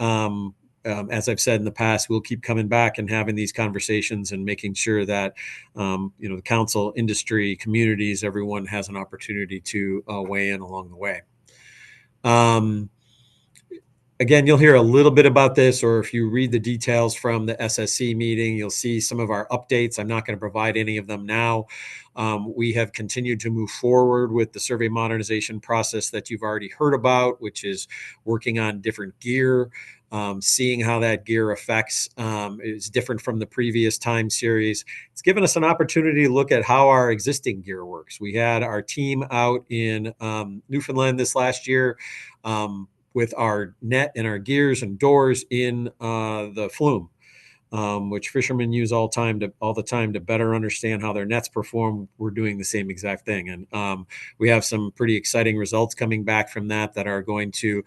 as I've said in the past, we'll keep coming back and having these conversations and making sure that the council, industry, communities, everyone has an opportunity to weigh in along the way. Again, you'll hear a little bit about this, or if you read the details from the SSC meeting, you'll see some of our updates. I'm not going to provide any of them now. We have continued to move forward with the survey modernization process that you've already heard about, which is working on different gear, seeing how that gear affects is different from the previous time series. It's given us an opportunity to look at how our existing gear works. We had our team out in Newfoundland this last year, with our net and our gears and doors in the flume, which fishermen use all the time to better understand how their nets perform. We're doing the same exact thing. And we have some pretty exciting results coming back from that are going to,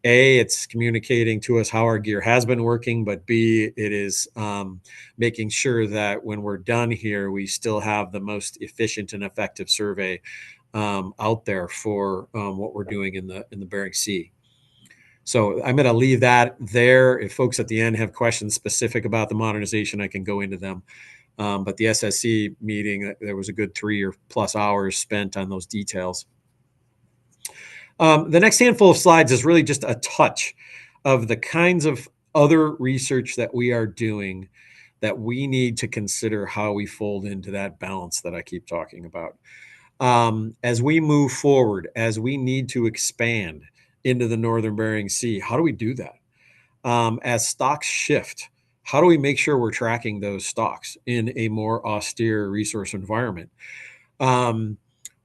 A, it's communicating to us how our gear has been working, but B, it is making sure that when we're done here, we still have the most efficient and effective survey out there for what we're doing in the Bering Sea. So I'm going to leave that there. If folks at the end have questions specific about the modernization, I can go into them. But the SSC meeting, there was a good 3 or plus hours spent on those details. The next handful of slides is really just a touch of the kinds of other research that we are doing that we need to consider how we fold into that balance that I keep talking about. As we move forward, as we need to expand into the Northern Bering Sea, how do we do that? As stocks shift, how do we make sure we're tracking those stocks in a more austere resource environment?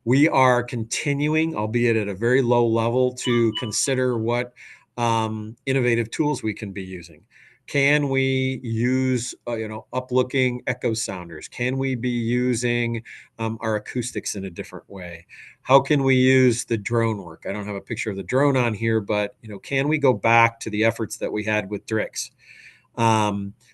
We are continuing, albeit at a very low level, to consider what innovative tools we can be using. Can we use, up-looking echo sounders? Can we be using our acoustics in a different way? How can we use the drone work? I don't have a picture of the drone on here, but can we go back to the efforts that we had with DRIX?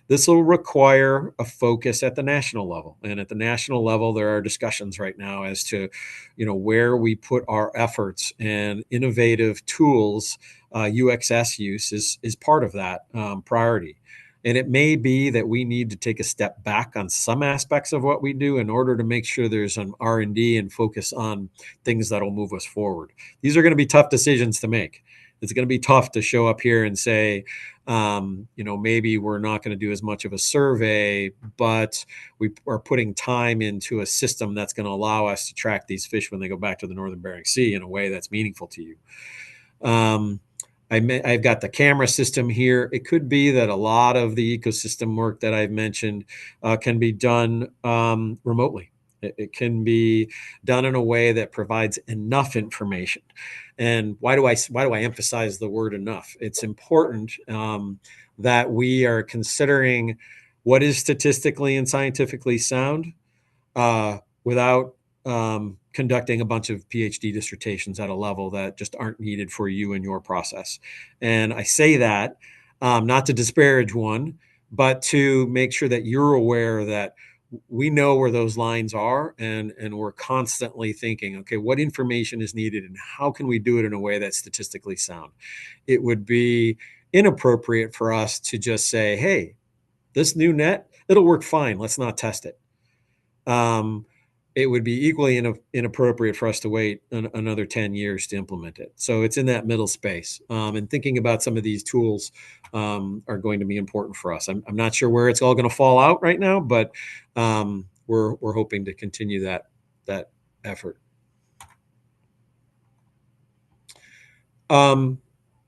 This will require a focus at the national level. And at the national level, there are discussions right now as to, where we put our efforts, and innovative tools, UXS use is part of that priority. And it may be that we need to take a step back on some aspects of what we do in order to make sure there's an R&D and focus on things that will move us forward. These are going to be tough decisions to make. It's going to be tough to show up here and say, maybe we're not going to do as much of a survey, but we are putting time into a system that's going to allow us to track these fish when they go back to the Northern Bering Sea in a way that's meaningful to you. I've got the camera system here. It could be that a lot of the ecosystem work that I've mentioned can be done remotely. It can be done in a way that provides enough information. And why do I emphasize the word enough? It's important that we are considering what is statistically and scientifically sound without conducting a bunch of PhD dissertations at a level that just aren't needed for you and your process. And I say that not to disparage one, but to make sure that you're aware that we know where those lines are, and we're constantly thinking, okay, what information is needed and how can we do it in a way that's statistically sound? It would be inappropriate for us to just say, hey, this new net, it'll work fine. Let's not test it. It would be equally inappropriate for us to wait another 10 years to implement it. So it's in that middle space. And thinking about some of these tools are going to be important for us. I'm not sure where it's all going to fall out right now, but we're hoping to continue that effort.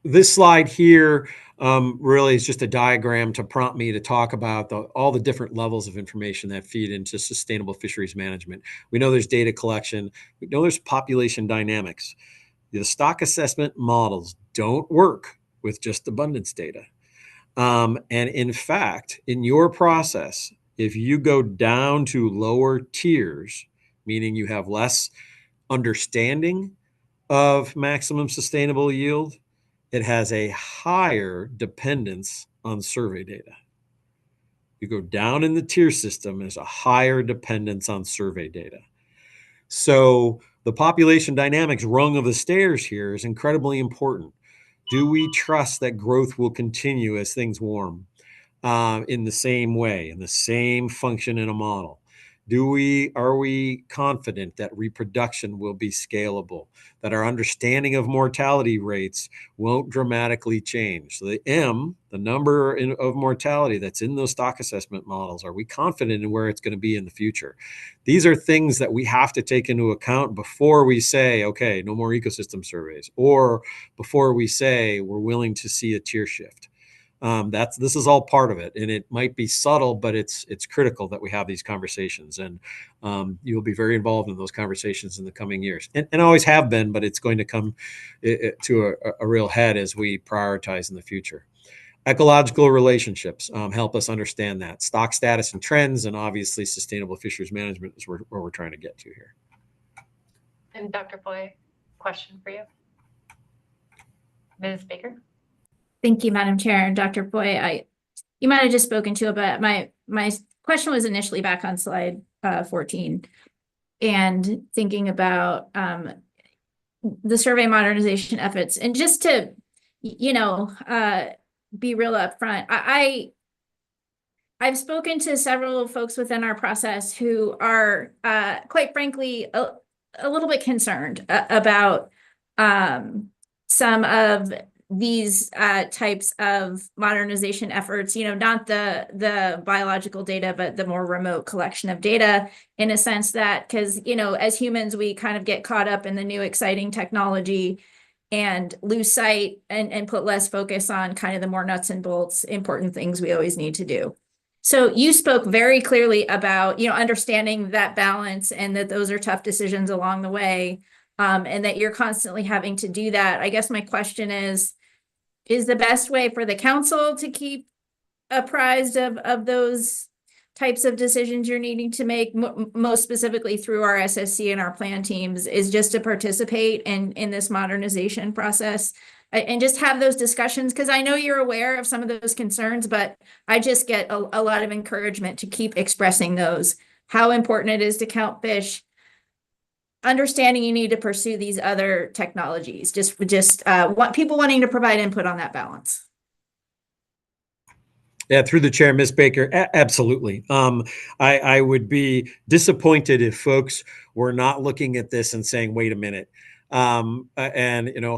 This slide here really is just a diagram to prompt me to talk about all the different levels of information that feed into sustainable fisheries management. We know there's data collection. We know there's population dynamics. The stock assessment models don't work with just abundance data. And in fact, in your process, if you go down to lower tiers, meaning you have less understanding of maximum sustainable yield, it has a higher dependence on survey data. You go down in the tier system, there's a higher dependence on survey data. So the population dynamics rung of the stairs here is incredibly important. Do we trust that growth will continue as things warm in the same way, in the same function in a model? Are we confident that reproduction will be scalable, that our understanding of mortality rates won't dramatically change? So the M, the number of mortality that's in those stock assessment models, are we confident in where it's going to be in the future? These are things that we have to take into account before we say, okay, no more ecosystem surveys, or before we say we're willing to see a tier shift. This is all part of it, and it might be subtle, but it's critical that we have these conversations, and you'll be very involved in those conversations in the coming years, and always have been, but it's going to come to a real head as we prioritize in the future. Ecological relationships help us understand that. Stock status and trends, and obviously sustainable fisheries management is where we're trying to get to here. And Dr. Boy, question for you. Ms. Baker? Thank you, Madam Chair. And Dr. Boy, you might have just spoken to it, but my question was initially back on slide 14 and thinking about the survey modernization efforts. And just to, be real upfront, I've spoken to several folks within our process who are, quite frankly, a little bit concerned about some of these types of modernization efforts, not the biological data, but the more remote collection of data, in a sense that, because, as humans, we kind of get caught up in the new exciting technology and lose sight and put less focus on kind of the more nuts and bolts, important things we always need to do. So you spoke very clearly about, understanding that balance and that those are tough decisions along the way, and that you're constantly having to do that. I guess my question is the best way for the council to keep apprised of those types of decisions you're needing to make, most specifically through our SSC and our plan teams, is just to participate in this modernization process and just have those discussions? Because I know you're aware of some of those concerns, but I just get a lot of encouragement to keep expressing those, how important it is to count fish, understanding you need to pursue these other technologies, just want people wanting to provide input on that balance. Yeah, through the chair, Ms. Baker, absolutely. I would be disappointed if folks were not looking at this and saying, wait a minute, and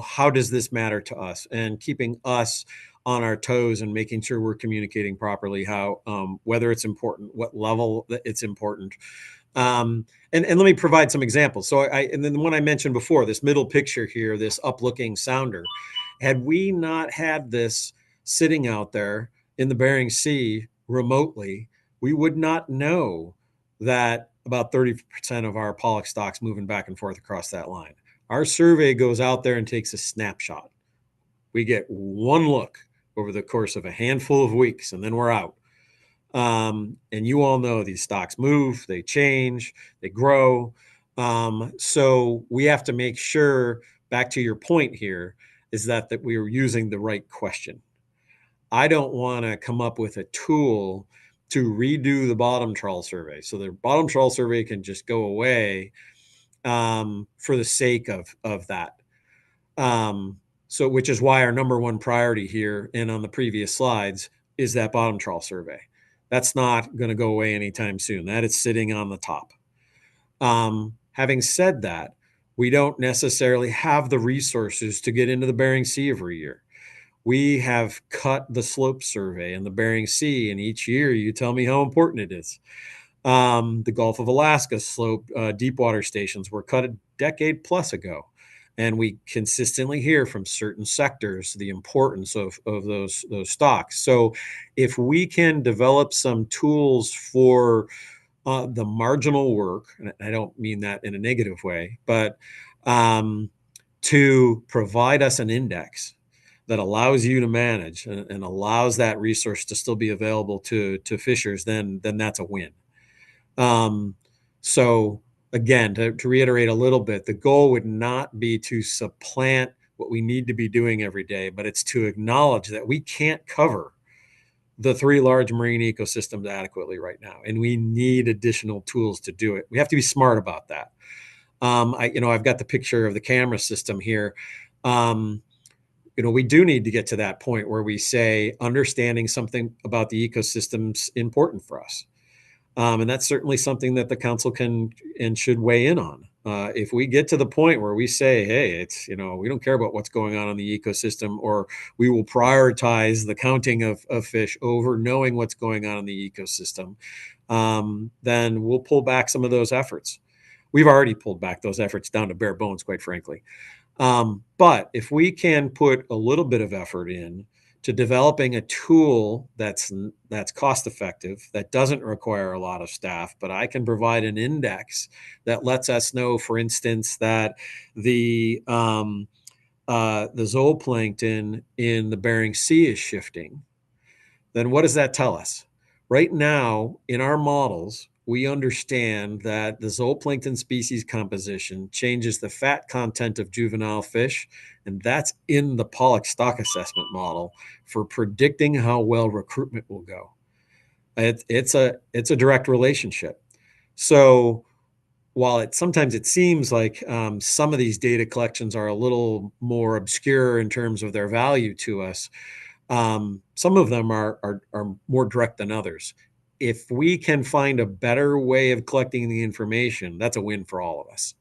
how does this matter to us? And keeping us on our toes and making sure we're communicating properly, how whether it's important, what level it's important. And let me provide some examples. So and then the one I mentioned before, this middle picture here, this up-looking sounder, had we not had this sitting out there in the Bering Sea remotely, we would not know that about 30% of our pollock stocks moving back and forth across that line. Our survey goes out there and takes a snapshot. We get one look over the course of a handful of weeks, and then we're out. And you all know these stocks move, they change, they grow. So we have to make sure, back to your point here, is that we are using the right question. I don't want to come up with a tool to redo the bottom trawl survey. So the bottom trawl survey can just go away for the sake of that. So which is why our number one priority here and on the previous slides is that bottom trawl survey. That's not going to go away anytime soon. That is sitting on the top. Having said that, we don't necessarily have the resources to get into the Bering Sea every year. We have cut the slope survey in the Bering Sea, and each year you tell me how important it is. The Gulf of Alaska slope deep water stations were cut a decade plus ago, and we consistently hear from certain sectors the importance of those stocks. So if we can develop some tools for the marginal work, and I don't mean that in a negative way, but to provide us an index that allows you to manage and allows that resource to still be available to fishers, then that's a win. So again, to reiterate a little bit, the goal would not be to supplant what we need to be doing every day, but it's to acknowledge that we can't cover the 3 large marine ecosystems adequately right now, and we need additional tools to do it. We have to be smart about that. I've got the picture of the camera system here. We do need to get to that point where we say understanding something about the ecosystem's important for us. And that's certainly something that the council can and should weigh in on. If we get to the point where we say, hey, it's, we don't care about what's going on in the ecosystem, or we will prioritize the counting of fish over knowing what's going on in the ecosystem, then we'll pull back some of those efforts. We've already pulled back those efforts down to bare bones, quite frankly. But if we can put a little bit of effort in to developing a tool that's cost effective, that doesn't require a lot of staff, but I can provide an index that lets us know, for instance, that the zooplankton in the Bering Sea is shifting, then what does that tell us? Right now, in our models, we understand that the zooplankton species composition changes the fat content of juvenile fish, and that's in the pollock stock assessment model for predicting how well recruitment will go. It's a direct relationship. So while sometimes it seems like some of these data collections are a little more obscure in terms of their value to us, some of them are more direct than others. If we can find a better way of collecting the information, that's a win for all of us.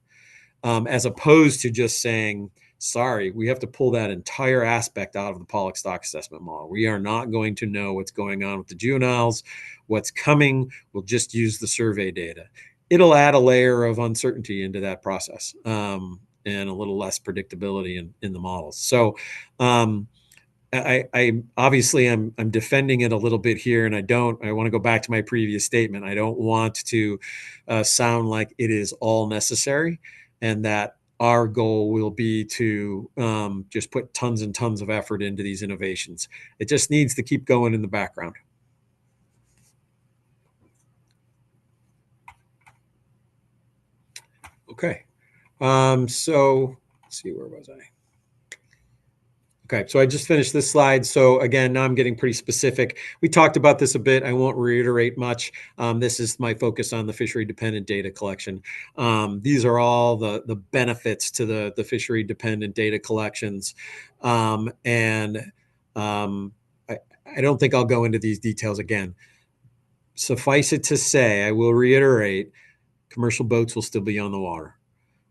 As opposed to just saying, sorry, we have to pull that entire aspect out of the pollock stock assessment model. We are not going to know what's going on with the juveniles, what's coming. We'll just use the survey data. It'll add a layer of uncertainty into that process, and a little less predictability in the models. So I obviously I'm defending it a little bit here, and I want to go back to my previous statement. I don't want to sound like it is all necessary, and that our goal will be to just put tons and tons of effort into these innovations. It just needs to keep going in the background. Okay, so let's see, where was I? Okay, so I just finished this slide. So again, now I'm getting pretty specific. We talked about this a bit. I won't reiterate much. This is my focus on the fishery-dependent data collection. These are all the benefits to the fishery-dependent data collections. I don't think I'll go into these details again. Suffice it to say, I will reiterate, commercial boats will still be on the water.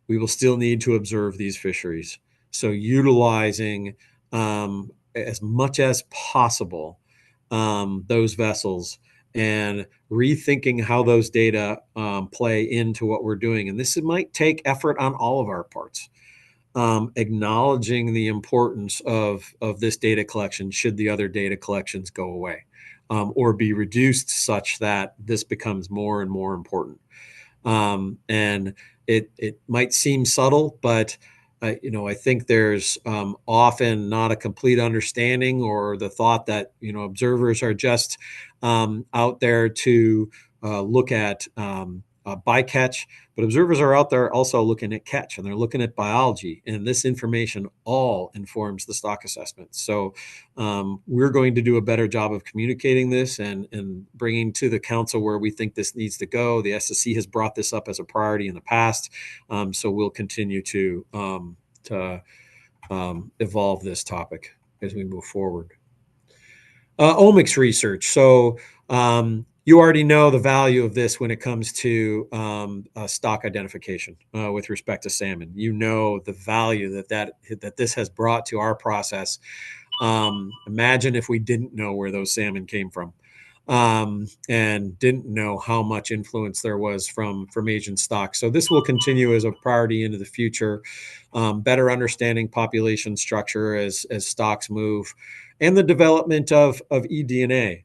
We will still need to observe these fisheries. So utilizing as much as possible those vessels and rethinking how those data play into what we're doing. And this might take effort on all of our parts. Acknowledging the importance of this data collection should the other data collections go away, or be reduced such that this becomes more and more important. And it might seem subtle, but I think there's often not a complete understanding, or the thought that observers are just out there to look at bycatch, but observers are out there also looking at catch, and they're looking at biology, and this information all informs the stock assessment. So we're going to do a better job of communicating this and bringing to the council where we think this needs to go. The SSC has brought this up as a priority in the past, so we'll continue to evolve this topic as we move forward. Omics research. So you already know the value of this when it comes to stock identification with respect to salmon. You know the value that this has brought to our process. Imagine if we didn't know where those salmon came from, and didn't know how much influence there was from Asian stock. So this will continue as a priority into the future. Better understanding population structure as stocks move, and the development of eDNA.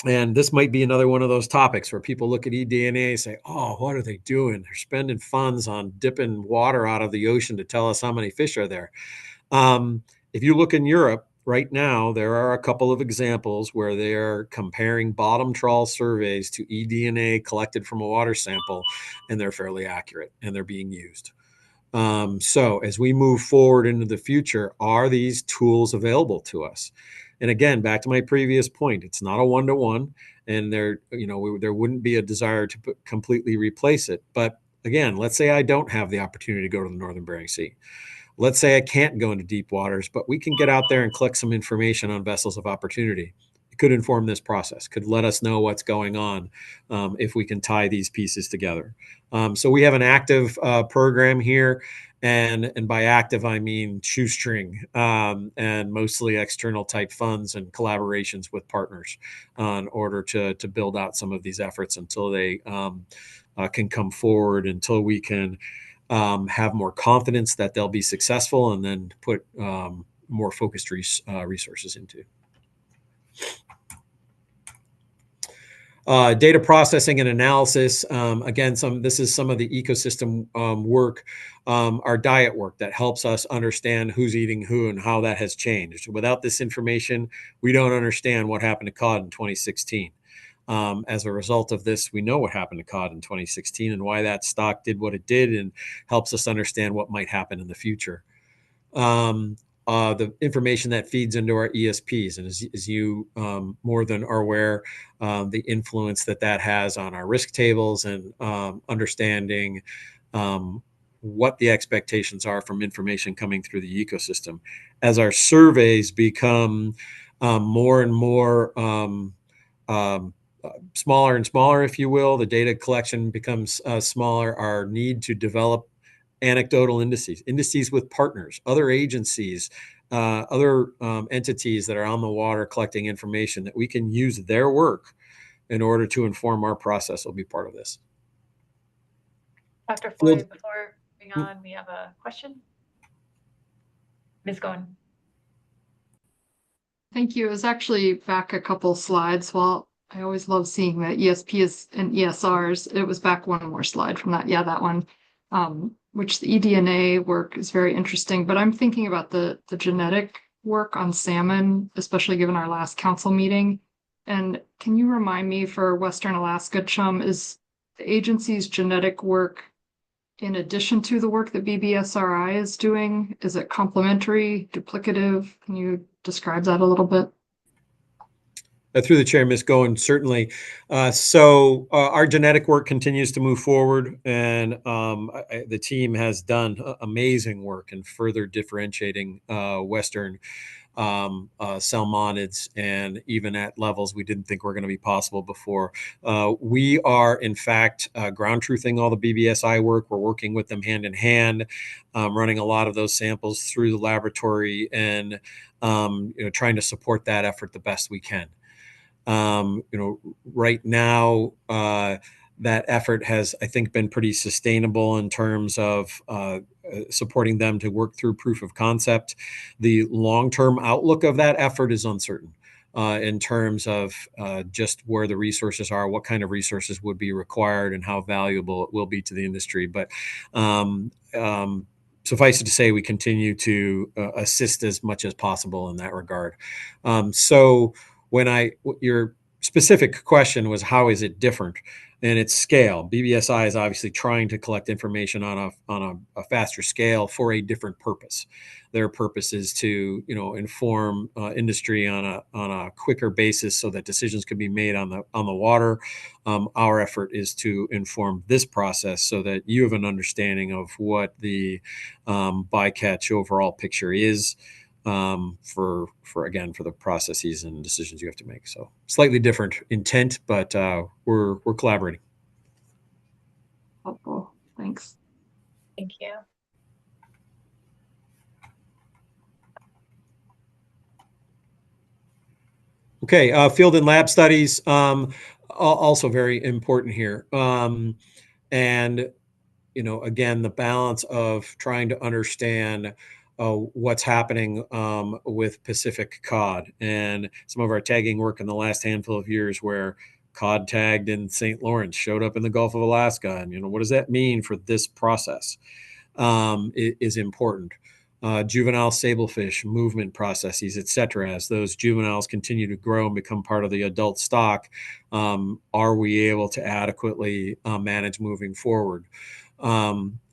And this might be another one of those topics where people look at eDNA and say, oh, what are they doing? They're spending funds on dipping water out of the ocean to tell us how many fish are there. If you look in Europe right now, there are a couple of examples where they're comparing bottom trawl surveys to eDNA collected from a water sample, and they're fairly accurate, and they're being used. So as we move forward into the future, are these tools available to us? And again, back to my previous point, it's not a one-to-one, and there wouldn't be a desire to completely replace it. But again, let's say I don't have the opportunity to go to the Northern Bering Sea. Let's say I can't go into deep waters, but we can get out there and collect some information on vessels of opportunity. could inform this process, could let us know what's going on if we can tie these pieces together. So we have an active program here. And by active, I mean shoestring and mostly external type funds and collaborations with partners in order to build out some of these efforts until they can come forward, until we can have more confidence that they'll be successful, and then put more focused resources into. Data processing and analysis. Again, this is some of the ecosystem work, our diet work that helps us understand who's eating who and how that has changed. Without this information, we don't understand what happened to cod in 2016. As a result of this, we know what happened to cod in 2016 and why that stock did what it did, and helps us understand what might happen in the future. The information that feeds into our ESPs, and as you more than are aware, the influence that has on our risk tables, and understanding what the expectations are from information coming through the ecosystem. As our surveys become more and more smaller and smaller, if you will, the data collection becomes smaller, our need to develop anecdotal indices with partners, other agencies, other entities that are on the water collecting information that we can use their work in order to inform our process will be part of this. Dr. Floyd, before moving on, we have a question. Ms. Goen. Thank you. It was actually back a couple slides. Well, I always love seeing the ESPs and ESRs. It was back one more slide from that. Yeah, that one. Which the eDNA work is very interesting, but I'm thinking about the genetic work on salmon, especially given our last council meeting. And can you remind me, for Western Alaska chum, is the agency's genetic work in addition to the work that BBSRI is doing? Is it complementary, duplicative? Can you describe that a little bit? Through the chair, Ms. Goen, certainly. So our genetic work continues to move forward, and the team has done amazing work in further differentiating Western salmonids, and even at levels we didn't think were going to be possible before. We are, in fact, ground truthing all the BBSI work. We're working with them hand in hand, running a lot of those samples through the laboratory, and trying to support that effort the best we can. Right now, that effort has, I think, been pretty sustainable in terms of supporting them to work through proof of concept. The long-term outlook of that effort is uncertain in terms of just where the resources are, what kind of resources would be required, and how valuable it will be to the industry. But suffice it to say, we continue to assist as much as possible in that regard. So your specific question was, how is it different in its scale? BBSI is obviously trying to collect information on a faster scale for a different purpose. Their purpose is to, inform industry on a quicker basis so that decisions can be made on the water. Our effort is to inform this process so that you have an understanding of what the bycatch overall picture is. For the processes and decisions you have to make. So slightly different intent, but we're collaborating. Helpful. Thanks. Thank you. Okay, field and lab studies, also very important here. And, again, the balance of trying to understand what's happening with Pacific cod, and some of our tagging work in the last handful of years where cod tagged in St. Lawrence showed up in the Gulf of Alaska. And, what does that mean for this process is important. Juvenile sablefish movement processes, et cetera. As those juveniles continue to grow and become part of the adult stock, are we able to adequately manage moving forward?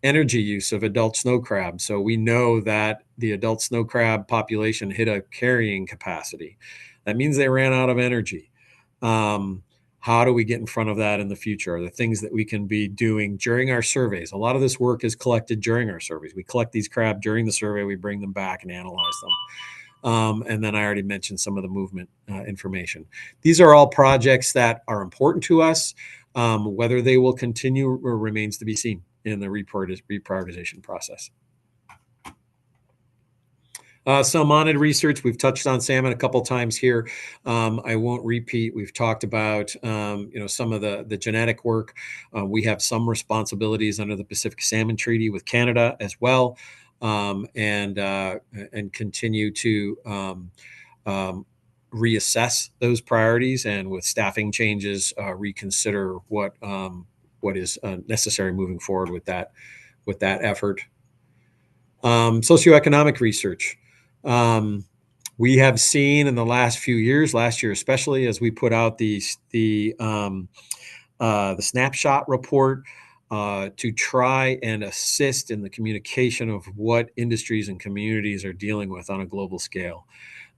Energy use of adult snow crab. So we know that the adult snow crab population hit a carrying capacity. That means they ran out of energy. How do we get in front of that in the future? Are the things that we can be doing during our surveys? A lot of this work is collected during our surveys. We collect these crab during the survey, we bring them back and analyze And then I already mentioned some of the movement information. These are all projects that are important to us. Whether they will continue or remains to be seen in the reprioritization process. Salmonid research, we've touched on salmon a couple times here. I won't repeat. We've talked about some of the genetic work. We have some responsibilities under the Pacific Salmon Treaty with Canada as well, and continue to reassess those priorities, and with staffing changes, reconsider what is necessary moving forward with that effort. Socioeconomic research. We have seen in the last few years, last year especially, as we put out the snapshot report to try and assist in the communication of what industries and communities are dealing with on a global scale.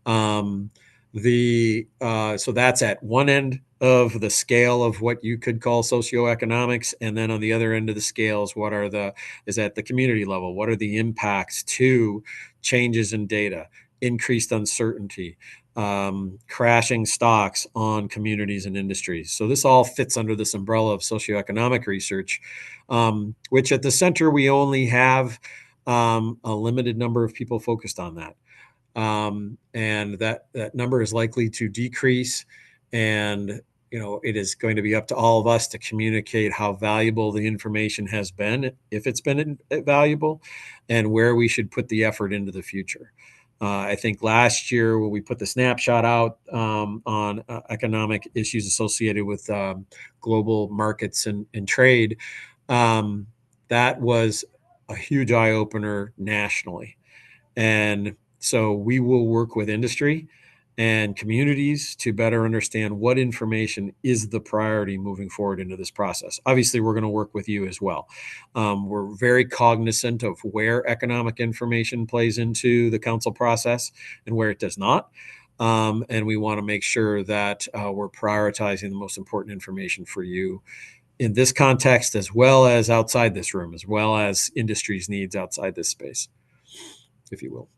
So that's at one end of the scale of what you could call socioeconomics, and then on the other end of the scales, is at the community level. What are the impacts to changes in data, increased uncertainty, crashing stocks on communities and industries? So this all fits under this umbrella of socioeconomic research, which at the center we only have a limited number of people focused on that. And that number is likely to decrease, and it is going to be up to all of us to communicate how valuable the information has been, if it's been valuable, and where we should put the effort into the future. I think last year when we put the snapshot out on economic issues associated with global markets and trade, that was a huge eye-opener nationally. And so we will work with industry and communities to better understand what information is the priority moving forward into this process. Obviously, we're going to work with you as well. We're very cognizant of where economic information plays into the council process and where it does not. And we want to make sure that we're prioritizing the most important information for you in this context, as well as outside this room, as well as industry's needs outside this space, if you will.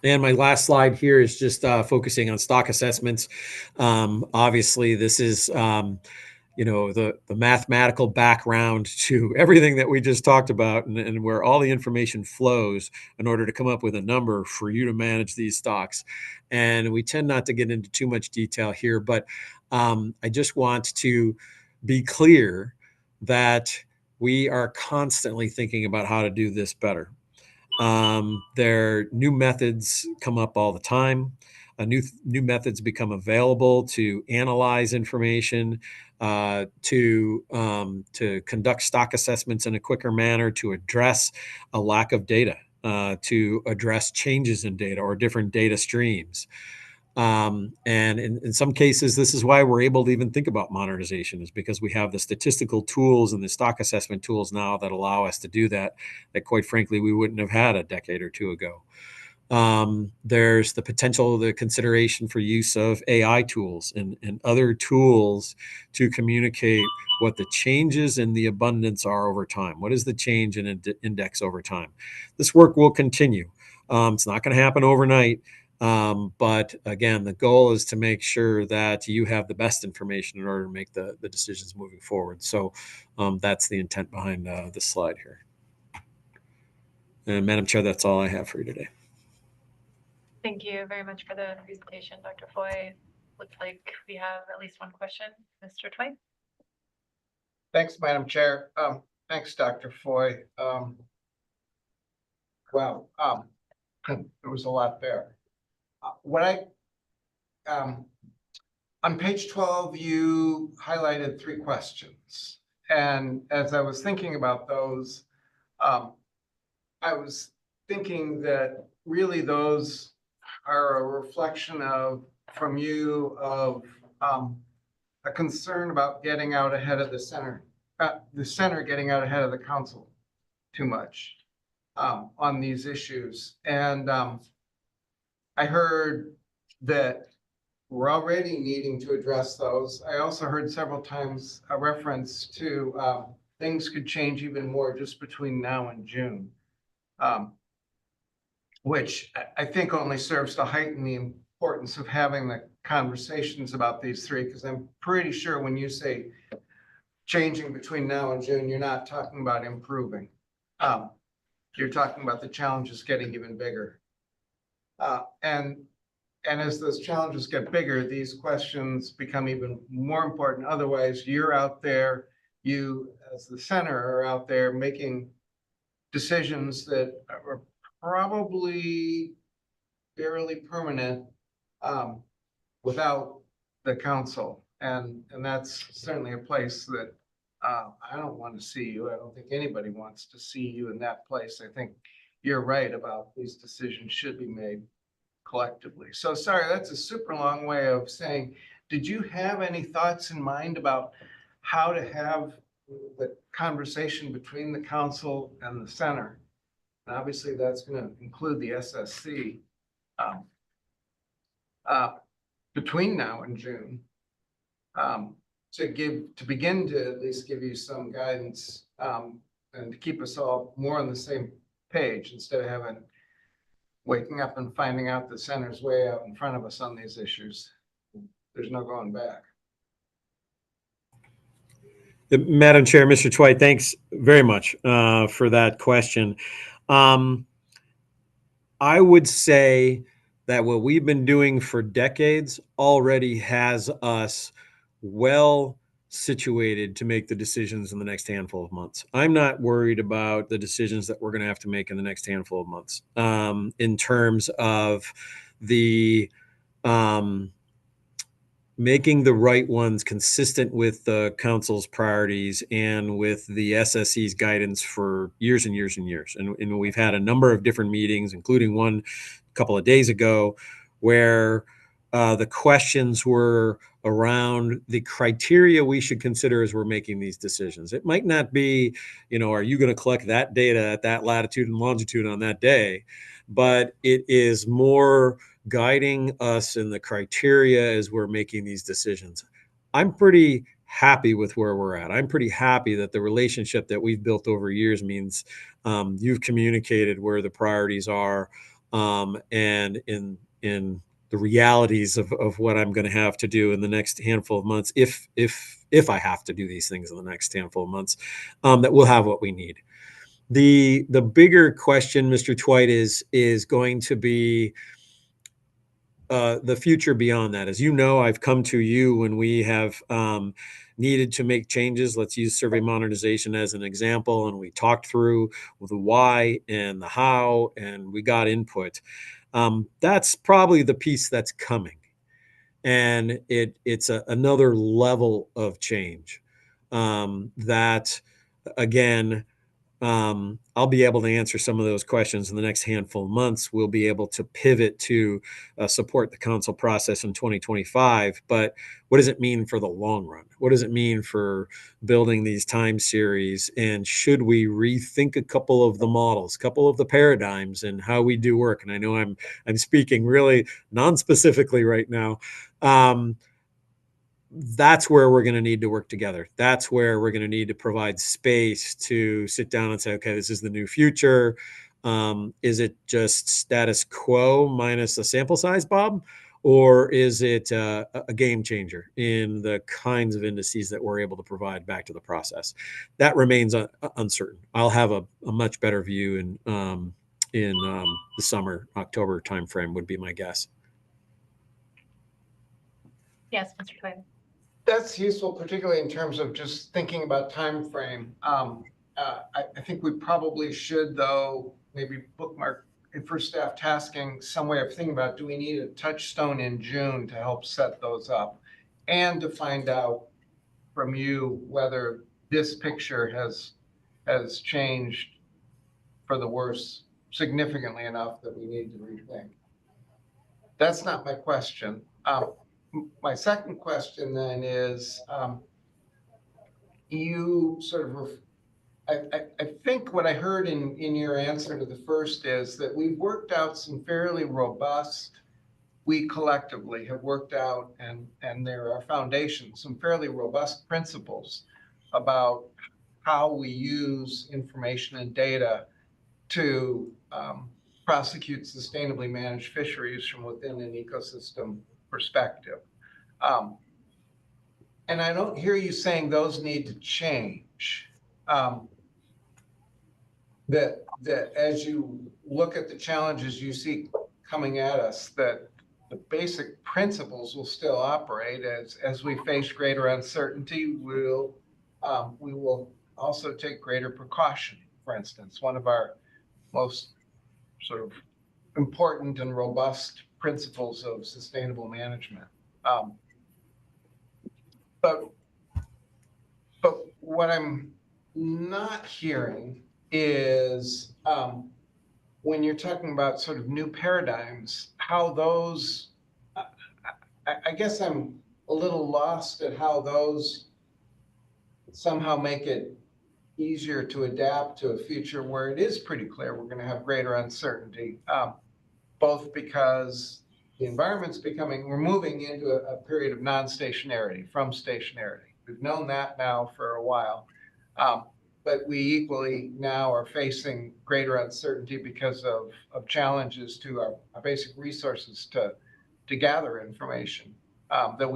And my last slide here is just focusing on stock assessments. Obviously, this is the mathematical background to everything that we just talked about, and where all the information flows in order to come up with a number for you to manage these stocks. And we tend not to get into too much detail here, but I just want to be clear that we are constantly thinking about how to do this better. New methods come up all the time. New methods become available to analyze information, to conduct stock assessments in a quicker manner, to address a lack of data, to address changes in data or different data streams. And in some cases, this is why we're able to even think about modernization, is because we have the statistical tools and the stock assessment tools now that allow us to do that quite frankly, we wouldn't have had a decade or two ago. There's the potential, the consideration for use of AI tools and other tools to communicate what the changes in the abundance are over time. What is the change in index over time? This work will continue. It's not going to happen overnight. But again, the goal is to make sure that you have the best information in order to make the decisions moving forward. So that's the intent behind this slide here. And Madam Chair, that's all I have for you today. Thank you very much for the presentation, Dr. Foy. Looks like we have at least one question. Mr. Twain. Thanks, Madam Chair. Thanks, Dr. Foy. Wow, there was a lot there. On page 12, you highlighted 3 questions. And as I was thinking about those, I was thinking that really those are a reflection from you of a concern about getting out ahead of the center getting out ahead of the council too much on these issues. And I heard that we're already needing to address those. I also heard several times a reference to things could change even more just between now and June. which I think only serves to heighten the importance of having the conversations about these three, because I'm pretty sure when you say changing between now and June, you're not talking about improving. You're talking about the challenges getting even bigger. And as those challenges get bigger, these questions become even more important. Otherwise, you're out there, you as the center are out there making decisions that are probably fairly permanent without the council. And that's certainly a place that I don't want to see you. I don't think anybody wants to see you in that place. I think you're right about these decisions should be made collectively. So sorry, that's a super long way of saying, did you have any thoughts in mind about how to have the conversation between the council and the center? And obviously that's going to include the SSC between now and June, to begin to at least give you some guidance and to keep us all more on the same page instead of waking up and finding out the center's way out in front of us on these issues. There's no going back. Madam Chair, Mr. Twite, thanks very much for that question. I would say that what we've been doing for decades already has us well situated to make the decisions in the next handful of months. I'm not worried about the decisions that we're going to have to make in the next handful of months in terms of the making the right ones consistent with the council's priorities and with the SSC's guidance for years and years and years. And we've had a number of different meetings, including one a couple of days ago, where the questions were around the criteria we should consider as we're making these decisions. It might not be, are you going to collect that data at that latitude and longitude on that day? But it is more guiding us in the criteria as we're making these decisions. I'm pretty happy with where we're at. I'm pretty happy that the relationship that we've built over years means you've communicated where the priorities are and in the realities of what I'm going to have to do in the next handful of months, if I have to do these things in the next handful of months, that we'll have what we need. The bigger question, Mr. Twite, is going to be the future beyond that. As you know, I've come to you when we have needed to make changes. Let's use survey modernization as an example. And we talked through the why and the how, and we got input. That's probably the piece that's coming. And it's another level of change that, again, I'll be able to answer some of those questions in the next handful of months. We'll be able to pivot to support the council process in 2025. But what does it mean for the long run? What does it mean for building these time series? And should we rethink a couple of the models, a couple of the paradigms and how we do work? And I know I'm speaking really non-specifically right now. That's where we're going to need to work together. That's where we're going to need to provide space to sit down and say, okay, this is the new future. Is it just status quo minus a sample size, Bob? Or is it a game changer in the kinds of indices that we're able to provide back to the process? That remains uncertain. I'll have a much better view in the summer, October timeframe would be my guess. Yes, Mr. Twite. That's useful, particularly in terms of just thinking about time frame. I think we probably should, though, maybe bookmark for staff tasking some way of thinking about, do we need a touchstone in June to help set those up and to find out from you whether this picture has changed for the worse significantly enough that we need to rethink. That's not my question. My second question then is, you sort of, I think what I heard in your answer to the first is that we've worked out some fairly robust, we collectively have worked out, and there are foundations, some fairly robust principles about how we use information and data to prosecute sustainably managed fisheries from within an ecosystem perspective. And I don't hear you saying those need to change. That as you look at the challenges you see coming at us, that the basic principles will still operate. As we face greater uncertainty, we will also take greater precaution. For instance, one of our most sort of important and robust principles of sustainable management. But what I'm not hearing is when you're talking about sort of new paradigms, how those, I guess I'm a little lost at how those somehow make it easier to adapt to a future where it is pretty clear we're going to have greater uncertainty, both because the environment's we're moving into a period of non-stationarity from stationarity. We've known that now for a while, but we equally now are facing greater uncertainty because of challenges to our basic resources to gather information that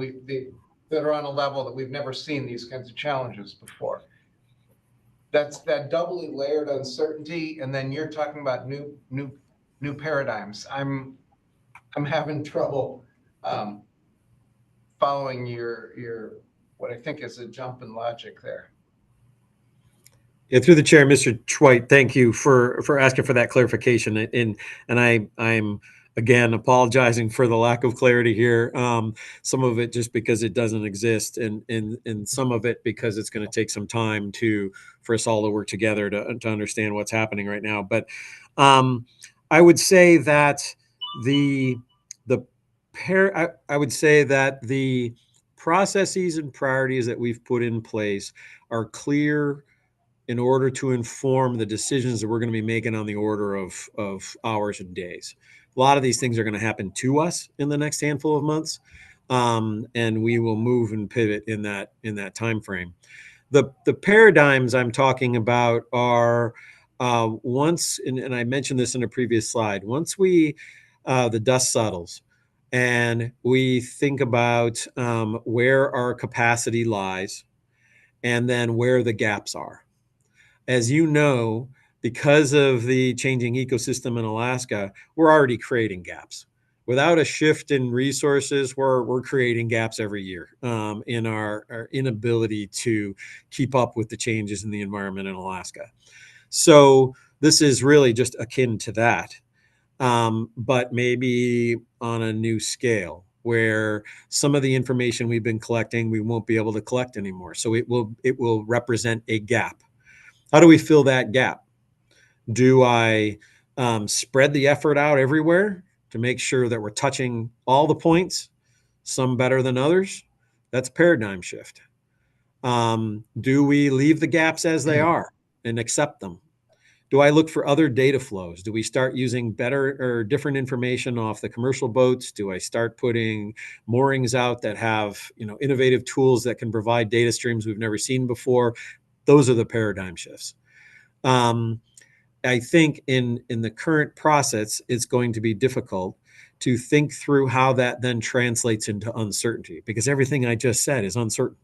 are on a level that we've never seen these kinds of challenges before. That's that doubly layered uncertainty, and then you're talking about new paradigms. I'm having trouble following your what I think is a jump in logic there. Yeah, through the chair, Mr. Schweit, thank you for asking for that clarification. And I'm again apologizing for the lack of clarity here. Some of it just because it doesn't exist, and some of it because it's going to take some time for us all to work together to understand what's happening right now. But I would say that the processes and priorities that we've put in place are clear in order to inform the decisions that we're going to be making on the order of hours and days. A lot of these things are going to happen to us in the next handful of months, and we will move and pivot in that time frame. The paradigms I'm talking about are once, and I mentioned this in a previous slide, once the dust settles and we think about where our capacity lies and then where the gaps are. As you know, because of the changing ecosystem in Alaska, we're already creating gaps. Without a shift in resources, we're creating gaps every year in our inability to keep up with the changes in the environment in Alaska. So this is really just akin to that, but maybe on a new scale, where some of the information we've been collecting, we won't be able to collect anymore. So it will represent a gap. How do we fill that gap? Do I spread the effort out everywhere to make sure that we're touching all the points, some better than others? That's a paradigm shift. Do we leave the gaps as they are and accept them? Do I look for other data flows? Do we start using better or different information off the commercial boats? Do I start putting moorings out that have, innovative tools that can provide data streams we've never seen before? Those are the paradigm shifts. I think in the current process, it's going to be difficult to think through how that then translates into uncertainty, because everything I just said is uncertain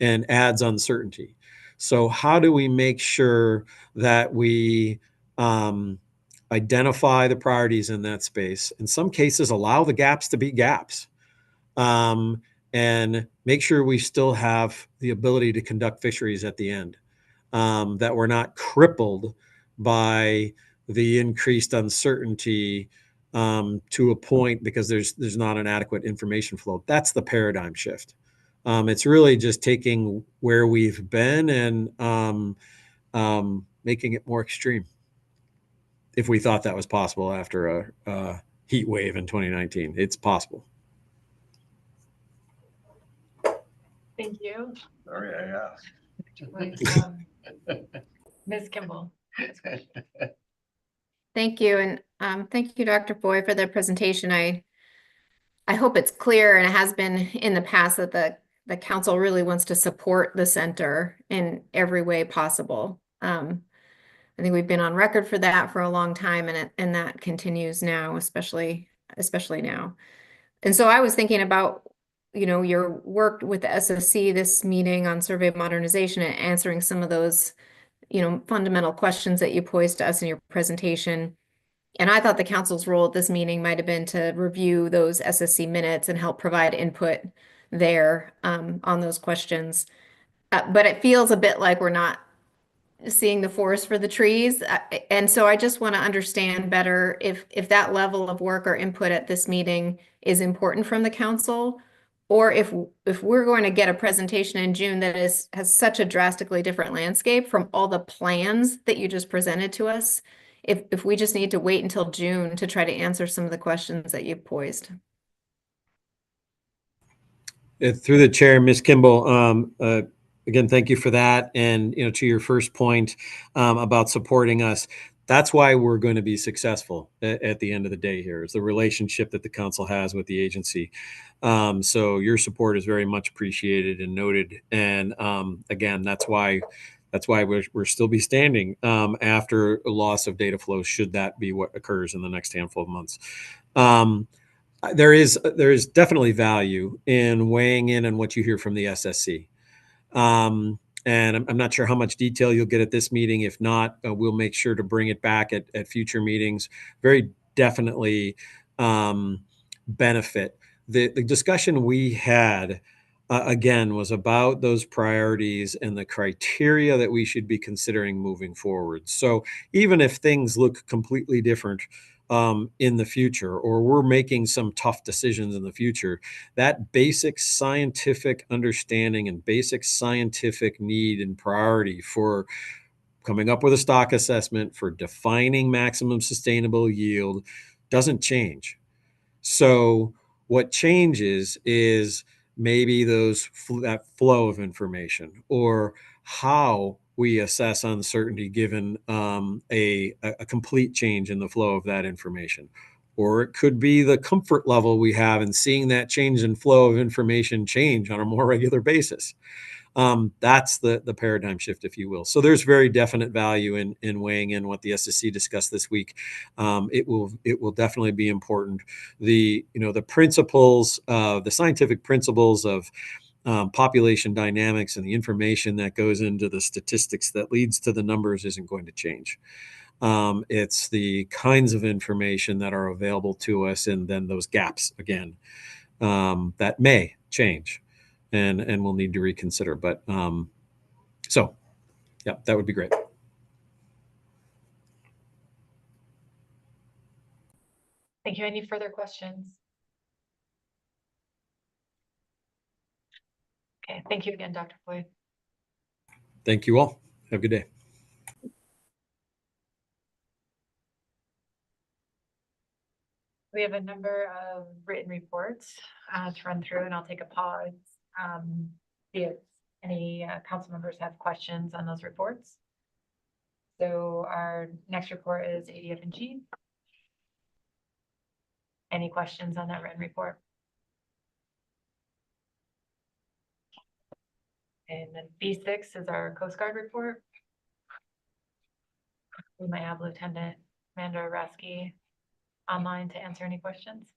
and adds uncertainty. So how do we make sure that we identify the priorities in that space? In some cases, allow the gaps to be gaps, and make sure we still have the ability to conduct fisheries at the end, that we're not crippled by the increased uncertainty to a point because there's not an adequate information flow. That's the paradigm shift. It's really just taking where we've been and making it more extreme. If we thought that was possible after a heat wave in 2019, it's possible. Thank you. Sorry, I asked. Ms. Kimball. Thank you. And thank you, Dr. Foy, for the presentation. I hope it's clear, and it has been in the past, that the council really wants to support the center in every way possible. I think we've been on record for that for a long time, and that continues now, especially now. And so I was thinking about, your work with the SSC this meeting on survey modernization and answering some of those, fundamental questions that you posed to us in your presentation. And I thought the council's role at this meeting might have been to review those SSC minutes and help provide input there on those questions. But it feels a bit like we're not seeing the forest for the trees. And so I just want to understand better if that level of work or input at this meeting is important from the council, or if we're going to get a presentation in June that has such a drastically different landscape from all the plans that you just presented to us, if we just need to wait until June to try to answer some of the questions that you've posed. Through the chair, Ms. Kimball, again, thank you for that. And, to your first point about supporting us, that's why we're going to be successful at the end of the day here, is the relationship that the council has with the agency. So your support is very much appreciated and noted. And again, that's why we're still be standing after a loss of data flow, should that be what occurs in the next handful of months. There is definitely value in weighing in on what you hear from the SSC. And I'm not sure how much detail you'll get at this meeting. If not, we'll make sure to bring it back at future meetings. Very definitely benefit. The discussion we had, again, was about those priorities and the criteria that we should be considering moving forward. So even if things look completely different in the future, or we're making some tough decisions in the future, that basic scientific understanding and basic scientific need and priority for coming up with a stock assessment, for defining maximum sustainable yield, doesn't change. So what changes is maybe that flow of information, or how we assess uncertainty given a complete change in the flow of that information. Or it could be the comfort level we have in seeing that change in flow of information change on a more regular basis. That's the paradigm shift, if you will. So there's very definite value in weighing in what the SSC discussed this week. It will definitely be important. The principles, the scientific principles of population dynamics and the information that goes into the statistics that leads to the numbers isn't going to change. It's the kinds of information that are available to us, and then those gaps again that may change. And we'll need to reconsider. But so, yeah, that would be great. Thank you. Any further questions? Okay, thank you again, Dr. Floyd. Thank you all. Have a good day. We have a number of written reports to run through, and I'll take a pause. If any council members have questions on those reports. So our next report is ADF&G. Any questions on that written report? And then B6 is our Coast Guard report. We might have Lieutenant Commander Rasky online to answer any questions.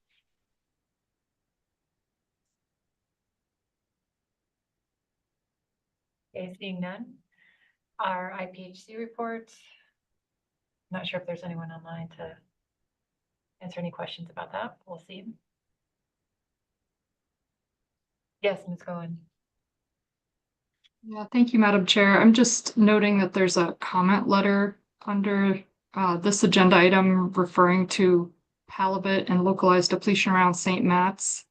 Okay, seeing none. Our IPHC report. Not sure if there's anyone online to answer any questions about that. We'll see. Yes, Ms. Cohen. Yeah, thank you, Madam Chair. I'm just noting that there's a comment letter under this agenda item referring to halibut and localized depletion around St. Matt's,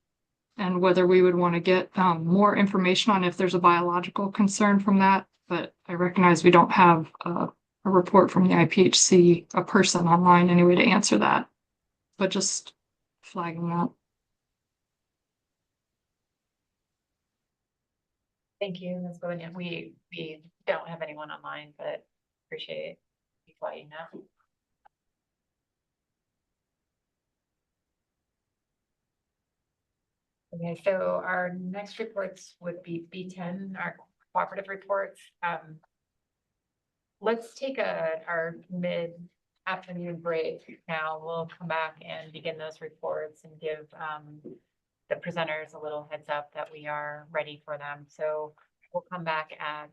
and whether we would want to get more information on if there's a biological concern from that. But I recognize we don't have a report from the IPHC, a person online anyway, to answer that. But just flagging that. Thank you, Ms. Bowen. Yeah, we don't have anyone online, but appreciate you letting know. Okay, so our next reports would be B10, our cooperative reports. let's take our mid-afternoon break now. We'll come back and begin those reports and give the presenters a little heads up that we are ready for them. So we'll come back at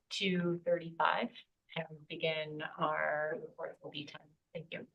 2:35 and begin our report for B10. Thank you.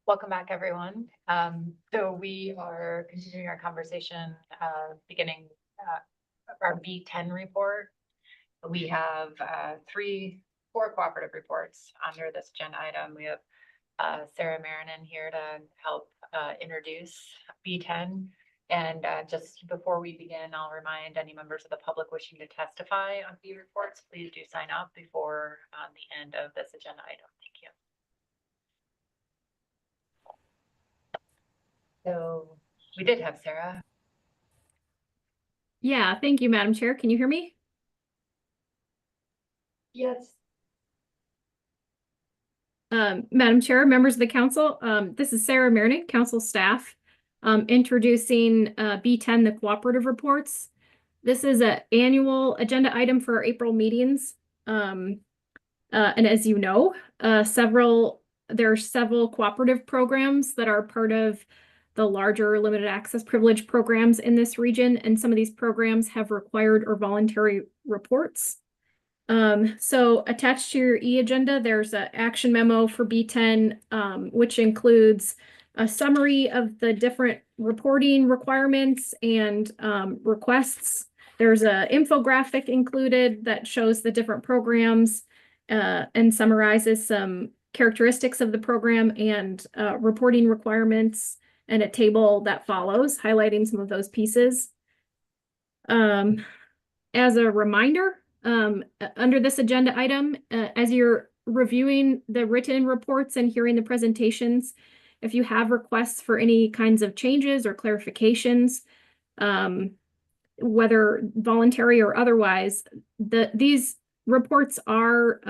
Welcome back, everyone. So we are continuing our conversation, beginning our B10 report. We have four cooperative reports under this agenda item. We have Sarah Marinan here to help introduce B10. And just before we begin, I'll remind any members of the public wishing to testify on B reports, please do sign up before the end of this agenda item. Thank you. So we did have Sarah. Yeah, thank you, Madam Chair. Can you hear me? Yes. Madam Chair, members of the council, this is Sarah Marinan, council staff, introducing B10, the cooperative reports. This is an annual agenda item for our April meetings. And as you know, there are several cooperative programs that are part of the larger limited access privilege programs in this region. And some of these programs have required or voluntary reports. So attached to your e-agenda, there's an action memo for B10, which includes a summary of the different reporting requirements and requests. There's an infographic included that shows the different programs and summarizes some characteristics of the program and reporting requirements, and a table that follows highlighting some of those pieces. As a reminder, under this agenda item, as you're reviewing the written reports and hearing the presentations, if you have requests for any kinds of changes or clarifications, whether voluntary or otherwise, these reports are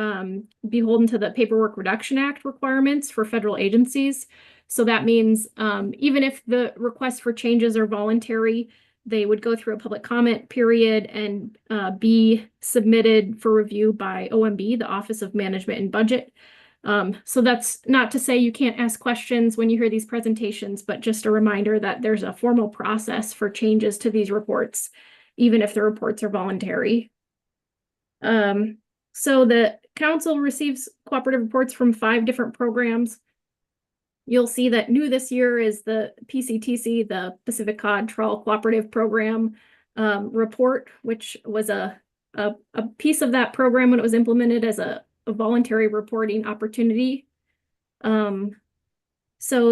beholden to the Paperwork Reduction Act requirements for federal agencies. So that means even if the requests for changes are voluntary, they would go through a public comment period and be submitted for review by OMB, the Office of Management and Budget. So that's not to say you can't ask questions when you hear these presentations, but just a reminder that there's a formal process for changes to these reports, even if the reports are voluntary. So the council receives cooperative reports from 5 different programs. You'll see that new this year is the PCTC, the Pacific Cod Trawl Cooperative Program report, which was a piece of that program when it was implemented as a voluntary reporting opportunity. So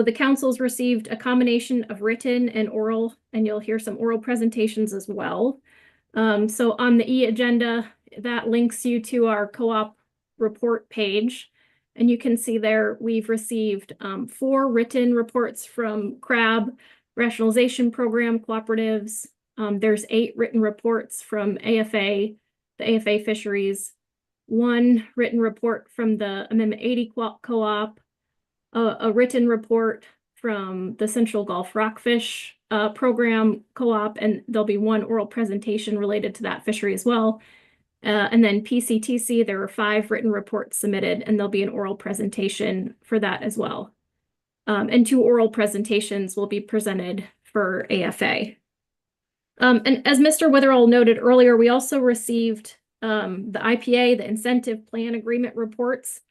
the council's received a combination of written and oral, and you'll hear some oral presentations as well. So on the e-agenda, that links you to our co-op report page. And you can see there we've received 4 written reports from CRAB, Rationalization Program Cooperatives. There's 8 written reports from AFA, the AFA Fisheries, 1 written report from the Amendment 80 Co-op, a written report from the Central Gulf Rockfish Program Co-op, and there'll be 1 oral presentation related to that fishery as well. And then PCTC, there were 5 written reports submitted, and there'll be an oral presentation for that as well. And 2 oral presentations will be presented for AFA. And as Mr. Witherall noted earlier, we also received the IPA, the Incentive Plan Agreement reports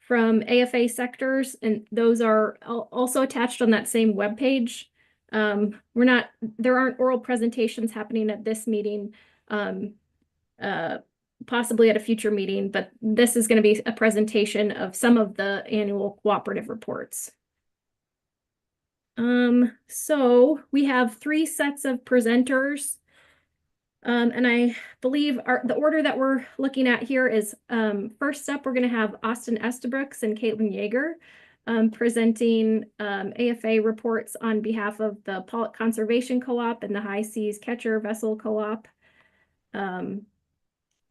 from AFA sectors, and those are also attached on that same webpage. There aren't oral presentations happening at this meeting. Possibly at a future meeting, but this is going to be a presentation of some of the annual cooperative reports. So we have 3 sets of presenters, and I believe the order that we're looking at here is first up, we're going to have Austin Estabrooks and Caitlin Yeager presenting AFA reports on behalf of the Pollock Conservation Co-op and the High Seas Catcher Vessel Co-op.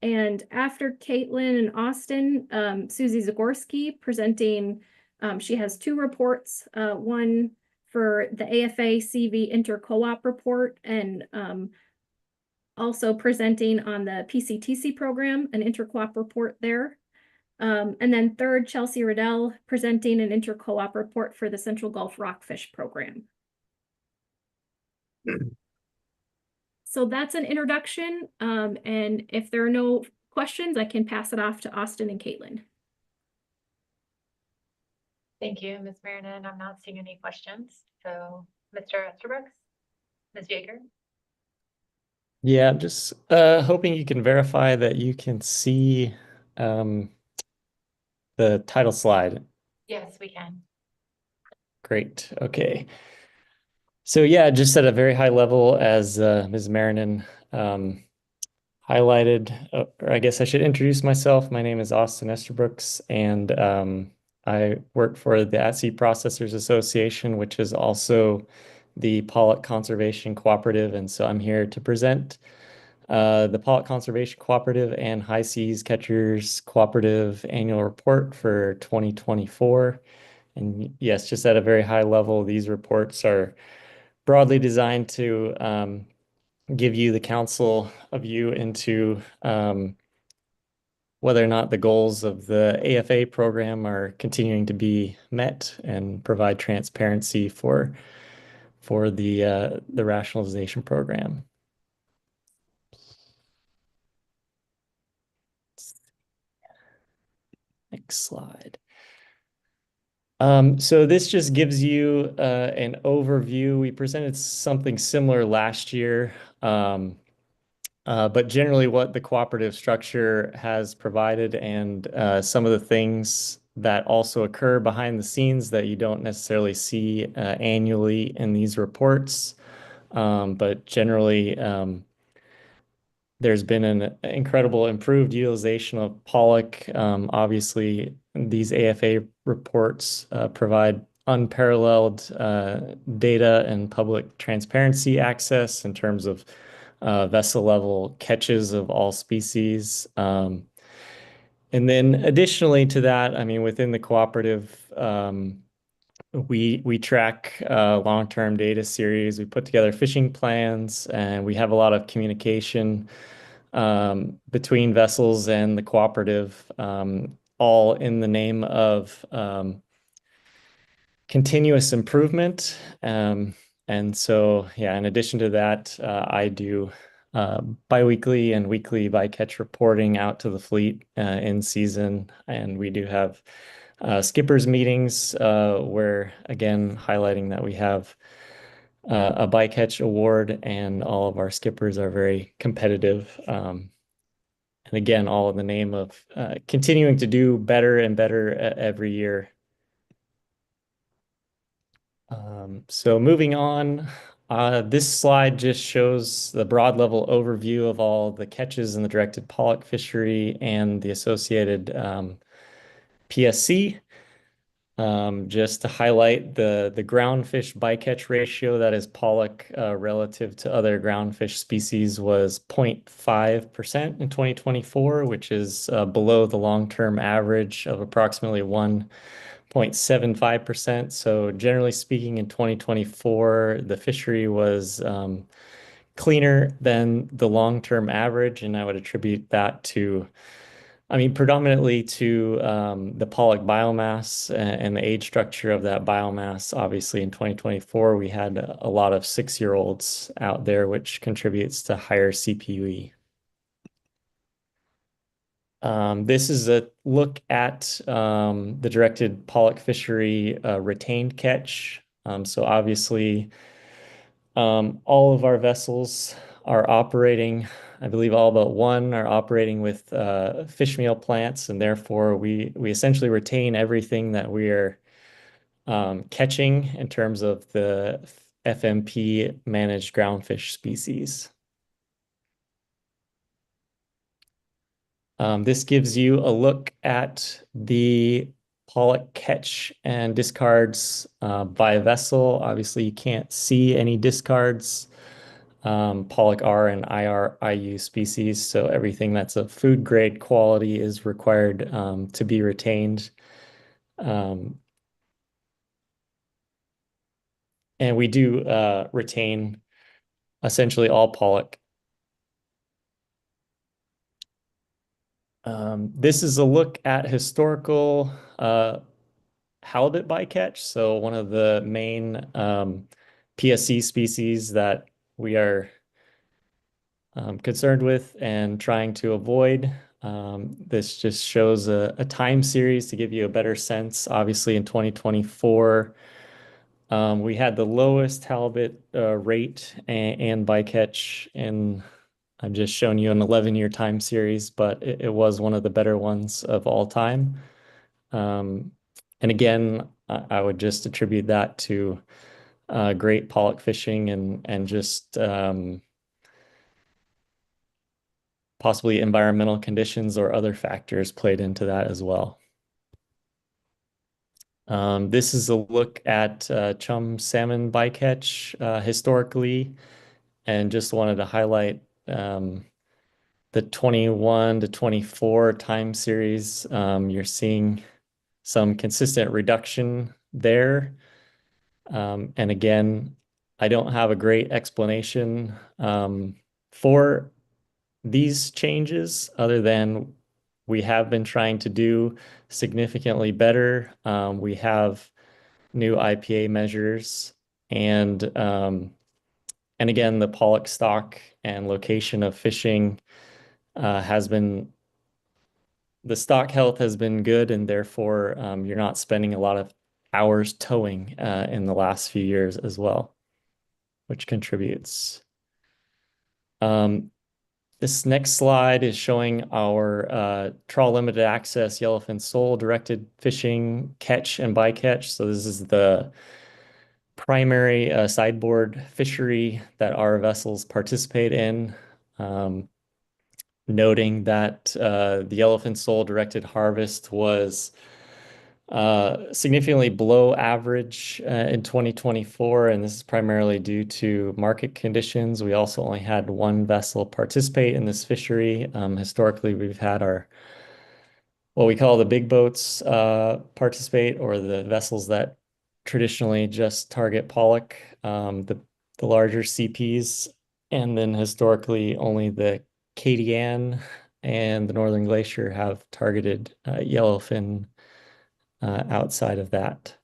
And after Caitlin and Austin, Susie Zagorski presenting, she has 2 reports, one for the AFA CV Inter-cooperative Report, and also presenting on the PCTC program, an inter-coop report there. And then third, Chelsea Riddell presenting an inter-coop report for the Central Gulf Rockfish program. So that's an introduction, and if there are no questions, I can pass it off to Austin and Caitlin. Thank you, Ms. Marinan. I'm not seeing any questions. So, Mr. Estabrook, Ms. Jaeger. Yeah, I'm just hoping you can verify that you can see the title slide. Yes, we can. Great. Okay. So yeah, just at a very high level, as Ms. Marinan highlighted, or I guess I should introduce myself. My name is Austin Estabrooks, and I work for the AFSC Processors Association, which is also the Pollock Conservation Cooperative. And so I'm here to present the Pollock Conservation Cooperative and High Seas Catchers Cooperative Annual Report for 2024. And yes, just at a very high level, these reports are broadly designed to give you the counsel a view into whether or not the goals of the AFA program are continuing to be met and provide transparency for the rationalization program. Next slide. So this just gives you an overview. We presented something similar last year, but generally what the cooperative structure has provided and some of the things that also occur behind the scenes that you don't necessarily see annually in these reports. But generally, there's been an incredible improved utilization of Pollock. Obviously, these AFA reports provide unparalleled data and public transparency access in terms of vessel level catches of all species. And then additionally to that, I mean, within the cooperative, we track long-term data series. We put together fishing plans, and we have a lot of communication between vessels and the cooperative, all in the name of continuous improvement. And so, yeah, in addition to that, I do biweekly and weekly bycatch reporting out to the fleet in season. And we do have skippers meetings where, again, highlighting that we have a bycatch award and all of our skippers are very competitive. And again, all in the name of continuing to do better and better every year. So moving on, this slide just shows the broad level overview of all the catches in the directed pollock fishery and the associated PSC. Just to highlight the groundfish bycatch ratio, that is pollock relative to other groundfish species, was 0.5% in 2024, which is below the long-term average of approximately 1.75%. So generally speaking, in 2024, the fishery was cleaner than the long-term average, and I would attribute that to, I mean, predominantly to the pollock biomass and the age structure of that biomass. Obviously, in 2024, we had a lot of 6-year-olds out there, which contributes to higher CPUE. This is a look at the directed pollock fishery retained catch. So obviously, all of our vessels are operating, I believe all but one are operating with fish meal plants, and therefore we essentially retain everything that we are catching in terms of the FMP managed groundfish species. This gives you a look at the pollock catch and discards by vessel. Obviously, you can't see any discards. Pollock R and IU species, so everything that's of food grade quality is required to be retained. And we do retain essentially all pollock. This is a look at historical halibut bycatch. So one of the main PSC species that we are concerned with and trying to avoid. This just shows a time series to give you a better sense. Obviously, in 2024, we had the lowest halibut rate and bycatch, and I'm just showing you an 11-year time series, but it was one of the better ones of all time. And again, I would just attribute that to great pollock fishing and just possibly environmental conditions or other factors played into that as well. This is a look at chum salmon bycatch historically, and just wanted to highlight the 21 to 24 time series. You're seeing some consistent reduction there. And again, I don't have a great explanation for these changes other than we have been trying to do significantly better. We have new IPA measures, and again, the pollock stock and location of fishing the stock health has been good, and therefore you're not spending a lot of hours towing in the last few years as well, which contributes. This next slide is showing our trawl limited access yellowfin sole directed fishing catch and bycatch. So this is the primary sideboard fishery that our vessels participate in. Noting that the yellowfin sole directed harvest was significantly below average in 2024, and this is primarily due to market conditions. We also only had one vessel participate in this fishery. Historically, we've had what we call the big boats participate, or the vessels that traditionally just target pollock, the larger CPs, and then historically only the Cadian and the Northern Glacier have targeted yellowfin outside of that.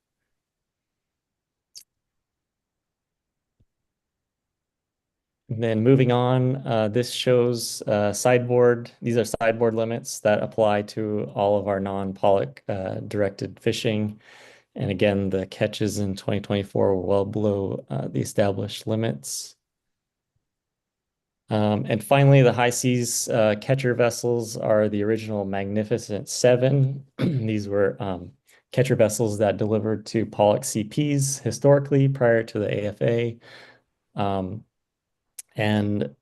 And then moving on, this shows sideboard. These are sideboard limits that apply to all of our non-pollock directed fishing. And again, the catches in 2024 were well below the established limits. And finally, the high seas catcher vessels are the original Magnificent 7. These were catcher vessels that delivered to pollock CPs historically prior to the AFA. And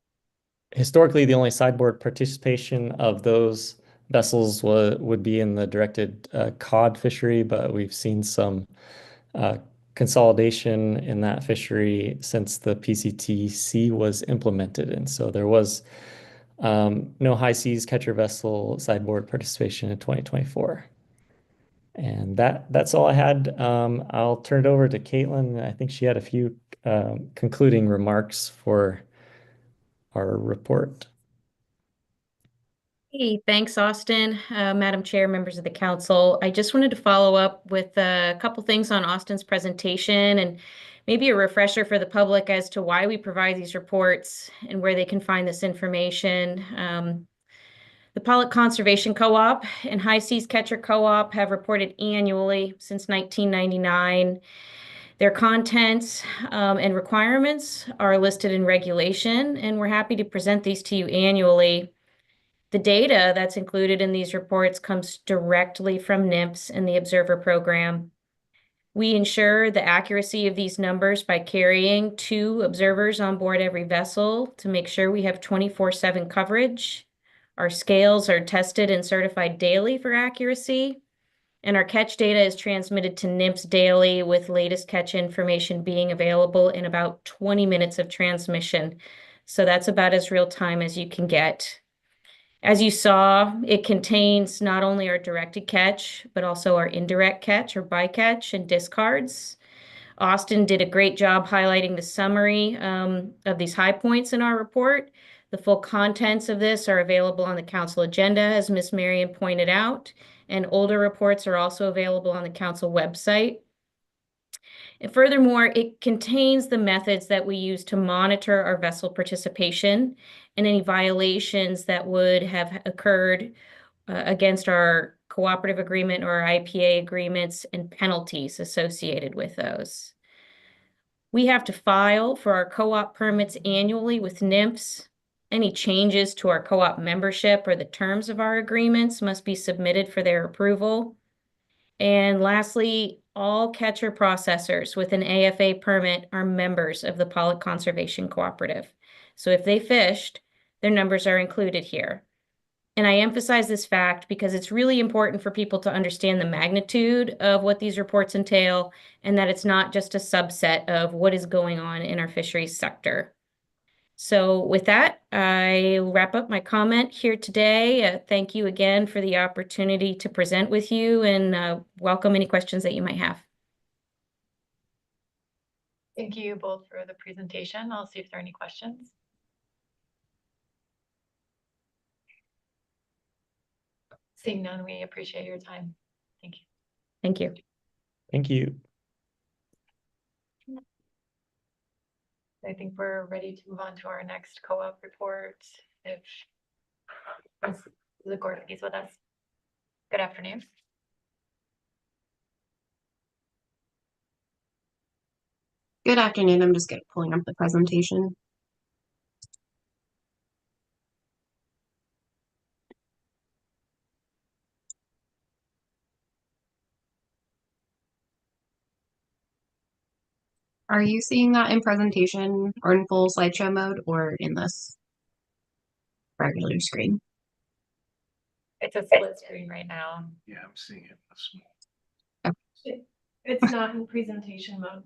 historically, the only sideboard participation of those vessels would be in the directed cod fishery, but we've seen some consolidation in that fishery since the PCTC was implemented. And so there was no high seas catcher vessel sideboard participation in 2024. And that's all I had. I'll turn it over to Caitlin. I think she had a few concluding remarks for our report. Hey, thanks, Austin. Madam Chair, members of the council. I just wanted to follow up with a couple things on Austin's presentation and maybe a refresher for the public as to why we provide these reports and where they can find this information. The Pollock Conservation Co-op and High Seas Catcher Co-op have reported annually since 1999. Their contents and requirements are listed in regulation, and we're happy to present these to you annually. The data that's included in these reports comes directly from NMFS and the Observer Program. We ensure the accuracy of these numbers by carrying 2 observers on board every vessel to make sure we have 24/7 coverage. Our scales are tested and certified daily for accuracy, and our catch data is transmitted to NMFS daily, with latest catch information being available in about 20 minutes of transmission. So that's about as real time as you can get. As you saw, it contains not only our directed catch, but also our indirect catch or bycatch and discards. Austin did a great job highlighting the summary of these high points in our report. The full contents of this are available on the council agenda, as Ms. Marion pointed out, and older reports are also available on the council website. And furthermore, it contains the methods that we use to monitor our vessel participation and any violations that would have occurred against our cooperative agreement or our IPA agreements and penalties associated with those. We have to file for our co-op permits annually with NMFS. Any changes to our co-op membership or the terms of our agreements must be submitted for their approval. And lastly, all catcher processors with an AFA permit are members of the Pollock Conservation Cooperative. So if they fished, their numbers are included here. And I emphasize this fact because it's really important for people to understand the magnitude of what these reports entail and that it's not just a subset of what is going on in our fisheries sector. So with that, I wrap up my comment here today. Thank you again for the opportunity to present with you and welcome any questions that you might have. Thank you both for the presentation. I'll see if there are any questions. Seeing none, we appreciate your time. Thank you. Thank you. Thank you. I think we're ready to move on to our next co-op report. If Ms. Zagorski is with us. Good afternoon. Good afternoon. I'm just pulling up the presentation. Are you seeing that in presentation or in full slideshow mode or in this regular screen? It's a split screen right now. Yeah, I'm seeing it. It's not in presentation mode.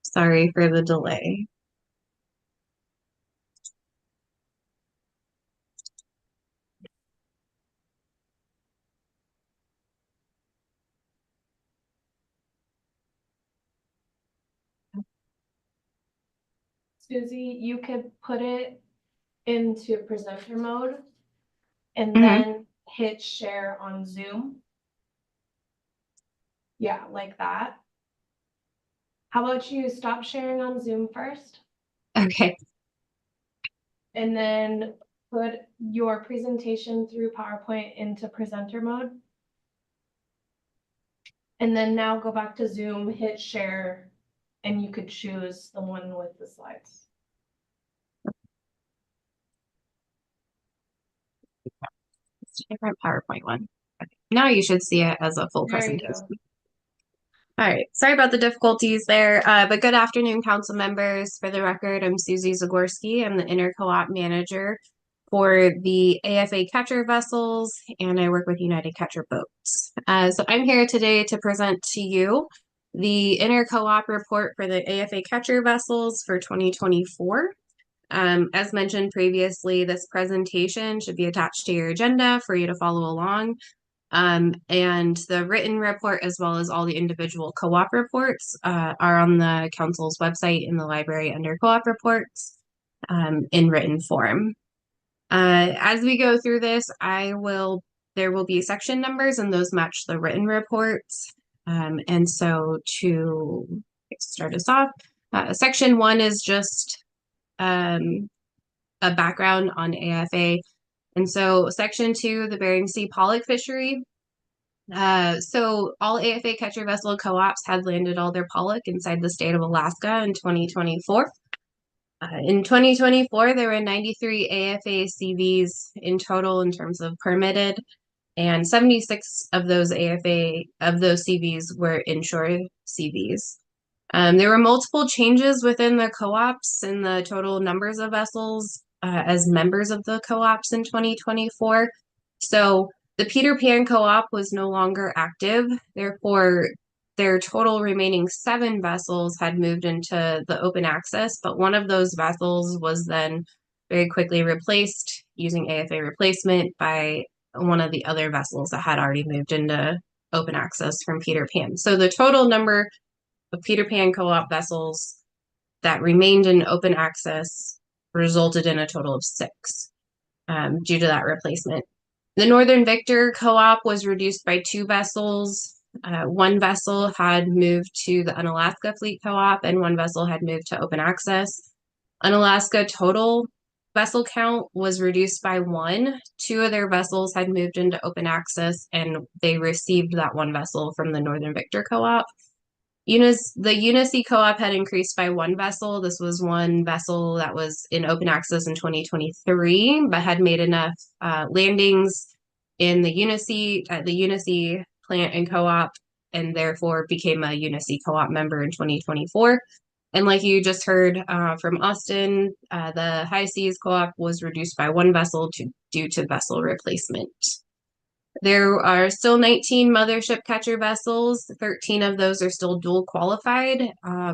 Sorry for the delay. Susie, you could put it into presenter mode and then hit share on Zoom. Yeah, like that. How about you stop sharing on Zoom first? Okay. And then put your presentation through PowerPoint into presenter mode. And then now go back to Zoom, hit share, and you could choose the one with the slides. It's a different PowerPoint one. Okay. Now you should see it as a full presentation. All right, sorry about the difficulties there, but good afternoon, council members. For the record, I'm Susie Zagorski. I'm the Inter-coop manager for the AFA catcher vessels, and I work with United Catcher Boats. So I'm here today to present to you the Inter-coop report for the AFA catcher vessels for 2024. As mentioned previously, this presentation should be attached to your agenda for you to follow along. And the written report, as well as all the individual co-op reports, are on the council's website in the library under co-op reports in written form. As we go through this, there will be section numbers and those match the written reports. And so to start us off, section 1 is just a background on AFA. And so section 2, the Bering Sea pollock fishery. So all AFA catcher vessel co-ops had landed all their pollock inside the state of Alaska in 2024. In 2024, there were 93 AFA CVs in total in terms of permitted, and 76 of those CVs were inshore CVs. There were multiple changes within the co-ops and the total numbers of vessels as members of the co-ops in 2024. So the Peter Pan co-op was no longer active. Therefore, their total remaining 7 vessels had moved into the open access, but one of those vessels was then very quickly replaced using AFA replacement by one of the other vessels that had already moved into open access from Peter Pan. So the total number of Peter Pan co-op vessels that remained in open access resulted in a total of 6 due to that replacement. The Northern Victor co-op was reduced by 2 vessels One vessel had moved to the Unalaska Fleet Co-op and one vessel had moved to open access. Unalaska total vessel count was reduced by 1. 2 of their vessels had moved into open access and they received that one vessel from the Northern Victor Co-op. The Unisea Co-op had increased by 1 vessel. This was one vessel that was in open access in 2023, but had made enough landings in the Unisea plant and co-op, and therefore became a Unisea co-op member in 2024. And like you just heard from Austin, the High Seas co-op was reduced by 1 vessel due to vessel replacement. There are still 19 mothership catcher vessels. 13 of those are still dual qualified.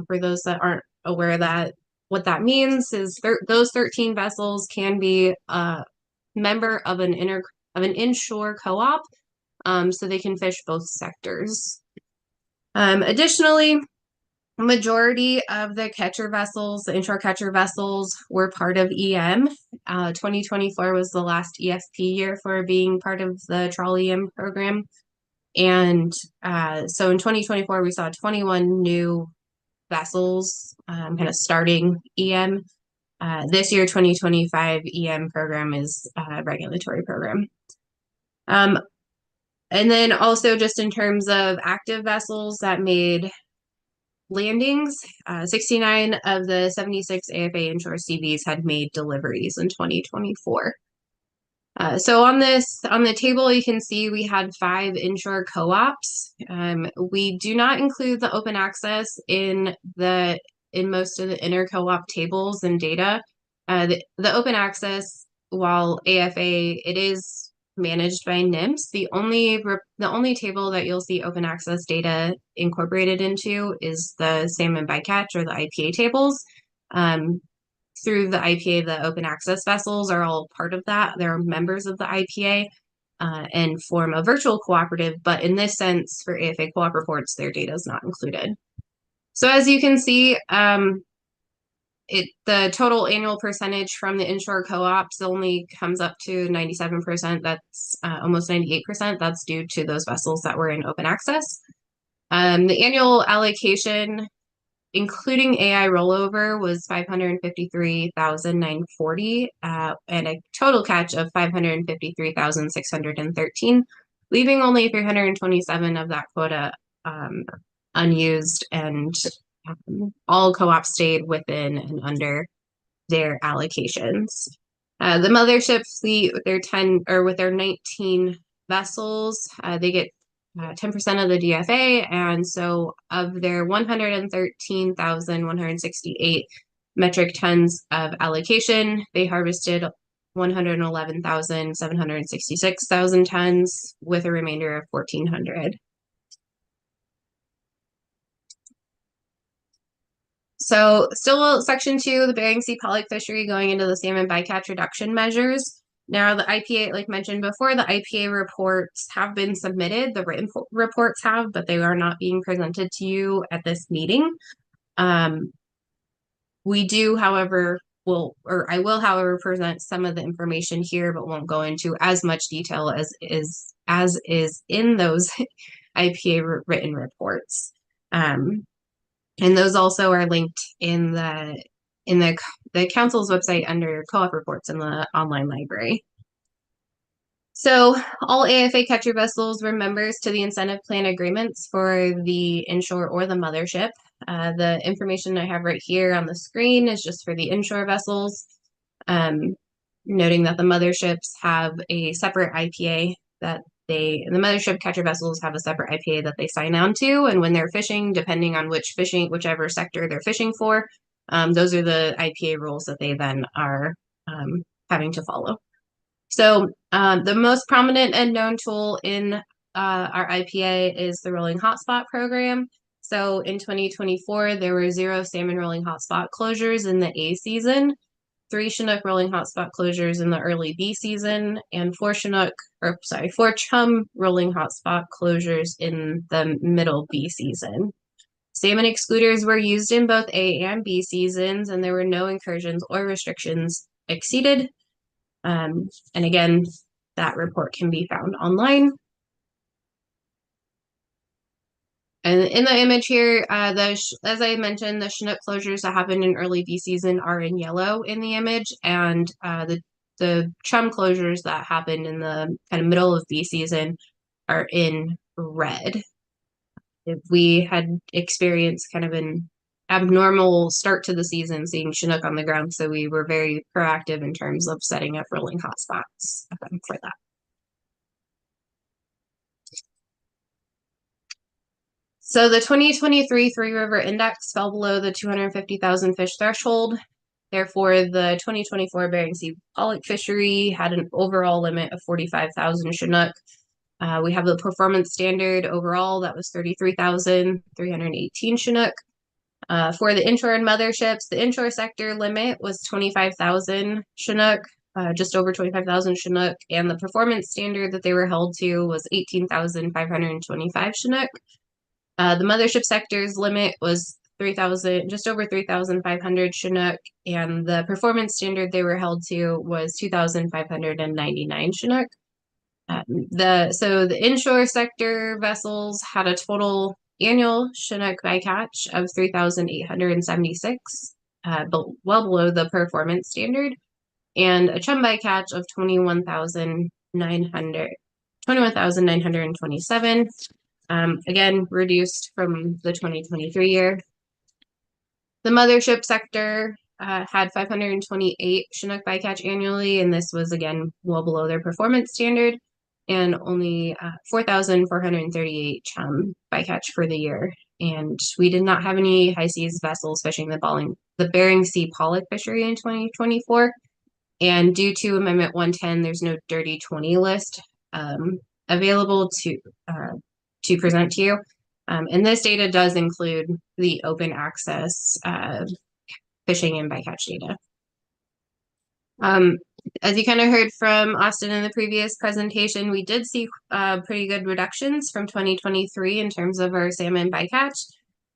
For those that aren't aware that what that means is those 13 vessels can be a member of an inshore co-op, so they can fish both sectors. Additionally, majority of the catcher vessels, the inshore catcher vessels, were part of EM. 2024 was the last EFP year for being part of the trawl EM program. And so in 2024, we saw 21 new vessels kind of starting EM. This year, 2025 EM program is a regulatory program. And then also just in terms of active vessels that made landings, 69 of the 76 AFA inshore CVs had made deliveries in 2024. So on the table, you can see we had 5 inshore co-ops. We do not include the open access in most of the inter co-op tables and data. The open access, while AFA, it is managed by NMFS. The only table that you'll see open access data incorporated into is the salmon bycatch or the IPA tables. Through the IPA, the open access vessels are all part of that. They're members of the IPA and form a virtual cooperative, but in this sense, for AFA co-op reports, their data is not included. So as you can see, the total annual percentage from the inshore co-ops only comes up to 97%. That's almost 98%. That's due to those vessels that were in open access. The annual allocation, including AI rollover, was 553,940 and a total catch of 553,613, leaving only 327 of that quota unused, and all co-ops stayed within and under their allocations. The mothership fleet with their 19 vessels, they get 10% of the DFA, and so of their 113,168 metric tons of allocation, they harvested 111,766 tons with a remainder of 1,400. So still section 2, the Bering Sea pollock fishery, going into the salmon bycatch reduction measures. Now the IPA, like mentioned before, the IPA reports have been submitted. The written reports have, but they are not being presented to you at this meeting. We do, however, I will, however, present some of the information here, but won't go into as much detail as is in those IPA written reports. And those also are linked in the Council's website under co-op reports in the online library. So all AFA catcher vessels were members to the incentive plan agreements for the inshore or the mothership. The information I have right here on the screen is just for the inshore vessels, noting that the motherships have a separate IPA that the mothership catcher vessels have a separate IPA that they sign on to, and when they're fishing, depending on whichever sector they're fishing for, those are the IPA rules that they then are having to follow. So the most prominent and known tool in our IPA is the rolling hotspot program. So in 2024, there were 0 salmon rolling hotspot closures in the A season, 3 Chinook rolling hotspot closures in the early B season, and 4 chum rolling hotspot closures in the middle B season. Salmon excluders were used in both A and B seasons, and there were no incursions or restrictions exceeded. And again, that report can be found online. And in the image here, as I mentioned, the Chinook closures that happened in early bee season are in yellow in the image, and the chum closures that happened in the kind of middle of bee season are in red. We had experienced kind of an abnormal start to the season seeing Chinook on the ground, so we were very proactive in terms of setting up rolling hotspots for that. So the 2023 Three River Index fell below the 250,000 fish threshold. Therefore, the 2024 Bering Sea pollock fishery had an overall limit of 45,000 Chinook. We have the performance standard overall, that was 33,318 Chinook. For the inshore and motherships, the inshore sector limit was 25,000 Chinook, just over 25,000 Chinook, and the performance standard that they were held to was 18,525 Chinook. The mothership sector's limit was 3,000, just over 3,500 Chinook, and the performance standard they were held to was 2,599 Chinook. So the inshore sector vessels had a total annual Chinook bycatch of 3,876, well below the performance standard, and a chum bycatch of 21,927. Again, reduced from the 2023 year. The mothership sector had 528 Chinook bycatch annually, and this was again well below their performance standard, and only 4,438 chum bycatch for the year. And we did not have any high seas vessels fishing the Bering Sea pollock fishery in 2024. And due to Amendment 110, there's no Dirty 20 list available to present to you. And this data does include the open access fishing and bycatch data. As you kind of heard from Austin in the previous presentation, we did see pretty good reductions from 2023 in terms of our salmon bycatch.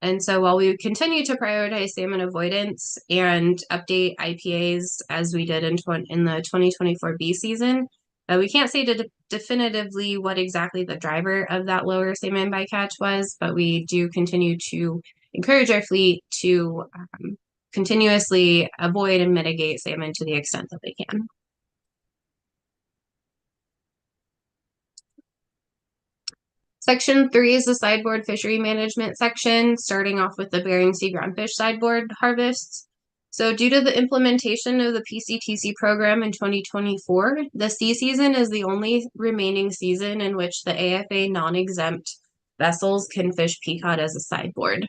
And so while we continue to prioritize salmon avoidance and update IPAs as we did in the 2024 bee season, we can't say definitively what exactly the driver of that lower salmon bycatch was, but we do continue to encourage our fleet to continuously avoid and mitigate salmon to the extent that they can. Section 3 is the sideboard fishery management section, starting off with the Bering Sea groundfish sideboard harvests. So due to the implementation of the PCTC program in 2024, the sea season is the only remaining season in which the AFA non-exempt vessels can fish peacock as a sideboard.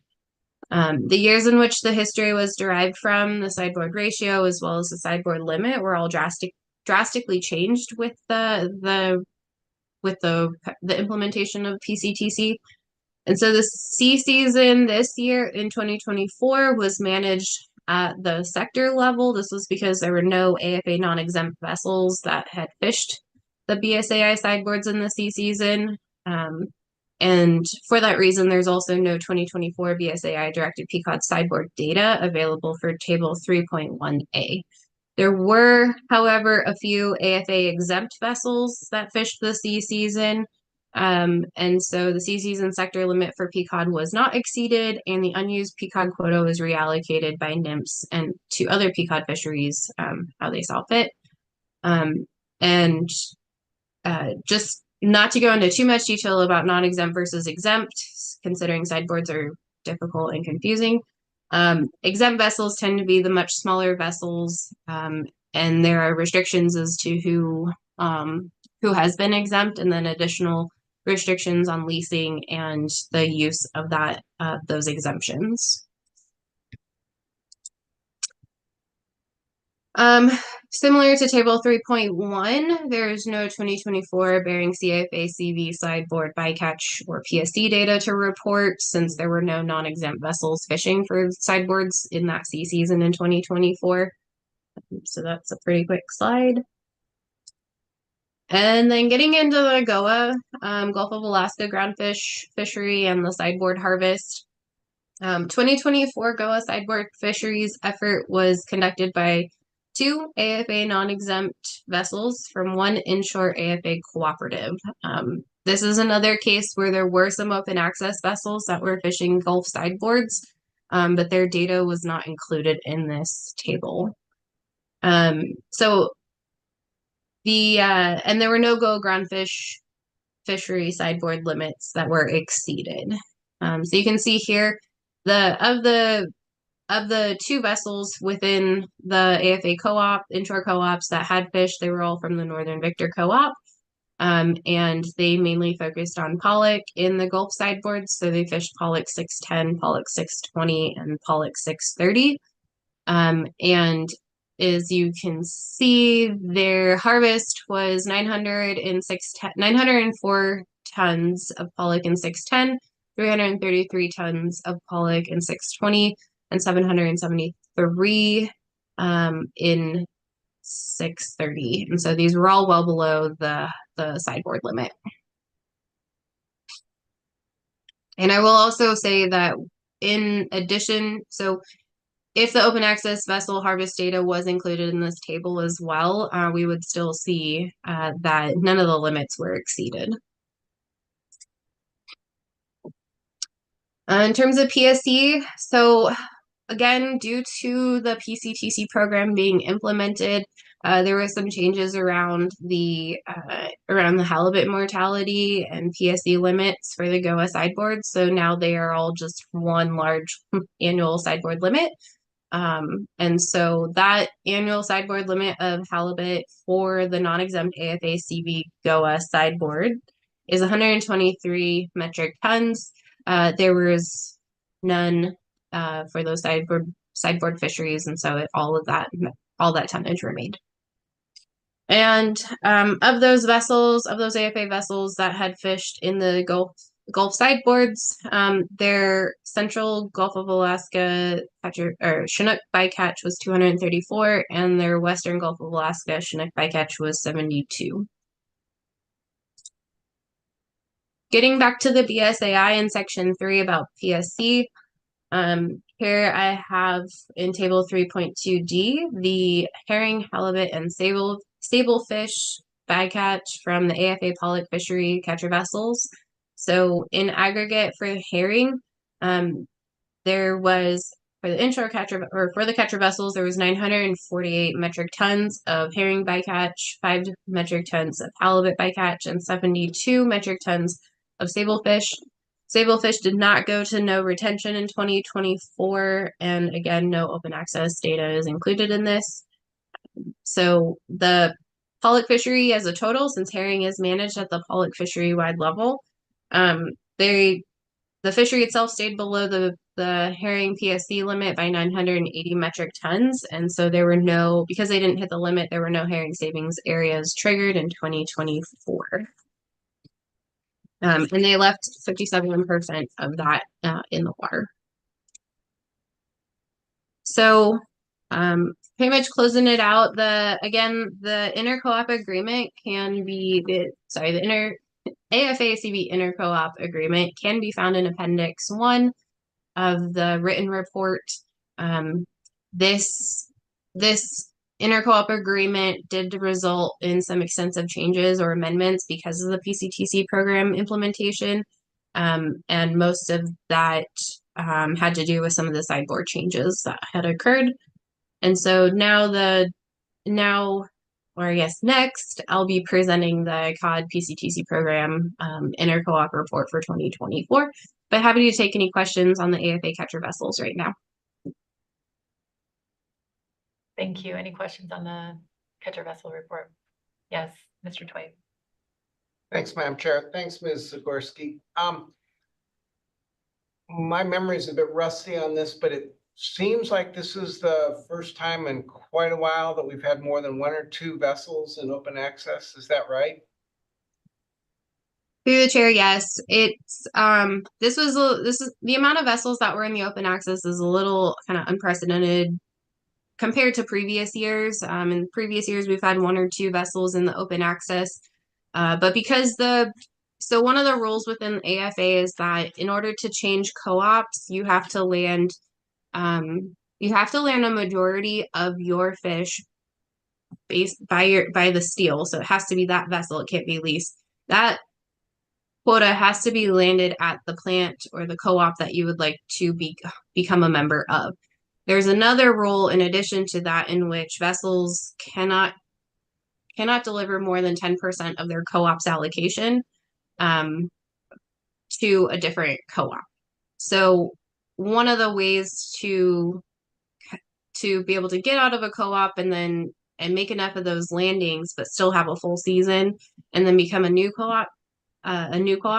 The years in which the history was derived from, the sideboard ratio, as well as the sideboard limit, were all drastically changed with the implementation of PCTC. And so the sea season this year in 2024 was managed at the sector level. This was because there were no AFA non-exempt vessels that had fished the BSAI sideboards in the sea season. And for that reason, there's also no 2024 BSAI directed peacock sideboard data available for Table 3.1a. There were, however, a few AFA exempt vessels that fished the sea season. And so the sea season sector limit for peacock was not exceeded, and the unused peacock quota was reallocated by NMFS and to other peacock fisheries, how they saw fit. Just not to go into too much detail about non-exempt versus exempt, considering sideboards are difficult and confusing. Exempt vessels tend to be the much smaller vessels, and there are restrictions as to who has been exempt, and then additional restrictions on leasing and the use of those exemptions. Similar to Table 3.1, there is no 2024 Bering Sea AFA CV sideboard bycatch or PSC data to report, since there were no non-exempt vessels fishing for sideboards in that sea season in 2024. So that's a pretty quick slide. And then getting into the GOA, Gulf of Alaska groundfish fishery and the sideboard harvest. 2024 GOA sideboard fisheries effort was conducted by 2 AFA non-exempt vessels from 1 inshore AFA cooperative. This is another case where there were some open access vessels that were fishing Gulf sideboards, but their data was not included in this table. So and there were no GOA groundfish fishery sideboard limits that were exceeded. So you can see here of the 2 vessels within the AFA co-op, inshore co-ops that had fish, they were all from the Northern Victor co-op. And they mainly focused on pollock in the Gulf sideboards. So they fished pollock 610, pollock 620, and pollock 630. And as you can see, their harvest was 904 tons of pollock in 610, 333 tons of pollock in 620, and 773 in 630. And so these were all well below the sideboard limit. And I will also say that in addition, so if the open access vessel harvest data was included in this table as well, we would still see that none of the limits were exceeded. In terms of PSC, so again, due to the PCTC program being implemented, there were some changes around the halibut mortality and PSC limits for the GOA sideboards. So now they are all just one large annual sideboard limit. And so that annual sideboard limit of halibut for the non-exempt AFA CV GOA sideboard is 123 metric tons. There was none for those sideboard fisheries, and so all that tonnage remained. And of those AFA vessels that had fished in the Gulf sideboards, their central Gulf of Alaska Chinook bycatch was 234, and their western Gulf of Alaska Chinook bycatch was 72. Getting back to the BSAI in section 3 about PSC, here I have in table 3.2D the herring, halibut, and sablefish bycatch from the AFA pollock fishery catcher vessels. So in aggregate for herring, there was for the inshore catcher or for the catcher vessels, there was 948 metric tons of herring bycatch, 5 metric tons of halibut bycatch, and 72 metric tons of sablefish. Sablefish did not go to no retention in 2024, and again, no open access data is included in this. So the pollock fishery as a total, since herring is managed at the pollock fishery wide level, the fishery itself stayed below the herring PSC limit by 980 metric tons, and so there were because they didn't hit the limit, there were no herring savings areas triggered in 2024. And they left 57% of that in the water. So pretty much closing it out, the inter-coop agreement can be, the AFA-CB inter-coop agreement can be found in Appendix 1 of the written report. This inter-coop agreement did result in some extensive changes or amendments because of the PCTC program implementation. And most of that had to do with some of the sideboard changes that had occurred. And so next, I'll be presenting the COD PCTC program inter-coop report for 2024. But happy to take any questions on the AFA catcher vessels right now. Thank you. Any questions on the catcher vessel report? Yes, Mr. Tway. Thanks, Madam Chair. Thanks, Ms. Zagorski. My memory is a bit rusty on this, but it seems like this is the first time in quite a while that we've had more than 1 or 2 vessels in open access. Is that right? Through the chair, yes. It's this is the amount of vessels that were in the open access is a little kind of unprecedented compared to previous years. In previous years, we've had 1 or 2 vessels in the open access, but because so one of the rules within AFA is that in order to change co-ops, you have to land a majority of your fish based by the steal. So it has to be that vessel. It can't be leased. That quota has to be landed at the plant or the co-op that you would like to become a member of. There's another rule in addition to that in which vessels cannot deliver more than 10% of their co-op's allocation to a different co-op. So one of the ways to be able to get out of a co-op and make enough of those landings, but still have a full season and then become a new co-op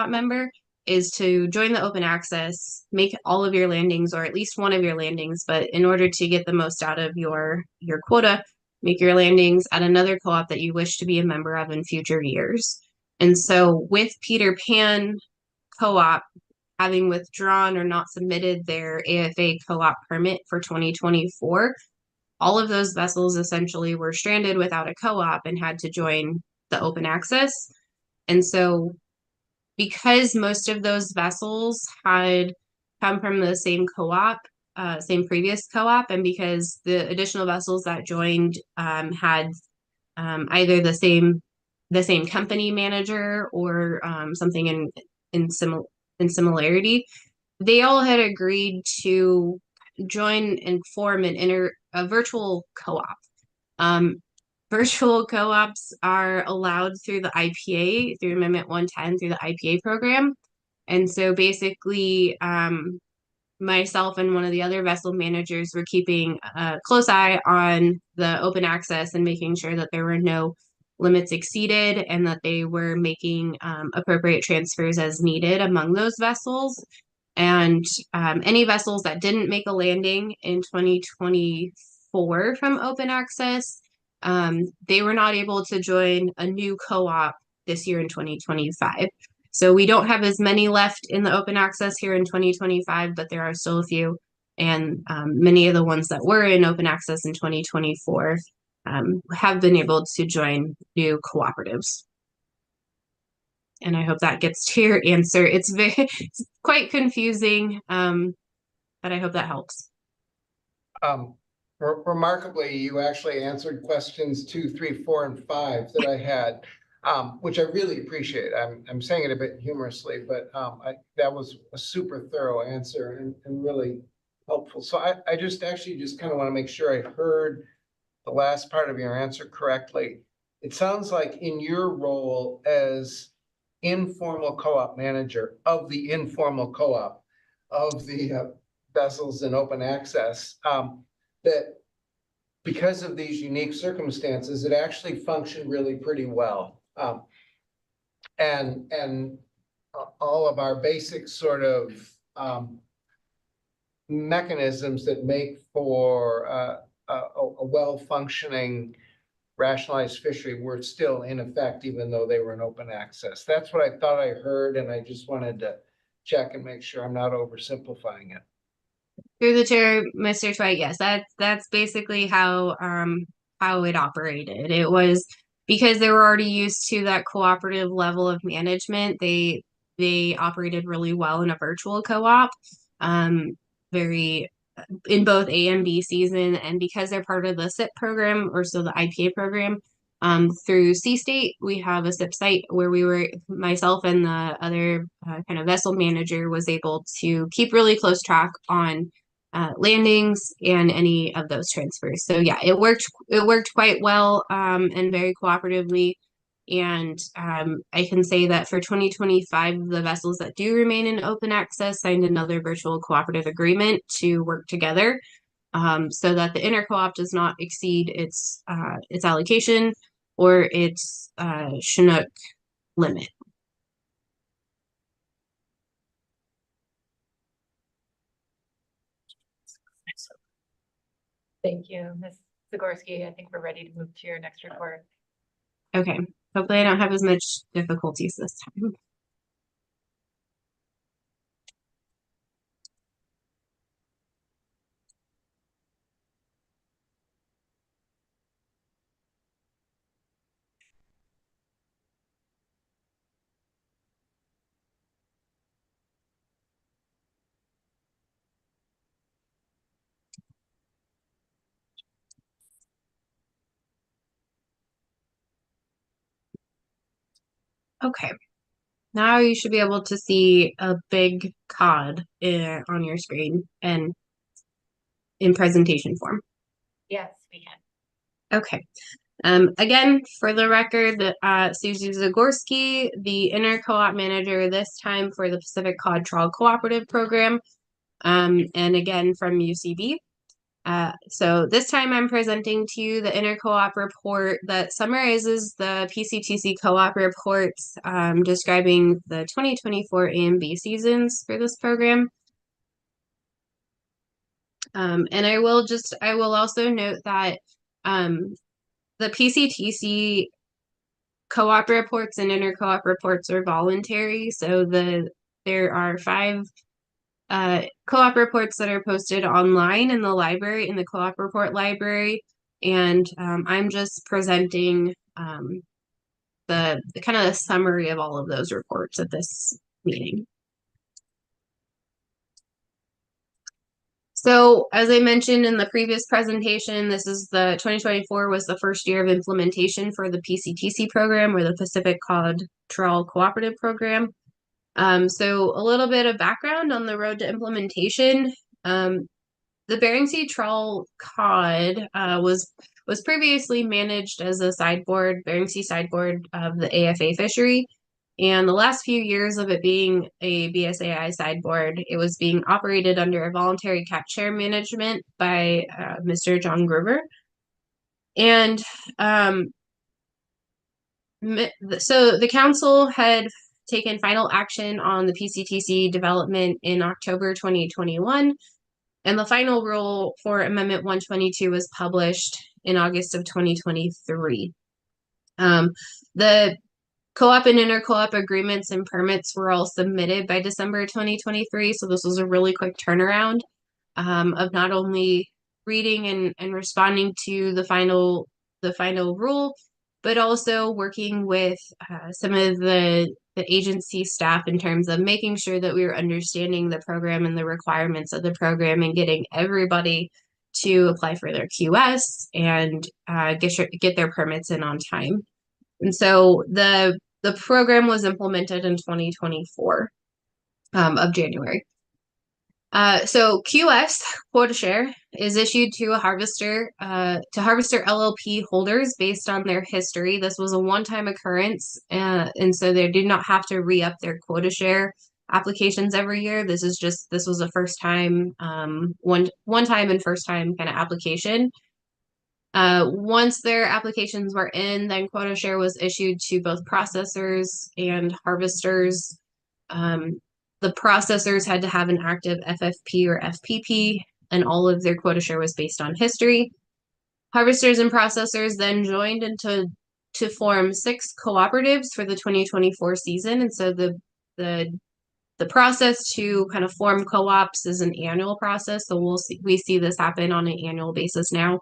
member is to join the open access, make all of your landings or at least one of your landings, but in order to get the most out of your quota, make your landings at another co-op that you wish to be a member of in future years. And so with Peter Pan Co-op having withdrawn or not submitted their AFA co-op permit for 2024, all of those vessels essentially were stranded without a co-op and had to join the open access. And so because most of those vessels had come from the same co-op, same previous co-op, and because the additional vessels that joined had either the same company manager or something in similarity, they all had agreed to join and form a virtual co-op. Virtual co-ops are allowed through the IPA, through Amendment 110, through the IPA program. And so basically, myself and one of the other vessel managers were keeping a close eye on the open access and making sure that there were no limits exceeded and that they were making appropriate transfers as needed among those vessels. And any vessels that didn't make a landing in 2024 from open access, they were not able to join a new co-op this year in 2025. So we don't have as many left in the open access here in 2025, but there are still a few. And many of the ones that were in open access in 2024 have been able to join new cooperatives. And I hope that gets to your answer. It's quite confusing, but I hope that helps. Remarkably, you actually answered questions 2, 3, 4, and 5 that I had, which I really appreciate. I'm saying it a bit humorously, but that was a super thorough answer and really helpful. So I just kind of want to make sure I heard the last part of your answer correctly. It sounds like in your role as informal co-op manager of the informal co-op of the vessels in open access, that because of these unique circumstances, it actually functioned really pretty well. And all of our basic sort of mechanisms that make for a well-functioning rationalized fishery were still in effect, even though they were in open access. That's what I thought I heard, and I just wanted to check and make sure I'm not oversimplifying it. Through the chair, Mr. Twite, yes, that's basically how it operated. It was because they were already used to that cooperative level of management. They operated really well in a virtual co-op, very in both A and B season, and because they're part of the SIP program, or so the IPA program, through C-State, we have a SIP site where myself and the other kind of vessel manager was able to keep really close track on landings and any of those transfers. So yeah, it worked quite well and very cooperatively. And I can say that for 2025, the vessels that do remain in open access signed another virtual cooperative agreement to work together so that the inter-co-op does not exceed its allocation or its Chinook limit. Thank you, Ms. Zagorski. I think we're ready to move to your next report. Okay, hopefully I don't have as much difficulties this time. Okay, Now you should be able to see a big cod on your screen and in presentation form. Yes, we can. Okay. Again, for the record, Susie Zagorski, the Inter-Co-op Manager, this time for the Pacific Cod Trawl Cooperative Program, and again from UCB. So this time I'm presenting to you the Inter-Co-op report that summarizes the PCTC co-op reports describing the 2024 A and B seasons for this program. And I will also note that the PCTC co-op reports and inter-co-op reports are voluntary. So there are 5 co-op reports that are posted online in the library, in the co-op report library. And I'm just presenting the kind of the summary of all of those reports at this meeting. So as I mentioned in the previous presentation, this is the 2024 was the first year of implementation for the PCTC program, or the Pacific Cod Trawl Cooperative Program. So a little bit of background on the road to implementation. The Bering Sea Trawl Cod was previously managed as a sideboard, Bering Sea sideboard of the AFA fishery. And the last few years of it being a BSAI sideboard, it was being operated under a voluntary capture management by Mr. John Gruber. And so the council had taken final action on the PCTC development in October 2021, and the final rule for Amendment 122 was published in August of 2023. The co-op and inter-co-op agreements and permits were all submitted by December 2023, so this was a really quick turnaround of not only reading and responding to the final rule, but also working with some of the agency staff in terms of making sure that we were understanding the program and the requirements of the program and getting everybody to apply for their QS and get their permits in on time. And so the program was implemented in 2024 of January. So QS, quota share, is issued to a harvester LLP holders based on their history. This was a one-time occurrence, and so they did not have to re-up their quota share applications every year. This was a first time, one time and first time kind of application. Once their applications were in, then quota share was issued to both processors and harvesters. The processors had to have an active FFP or FPP, and all of their quota share was based on history. Harvesters and processors then joined to form 6 cooperatives for the 2024 season, and so the process to kind of form co-ops is an annual process. So we see this happen on an annual basis now.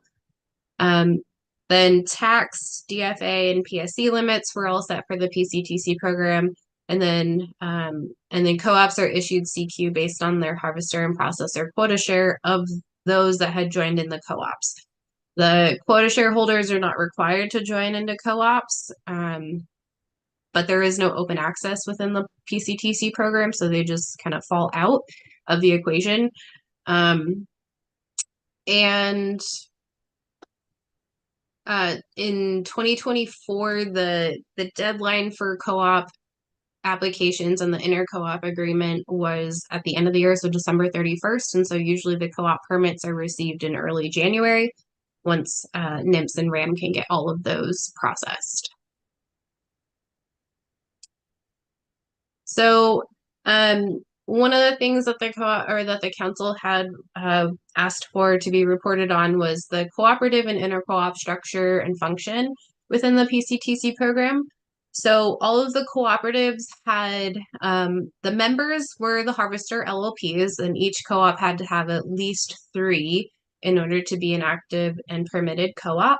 Then tax, DFA, and PSC limits were all set for the PCTC program. And then co-ops are issued CQ based on their harvester and processor quota share of those that had joined in the co-ops. The quota shareholders are not required to join into co-ops, but there is no open access within the PCTC program, so they just kind of fall out of the equation. In 2024, the deadline for co-op applications and the inter-co-op agreement was at the end of the year, so December 31st. And so usually the co-op permits are received in early January once NMFS and RAM can get all of those processed. So one of the things that the council had asked for to be reported on was the cooperative and inter-co-op structure and function within the PCTC program. So all of the cooperatives had, the members were the harvester LLPs, and each co-op had to have at least 3 in order to be an active and permitted co-op.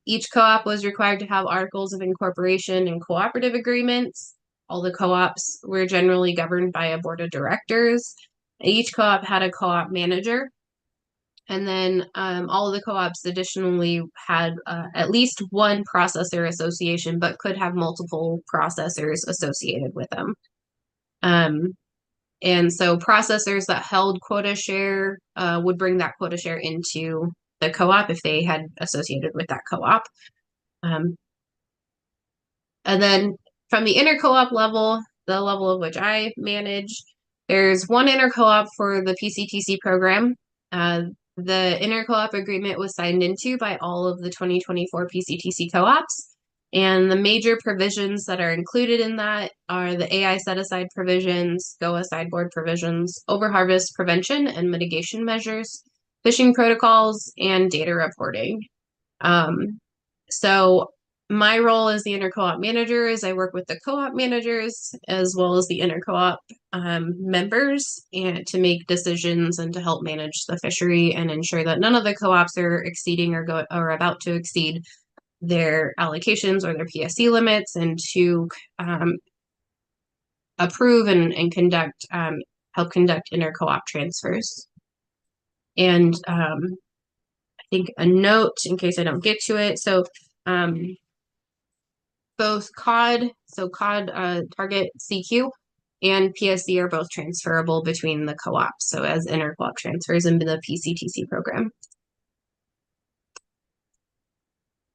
Each co-op was required to have articles of incorporation and cooperative agreements. All the co-ops were generally governed by a board of directors. Each co-op had a co-op manager. And then all of the co-ops additionally had at least one processor association, but could have multiple processors associated with them. And so processors that held quota share would bring that quota share into the co-op if they had associated with that co-op. And then from the inter-co-op level, the level of which I manage, there's one inter-co-op for the PCTC program. The inter-co-op agreement was signed into by all of the 2024 PCTC co-ops. And the major provisions that are included in that are the AI set-aside provisions, GOA sideboard provisions, overharvest prevention and mitigation measures, fishing protocols, and data reporting. So my role as the inter-co-op manager is I work with the co-op managers as well as the inter-co-op members and to make decisions and to help manage the fishery and ensure that none of the co-ops are exceeding or about to exceed their allocations or their PSC limits, and to approve and conduct help conduct inter-co-op transfers. And I think a note in case I don't get to it. So both COD, target CQ, and PSC are both transferable between the co-ops, so as inter-co-op transfers into the PCTC program.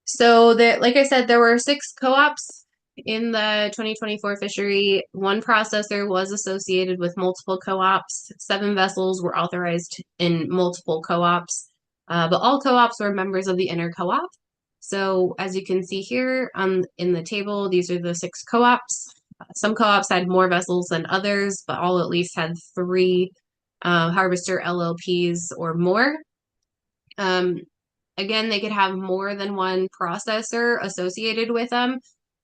So like I said, there were 6 co-ops in the 2024 fishery. One processor was associated with multiple co-ops. 7 vessels were authorized in multiple co-ops, but all co-ops were members of the inter-co-op. So as you can see here in the table, these are the 6 co-ops. Some co-ops had more vessels than others, but all at least had 3 harvester LLPs or more. Again, they could have more than one processor associated with them.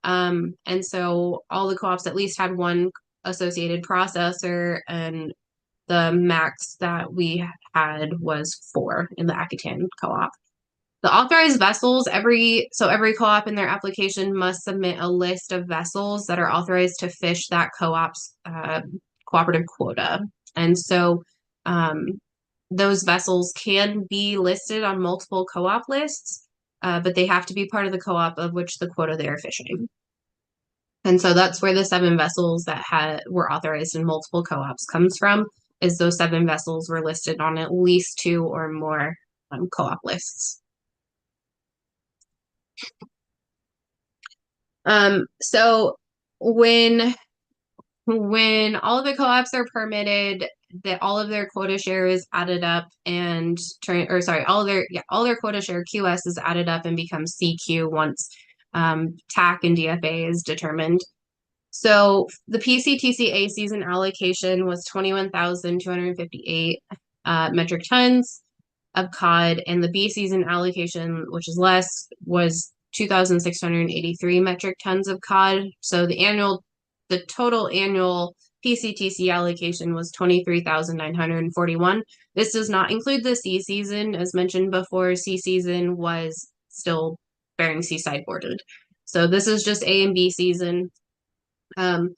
And so all the co-ops at least had one associated processor, and the max that we had was 4 in the Akitan co-op. The authorized vessels, every co-op in their application must submit a list of vessels that are authorized to fish that co-op's cooperative quota. And so those vessels can be listed on multiple co-op lists, but they have to be part of the co-op of which the quota they are fishing. And so that's where the 7 vessels that were authorized in multiple co-ops comes from, is those 7 vessels were listed on at least 2 or more co-op lists. So when all of the co-ops are permitted, all of their quota share is added up and all their quota share QS is added up and becomes CQ once TAC and DFA is determined. So the PCTC A season allocation was 21,258 metric tons of cod, and the B season allocation, which is less, was 2,683 metric tons of cod. So the total annual PCTC allocation was 23,941. This does not include the C season. As mentioned before, C season was still Bering Sea sideboarded. So this is just A and B season. And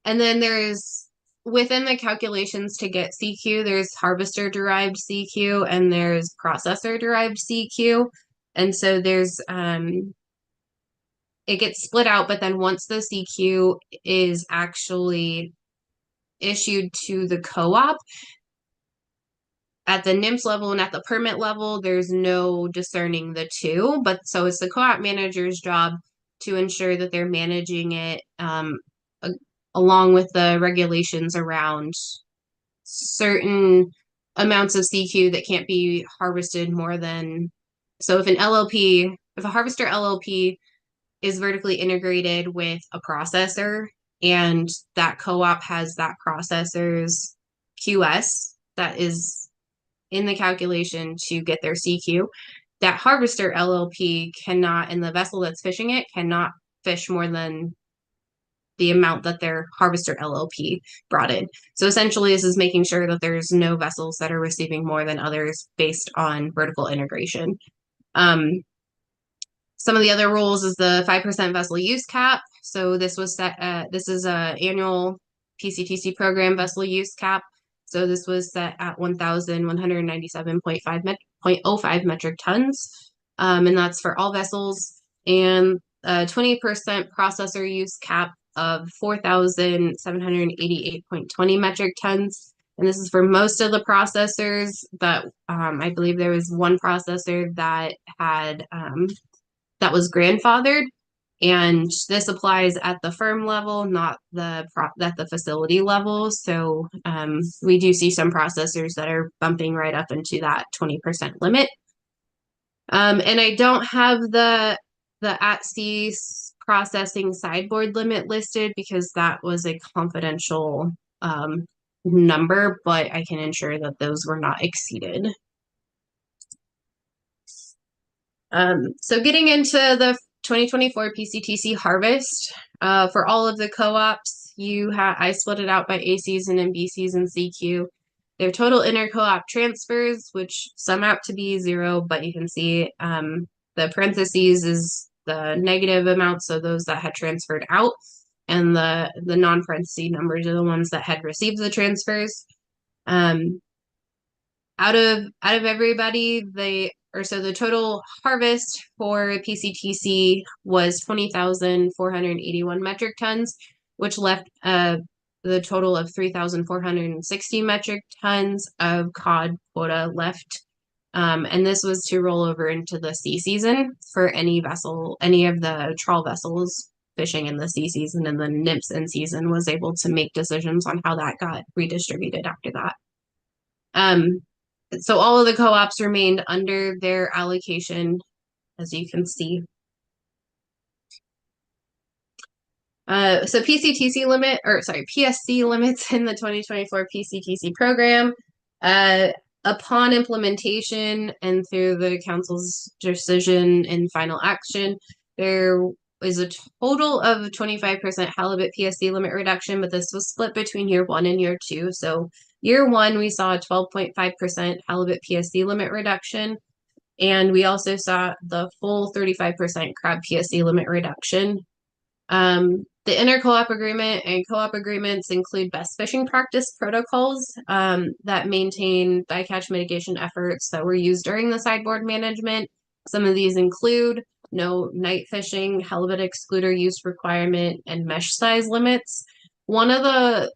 then there's, within the calculations to get CQ, there's harvester-derived CQ and there's processor-derived CQ. And so there's, it gets split out, but then once the CQ is actually issued to the co-op, at the NMFS level and at the permit level, there's no discerning the two. But so it's the co-op manager's job to ensure that they're managing it along with the regulations around certain amounts of CQ that can't be harvested more than, so if a harvester LLP is vertically integrated with a processor and that co-op has that processor's QS that is in the calculation to get their CQ, that harvester LLP cannot, and the vessel that's fishing it cannot fish more than the amount that their harvester LLP brought in. So essentially this is making sure that there's no vessels that are receiving more than others based on vertical integration. Some of the other rules is the 5% vessel use cap. So this was set this is a annual PCTC program vessel use cap. So this was set at 1,197.5 0.05 metric tons. And that's for all vessels, and 20% processor use cap of 4,788.20 metric tons. And this is for most of the processors, but I believe there was one processor that had that was grandfathered, and this applies at the firm level, not at the facility level. So we do see some processors that are bumping right up into that 20% limit. And I don't have the at-sea processing sideboard limit listed because that was a confidential number, but I can ensure that those were not exceeded. So getting into the 2024 PCTC harvest, for all of the co-ops, I split it out by A season and B season CQ. Their total inter-co-op transfers, which sum out to be 0, but you can see the parentheses is the negative amount, so those that had transferred out, and the non-parenthesis numbers are the ones that had received the transfers. Out of everybody, so the total harvest for PCTC was 20,481 metric tons, which left the total of 3,460 metric tons of cod quota left. And this was to roll over into the sea season for any of the trawl vessels fishing in the sea season, and the NMFS in season was able to make decisions on how that got redistributed after that. So all of the co-ops remained under their allocation, as you can see. So PCTC PSC limits in the 2024 PCTC program. Upon implementation and through the Council's decision and final action, there is a total of 25% halibut PSC limit reduction, but this was split between year 1 and year 2. So year 1, we saw a 12.5% halibut PSC limit reduction, and we also saw the full 35% crab PSC limit reduction. The inter-co-op agreement and co-op agreements include best fishing practice protocols that maintain bycatch mitigation efforts that were used during the sideboard management. Some of these include no night fishing, halibut excluder use requirement, and mesh size limits. One of the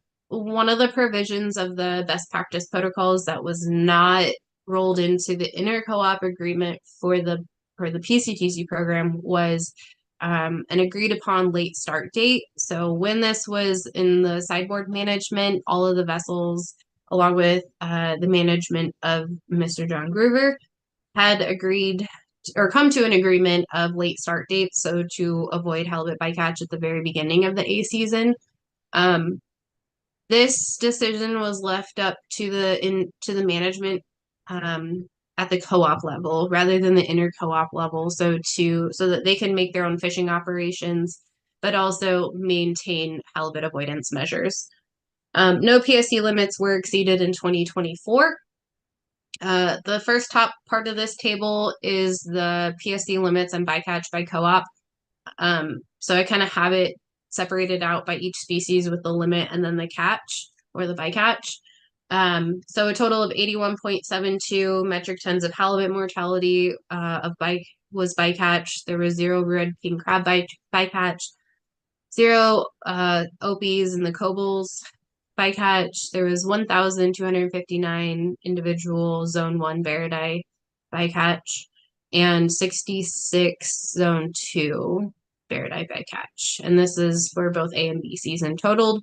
provisions of the best practice protocols that was not rolled into the inter-co-op agreement for the PCTC program was an agreed upon late start date. So when this was in the sideboard management, all of the vessels, along with the management of Mr. John Groover, had agreed or come to an agreement of late start dates, so to avoid halibut bycatch at the very beginning of the A season. This decision was left up to the management at the co-op level rather than the inter-co-op level, so that they can make their own fishing operations, but also maintain halibut avoidance measures. No PSC limits were exceeded in 2024. The first top part of this table is the PSC limits and bycatch by co-op. So I kind of have it separated out by each species with the limit and then the catch or the bycatch. So a total of 81.72 metric tons of halibut mortality was bycatch. There was 0 red king crab bycatch, 0 opies in the cobles bycatch. There was 1,259 individual zone 1 barradie bycatch and 66 zone 2 barradie bycatch. And this is for both A and B season totaled.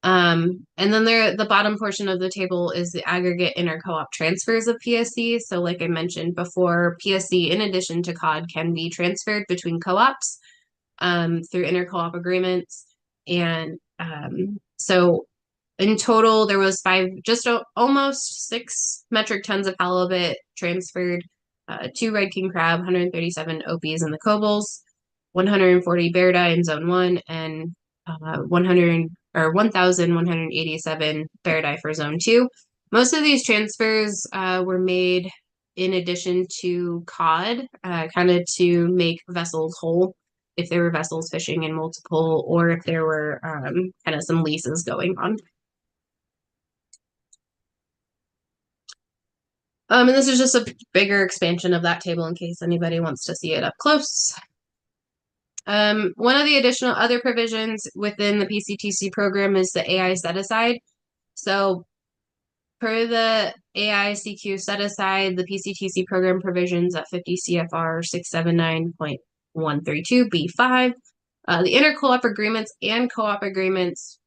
And then the bottom portion of the table is the aggregate inter-co-op transfers of PSC. So like I mentioned before, PSC, in addition to COD, can be transferred between co-ops through inter-co-op agreements. And so in total, there was almost 6 metric tons of halibut transferred, 2 red king crab, 137 opies in the cobles, 140 barradie in zone 1, and 1,187 barradie for zone 2. Most of these transfers were made in addition to COD, kind of to make vessels whole if there were vessels fishing in multiple, or if there were kind of some leases going on. And this is just a bigger expansion of that table in case anybody wants to see it up close. One of the additional other provisions within the PCTC program is the AI set-aside. So per the AICQ set-aside, the PCTC program provisions at 50 CFR 679.132B5, the inter-co-op agreements and co-op agreements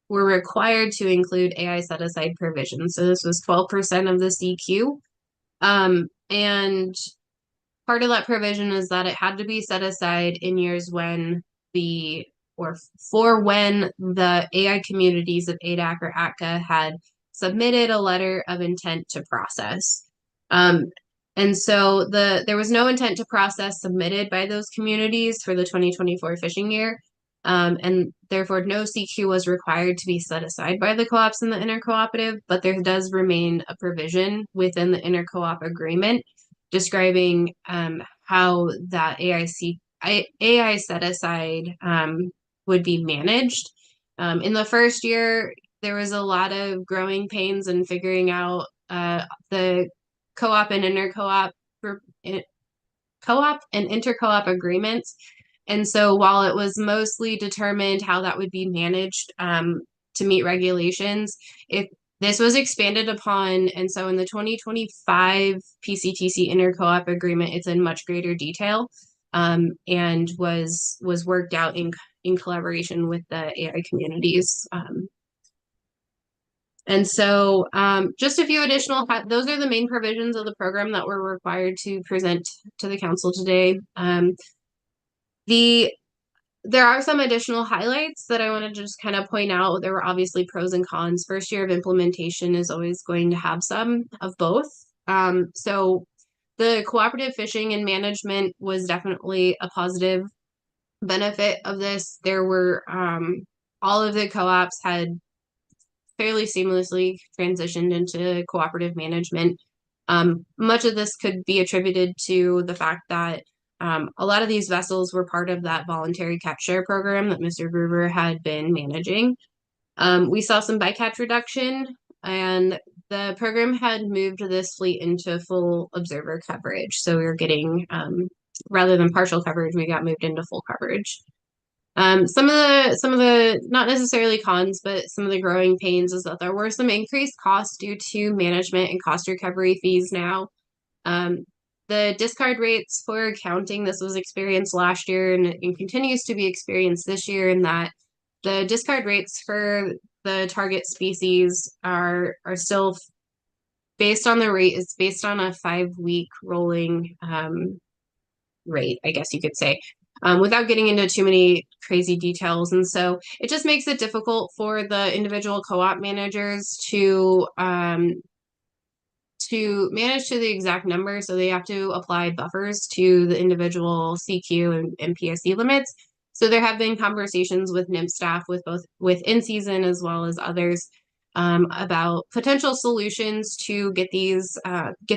were required to include AI set-aside provisions. So this was 12% of the CQ. And part of that provision is that it had to be set aside in years when when the AI communities of ADAC or Atka had submitted a letter of intent to process. And so there was no intent to process submitted by those communities for the 2024 fishing year. And therefore no CQ was required to be set aside by the co-ops in the inter-cooperative, but there does remain a provision within the inter-co-op agreement describing how that AI set aside would be managed. In the first year, there was a lot of growing pains in figuring out the co-op and inter-co-op and inter-co-op agreements. And so while it was mostly determined how that would be managed to meet regulations, this was expanded upon, and so in the 2025 PCTC inter-co-op agreement, it's in much greater detail and was worked out in collaboration with the AI communities. And so just a few additional, those are the main provisions of the program that we're required to present to the council today. There are some additional highlights that I want to just kind of point out. There were obviously pros and cons. First year of implementation is always going to have some of both. So the cooperative fishing and management was definitely a positive benefit of this. There were all of the co-ops had fairly seamlessly transitioned into cooperative management. Much of this could be attributed to the fact that a lot of these vessels were part of that voluntary catch share program that Mr. Gruber had been managing. We saw some bycatch reduction, and the program had moved this fleet into full observer coverage. So we were getting, rather than partial coverage, we got moved into full coverage. Some of the not necessarily cons, but some of the growing pains is that there were some increased costs due to management and cost recovery fees now. The discard rates for accounting, this was experienced last year and continues to be experienced this year, in that the discard rates for the target species are still based on the rate. It's based on a 5-week rolling rate, I guess you could say, without getting into too many crazy details. And so it just makes it difficult for the individual co-op managers to manage to the exact number. So they have to apply buffers to the individual CQ and PSC limits. So there have been conversations with NMFS staff with in-season as well as others about potential solutions to get the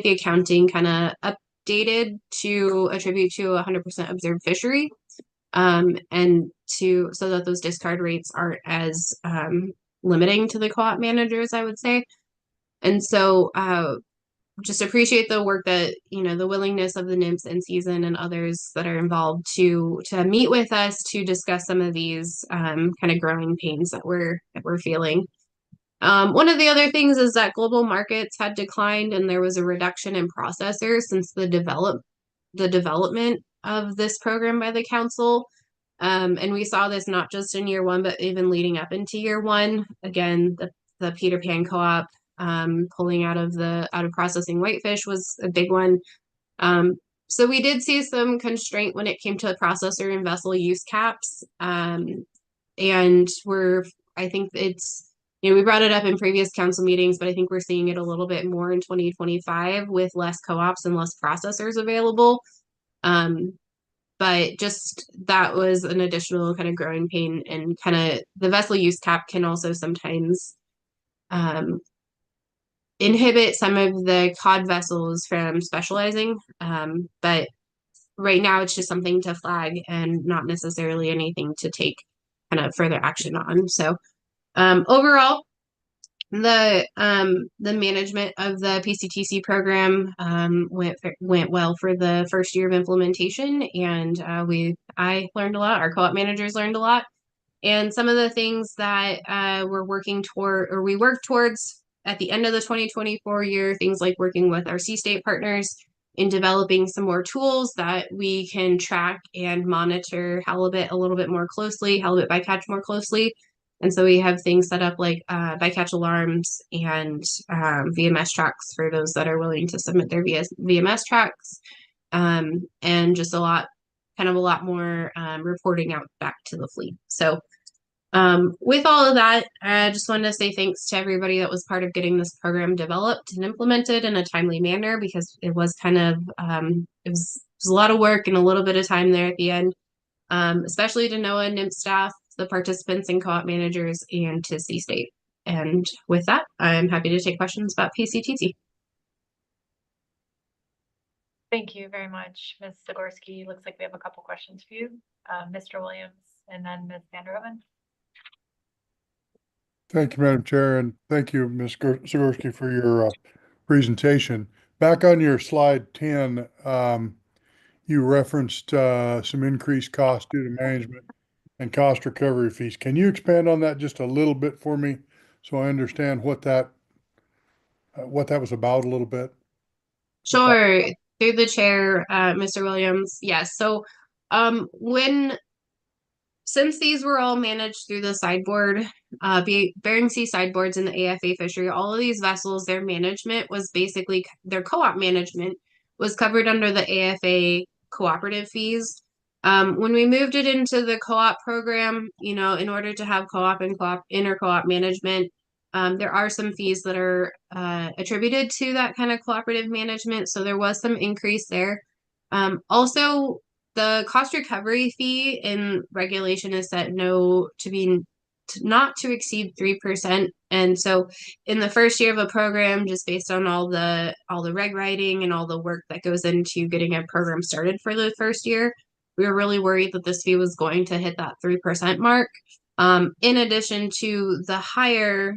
accounting kind of updated to attribute to 100% observed fishery, and so that those discard rates aren't as limiting to the co-op managers, I would say. And so just appreciate the work that, the willingness of the NMFS in season and others that are involved to meet with us to discuss some of these kind of growing pains that we're feeling. One of the other things is that global markets had declined and there was a reduction in processors since the development of this program by the council. And we saw this not just in year one, but even leading up into year one. Again, the Peter Pan co-op pulling out of processing whitefish was a big one. So we did see some constraint when it came to processor and vessel use caps. And I think it's, we brought it up in previous council meetings, but I think we're seeing it a little bit more in 2025 with less co-ops and less processors available. But just that was an additional kind of growing pain, and kind of the vessel use cap can also sometimes inhibit some of the cod vessels from specializing. But right now it's just something to flag and not necessarily anything to take kind of further action on. So overall, The management of the PCTC program went well for the first year of implementation, and I learned a lot. Our co-op managers learned a lot, and some of the things that we worked towards at the end of the 2024 year, things like working with our C-state partners in developing some more tools that we can track and monitor halibut a little bit more closely, halibut bycatch more closely. And so we have things set up like bycatch alarms and VMS tracks for those that are willing to submit their VMS tracks, and just a lot more reporting out back to the fleet. So with all of that, I just wanted to say thanks to everybody that was part of getting this program developed and implemented in a timely manner, because it was kind of it was a lot of work and a little bit of time there at the end, especially to NOAA and NMFS staff, the participants and co-op managers, and to C-State. And with that, I'm happy to take questions about PCTC. Thank you very much, Ms. Zagorski. Looks like we have a couple questions for you. Mr. Williams and then Ms. Vanderhoven. Thank you, Madam Chair, and thank you, Ms. Zagorski, for your presentation. Back on your slide 10, you referenced some increased cost due to management and cost recovery fees. Can you expand on that just a little bit for me so I understand what that was about a little bit? Sure. Through the chair, Mr. Williams. Yes. So since these were all managed through the sideboard, Bering Sea sideboards in the AFA fishery, all of these vessels, their management was basically, their co-op management was covered under the AFA cooperative fees. When we moved it into the co-op program, in order to have co-op and inter-co-op management, there are some fees that are attributed to that kind of cooperative management. So there was some increase there. Also, the cost recovery fee in regulation is set not to exceed 3%. And so in the first year of a program, just based on all the reg writing and all the work that goes into getting a program started for the first year, we were really worried that this fee was going to hit that 3% mark. In addition to the higher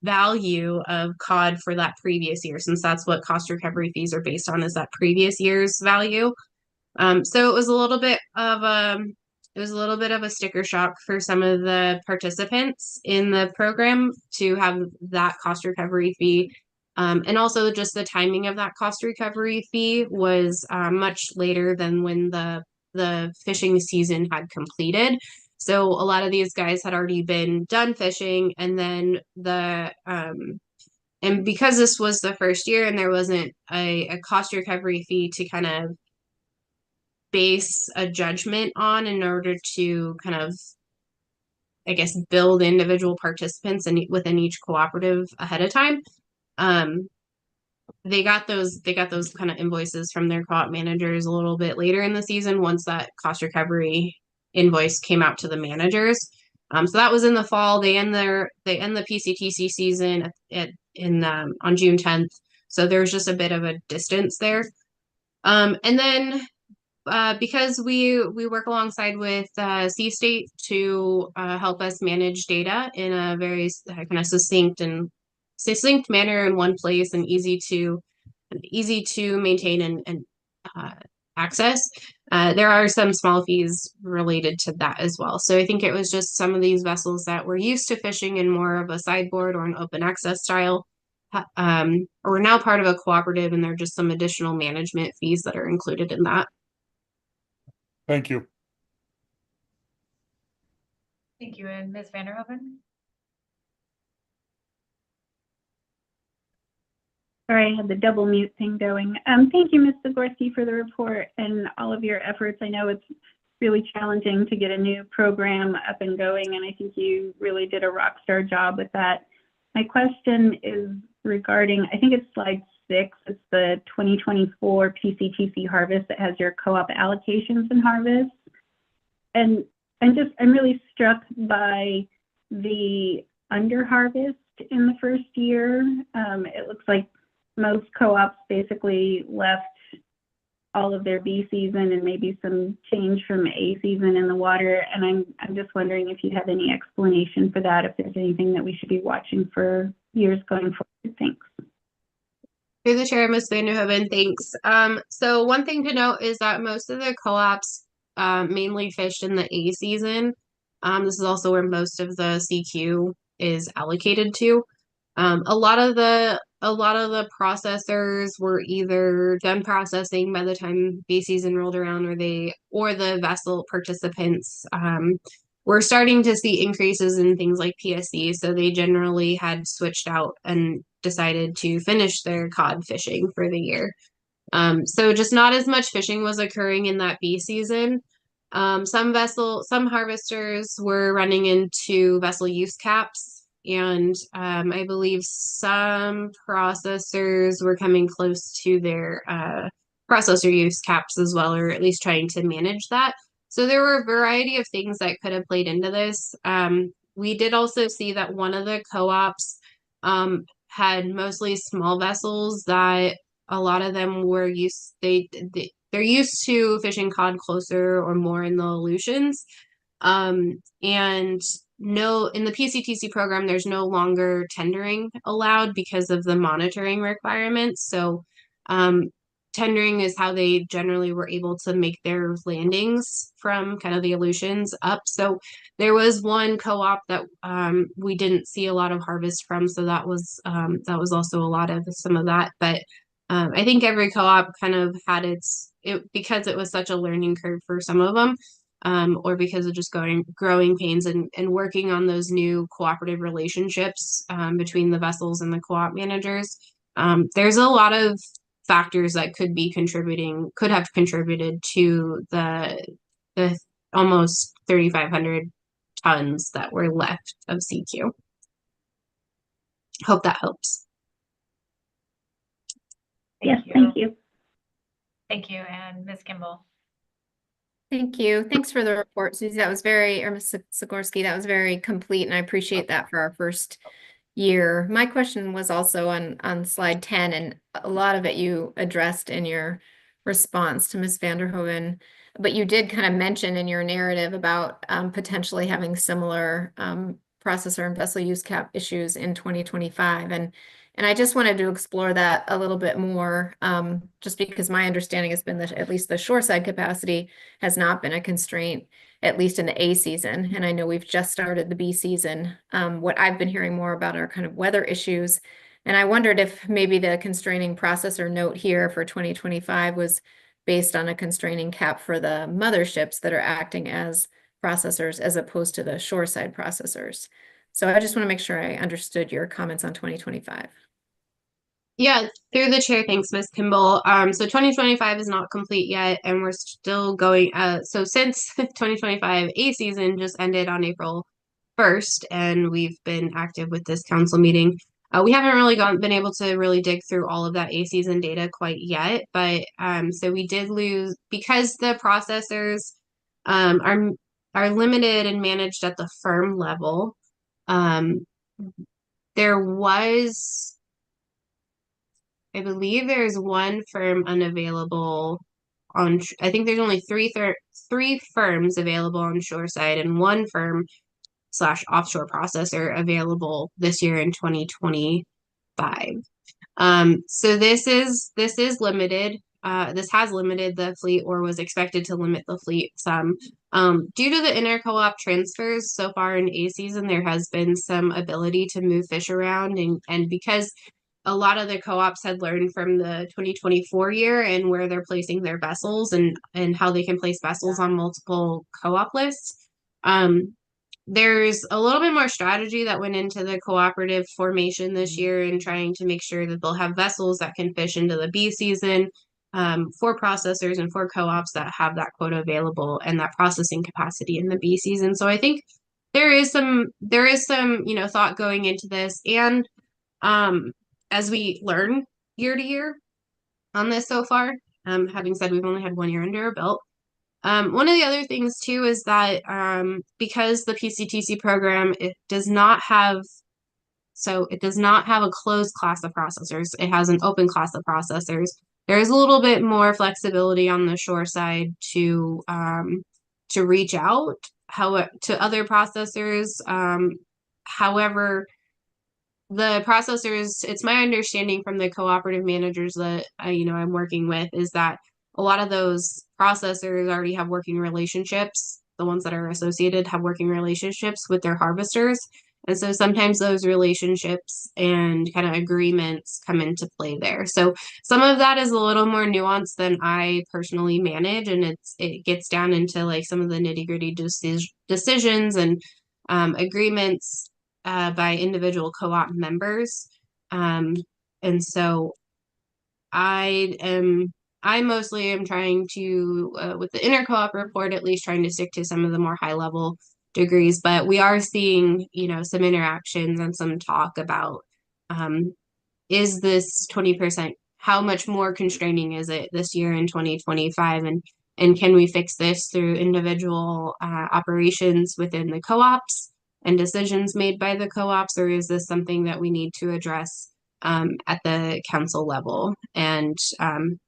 value of COD for that previous year, since that's what cost recovery fees are based on, is that previous year's value. So it was a little bit of a sticker shock for some of the participants in the program to have that cost recovery fee. And also just the timing of that cost recovery fee was much later than when the fishing season had completed. So a lot of these guys had already been done fishing, and then and because this was the first year and there wasn't a cost recovery fee to kind of base a judgment on in order to kind of, I guess, build individual participants within each cooperative ahead of time. They got those kind of invoices from their co-op managers a little bit later in the season, once that cost recovery invoice came out to the managers. So that was in the fall. They end the PCTC season on June 10th. So there was just a bit of a distance there. And then because we work alongside with C-State to help us manage data in a very kind of succinct manner in one place and easy to maintain and access. There are some small fees related to that as well. So I think it was just some of these vessels that were used to fishing in more of a sideboard or an open access style, or now part of a cooperative, and there are just some additional management fees that are included in that. Thank you. Thank you. And Ms. Vanderhoven? Sorry, I had the double mute thing going. Thank you, Ms. Zagorski, for the report and all of your efforts. I know it's really challenging to get a new program up and going, and I think you really did a rock star job with that. My question is regarding, I think it's slide 6, it's the 2024 PCTC harvest that has your co-op allocations and harvests. And I'm really struck by the under harvest in the first year. It looks like most co-ops basically left all of their B season and maybe some change from A season in the water. And I'm just wondering if you have any explanation for that, if there's anything that we should be watching for years going forward. Thanks. Through the chair, Ms. Vanderhoven, thanks. So one thing to note is that most of the co-ops mainly fished in the A season. This is also where most of the CQ is allocated to. A lot of the processors were either done processing by the time B season rolled around, or the vessel participants were starting to see increases in things like PSC, so they generally had switched out and decided to finish their cod fishing for the year. So just not as much fishing was occurring in that B season. Some harvesters were running into vessel use caps, and I believe some processors were coming close to their processor use caps as well, or at least trying to manage that. So there were a variety of things that could have played into this. We did also see that one of the co-ops had mostly small vessels that a lot of them were they're used to fishing cod closer or more in the Aleutians. And in the PCTC program, there's no longer tendering allowed because of the monitoring requirements. So tendering is how they generally were able to make their landings from kind of the Aleutians up. So there was one co-op that we didn't see a lot of harvest from. So that was also a lot of some of that. But I think every co-op kind of had because it was such a learning curve for some of them, or because of just growing pains and working on those new cooperative relationships between the vessels and the co-op managers. There's a lot of factors that could have contributed to the almost 3,500 tons that were left of CQ. Hope that helps. Yes, thank you. Thank you. And Ms. Kimball. Thank you. Thanks for the report, Susie. That was Ms. Sikorsky, that was very complete, and I appreciate that for our first year. My question was also on slide 10, and a lot of it you addressed in your response to Ms. Vanderhoven, but you did kind of mention in your narrative about potentially having similar processor and vessel use cap issues in 2025. And I just wanted to explore that a little bit more, just because my understanding has been that at least the shoreside capacity has not been a constraint, at least in the A season. And I know we've just started the B season. What I've been hearing more about are kind of weather issues. And I wondered if maybe the constraining processor note here for 2025 was based on a constraining cap for the motherships that are acting as processors as opposed to the shoreside processors. So I just want to make sure I understood your comments on 2025. Yeah, through the chair, thanks, Ms. Kimball. So 2025 is not complete yet, and we're still going. So since 2025 A season just ended on April 1st, and we've been active with this council meeting, we haven't really been able to really dig through all of that A season data quite yet. But so we did lose because the processors are limited and managed at the firm level. There was, I believe there's one firm unavailable on, I think there's only three firms available on shoreside and one firm / offshore processor available this year in 2025. So this is limited. This has limited the fleet, or was expected to limit the fleet some. Due to the inter-co-op transfers so far in A season, there has been some ability to move fish around, and because a lot of the co-ops had learned from the 2024 year and where they're placing their vessels and how they can place vessels on multiple co-op lists. There's a little bit more strategy that went into the cooperative formation this year and trying to make sure that they'll have vessels that can fish into the B season for processors and for co-ops that have that quota available and that processing capacity in the B season. So I think there is some thought going into this, and as we learn year to year on this so far, having said we've only had 1 year under our belt. One of the other things too is that because the PCTC program, it does not have a closed class of processors. It has an open class of processors. there is a little bit more flexibility on the shore side to reach out to other processors. However, the processors, it's my understanding from the cooperative managers that I'm working with, is that a lot of those processors already have working relationships. The ones that are associated have working relationships with their harvesters. And so sometimes those relationships and kind of agreements come into play there. So some of that is a little more nuanced than I personally manage, and it gets down into like some of the nitty-gritty decisions and agreements by individual co-op members. And so I mostly am trying to, with the Inter-cooperative report, at least trying to stick to some of the more high level degrees, but we are seeing, some interactions and some talk about, is this 20%, how much more constraining is it this year in 2025? And can we fix this through individual operations within the co-ops and decisions made by the co-ops, or is this something that we need to address at the council level? And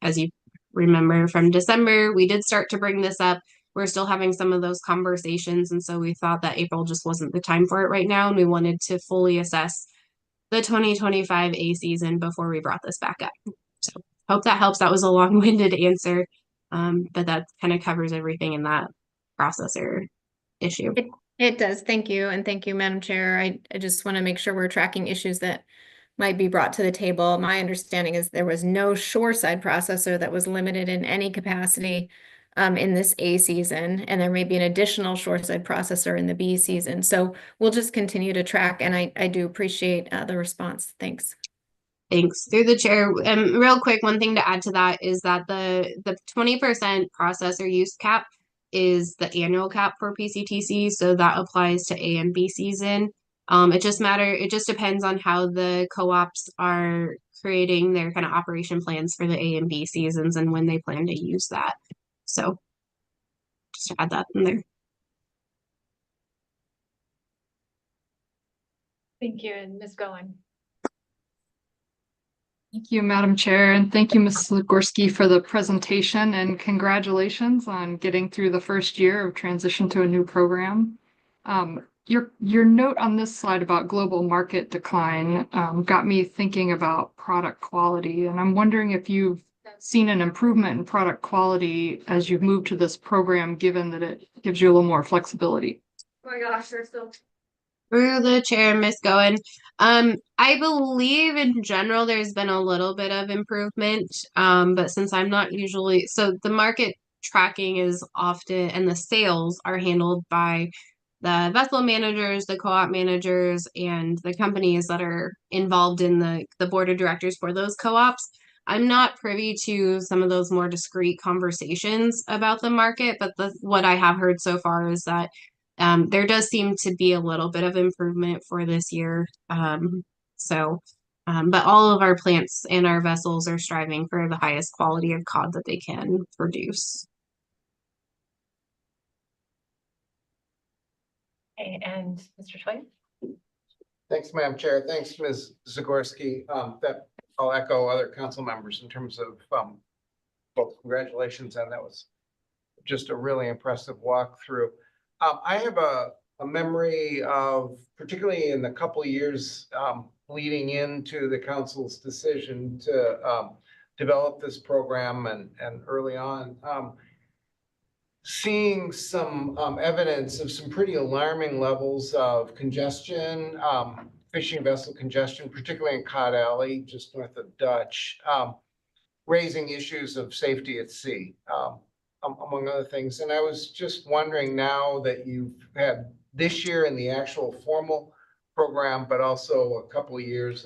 as you remember from December, we did start to bring this up. We're still having some of those conversations, and so we thought that April just wasn't the time for it right now, and we wanted to fully assess the 2025 A season before we brought this back up. So hope that helps. That was a long-winded answer, but that kind of covers everything in that processor issue. It does. Thank you. And thank you, Madam Chair. I just want to make sure we're tracking issues that might be brought to the table. My understanding is there was no shoreside processor that was limited in any capacity in this A season, and there may be an additional shoreside processor in the B season. So we'll just continue to track, and I do appreciate the response. Thanks. Thanks. Through the chair. Real quick, one thing to add to that is that the 20% processor use cap is the annual cap for PCTC, so that applies to A and B season. It just depends on how the co-ops are creating their kind of operation plans for the A and B seasons and when they plan to use that. So just to add that in there. Thank you. And Ms. Goen. Thank you, Madam Chair, and thank you, Ms. Zagorski, for the presentation, and congratulations on getting through the first year of transition to a new program. Your note on this slide about global market decline got me thinking about product quality, and I'm wondering if you've seen an improvement in product quality as you've moved to this program, given that it gives you a little more flexibility. Oh my gosh, they're still through the chair, Ms. Goen. I believe in general there's been a little bit of improvement, but since I'm not usually, so the market tracking is often, and the sales are handled by the vessel managers, the co-op managers, and the companies that are involved in the board of directors for those co-ops. I'm not privy to some of those more discrete conversations about the market, but what I have heard so far is that there does seem to be a little bit of improvement for this year. But all of our plants and our vessels are striving for the highest quality of cod that they can produce. Okay, and Mr. Choi? Thanks, Madam Chair. Thanks, Ms. Zagorski. That I'll echo other council members in terms of both congratulations, and that was just a really impressive walkthrough. I have a memory of, particularly in the couple of years leading into the council's decision to develop this program and early on, seeing some evidence of some pretty alarming levels of congestion, fishing vessel congestion, particularly in Cod Alley, just north of Dutch, raising issues of safety at sea, among other things. And I was just wondering, now that you've had this year in the actual formal program, but also a couple of years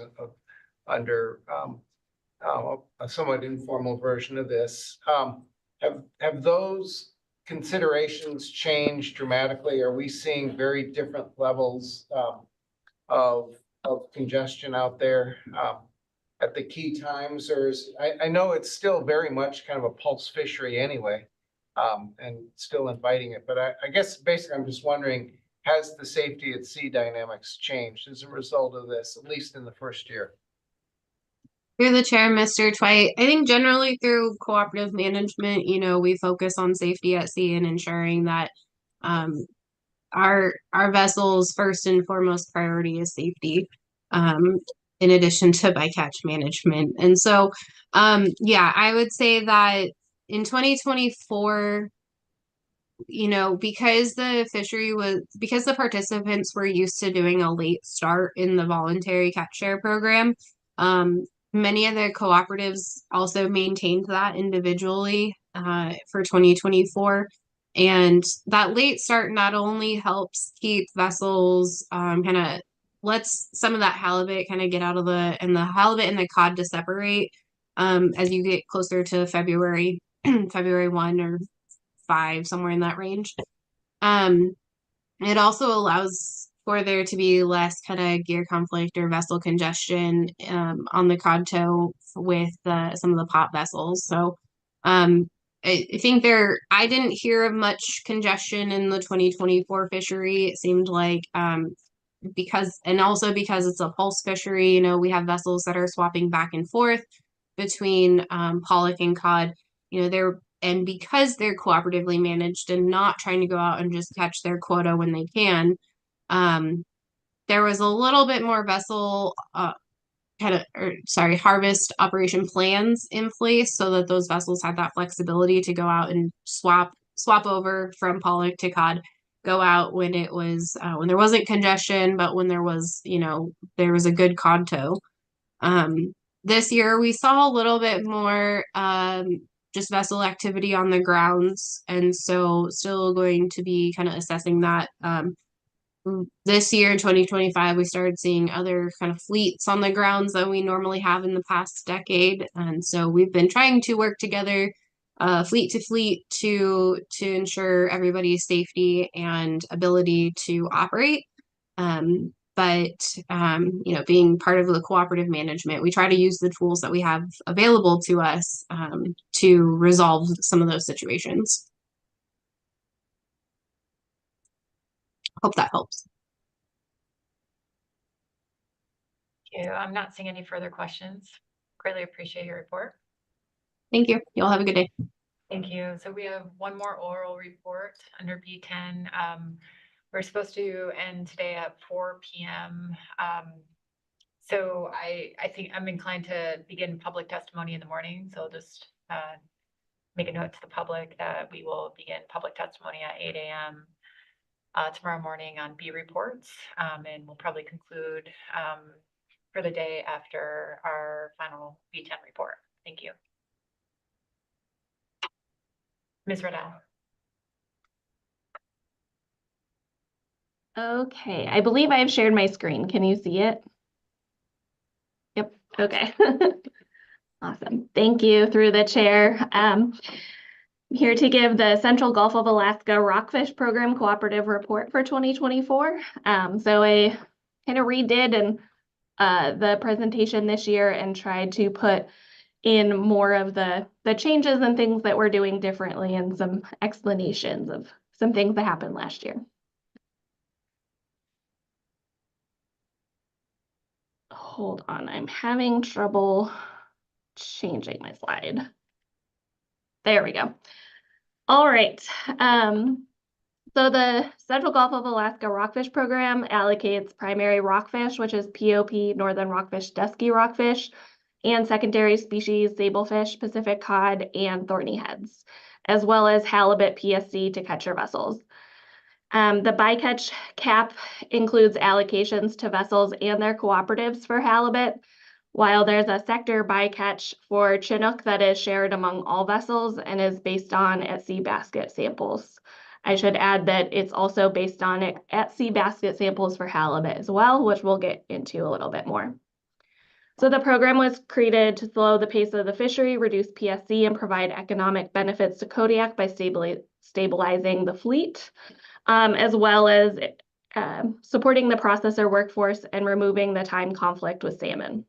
under a somewhat informal version of this, have those considerations changed dramatically? Are we seeing very different levels of congestion out there at the key times? Or I know it's still very much kind of a pulse fishery anyway, and still inviting it. But I guess basically I'm just wondering, has the safety at sea dynamics changed as a result of this, at least in the first year? Through the chair, Mr. Twite, I think generally through cooperative management, we focus on safety at sea and ensuring that our vessels' first and foremost priority is safety, in addition to bycatch management. And so, I would say that in 2024, because the participants were used to doing a late start in the voluntary catch share program, many of the cooperatives also maintained that individually for 2024. And that late start not only helps keep vessels kind of lets some of that halibut kind of get out of the halibut and the cod to separate as you get closer to February 1 or 5, somewhere in that range. It also allows for there to be less kind of gear conflict or vessel congestion on the cod tow with some of the pot vessels. So I think I didn't hear of much congestion in the 2024 fishery. It seemed like because it's a pulse fishery, we have vessels that are swapping back and forth between pollock and cod, and because they're cooperatively managed and not trying to go out and just catch their quota when they can, there was a little bit more vessel harvest operation plans in place so that those vessels had that flexibility to go out and swap over from pollock to cod, go out when it was when there wasn't congestion, but when there was a good cod tow. This year we saw a little bit more just vessel activity on the grounds, and so still going to be kind of assessing that. This year in 2025, we started seeing other kind of fleets on the grounds than we normally have in the past decade. And so we've been trying to work together fleet to fleet to ensure everybody's safety and ability to operate. But being part of the cooperative management, we try to use the tools that we have available to us to resolve some of those situations. Hope that helps. Thank you. I'm not seeing any further questions. Greatly appreciate your report. Thank you. You all have a good day. Thank you. So we have one more oral report under B10. We're supposed to end today at 4 p.m. So I think I'm inclined to begin public testimony in the morning. So just make a note to the public that we will begin public testimony at 8 a.m. Tomorrow morning on B reports, and we'll probably conclude for the day after our final B10 report. Thank you. Ms. Riddell. Okay, I believe I have shared my screen. Can you see it? Yep, okay. Awesome, thank you through the chair. I'm here to give the Central Gulf of Alaska Rockfish Program Cooperative Report for 2024. So I kind of redid the presentation this year and tried to put in more of the changes and things that we're doing differently and some explanations of some things that happened last year. Hold on, I'm having trouble changing my slide. There we go. All right. So the Central Gulf of Alaska Rockfish Program allocates primary rockfish, which is POP, northern rockfish, dusky rockfish, and secondary species, sablefish, Pacific cod, and thorny heads, as well as halibut PSC to catcher vessels. The bycatch cap includes allocations to vessels and their cooperatives for halibut, while there's a sector bycatch for Chinook that is shared among all vessels and is based on at-sea basket samples. I should add that it's also based on at-sea basket samples for halibut as well, which we'll get into a little bit more. So the program was created to slow the pace of the fishery, reduce PSC, and provide economic benefits to Kodiak by stabilizing the fleet, as well as supporting the processor workforce and removing the time conflict with salmon.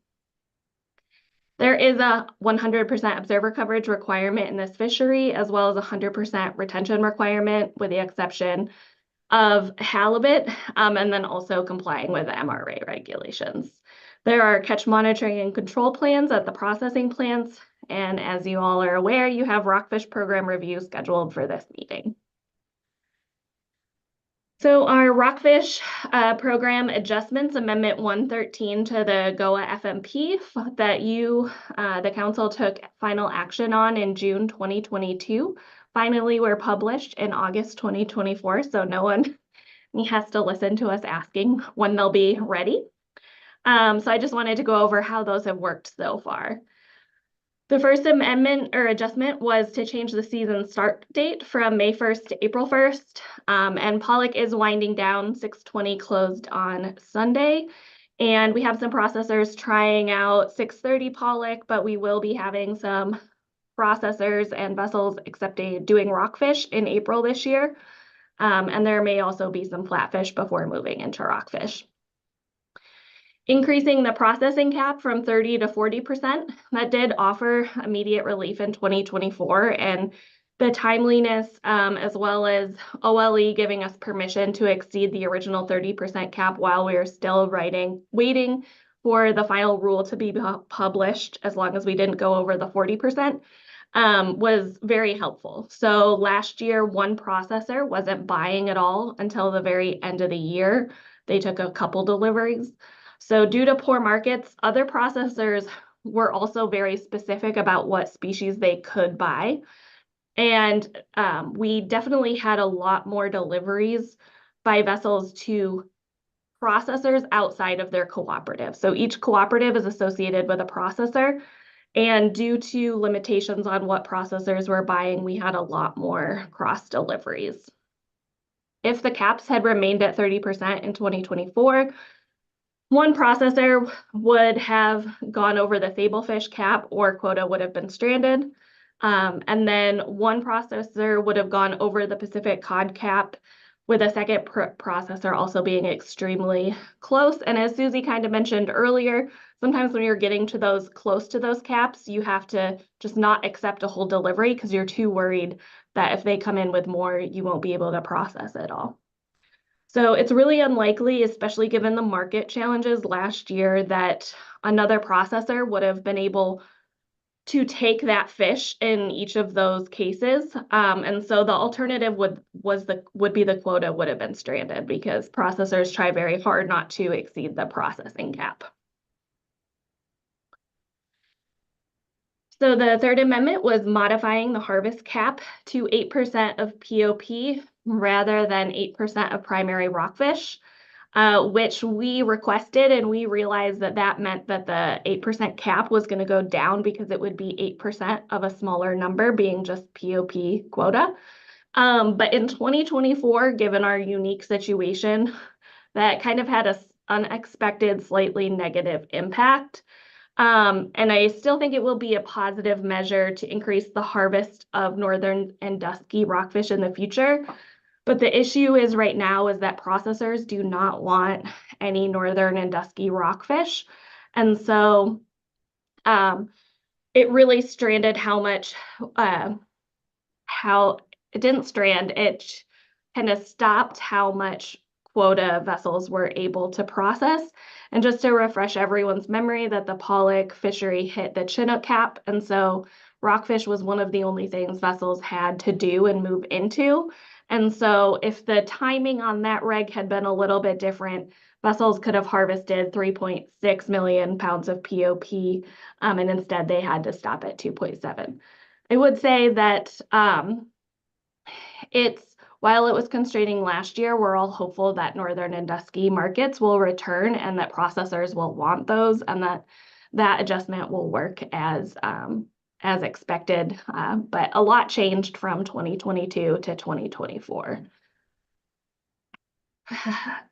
There is a 100% observer coverage requirement in this fishery, as well as a 100% retention requirement, with the exception of halibut, and then also complying with MRA regulations. There are catch monitoring and control plans at the processing plants. And as you all are aware, you have Rockfish program review scheduled for this meeting. So our Rockfish program adjustments, Amendment 113 to the GOA FMP that you, the council took final action on in June 2022, finally were published in August 2024. So no one has to listen to us asking when they'll be ready. So I just wanted to go over how those have worked so far. The first amendment or adjustment was to change the season start date from May 1st to April 1st. And Pollock is winding down, 6:20 closed on Sunday. And we have some processors trying out 6:30 Pollock, but we will be having some processors and vessels doing Rockfish in April this year. And there may also be some flatfish before moving into Rockfish. Increasing the processing cap from 30 to 40%, that did offer immediate relief in 2024, and the timeliness as well as OLE giving us permission to exceed the original 30% cap while we are still waiting for the final rule to be published, as long as we didn't go over the 40%, was very helpful. So last year, one processor wasn't buying at all until the very end of the year. They took a couple deliveries. So due to poor markets, other processors were also very specific about what species they could buy. And we definitely had a lot more deliveries by vessels to processors outside of their cooperative. So each cooperative is associated with a processor. And due to limitations on what processors were buying, we had a lot more cross deliveries. If the caps had remained at 30% in 2024, one processor would have gone over the sablefish cap or quota would have been stranded. And then one processor would have gone over the Pacific cod cap, with a second processor also being extremely close. And as Susie kind of mentioned earlier, sometimes when you're getting to those close to those caps, you have to just not accept a whole delivery because you're too worried that if they come in with more, you won't be able to process it all. So it's really unlikely, especially given the market challenges last year, that another processor would have been able to take that fish in each of those cases. And so the alternative would be the quota would have been stranded, because processors try very hard not to exceed the processing cap. So the third amendment was modifying the harvest cap to 8% of POP rather than 8% of primary rockfish, which we requested, and we realized that that meant that the 8% cap was going to go down because it would be 8% of a smaller number being just POP quota. But in 2024, given our unique situation, that kind of had an unexpected, slightly negative impact. And I still think it will be a positive measure to increase the harvest of northern and dusky rockfish in the future. But the issue is right now is that processors do not want any northern and dusky rockfish. And so it really stranded it didn't strand, it kind of stopped how much quota vessels were able to process. And just to refresh everyone's memory, that the pollock fishery hit the Chinook cap. And so rockfish was one of the only things vessels had to do and move into. And so if the timing on that reg had been a little bit different, vessels could have harvested 3.6 million pounds of POP, and instead they had to stop at 2.7. I would say that while it was constraining last year, we're all hopeful that northern and dusky markets will return and that processors will want those, and that adjustment will work as expected. But a lot changed from 2022 to 2024.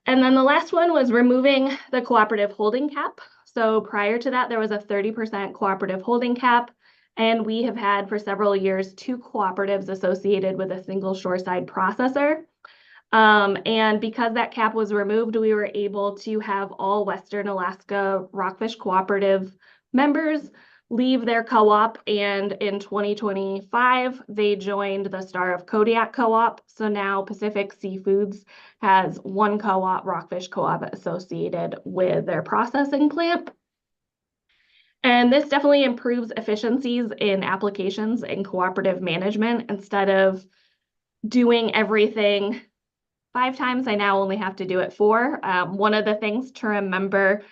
And then the last one was removing the cooperative holding cap. So prior to that, there was a 30% cooperative holding cap. And we have had for several years 2 cooperatives associated with a single shoreside processor. And because that cap was removed, we were able to have all Western Alaska Rockfish Cooperative members leave their co-op. And in 2025, they joined the Star of Kodiak Co-op. So now Pacific Seafoods has one co-op, Rockfish Co-op, associated with their processing plant. And this definitely improves efficiencies in applications and cooperative management. Instead of doing everything 5 times, I now only have to do it 4. One of the things to remember,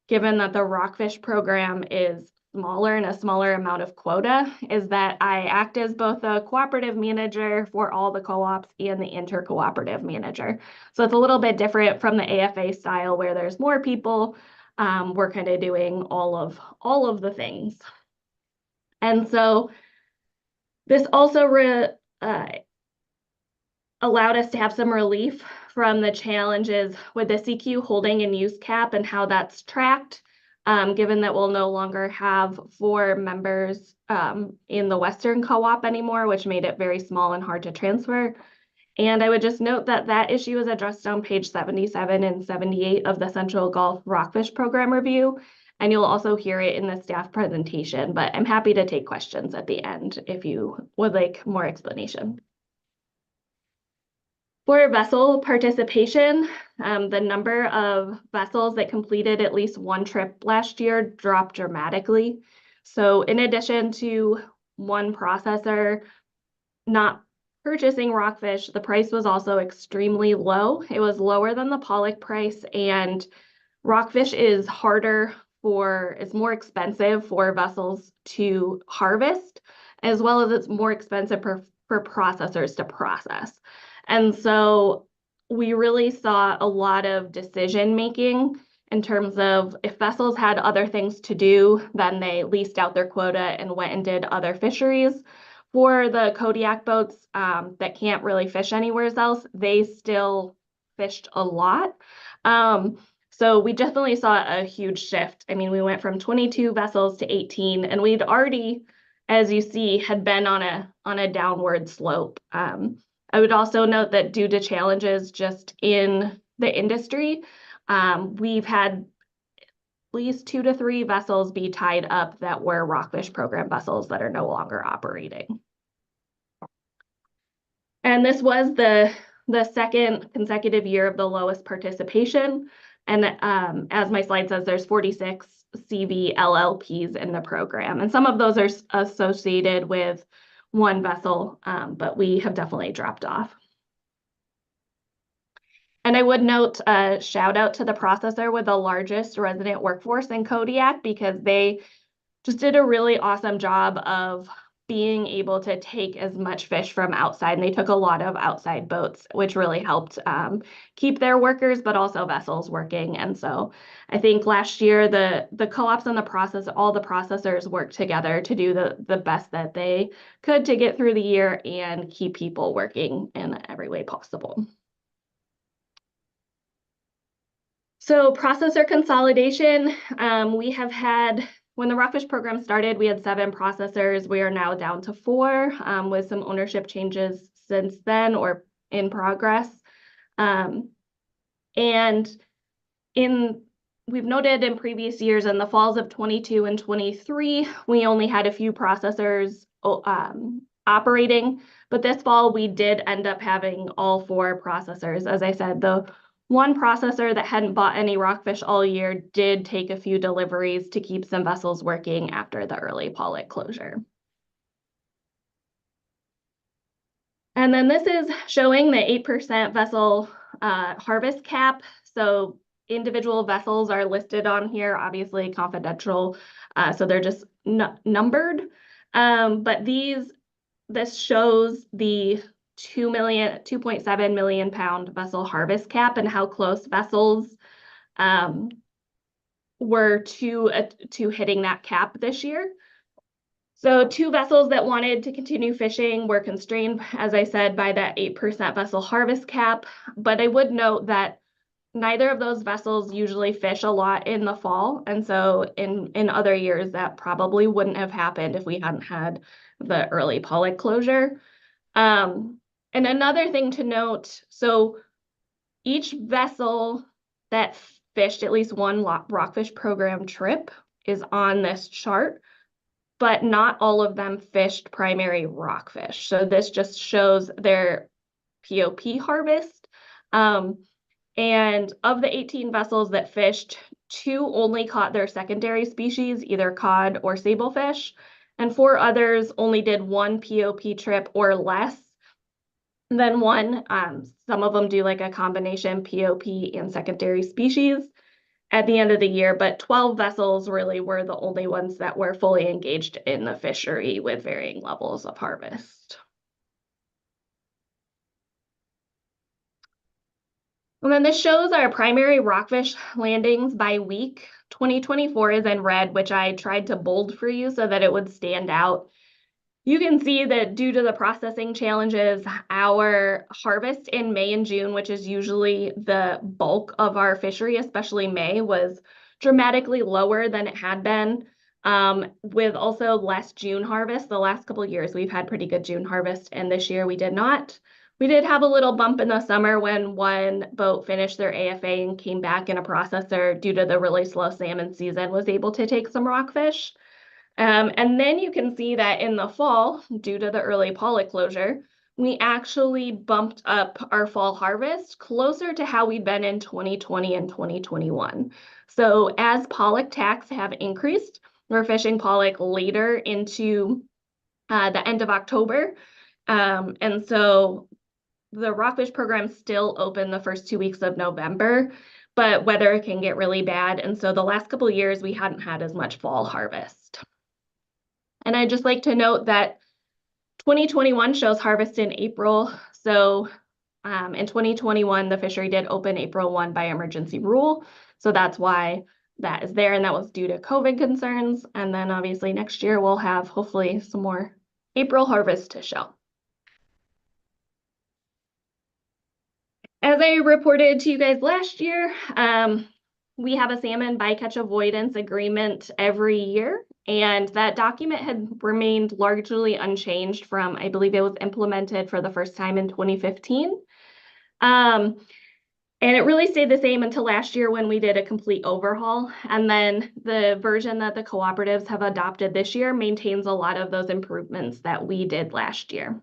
given that the Rockfish program is smaller and a smaller amount of quota, is that I act as both a cooperative manager for all the co-ops and the inter-cooperative manager. So it's a little bit different from the AFA style where there's more people. We're kind of doing all of the things. And so this also allowed us to have some relief from the challenges with the CQ holding and use cap and how that's tracked, given that we'll no longer have 4 members in the Western co-op anymore, which made it very small and hard to transfer. And I would just note that that issue is addressed on page 77 and 78 of the Central Gulf Rockfish Program Review, and you'll also hear it in the staff presentation, but I'm happy to take questions at the end if you would like more explanation. For vessel participation, the number of vessels that completed at least 1 trip last year dropped dramatically. So in addition to one processor not purchasing Rockfish, the price was also extremely low. It was lower than the pollock price, and Rockfish is it's more expensive for vessels to harvest, as well as it's more expensive for processors to process. And so we really saw a lot of decision making in terms of if vessels had other things to do, then they leased out their quota and went and did other fisheries. For the Kodiak boats that can't really fish anywhere else, they still fished a lot. So we definitely saw a huge shift. I mean, we went from 22 vessels to 18, and we'd already, as you see, had been on a downward slope. I would also note that due to challenges just in the industry, we've had at least 2 to 3 vessels be tied up that were Rockfish program vessels that are no longer operating. And this was the 2nd consecutive year of the lowest participation. And as my slide says, there's 46 CV LLPs in the program. And some of those are associated with 1 vessel, but we have definitely dropped off. And I would note a shout out to the processor with the largest resident workforce in Kodiak, because they just did a really awesome job of being able to take as much fish from outside. And they took a lot of outside boats, which really helped keep their workers, but also vessels working. And so I think last year, the co-ops and all the processors worked together to do the best that they could to get through the year and keep people working in every way possible. So processor consolidation, we have had, when the Rockfish program started, we had 7 processors. We are now down to 4 with some ownership changes since then or in progress. And we've noted in previous years, in the falls of 22 and 23, we only had a few processors operating, but this fall we did end up having all 4 processors. As I said, the 1 processor that hadn't bought any Rockfish all year did take a few deliveries to keep some vessels working after the early pollock closure. And then this is showing the 8% vessel harvest cap. So individual vessels are listed on here, obviously confidential, so they're just numbered. But this shows the 2.7 million pound vessel harvest cap and how close vessels were to hitting that cap this year. So 2 vessels that wanted to continue fishing were constrained, as I said, by that 8% vessel harvest cap. But I would note that neither of those vessels usually fish a lot in the fall. And so in other years, that probably wouldn't have happened if we hadn't had the early pollock closure. And another thing to note, so each vessel that fished at least 1 Rockfish program trip is on this chart, but not all of them fished primary Rockfish. So this just shows their POP harvest. And of the 18 vessels that fished, 2 only caught their secondary species, either cod or sablefish, and 4 others only did 1 POP trip or less than 1. Some of them do like a combination POP and secondary species at the end of the year, but 12 vessels really were the only ones that were fully engaged in the fishery with varying levels of harvest. And then this shows our primary rockfish landings by week. 2024 is in red, which I tried to bold for you so that it would stand out. You can see that due to the processing challenges, our harvest in May and June, which is usually the bulk of our fishery, especially May, was dramatically lower than it had been, with also less June harvest. The last couple of years, we've had pretty good June harvest, and this year we did not. We did have a little bump in the summer when one boat finished their AFA and came back in a processor due to the really slow salmon season, was able to take some rockfish. And then you can see that in the fall, due to the early pollock closure, we actually bumped up our fall harvest closer to how we'd been in 2020 and 2021. So as pollock tax have increased, we're fishing pollock later into the end of October. And so the rockfish program still open the first 2 weeks of November, but weather can get really bad. And so the last couple of years, we hadn't had as much fall harvest. And I'd just like to note that 2021 shows harvest in April. So in 2021, the fishery did open April 1 by emergency rule. So that's why that is there. And that was due to COVID concerns. And then obviously next year, we'll have hopefully some more April harvest to show. As I reported to you guys last year, we have a salmon bycatch avoidance agreement every year, and that document had remained largely unchanged from, I believe it was implemented for the first time in 2015. And it really stayed the same until last year when we did a complete overhaul. And then the version that the cooperatives have adopted this year maintains a lot of those improvements that we did last year.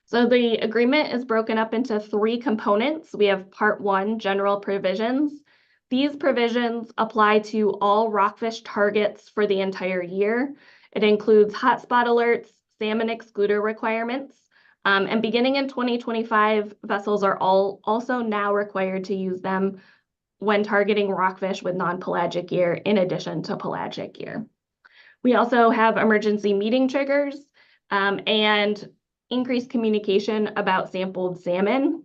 So the agreement is broken up into 3 components. We have part 1, general provisions. These provisions apply to all rockfish targets for the entire year. It includes hotspot alerts, salmon excluder requirements, and beginning in 2025, vessels are also now required to use them when targeting rockfish with non-pelagic gear in addition to pelagic gear. We also have emergency meeting triggers and increased communication about sampled salmon.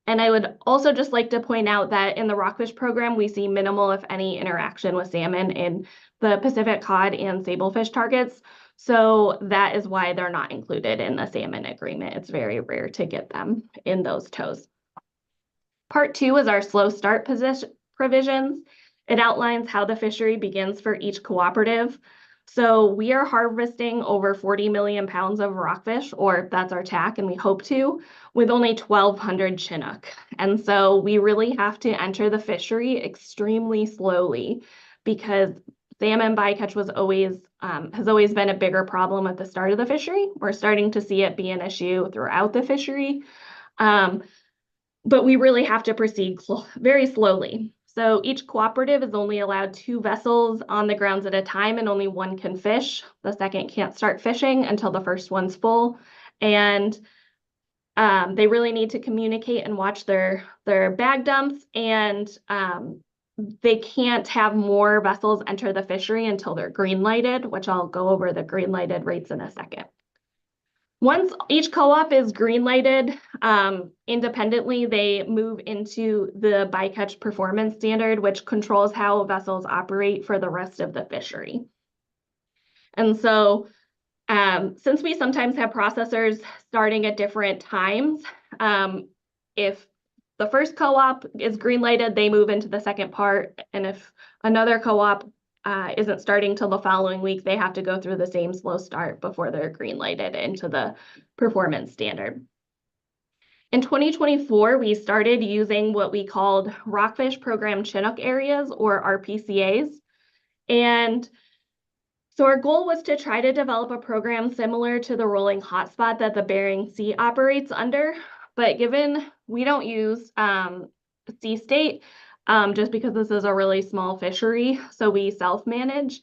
And I would also just like to point out that in the rockfish program, we see minimal, if any, interaction with salmon in the Pacific cod and sablefish targets. So that is why they're not included in the salmon agreement. It's very rare to get them in those tows. Part 2 is our slow start provisions. It outlines how the fishery begins for each cooperative. So we are harvesting over 40 million pounds of rockfish, or that's our TAC, and we hope to, with only 1,200 Chinook. And so we really have to enter the fishery extremely slowly because salmon bycatch was has always been a bigger problem at the start of the fishery. We're starting to see it be an issue throughout the fishery, but we really have to proceed very slowly. So each cooperative is only allowed 2 vessels on the grounds at a time, and only 1 can fish. The second can't start fishing until the first one's full. And they really need to communicate and watch their bag dumps, and they can't have more vessels enter the fishery until they're green lighted, which I'll go over the green lighted rates in a second. Once each co-op is green lighted, independently, they move into the bycatch performance standard, which controls how vessels operate for the rest of the fishery. And so since we sometimes have processors starting at different times, if the first co-op is green lighted, they move into the second part. And if another co-op isn't starting till the following week, they have to go through the same slow start before they're green lighted into the performance standard. In 2024, we started using what we called Rockfish Program Chinook areas, or RPCAs. And so our goal was to try to develop a program similar to the rolling hotspot that the Bering Sea operates under. But given we don't use sea state, just because this is a really small fishery, so we self-manage.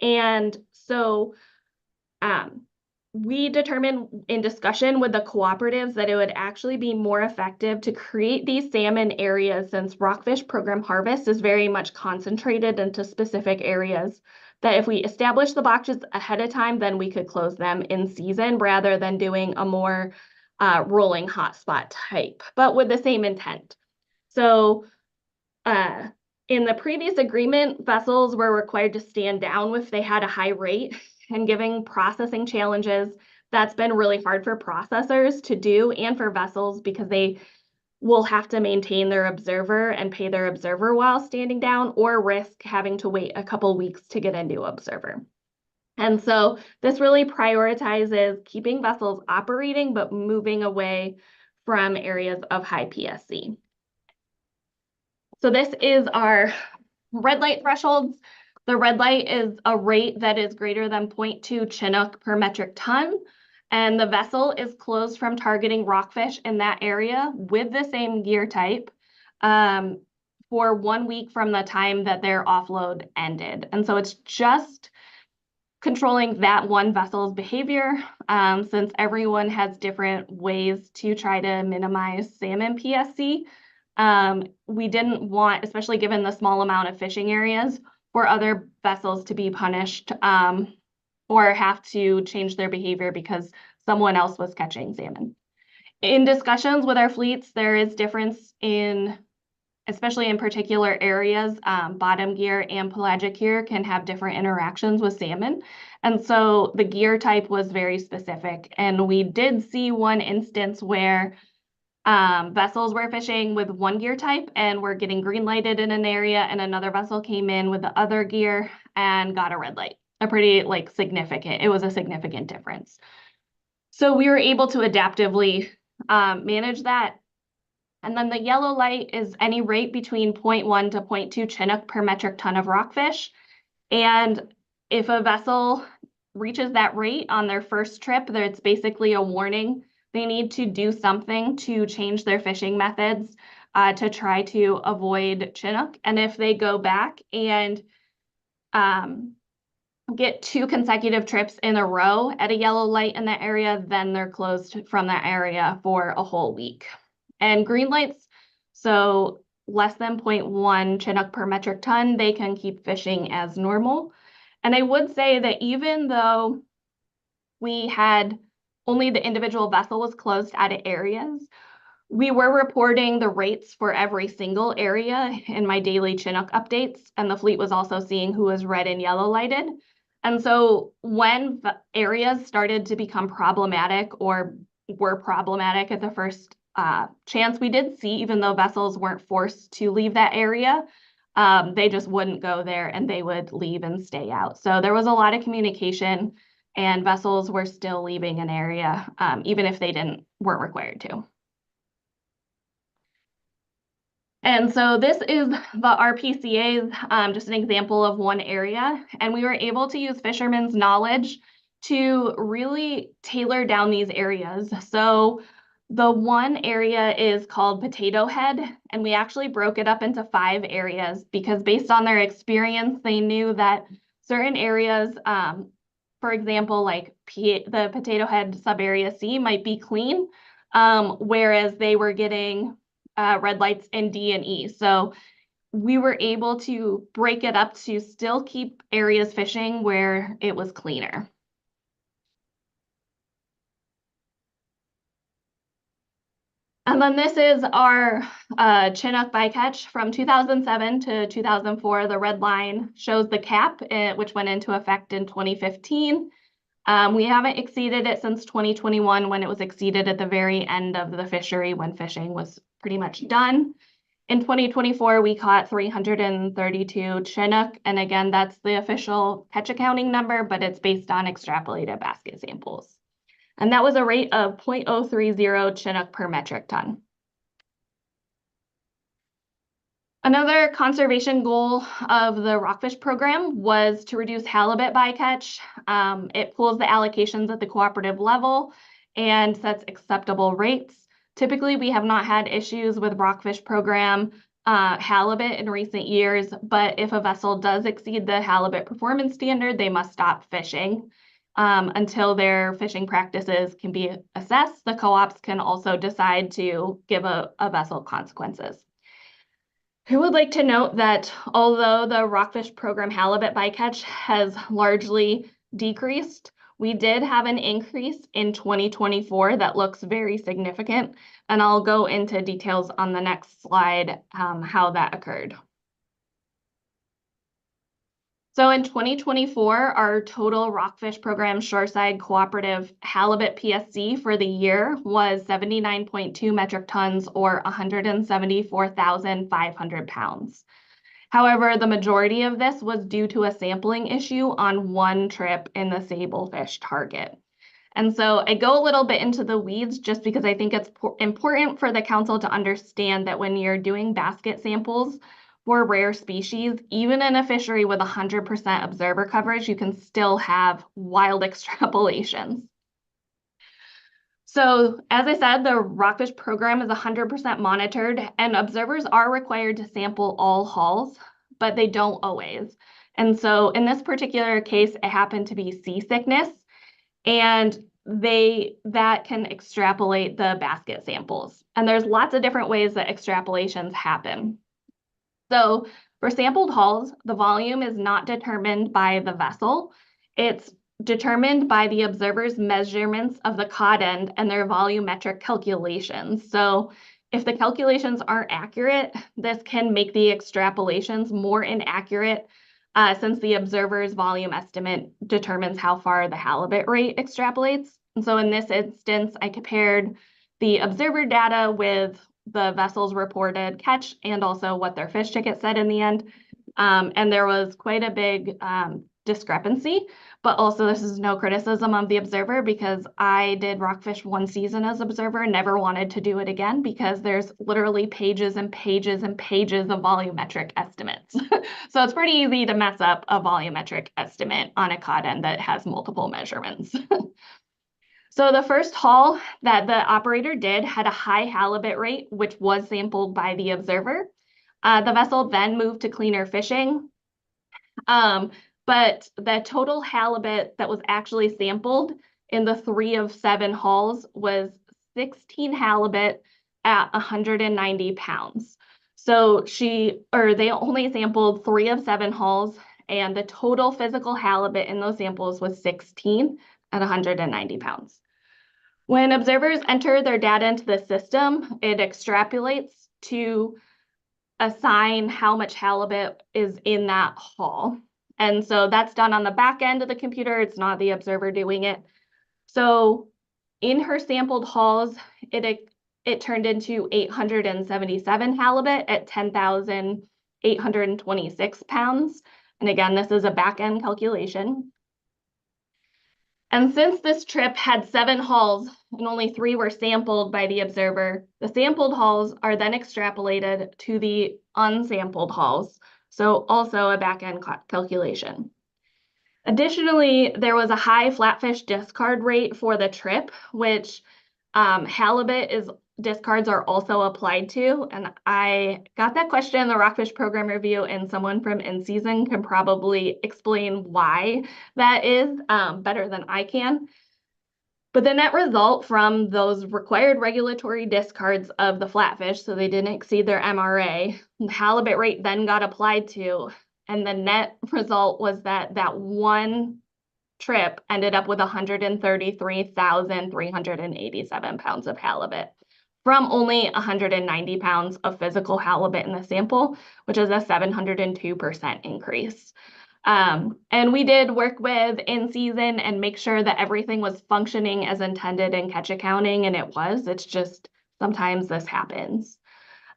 And so we determined in discussion with the cooperatives that it would actually be more effective to create these salmon areas, since rockfish program harvest is very much concentrated into specific areas, that if we establish the boxes ahead of time, then we could close them in season rather than doing a more rolling hotspot type, but with the same intent. So in the previous agreement, vessels were required to stand down if they had a high rate, and giving processing challenges, that's been really hard for processors to do and for vessels, because they will have to maintain their observer and pay their observer while standing down, or risk having to wait a couple weeks to get a new observer. And so this really prioritizes keeping vessels operating, but moving away from areas of high PSC. So this is our red light thresholds. The red light is a rate that is greater than 0.2 Chinook per metric ton, and the vessel is closed from targeting rockfish in that area with the same gear type for 1 week from the time that their offload ended. And so it's just controlling that one vessel's behavior, since everyone has different ways to try to minimize salmon PSC. We didn't want, especially given the small amount of fishing areas, for other vessels to be punished or have to change their behavior because someone else was catching salmon. In discussions with our fleets, there is difference in, especially in particular areas, bottom gear and pelagic gear can have different interactions with salmon. And so the gear type was very specific. And we did see one instance where vessels were fishing with one gear type and were getting green lighted in an area, and another vessel came in with the other gear and got a red light. A pretty significant, it was a significant difference. So we were able to adaptively manage that. And then the yellow light is any rate between 0.1 to 0.2 Chinook per metric ton of rockfish. And if a vessel reaches that rate on their first trip, it's basically a warning. They need to do something to change their fishing methods to try to avoid Chinook. And if they go back and get 2 consecutive trips in a row at a yellow light in that area, then they're closed from that area for a whole week. And green lights, so less than 0.1 Chinook per metric ton, they can keep fishing as normal. And I would say that even though we had only the individual vessel was closed out of areas, we were reporting the rates for every single area in my daily Chinook updates, and the fleet was also seeing who was red and yellow lighted. And so when areas started to become problematic or were problematic at the first chance, we did see, even though vessels weren't forced to leave that area, they just wouldn't go there and they would leave and stay out. So there was a lot of communication, and vessels were still leaving an area, even if they weren't required to. And so this is the RPCA's, just an example of one area, and we were able to use fishermen's knowledge to really tailor down these areas. So the one area is called Potato Head, and we actually broke it up into 5 areas because based on their experience, they knew that certain areas, for example, like the Potato Head sub-area C might be clean, whereas they were getting red lights in D and E. So we were able to break it up to still keep areas fishing where it was cleaner. And then this is our Chinook bycatch from 2007 to 2004. The red line shows the cap, which went into effect in 2015. We haven't exceeded it since 2021, when it was exceeded at the very end of the fishery when fishing was pretty much done. In 2024, we caught 332 Chinook. And again, that's the official catch accounting number, but it's based on extrapolated basket samples. And that was a rate of 0.030 Chinook per metric ton. Another conservation goal of the Rockfish program was to reduce halibut bycatch. It pools the allocations at the cooperative level and sets acceptable rates. Typically, we have not had issues with Rockfish program halibut in recent years, but if a vessel does exceed the halibut performance standard, they must stop fishing. Until their fishing practices can be assessed, the co-ops can also decide to give a vessel consequences. I would like to note that although the Rockfish program halibut bycatch has largely decreased, we did have an increase in 2024 that looks very significant, and I'll go into details on the next slide how that occurred. So in 2024, our total Rockfish program shoreside cooperative halibut PSC for the year was 79.2 metric tons or 174,500 pounds. However, the majority of this was due to a sampling issue on one trip in the sablefish target. And so I go a little bit into the weeds just because I think it's important for the council to understand that when you're doing basket samples for rare species, even in a fishery with 100% observer coverage, you can still have wild extrapolations. So as I said, the Rockfish program is 100% monitored, and observers are required to sample all hauls, but they don't always. And so in this particular case, it happened to be seasickness, and that can extrapolate the basket samples. And there's lots of different ways that extrapolations happen. So for sampled hauls, the volume is not determined by the vessel. It's determined by the observer's measurements of the cod end and their volumetric calculations. So if the calculations aren't accurate, this can make the extrapolations more inaccurate since the observer's volume estimate determines how far the halibut rate extrapolates. And so in this instance, I compared the observer data with the vessel's reported catch and also what their fish ticket said in the end. And there was quite a big discrepancy, but also this is no criticism of the observer because I did Rockfish one season as observer and never wanted to do it again because there's literally pages and pages and pages of volumetric estimates. So it's pretty easy to mess up a volumetric estimate on a cod end that has multiple measurements. So the first haul that the operator did had a high halibut rate, which was sampled by the observer. The vessel then moved to cleaner fishing. But the total halibut that was actually sampled in the 3 of 7 hauls was 16 halibut at 190 pounds. So they only sampled 3 of 7 hauls, and the total physical halibut in those samples was 16 at 190 pounds. When observers enter their data into the system, it extrapolates to assign how much halibut is in that haul. And so that's done on the back end of the computer. It's not the observer doing it. So in her sampled hauls, it turned into 877 halibut at 10,826 pounds. And again, this is a back end calculation. And since this trip had 7 hauls and only 3 were sampled by the observer, the sampled hauls are then extrapolated to the unsampled hauls. So also a back-end calculation. Additionally, there was a high flatfish discard rate for the trip, which halibut discards are also applied to. And I got that question in the Rockfish program review, and someone from in-season can probably explain why that is better than I can. But the net result from those required regulatory discards of the flatfish, so they didn't exceed their MRA, the halibut rate then got applied to, and the net result was that one trip ended up with 133,387 pounds of halibut from only 190 pounds of physical halibut in the sample, which is a 702% increase. And we did work with in-season and make sure that everything was functioning as intended in catch accounting, and it was. It's just sometimes this happens.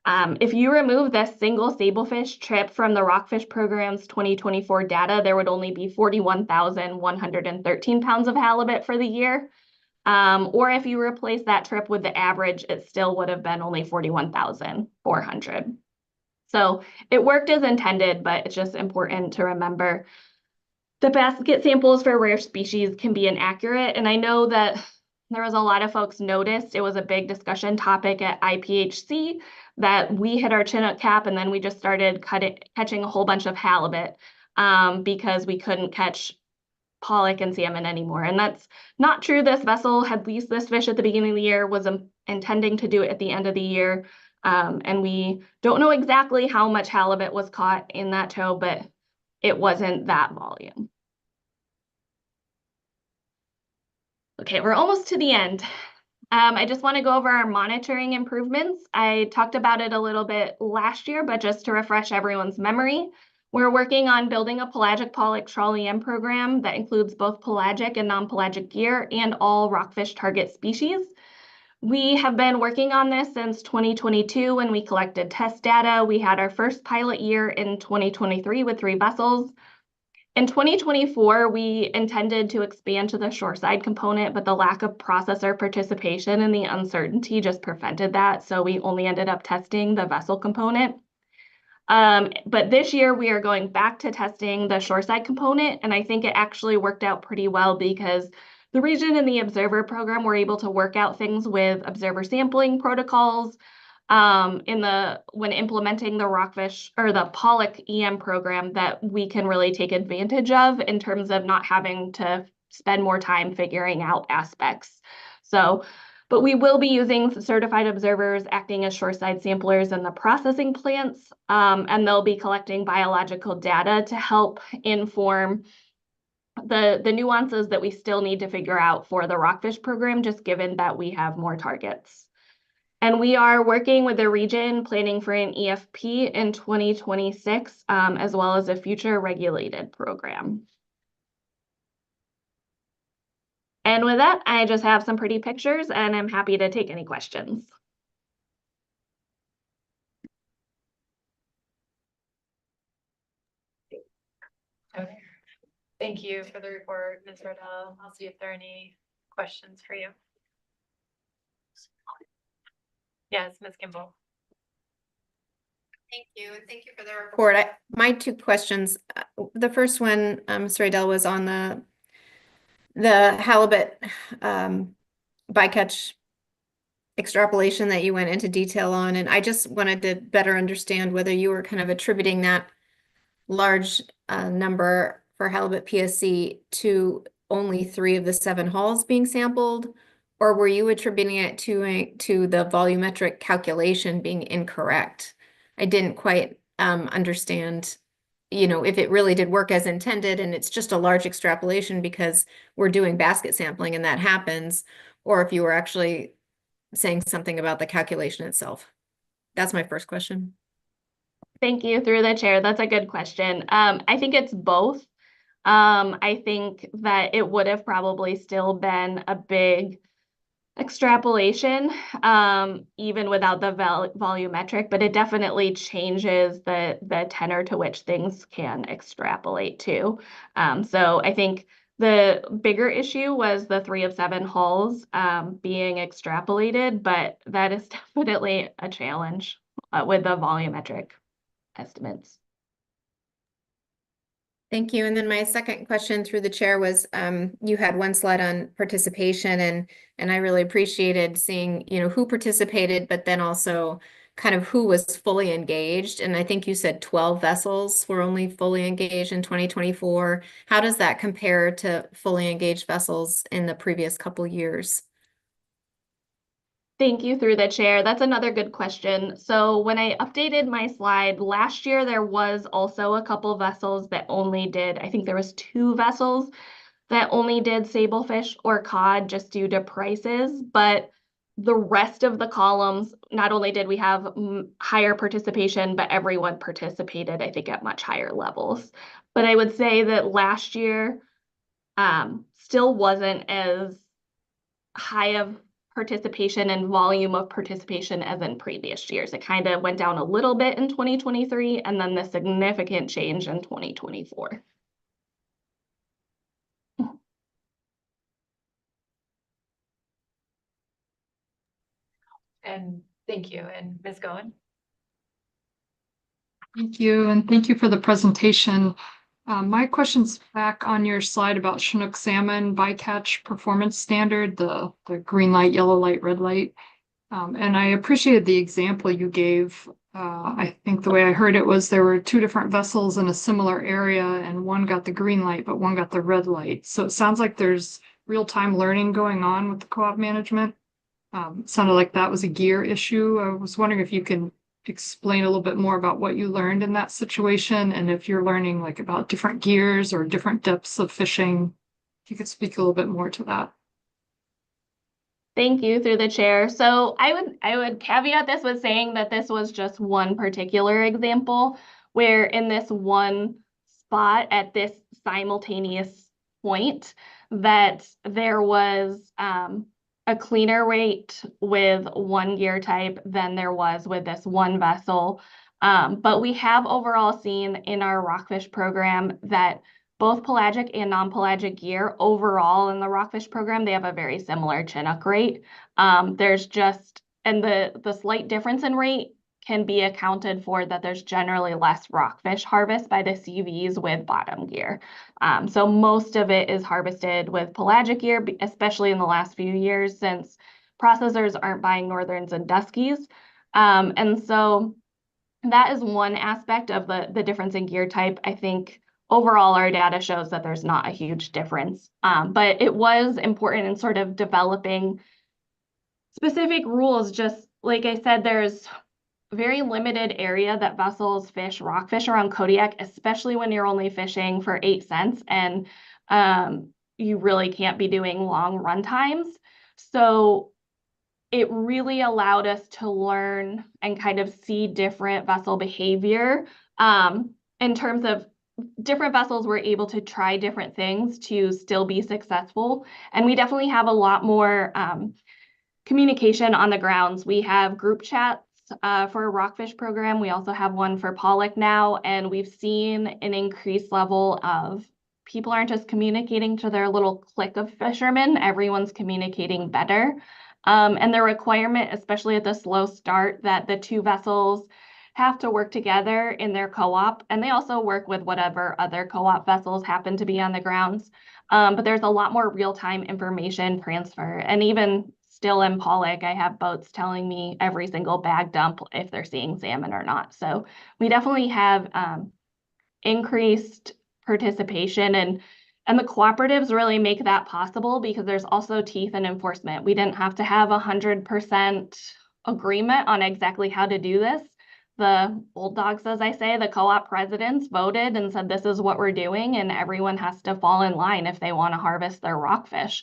If you remove this single sablefish trip from the Rockfish program's 2024 data, there would only be 41,113 pounds of halibut for the year. Or if you replace that trip with the average, it still would have been only 41,400. So it worked as intended, but it's just important to remember the basket samples for rare species can be inaccurate. And I know that there was a lot of folks noticed it was a big discussion topic at IPHC that we hit our Chinook cap and then we just started catching a whole bunch of halibut because we couldn't catch pollock and salmon anymore. And that's not true. This vessel had leased this fish at the beginning of the year, was intending to do it at the end of the year. And we don't know exactly how much halibut was caught in that tow, but it wasn't that volume. Okay, we're almost to the end. I just want to go over our monitoring improvements. I talked about it a little bit last year, but just to refresh everyone's memory, we're working on building a pelagic pollock trawl EM program that includes both pelagic and non-pelagic gear and all rockfish target species. We have been working on this since 2022 when we collected test data. We had our first pilot year in 2023 with 3 vessels. In 2024, we intended to expand to the shoreside component, but the lack of processor participation and the uncertainty just prevented that. So we only ended up testing the vessel component. But this year we are going back to testing the shoreside component, and I think it actually worked out pretty well because the region and the observer program were able to work out things with observer sampling protocols when implementing the rockfish or the pollock EM program that we can really take advantage of in terms of not having to spend more time figuring out aspects. But we will be using certified observers acting as shoreside samplers in the processing plants, and they'll be collecting biological data to help inform the nuances that we still need to figure out for the rockfish program, just given that we have more targets. And we are working with the region, planning for an EFP in 2026, as well as a future regulated program. And with that, I just have some pretty pictures and I'm happy to take any questions. Okay. Thank you for the report, Ms. Riddell. I'll see if there are any questions for you. Yes, Ms. Kimball. Thank you, and thank you for the report. My 2 questions. The first one, Ms. Riddell, was on the halibut bycatch extrapolation that you went into detail on, and I just wanted to better understand whether you were kind of attributing that large number for halibut PSC to only 3 of the 7 hulls being sampled, or were you attributing it to the volumetric calculation being incorrect? I didn't quite understand, if it really did work as intended and it's just a large extrapolation because we're doing basket sampling and that happens, or if you were actually saying something about the calculation itself. That's my first question. Thank you, through the chair. That's a good question. I think it's both. I think that it would have probably still been a big extrapolation, even without the volumetric, but it definitely changes the tenor to which things can extrapolate to. So I think the bigger issue was the 3 of 7 hulls being extrapolated, but that is definitely a challenge with the volumetric estimates. Thank you. And then my second question through the chair was, you had one slide on participation, and I really appreciated seeing, who participated, but then also kind of who was fully engaged. And I think you said 12 vessels were only fully engaged in 2024. How does that compare to fully engaged vessels in the previous couple years? Thank you, through the chair. That's another good question. So when I updated my slide last year, there was also a couple vessels that only did, I think there was 2 vessels that only did sablefish or cod just due to prices. But the rest of the columns, not only did we have higher participation, but everyone participated, I think, at much higher levels. But I would say that last year still wasn't as high of participation and volume of participation as in previous years. It kind of went down a little bit in 2023 and then the significant change in 2024. And thank you. And Ms. Goen? Thank you, and thank you for the presentation. My question's back on your slide about Chinook salmon bycatch performance standard, the green light, yellow light, red light. And I appreciated the example you gave. I think the way I heard it was there were two different vessels in a similar area and one got the green light, but one got the red light. So it sounds like there's real-time learning going on with the co-op management. Sounded like that was a gear issue. I was wondering if you can explain a little bit more about what you learned in that situation and if you're learning like about different gears or different depths of fishing. If you could speak a little bit more to that. Thank you, through the chair. So I would caveat this with saying that this was just one particular example where in this one spot at this simultaneous point that there was a cleaner rate with one gear type than there was with this one vessel. But we have overall seen in our Rockfish program that both pelagic and non-pelagic gear overall in the Rockfish program, they have a very similar Chinook rate. There's just, and the slight difference in rate can be accounted for that there's generally less rockfish harvest by the CVs with bottom gear. So most of it is harvested with pelagic gear, especially in the last few years since processors aren't buying Northerns and Duskies. And so that is one aspect of the difference in gear type. I think overall, our data shows that there's not a huge difference, but it was important in sort of developing specific rules. Just like I said, there's very limited area that vessels fish rockfish around Kodiak, especially when you're only fishing for 8 cents and you really can't be doing long run times. So it really allowed us to learn and kind of see different vessel behavior in terms of different vessels were able to try different things to still be successful. And we definitely have a lot more communication on the grounds. We have group chats for a Rockfish program. We also have one for pollock now, and we've seen an increased level of people aren't just communicating to their little clique of fishermen, everyone's communicating better. And the requirement, especially at the slow start, that the two vessels have to work together in their co-op, and they also work with whatever other co-op vessels happen to be on the grounds. But there's a lot more real-time information transfer, and even still in pollock, I have boats telling me every single bag dump if they're seeing salmon or not. So we definitely have increased participation, and the cooperatives really make that possible because there's also teeth and enforcement. We didn't have to have 100% agreement on exactly how to do this. The old dogs, as I say, the co-op presidents voted and said, this is what we're doing, and everyone has to fall in line if they want to harvest their rockfish.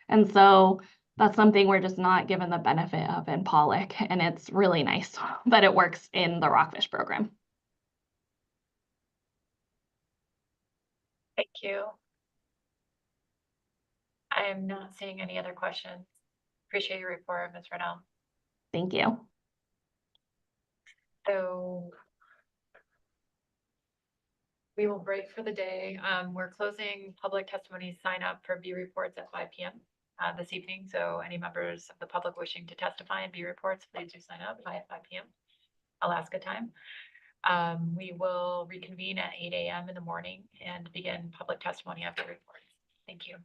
And so that's something we're just not given the benefit of in pollock, and it's really nice that it works in the Rockfish program. Thank you. I am not seeing any other questions. Appreciate your report, Ms. Renell. Thank you. So we will break for the day. We're closing public testimony sign up for B reports at 5 p.m. This evening. So any members of the public wishing to testify in B reports, please do sign up by 5 p.m. Alaska time. We will reconvene at 8 a.m. in the morning and begin public testimony of the reports. Thank you.